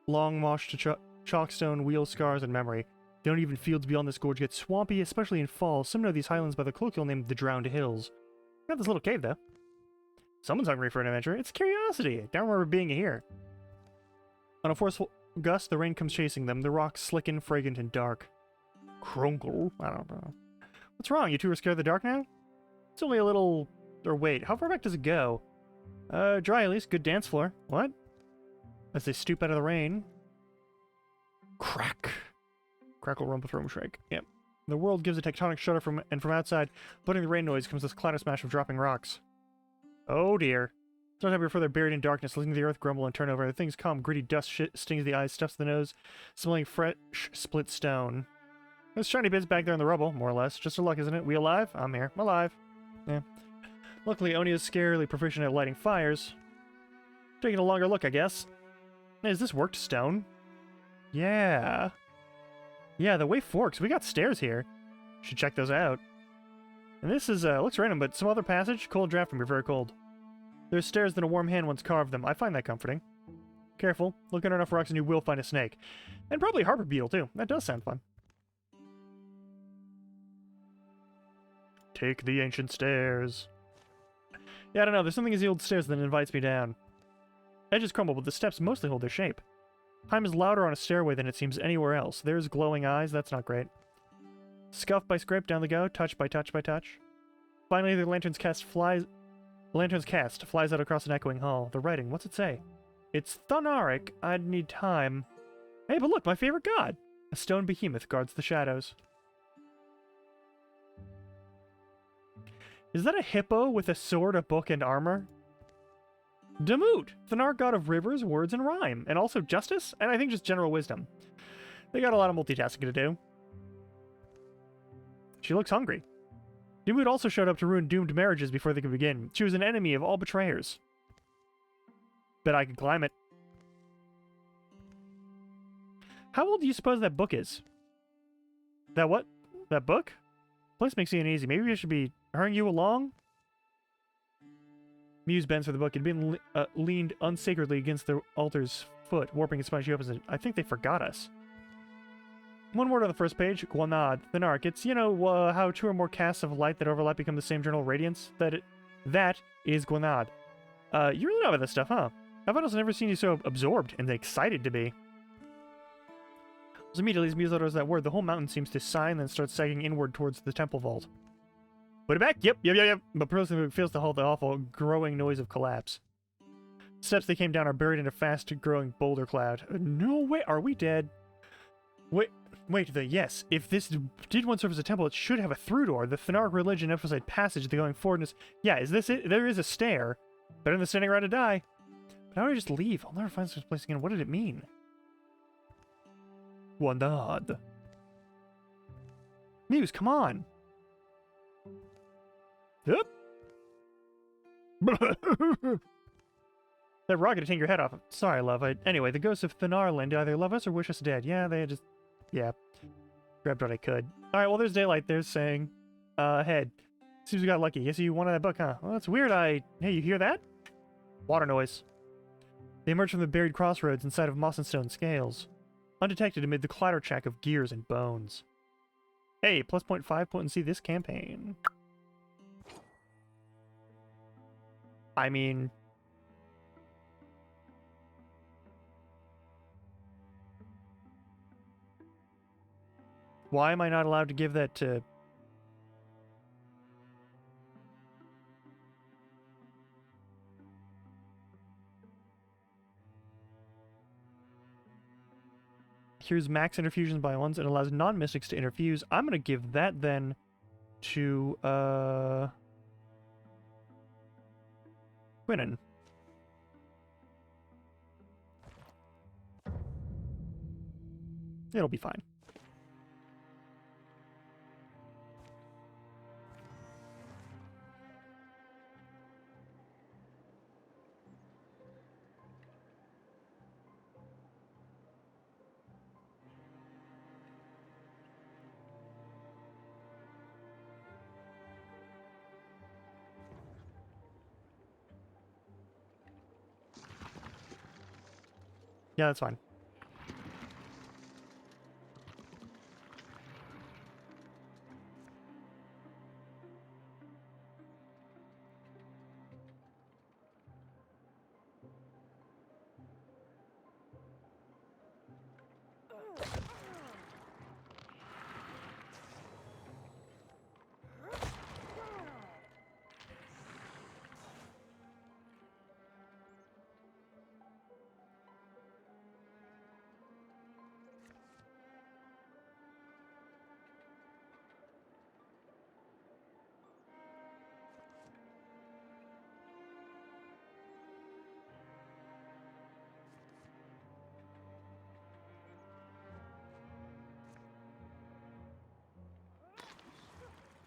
Long wash to chalkstone, wheel scars, and memory. The uneven fields beyond this gorge get swampy, especially in fall. Some know these highlands by the colloquial name the Drowned Hills. Got this little cave, though. Someone's hungry for an adventure. It's curiosity. I don't remember being here. On a forceful gust, the rain comes chasing them. The rocks slicken, fragrant, and dark. Crunkle? I don't know. What's wrong? You two are scared of the dark now? It's only a little... Or wait, how far back does it go? Dry at least. Good dance floor. What? As they stoop out of the rain. Crack. Crackle, rumble, thrum, shake. Yep. The world gives a tectonic shudder from outside, but in the rain noise comes this clatter smash of dropping rocks. Oh dear. Sometimes we're further buried in darkness, listening to the earth grumble and turn over. The things come, gritty dust stings the eyes, stuffs the nose, smelling fresh, split stone. There's shiny bits back there in the rubble, more or less. Just a luck, isn't it? We alive? I'm here. I'm alive. Yeah. Luckily, Oni is scarily proficient at lighting fires. Taking a longer look, I guess. Is this worked stone? Yeah. Yeah, the way forks. We got stairs here. Should check those out. And this is, looks random, but some other passage? Cold draft from you're very cold. There's stairs that a warm hand once carved them. I find that comforting. Careful. Look under enough rocks and you will find a snake. And probably a harper beetle, too. That does sound fun. Take the ancient stairs. Yeah, I don't know. There's something in the old stairs that invites me down. Edges crumble, but the steps mostly hold their shape. Time is louder on a stairway than it seems anywhere else. There's glowing eyes. That's not great. Scuff by scrape, down they go. Touch by touch by touch. Finally, the lantern's cast flies out across an echoing hall. The writing, what's it say? It's Thunaric. I'd need time. Hey, but look, my favorite god! A stone behemoth guards the shadows. Is that a hippo with a sword, a book, and armor? Demut, Thanar, god of rivers, words, and rhyme, and also justice, and I think just general wisdom. They got a lot of multitasking to do. She looks hungry. Demut also showed up to ruin doomed marriages before they could begin. She was an enemy of all betrayers. Bet I could climb it. How old do you suppose that book is? That what? That book? Place makes it easy. Maybe I should be hurrying you along? Muse bends for the book. It had been leaned unsacredly against the altar's foot, warping its spine. She opens it. I think they forgot us. One word on the first page, Guanad, Thanark. It's, you know, how two or more casts of light that overlap become the same general radiance? That is Guanad. You really know about this stuff, huh? I've honestly never seen you so absorbed and excited to be. As immediately as Muse utters that word, the whole mountain seems to sigh and then starts sagging inward towards the temple vault. Put it back! Yep. But Pearlsmith fails to halt the awful, growing noise of collapse. The steps they came down are buried in a fast-growing boulder cloud. No way! Are we dead? Wait, yes. If this did once serve as a temple, it should have a through door. The Thanark religion emphasized passage to going forward. Yeah, is this it? There is a stair. Better than standing around to die. But how do I just leave? I'll never find this place again. What did it mean? Wandad. Muse, come on. Yep. That rocket to take your head off. Sorry, love. Anyway, the ghosts of Thanarland either love us or wish us dead. Yeah, they just... Yeah. Grabbed what I could. Alright, well, there's daylight. There's saying... head. Seems we got lucky. Yes, you wanted that book, huh? Well, that's weird. Hey, you hear that? Water noise. They emerge from the buried crossroads inside of moss and stone scales. Undetected amid the clatter-chack of gears and bones. Hey, plus 0.5 potency this campaign. I mean... Why am I not allowed to give that to... Here's max interfusions by ones. It allows non-mystics to interfuse. I'm going to give that then to, Quinnen. It'll be fine. Yeah, that's fine.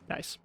Nice.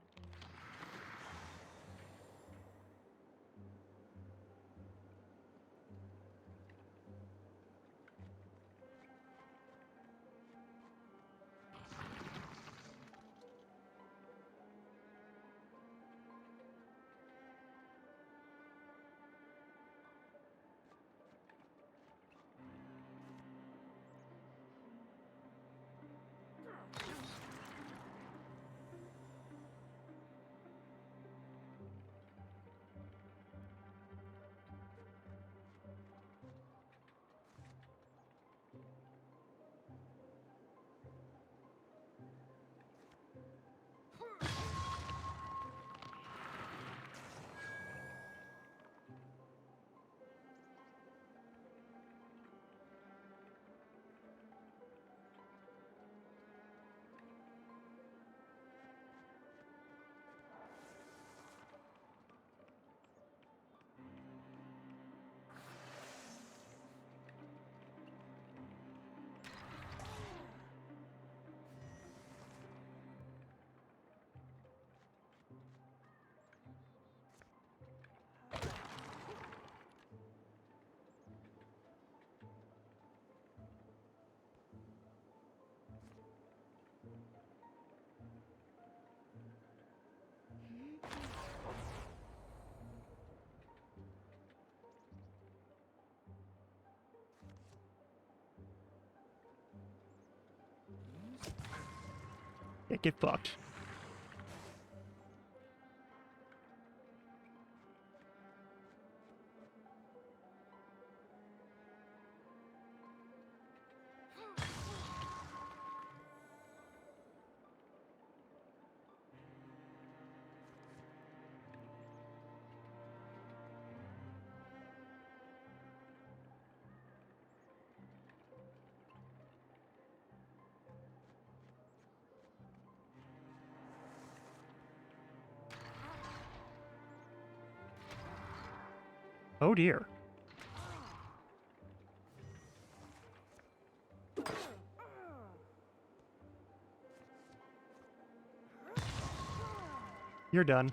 Yeah, get fucked. Oh dear. You're done.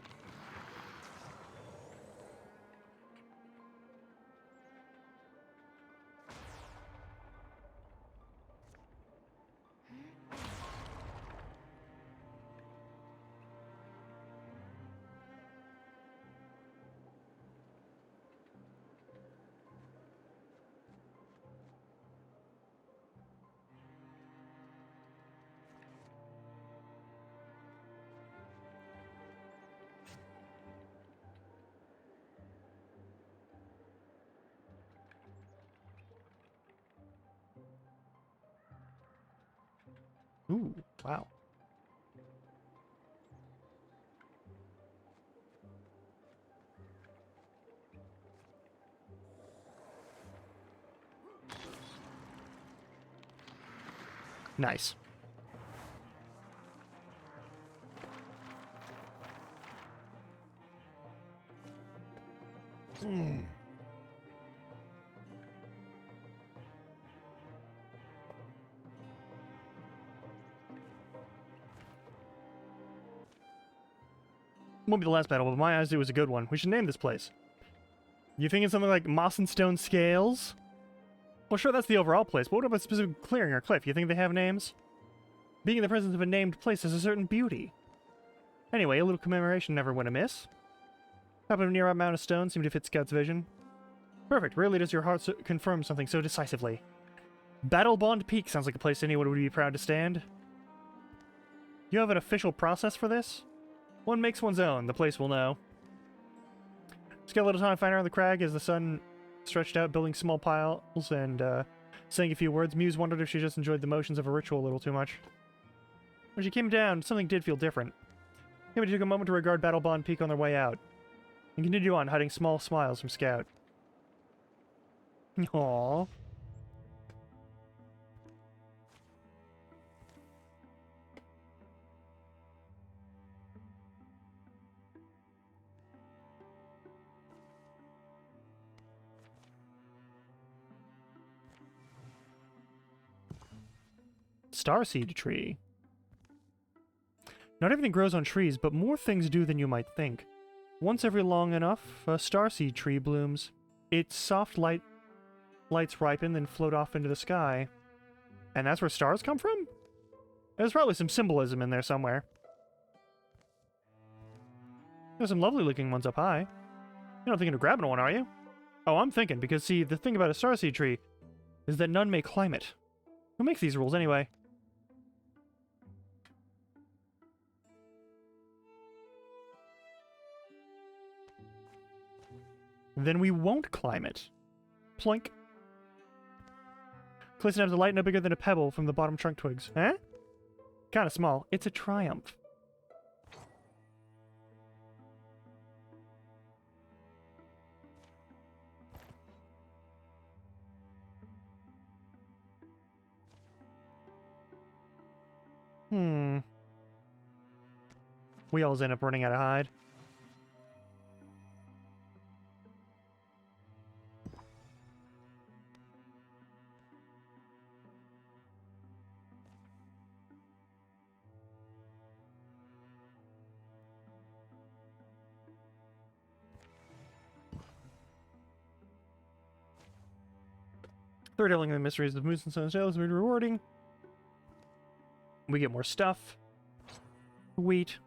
Ooh, wow. Nice. Won't be the last battle, but in my eyes, it was a good one. We should name this place. You thinking something like Moss and Stone Scales? Well, sure, that's the overall place, but what about a specific clearing or cliff? You think they have names? Being in the presence of a named place has a certain beauty. Anyway, a little commemoration never went amiss. Top of a nearby mound of stone seemed to fit Scout's vision. Perfect. Rarely does your heart confirm something so decisively. Battlebond Peak sounds like a place anyone would be proud to stand. You have an official process for this? One makes one's own. The place will know. Just got a little time to find her on the crag as the sun stretched out, building small piles and saying a few words. Muse wondered if she just enjoyed the motions of a ritual a little too much. When she came down, something did feel different. Maybe took a moment to regard Battlebond Peak on their way out, and continued on, hiding small smiles from Scout. Aww. Starseed tree. Not everything grows on trees, but more things do than you might think. Once every long enough, a starseed tree blooms. Its soft lights ripen, then float off into the sky. And that's where stars come from? There's probably some symbolism in there somewhere. There's some lovely looking ones up high. You're not thinking of grabbing one, are you? Oh, I'm thinking, because see, the thing about a starseed tree is that none may climb it. Who makes these rules anyway? Then we won't climb it. Plink. Clayson has a light no bigger than a pebble from the bottom trunk twigs. Huh? Kinda small. It's a triumph. We always end up running out of hide. Third delving the mysteries of Moose and Sun Sails is rewarding. We get more stuff. Wheat.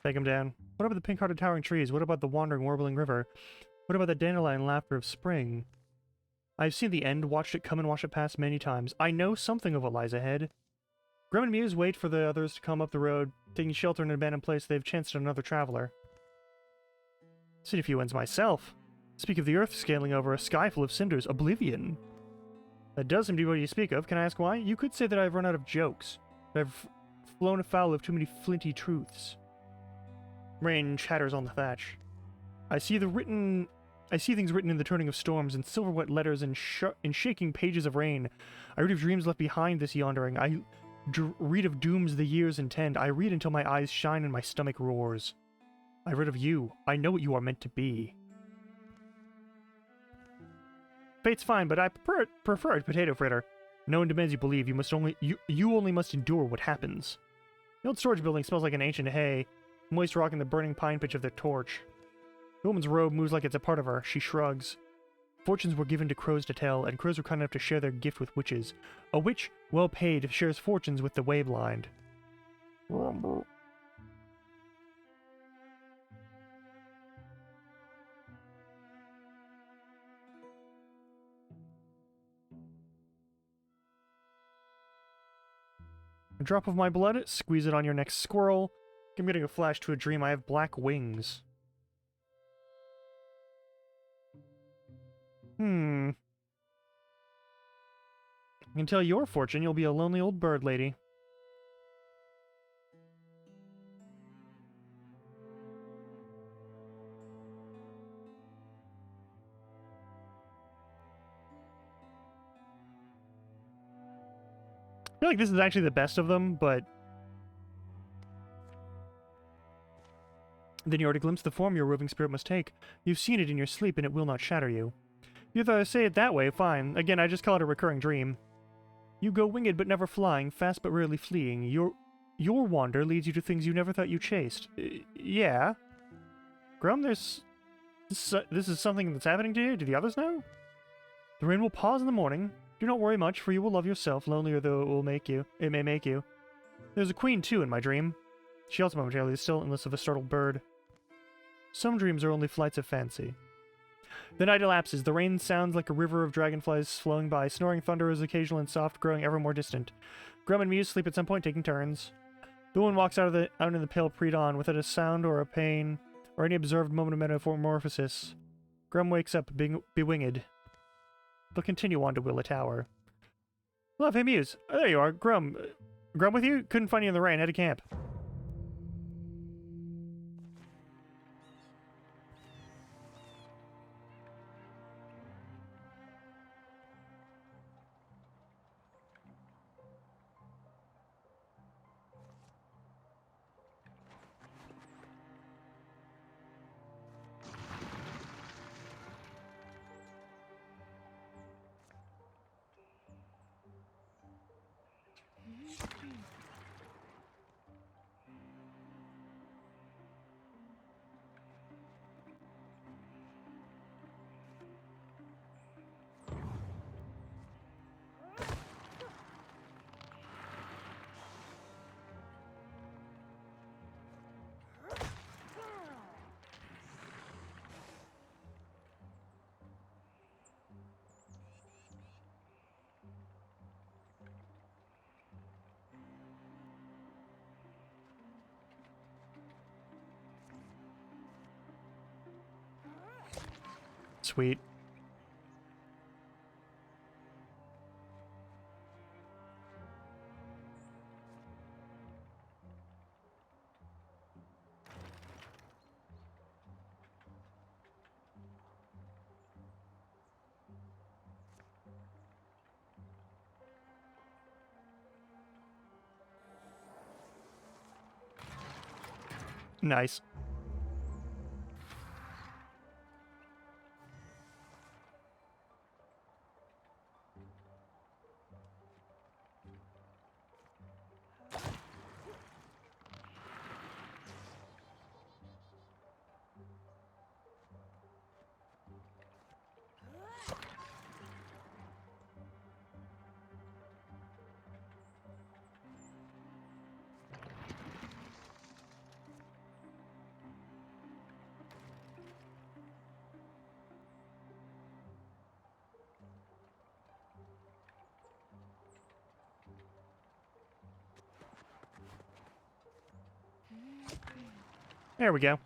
Take him down. What about the pink-hearted towering trees? What about the wandering, warbling river? What about the dandelion laughter of spring? I've seen the end, watched it come and watched it pass many times. I know something of what lies ahead. Grim and Muse wait for the others to come up the road, taking shelter in an abandoned place they've chanced on another traveler. Seen a few ends myself. Speak of the earth scaling over a sky full of cinders. Oblivion. That does seem to be what you speak of. Can I ask why? You could say that I've run out of jokes. That I've flown afoul of too many flinty truths. Rain chatters on the thatch. I see things written in the turning of storms, in silver-wet letters, in shaking pages of rain. I read of dreams left behind this yondering. I read of dooms the years intend. I read until my eyes shine and my stomach roars. I read of you. I know what you are meant to be. Fate's fine, but I prefer a potato fritter. No one demands you believe. You only must endure what happens. The old storage building smells like an ancient hay. Moist rock in the burning pine pitch of their torch. The woman's robe moves like it's a part of her. She shrugs. Fortunes were given to crows to tell, and crows were kind enough to share their gift with witches. A witch, well paid, shares fortunes with the wayblind. A drop of my blood, squeeze it on your next squirrel. I'm getting a flash to a dream. I have black wings. I can tell your fortune, you'll be a lonely old bird lady. feel like this is actually the best of them, but... Then you already glimpsed the form your roving spirit must take. You've seen it in your sleep, and it will not shatter you. You thought I'd say it that way, fine. Again, I just call it a recurring dream. You go winged but never flying, fast but rarely fleeing. Your wander leads you to things you never thought you chased. Yeah. Grum, this is something that's happening to you? Do the others know? The rain will pause in the morning. Do not worry much, for you will love yourself, lonelier though it may make you. There's a queen, too, in my dream. She also momentarily is still endless of a startled bird. Some dreams are only flights of fancy. The night elapses. The rain sounds like a river of dragonflies flowing by. Snoring thunder is occasional and soft, growing ever more distant. Grum and Muse sleep at some point, taking turns. The woman walks out in the pale pre-dawn, without a sound or a pain, or any observed moment of metamorphosis. Grum wakes up, bewinged. They'll continue on to Willa Tower. Love, hey Muse. Oh, there you are. Grum. Grum with you? Couldn't find you in the rain. Head to camp. Sweet. Nice. There we go.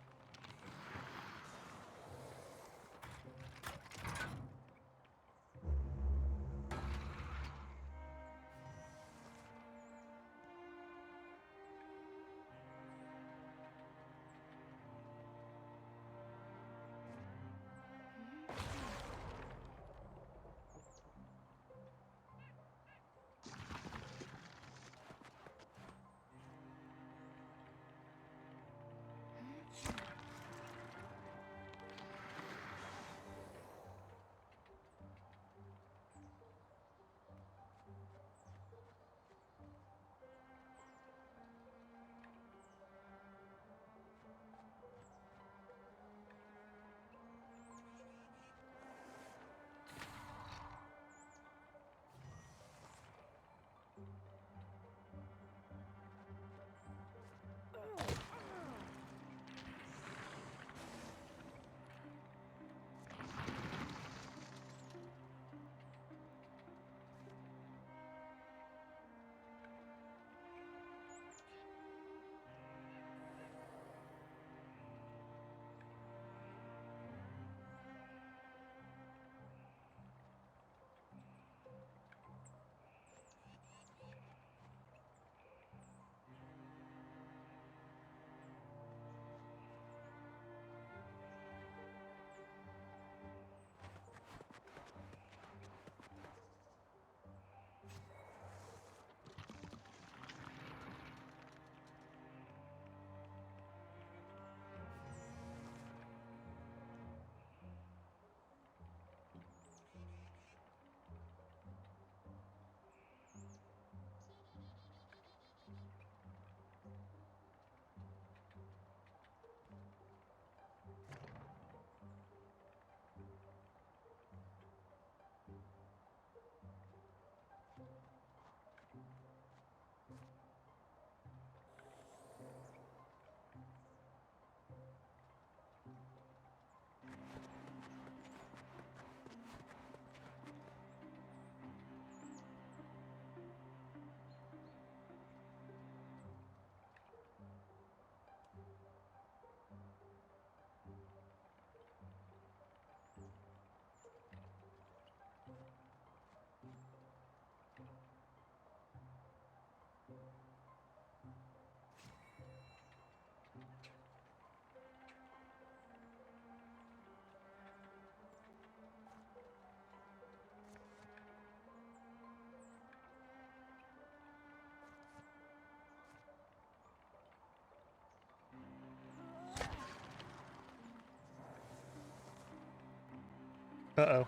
Uh-oh.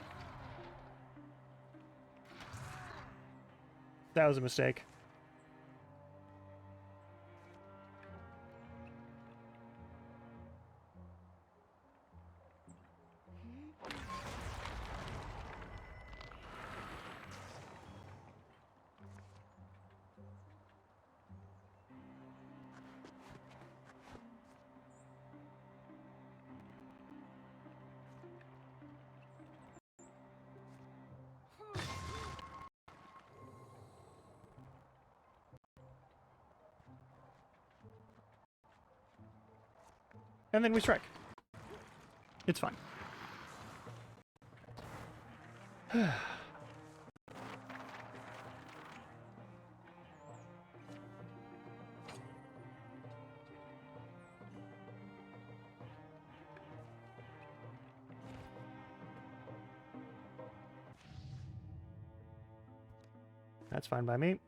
That was a mistake. And then we strike. It's fine. That's fine by me.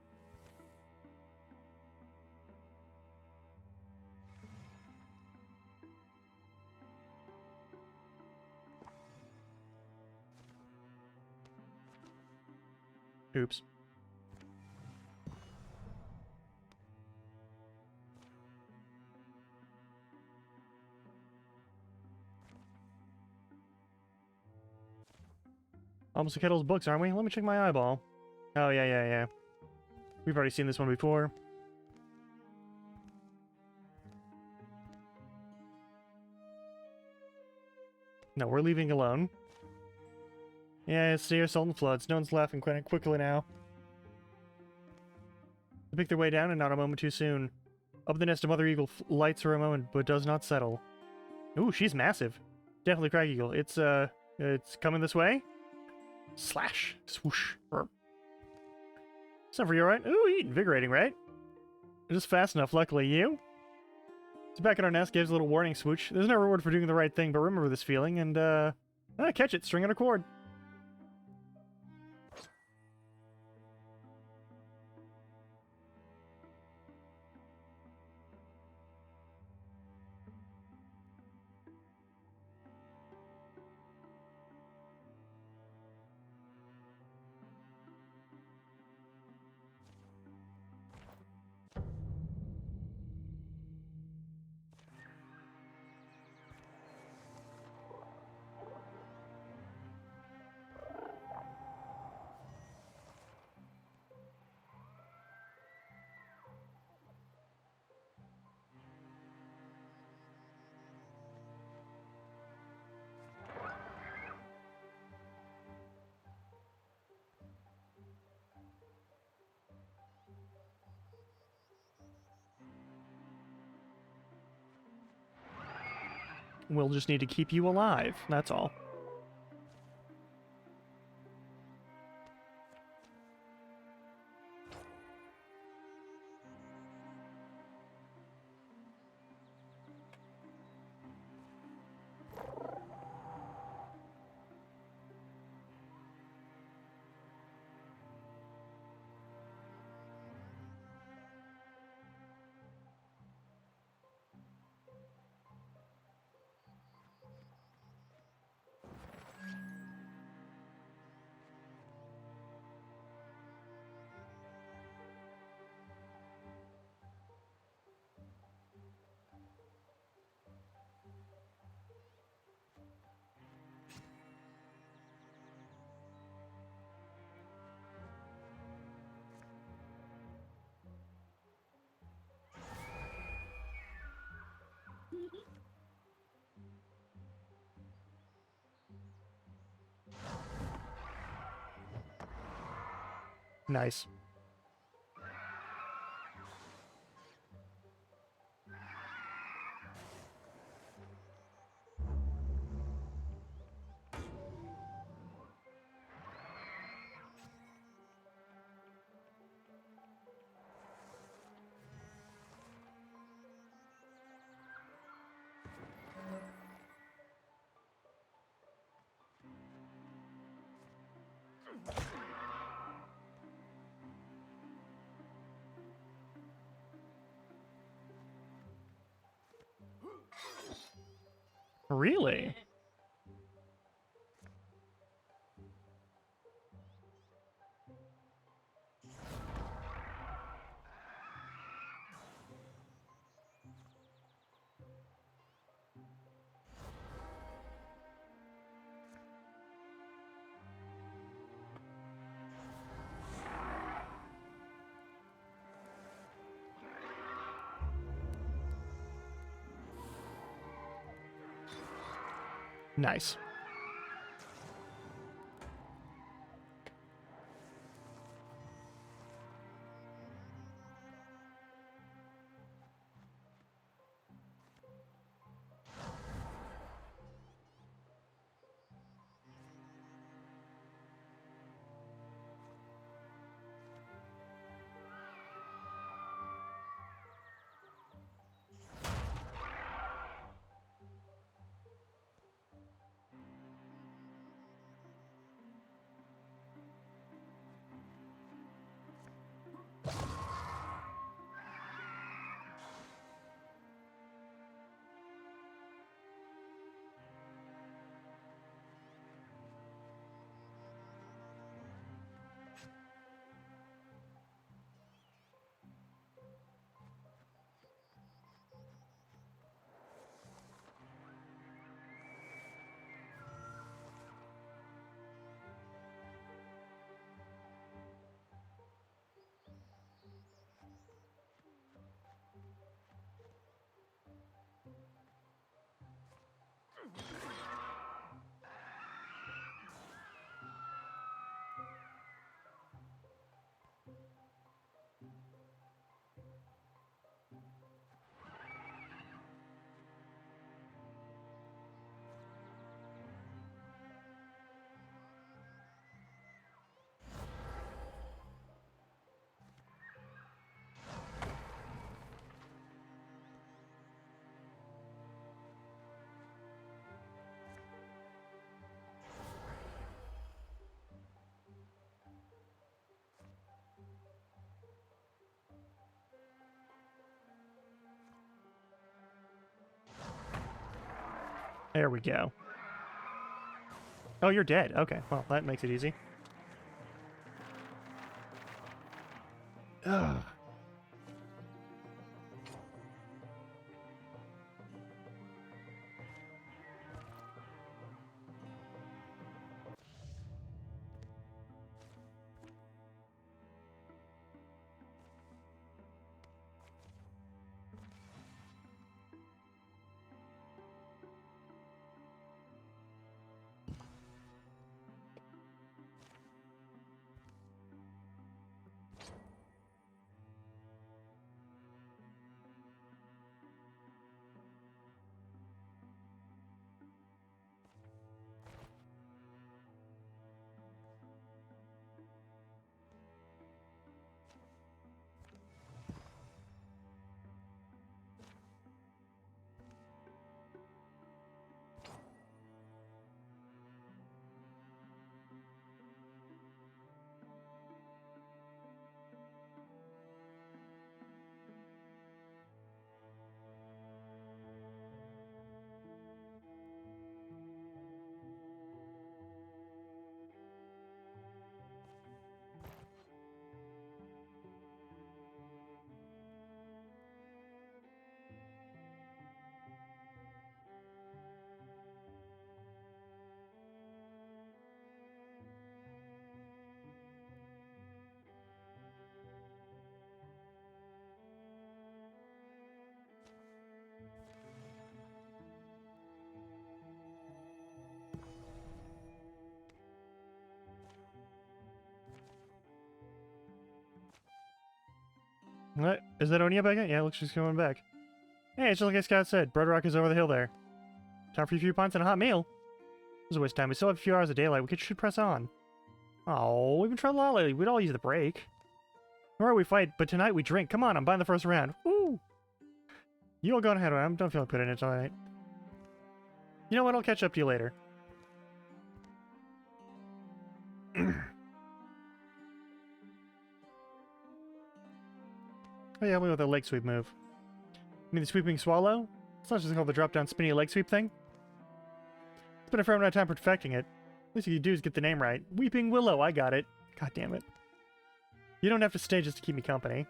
Oops. Almost a Kettle's books, aren't we? Let me check my eyeball. Oh, yeah. We've already seen this one before. No, we're leaving alone. Yeah, it's the assault and floods. No one's laughing quite quickly now. They pick their way down and not a moment too soon. Up the nest, a mother eagle lights for a moment, but does not settle. Ooh, she's massive. Definitely Crag Eagle. It's coming this way. Slash. Swoosh. Burp. It's for you, alright? Ooh, invigorating, right? Just fast enough, luckily. You? It's back at our nest, gives a little warning swoosh. There's no reward for doing the right thing, but remember this feeling, and, catch it, string on a cord. We'll just need to keep you alive, that's all. Nice. Really? Nice. There we go. Oh, you're dead. Okay, well, that makes it easy. Ugh. What? Is that Onia back? Yeah, looks like she's coming back. Hey, it's just like Scott said. Bread Rock is over the hill there. Time for a few pints and a hot meal. This is a waste of time. We still have a few hours of daylight. We should press on. Oh, we've been trying a lot lately. We'd all use the break. Tomorrow we fight, but tonight we drink. Come on, I'm buying the first round. Woo! You all go ahead. I don't feel like putting it tonight. You know what? I'll catch up to you later. Oh yeah, look at the leg sweep move. You mean the sweeping swallow? It's not just called the drop-down spinny leg sweep thing? It's been a fair amount of time perfecting it. Least you can do is get the name right. Weeping Willow, I got it. God damn it. You don't have to stay just to keep me company.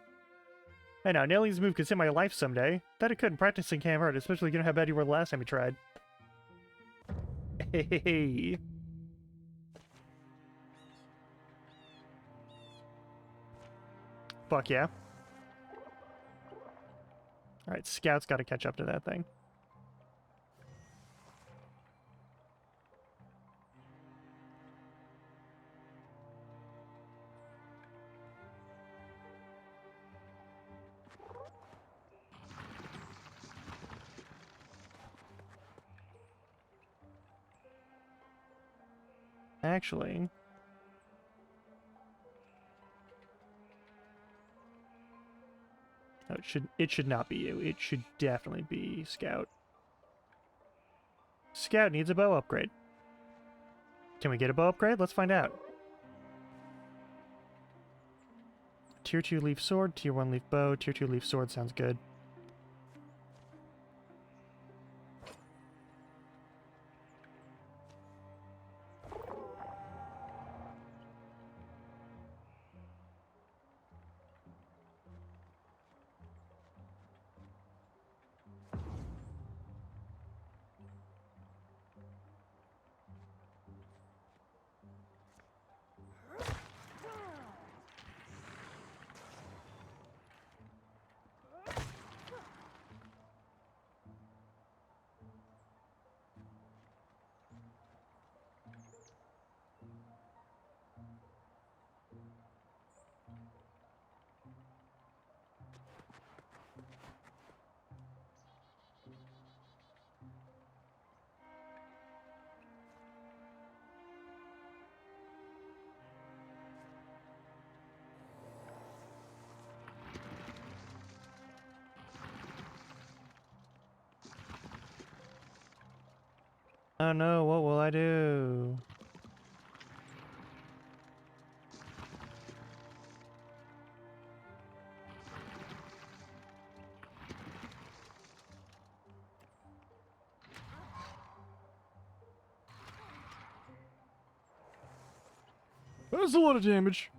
Hey now, nailing this move could save my life someday. That it couldn't. Practicing can't hurt, especially given how bad you were the last time you tried. Hey. Fuck yeah. Alright, Scout's gotta catch up to that thing. Actually... No, it should not be you. It should definitely be Scout. Scout needs a bow upgrade. Can we get a bow upgrade? Let's find out. Tier 2 leaf sword, tier 1 leaf bow, tier 2 leaf sword sounds good. Oh no, what will I do? That's a lot of damage.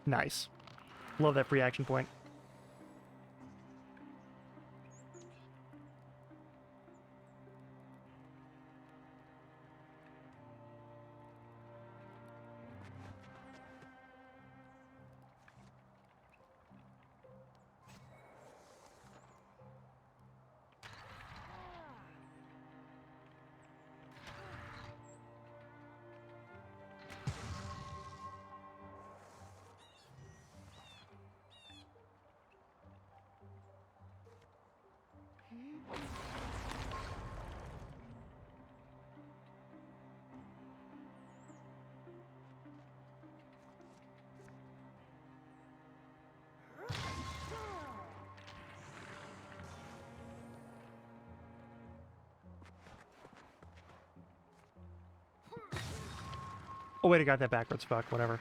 Nice. Love that free action point. Oh wait, I got that backwards. Fuck, whatever.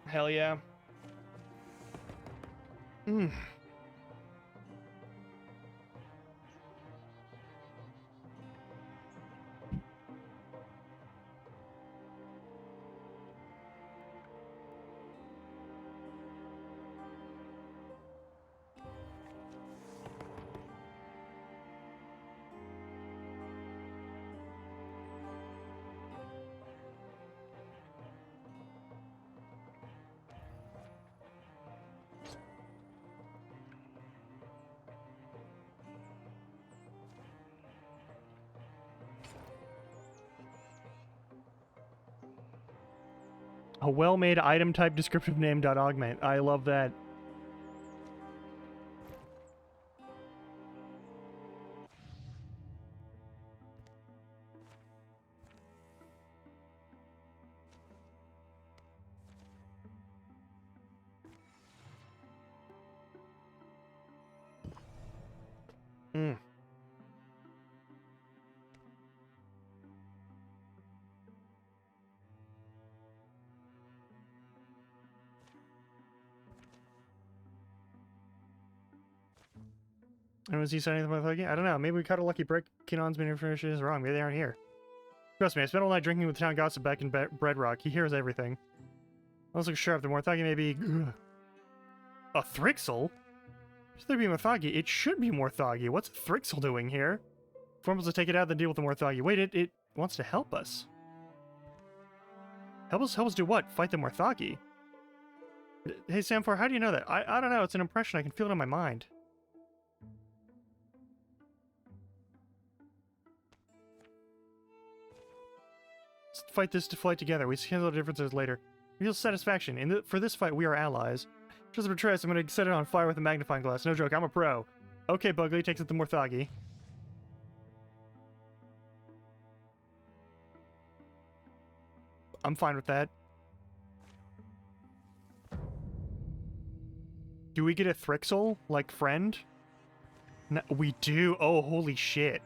Hell yeah. Mm. A well-made item type descriptive name .augment. I love that. Mm. And was he saying anything about Thuggy? I don't know. Maybe we caught a lucky break. Kinon's been information is wrong. Maybe they aren't here. Trust me, I spent all night drinking with the town gossip back in Breadrock. He hears everything. I was like, sure, if the more Thuggy maybe... A Thrixel? Should there be more Thuggy? It should be more Thuggy. What's a Thrixel doing here? If we're supposed to take it out, then deal with the more Thuggy. Wait, it wants to help us. Help us do what? Fight the Morthagi? Hey, Samphar, how do you know that? I don't know. It's an impression. I can feel it in my mind. Let's fight this to fight together. We handle the differences later. Real satisfaction. For this fight, we are allies. Just betray us, I'm gonna set it on fire with a magnifying glass. No joke, I'm a pro. Okay, Bugly takes it to Morthagi. I'm fine with that. Do we get a Thrixel, like, friend? No, we do. Oh, holy shit.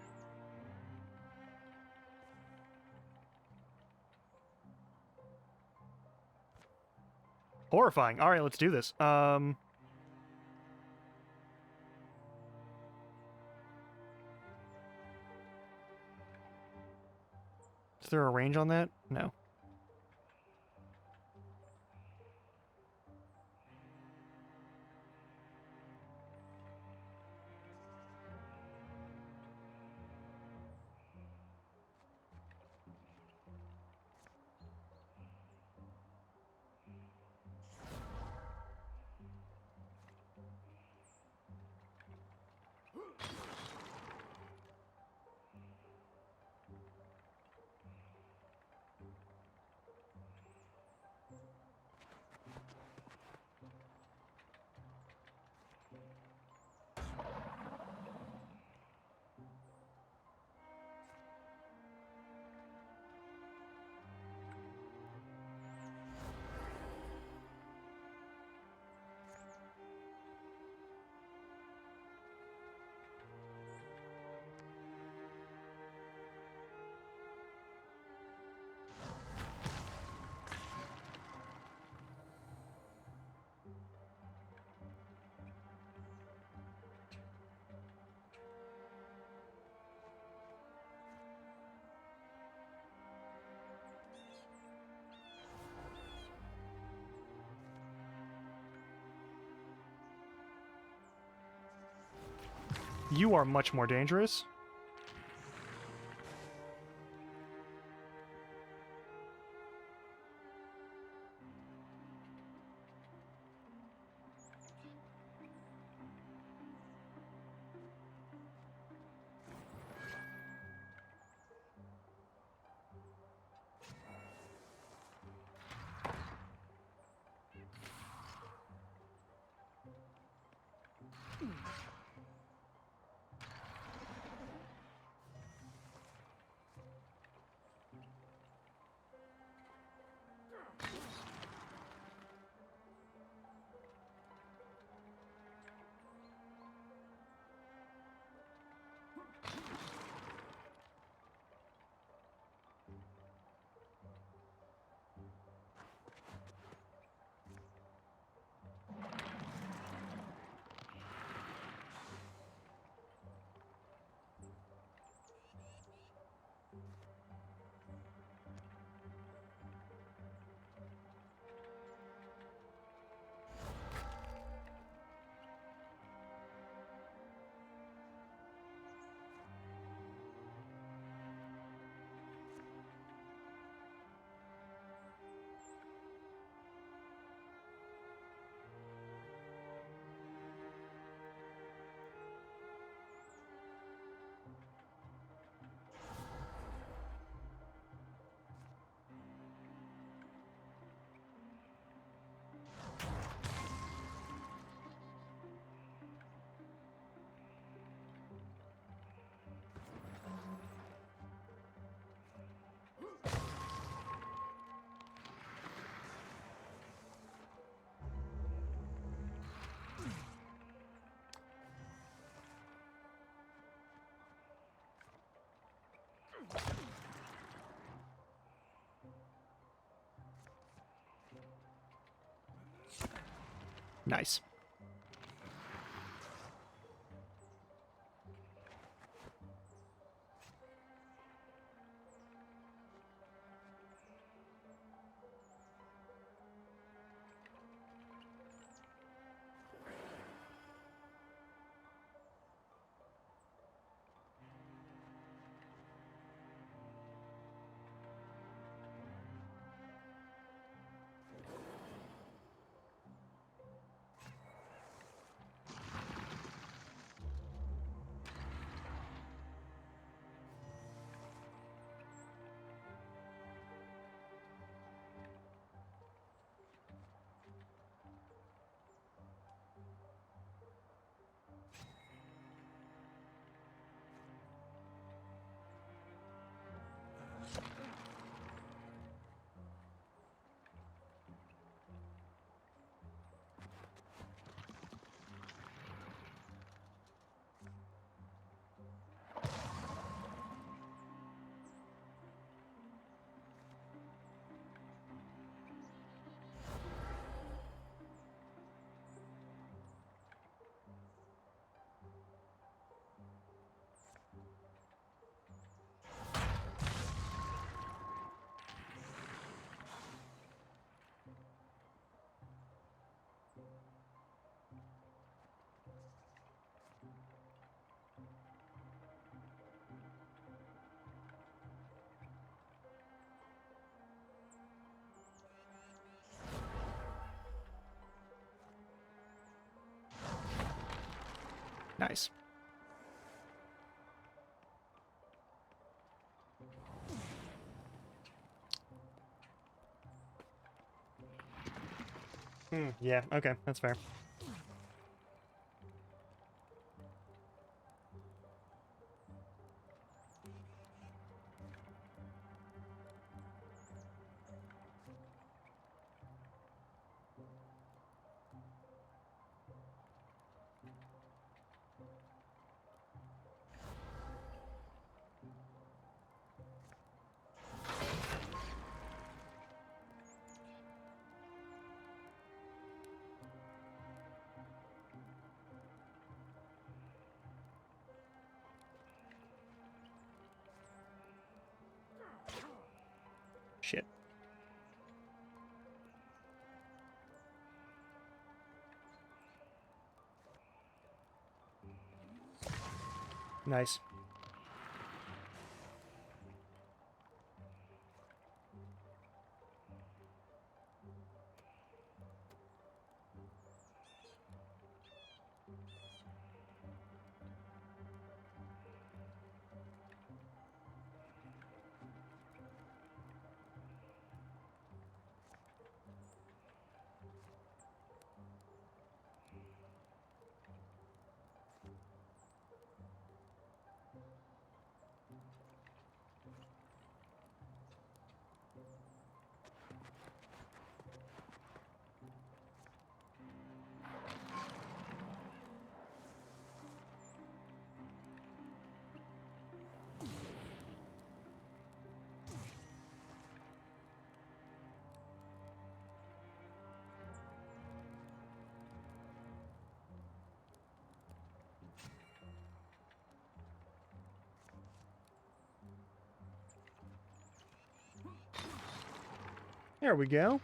Horrifying. Alright, let's do this. Is there a range on that? No. You are much more dangerous. Nice. Nice. Yeah, okay, that's fair. Shit. Nice. There we go.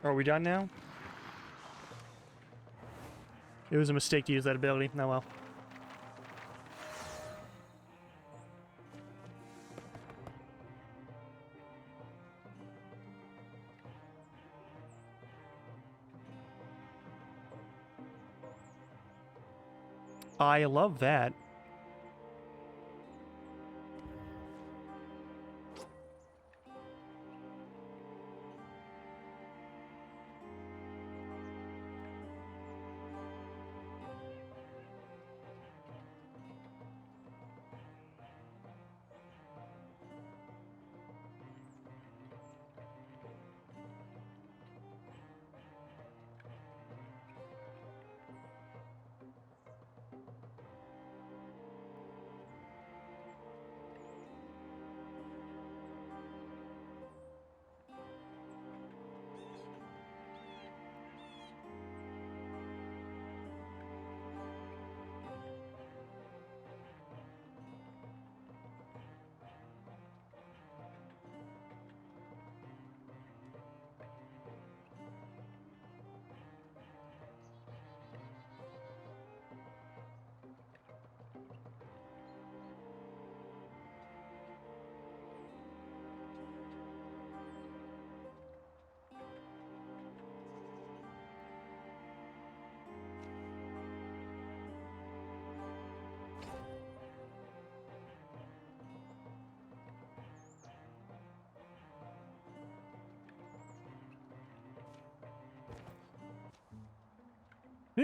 Are we done now? It was a mistake to use that ability. Oh well. I love that.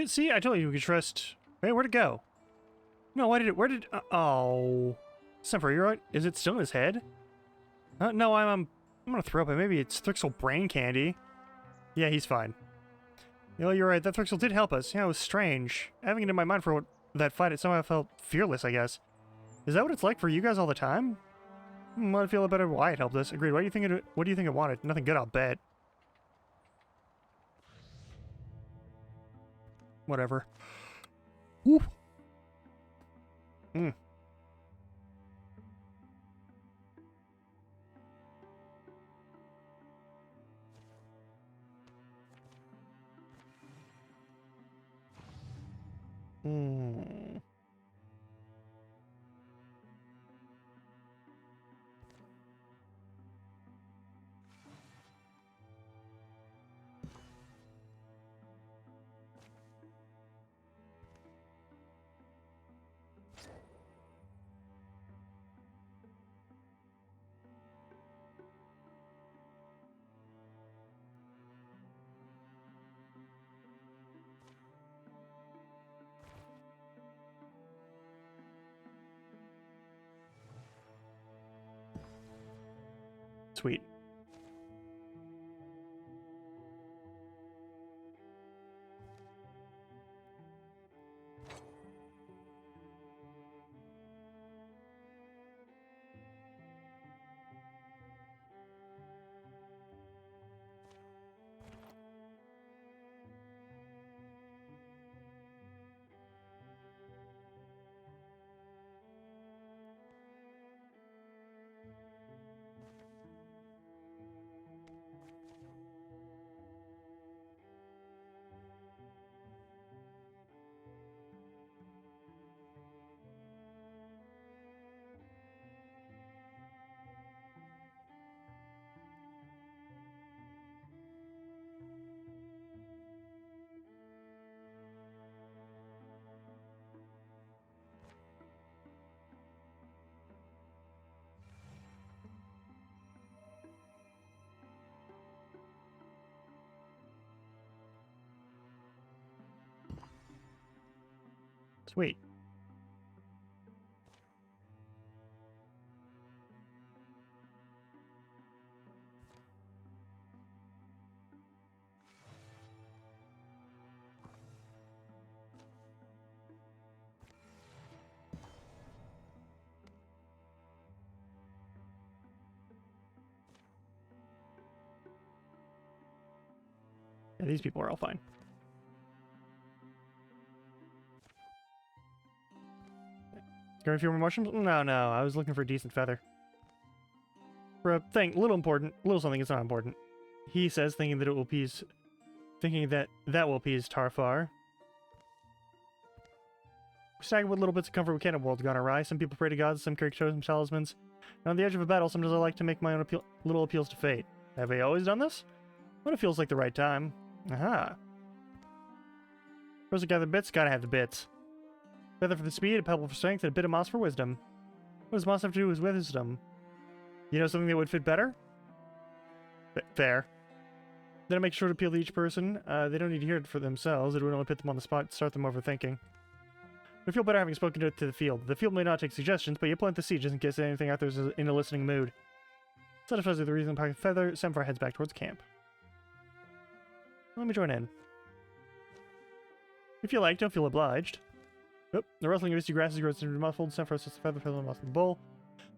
See, I told you we could trust. Wait, where'd it go? No, why did it? Where did? Oh, Semper, you're right. Is it still in his head? No, I'm gonna throw up. It. Maybe it's Thrixel brain candy. Yeah, he's fine. You know, you're right. That Thrixel did help us. Yeah, it was strange. Having it in my mind for that fight, it somehow felt fearless. I guess. Is that what it's like for you guys all the time? I'd feel better why it helped us. Agreed. What do you think it? What do you think it wanted? Nothing good, I'll bet. Whatever. Woo. Hmm. Hmm. Sweet. Sweet. Yeah, these people are all fine. Going a few more mushrooms? No, no, I was looking for a decent feather. For a thing, little important, little something, it's not important. He says, thinking that will appease Tarfar. We're stacking with little bits of comfort we can in world's gone awry. Some people pray to gods, some carry chosen talismans. And on the edge of a battle, sometimes I like to make my own little appeals to fate. Have I always done this? When it feels like the right time. Aha. First, I gather bits, gotta have the bits. Feather for the speed, a pebble for strength, and a bit of moss for wisdom. What does moss have to do with wisdom? You know something that would fit better? Fair. Then I make sure to appeal to each person. They don't need to hear it for themselves. It would only put them on the spot, start them overthinking. I feel better having spoken to the field. The field may not take suggestions, but you plant the seed just in case anything out there is in a listening mood. Satisfies with the reason packing feather, Samphire heads back towards camp. Let me join in. If you like, don't feel obliged. Oh, the rustling of misty grasses grows into muffled. Samphire sets the feather in the bowl.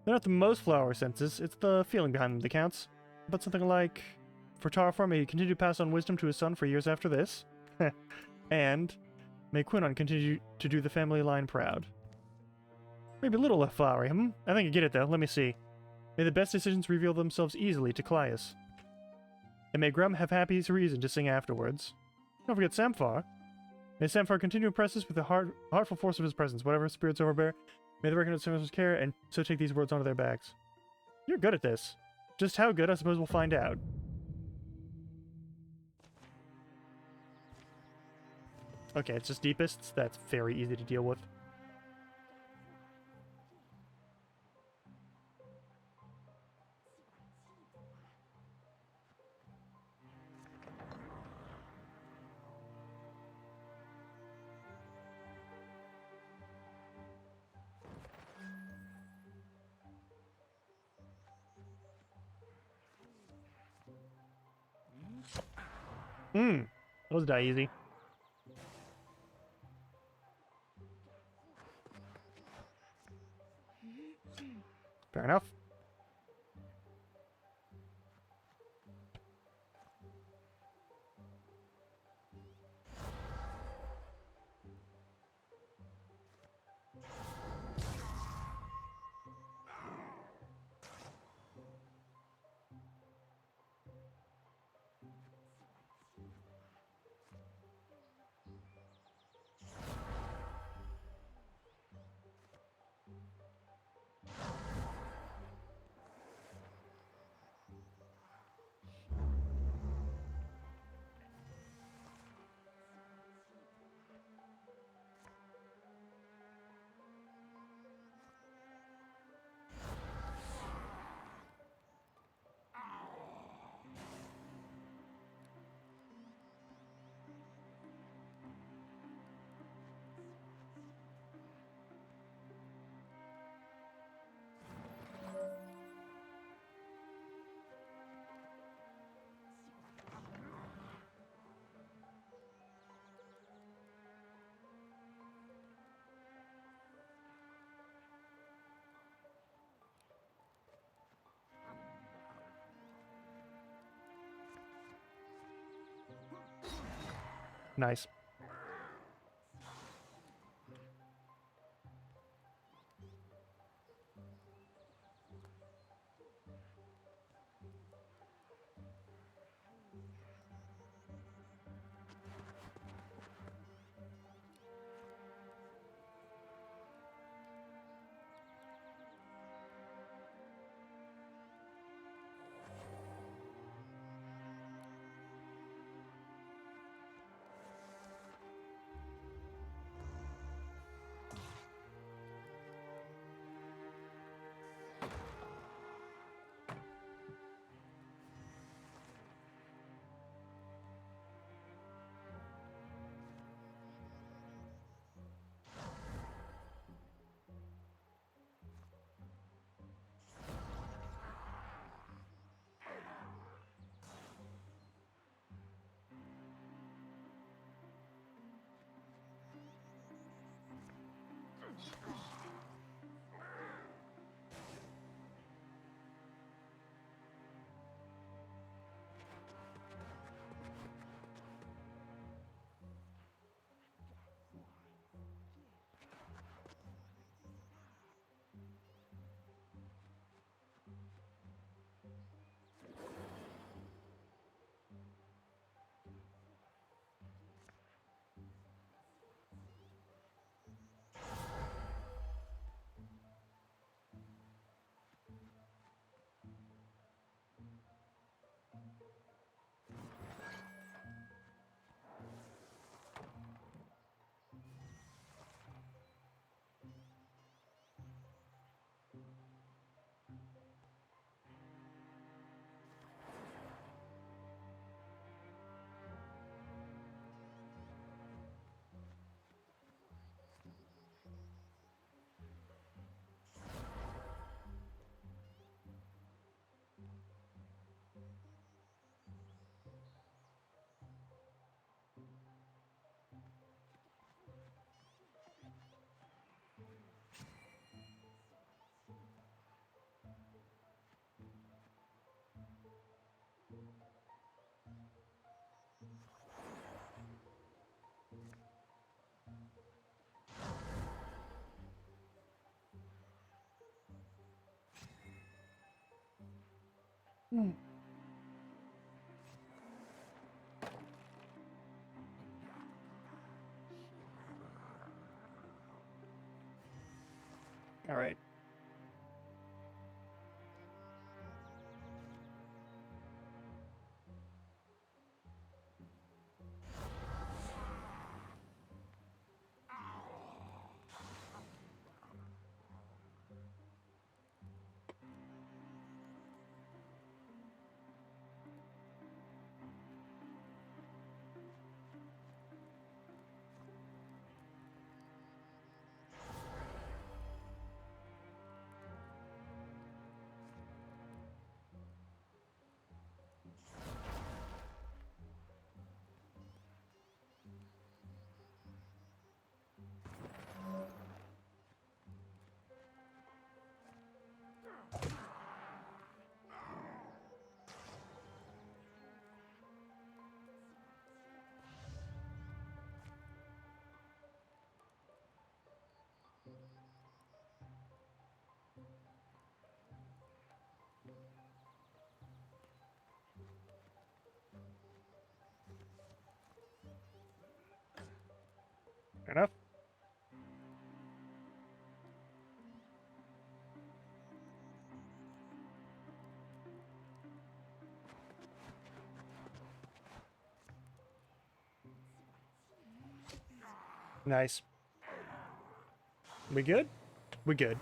They're not the most flower senses, it's the feeling behind them that counts. But something like, for Tarfar, may he continue to pass on wisdom to his son for years after this. And may Quinnon continue to do the family line proud. Maybe a little less flowery, I think I get it though, let me see. May the best decisions reveal themselves easily to Claius. And may Grum have happy reason to sing afterwards. Don't forget Samphar. May Samphar continue to impress us with the heartful force of his presence, whatever spirits overbear. May they recognize Samphir's care, and so take these words onto their backs. You're good at this. Just how good, I suppose we'll find out. Okay, it's just deepists. That's very easy to deal with. Those die easy. Fair enough. Nice. All right. Fair enough. Nice. We good? We good.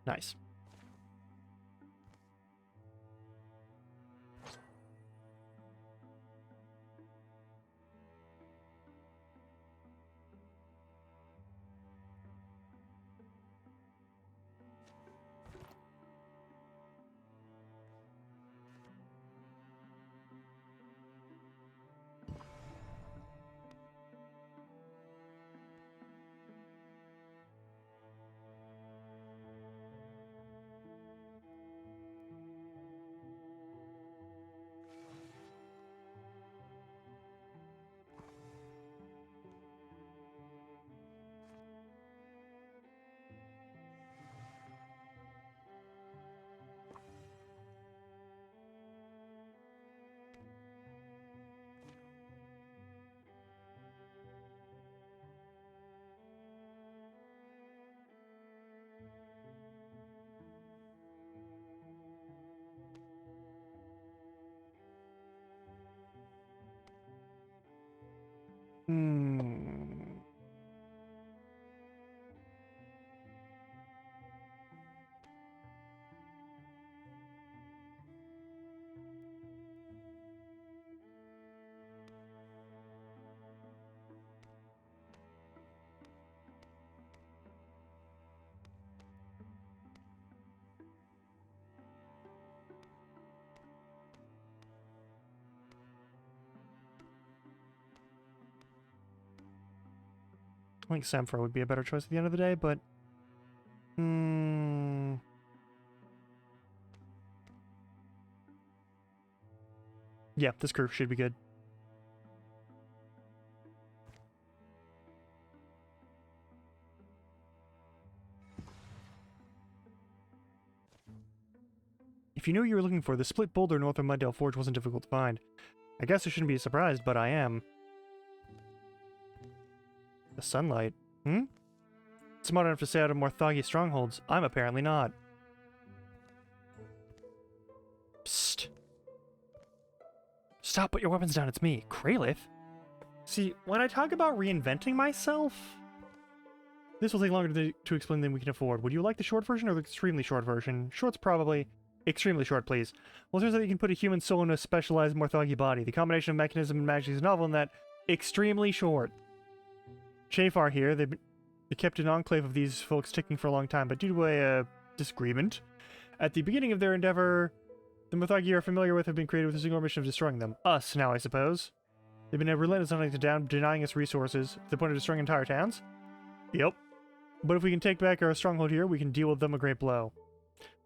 Nice. Hmm. I think Samphire would be a better choice at the end of the day, but... Yeah, this crew should be good. If you knew what you were looking for, the split boulder north of Muddale Forge wasn't difficult to find. I guess I shouldn't be surprised, but I am. The sunlight. Smart enough to stay out of more thuggy strongholds. I'm apparently not. Psst. Stop, put your weapons down, it's me, Kraylith. See, when I talk about reinventing myself, This will take longer to explain than we can afford. Would you like the short version or the extremely short version? Short's probably... Extremely short, please. Well, it turns out you can put a human soul in a specialized Morthagi body. The combination of mechanism and magic is novel in that extremely short. Chafar here, they kept an enclave of these folks ticking for a long time, but due to a disagreement, at the beginning of their endeavor, the Morthagi you're familiar with have been created with a single mission of destroying them. Us, now, I suppose. They've been relentless on hunting down, denying us resources, to the point of destroying entire towns? Yep. But if we can take back our stronghold here, we can deal with them a great blow.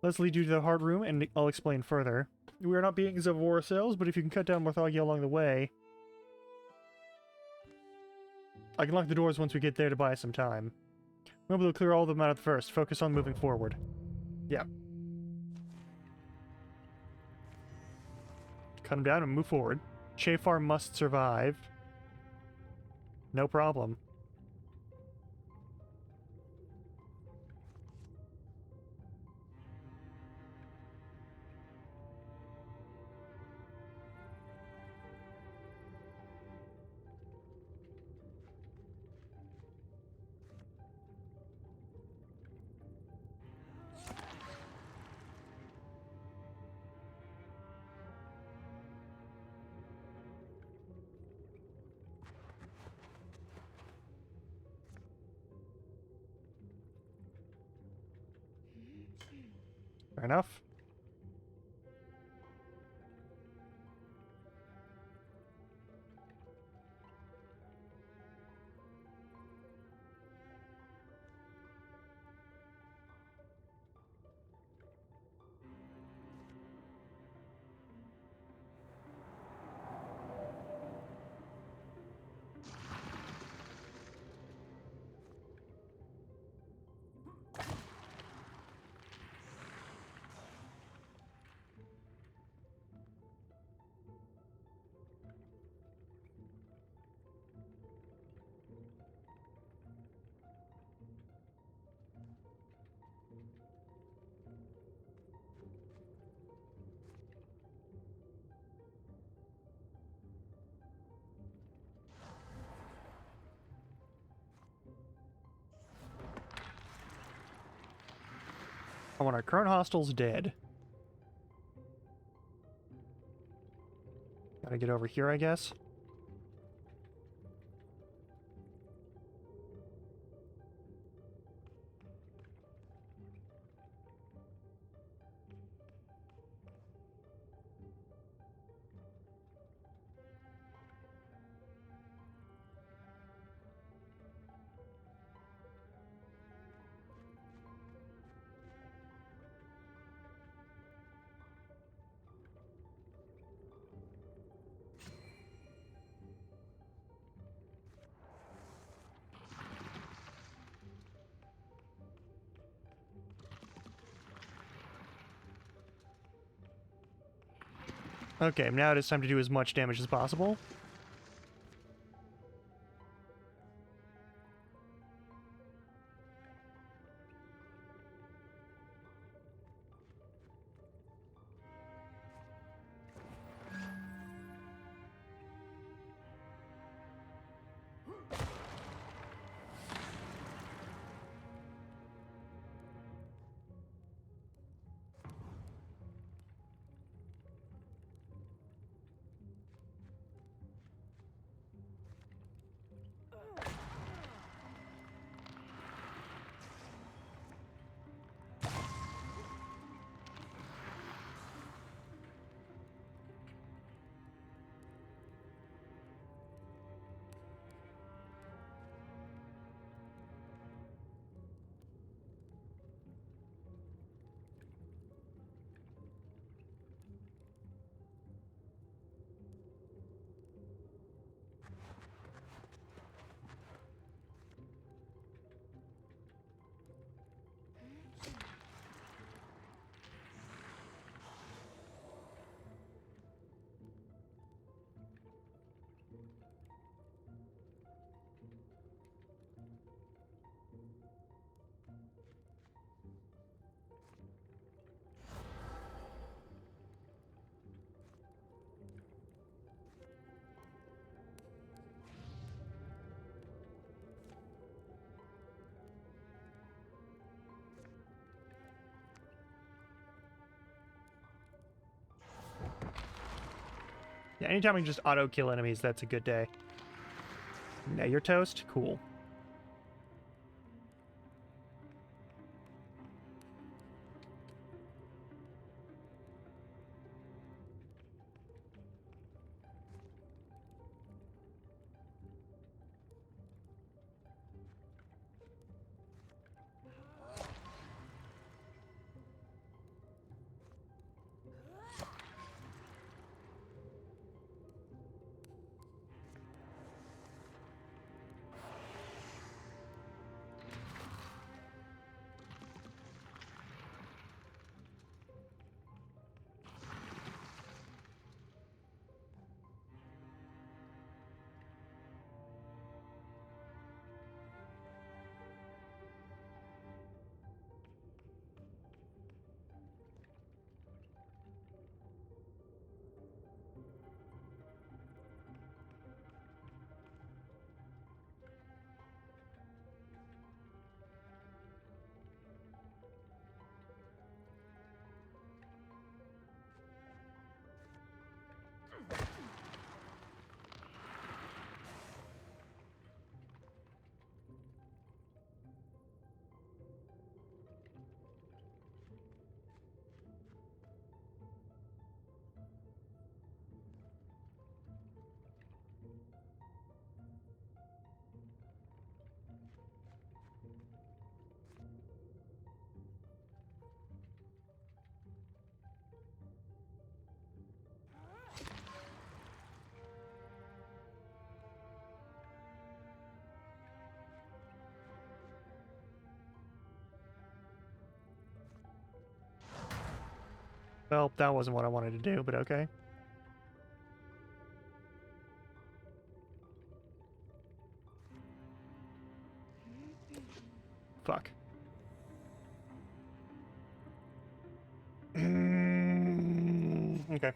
Let's lead you to the heart room, and I'll explain further. We are not beings of war ourselves, but if you can cut down Morthagi along the way... I can lock the doors once we get there to buy some time. We'll be able to clear all of them out at first. Focus on moving forward. Yeah. Cut them down and move forward. Chafar must survive. No problem. Fair enough. I want our current hostiles dead. Gotta get over here, I guess. Okay, now it is time to do as much damage as possible. Yeah, anytime I can just auto-kill enemies, that's a good day. Now you're toast? Cool. Well, that wasn't what I wanted to do, but okay. Fuck. Okay.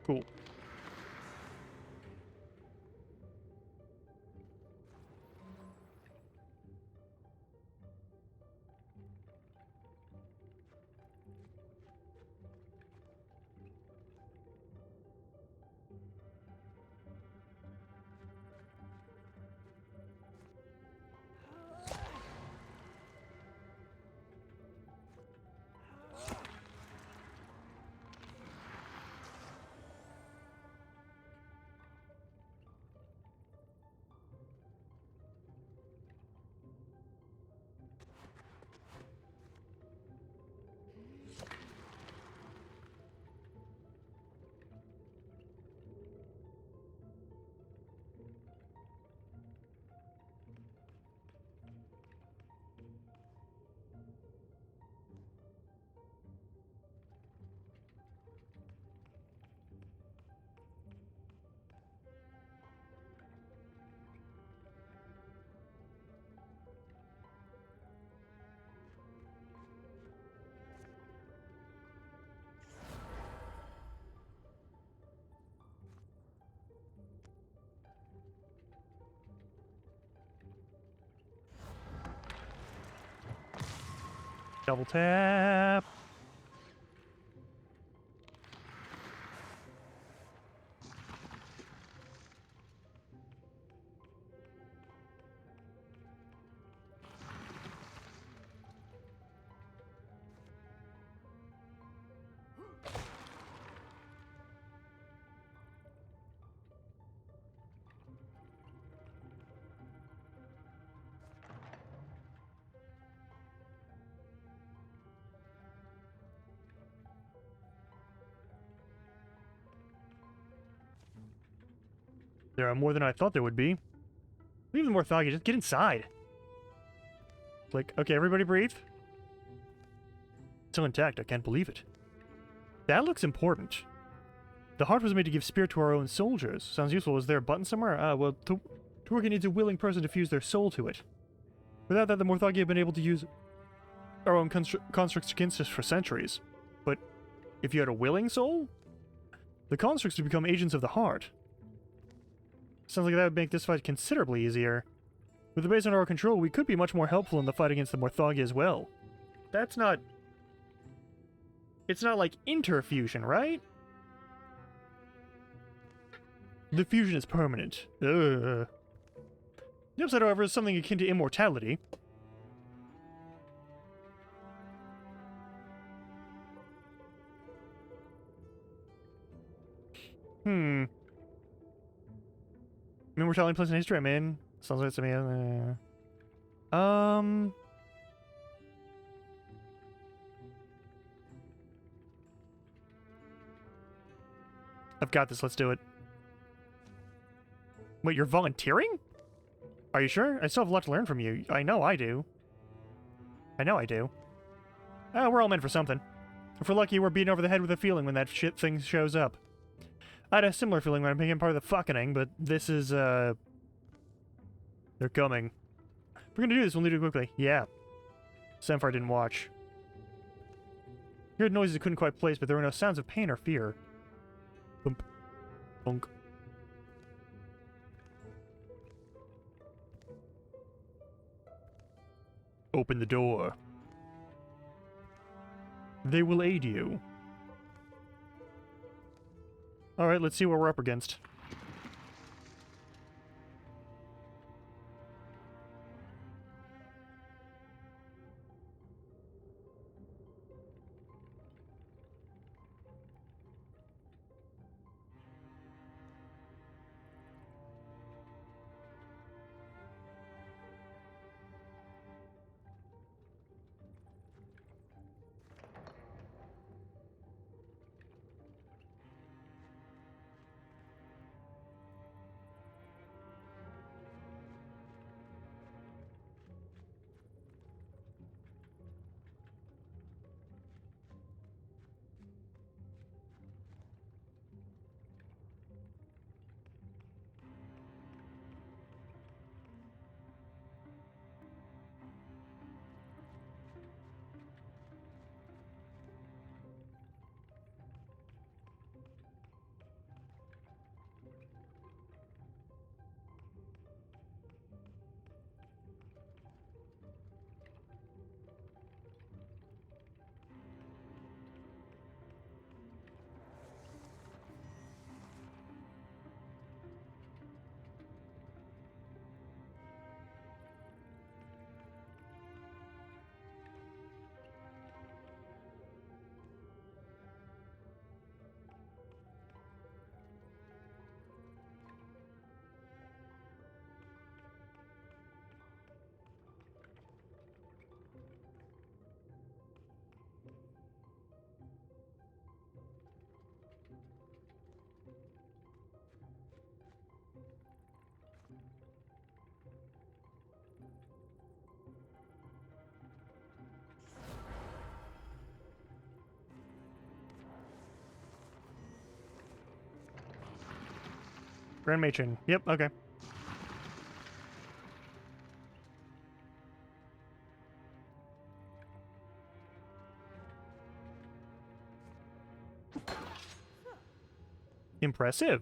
Cool. Double tap. There are more than I thought there would be. Leave them more thoggy. Just get inside. Like, okay, everybody breathe. It's still intact. I can't believe it. That looks important. The heart was made to give spirit to our own soldiers. Sounds useful. Is there a button somewhere? Well, to work it needs a willing person to fuse their soul to it. Without that, the Morthagi have been able to use our own constructs against us for centuries. But if you had a willing soul, the constructs would become agents of the heart. Sounds like that would make this fight considerably easier. With the base under our control, we could be much more helpful in the fight against the Morthagi as well. That's not... It's not like interfusion, right? The fusion is permanent. Ugh. The upside, however, is something akin to immortality. Immortality plus in history, I'm in. Sounds like it's me. I've got this, let's do it. Wait, you're volunteering? Are you sure? I still have a lot to learn from you. I know I do. I know I do. Oh, we're all meant for something. If we're lucky, we're beaten over the head with a feeling when that shit thing shows up. I had a similar feeling when I became part of the fucking, but this is, They're coming. If we're gonna do this, we'll need to do it quickly. Yeah. Semphar didn't watch. He heard noises he couldn't quite place, but there were no sounds of pain or fear. Bump. Bunk. Open the door. They will aid you. Alright, let's see what we're up against. Grand Matron. Yep, okay. Impressive.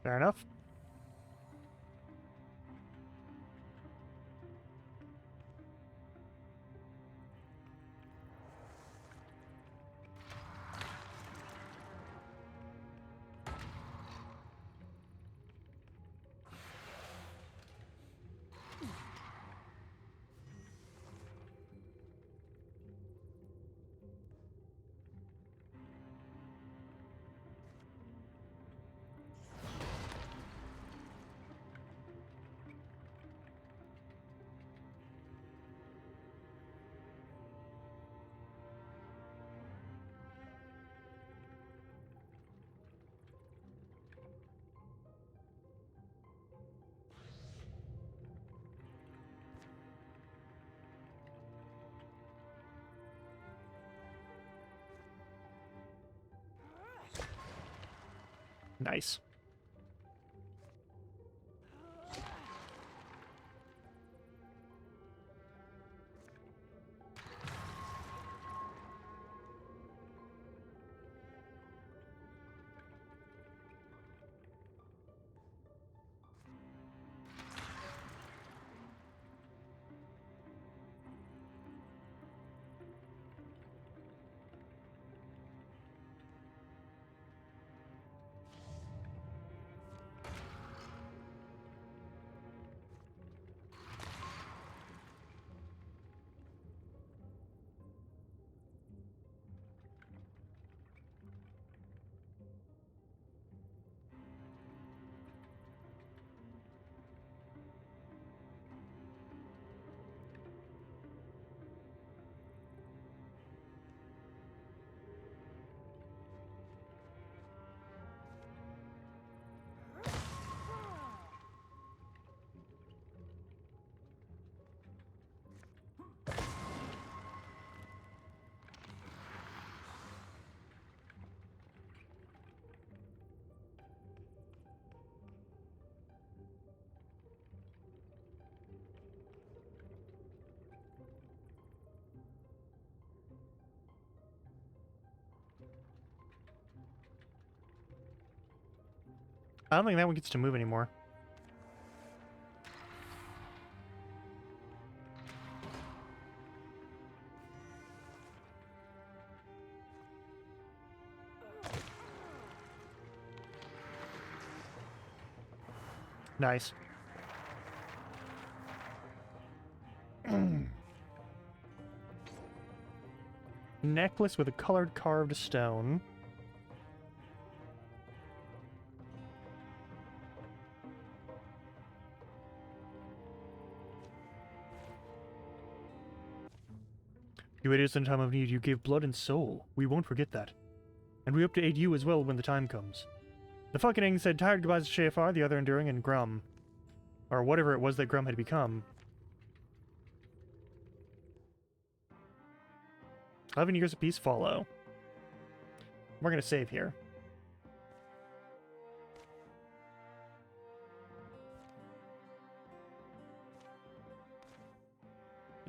Fair enough. Nice. I don't think that one gets to move anymore. Nice. Necklace with a colored carved stone. You aided us in time of need. You gave blood and soul. We won't forget that. And we hope to aid you as well when the time comes. The Fucking said tired goodbyes to Shafar, the other enduring, and Grum. Or whatever it was that Grum had become. 11 years apiece follow. We're gonna save here.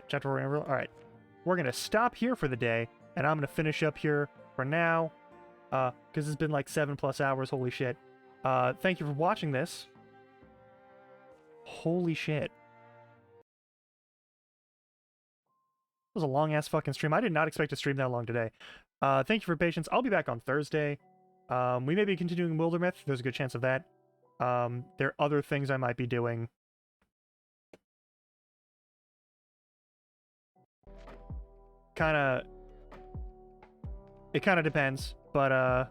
Chapter 4. Alright. We're gonna stop here for the day, and I'm gonna finish up here for now. Because it's been like 7+ hours, holy shit. Thank you for watching this. Holy shit. It was a long-ass fucking stream. I did not expect to stream that long today. Thank you for your patience. I'll be back on Thursday. We may be continuing Wildermyth. There's a good chance of that. There are other things I might be doing. It kinda depends, but,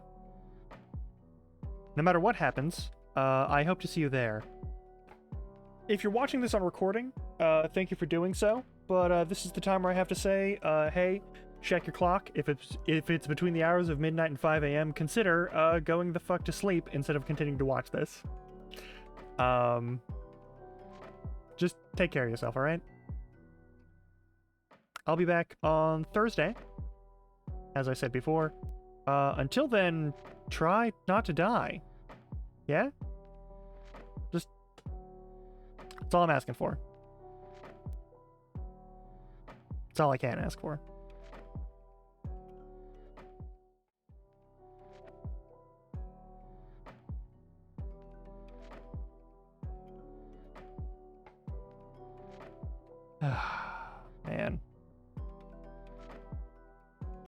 no matter what happens, I hope to see you there. If you're watching this on recording, thank you for doing so, but, this is the time where I have to say, hey, check your clock. If it's between the hours of midnight and 5 a.m., consider, going the fuck to sleep instead of continuing to watch this. Just take care of yourself, alright? I'll be back on Thursday, as I said before. Until then, try not to die. Yeah? Just... That's all I'm asking for. That's all I can ask for.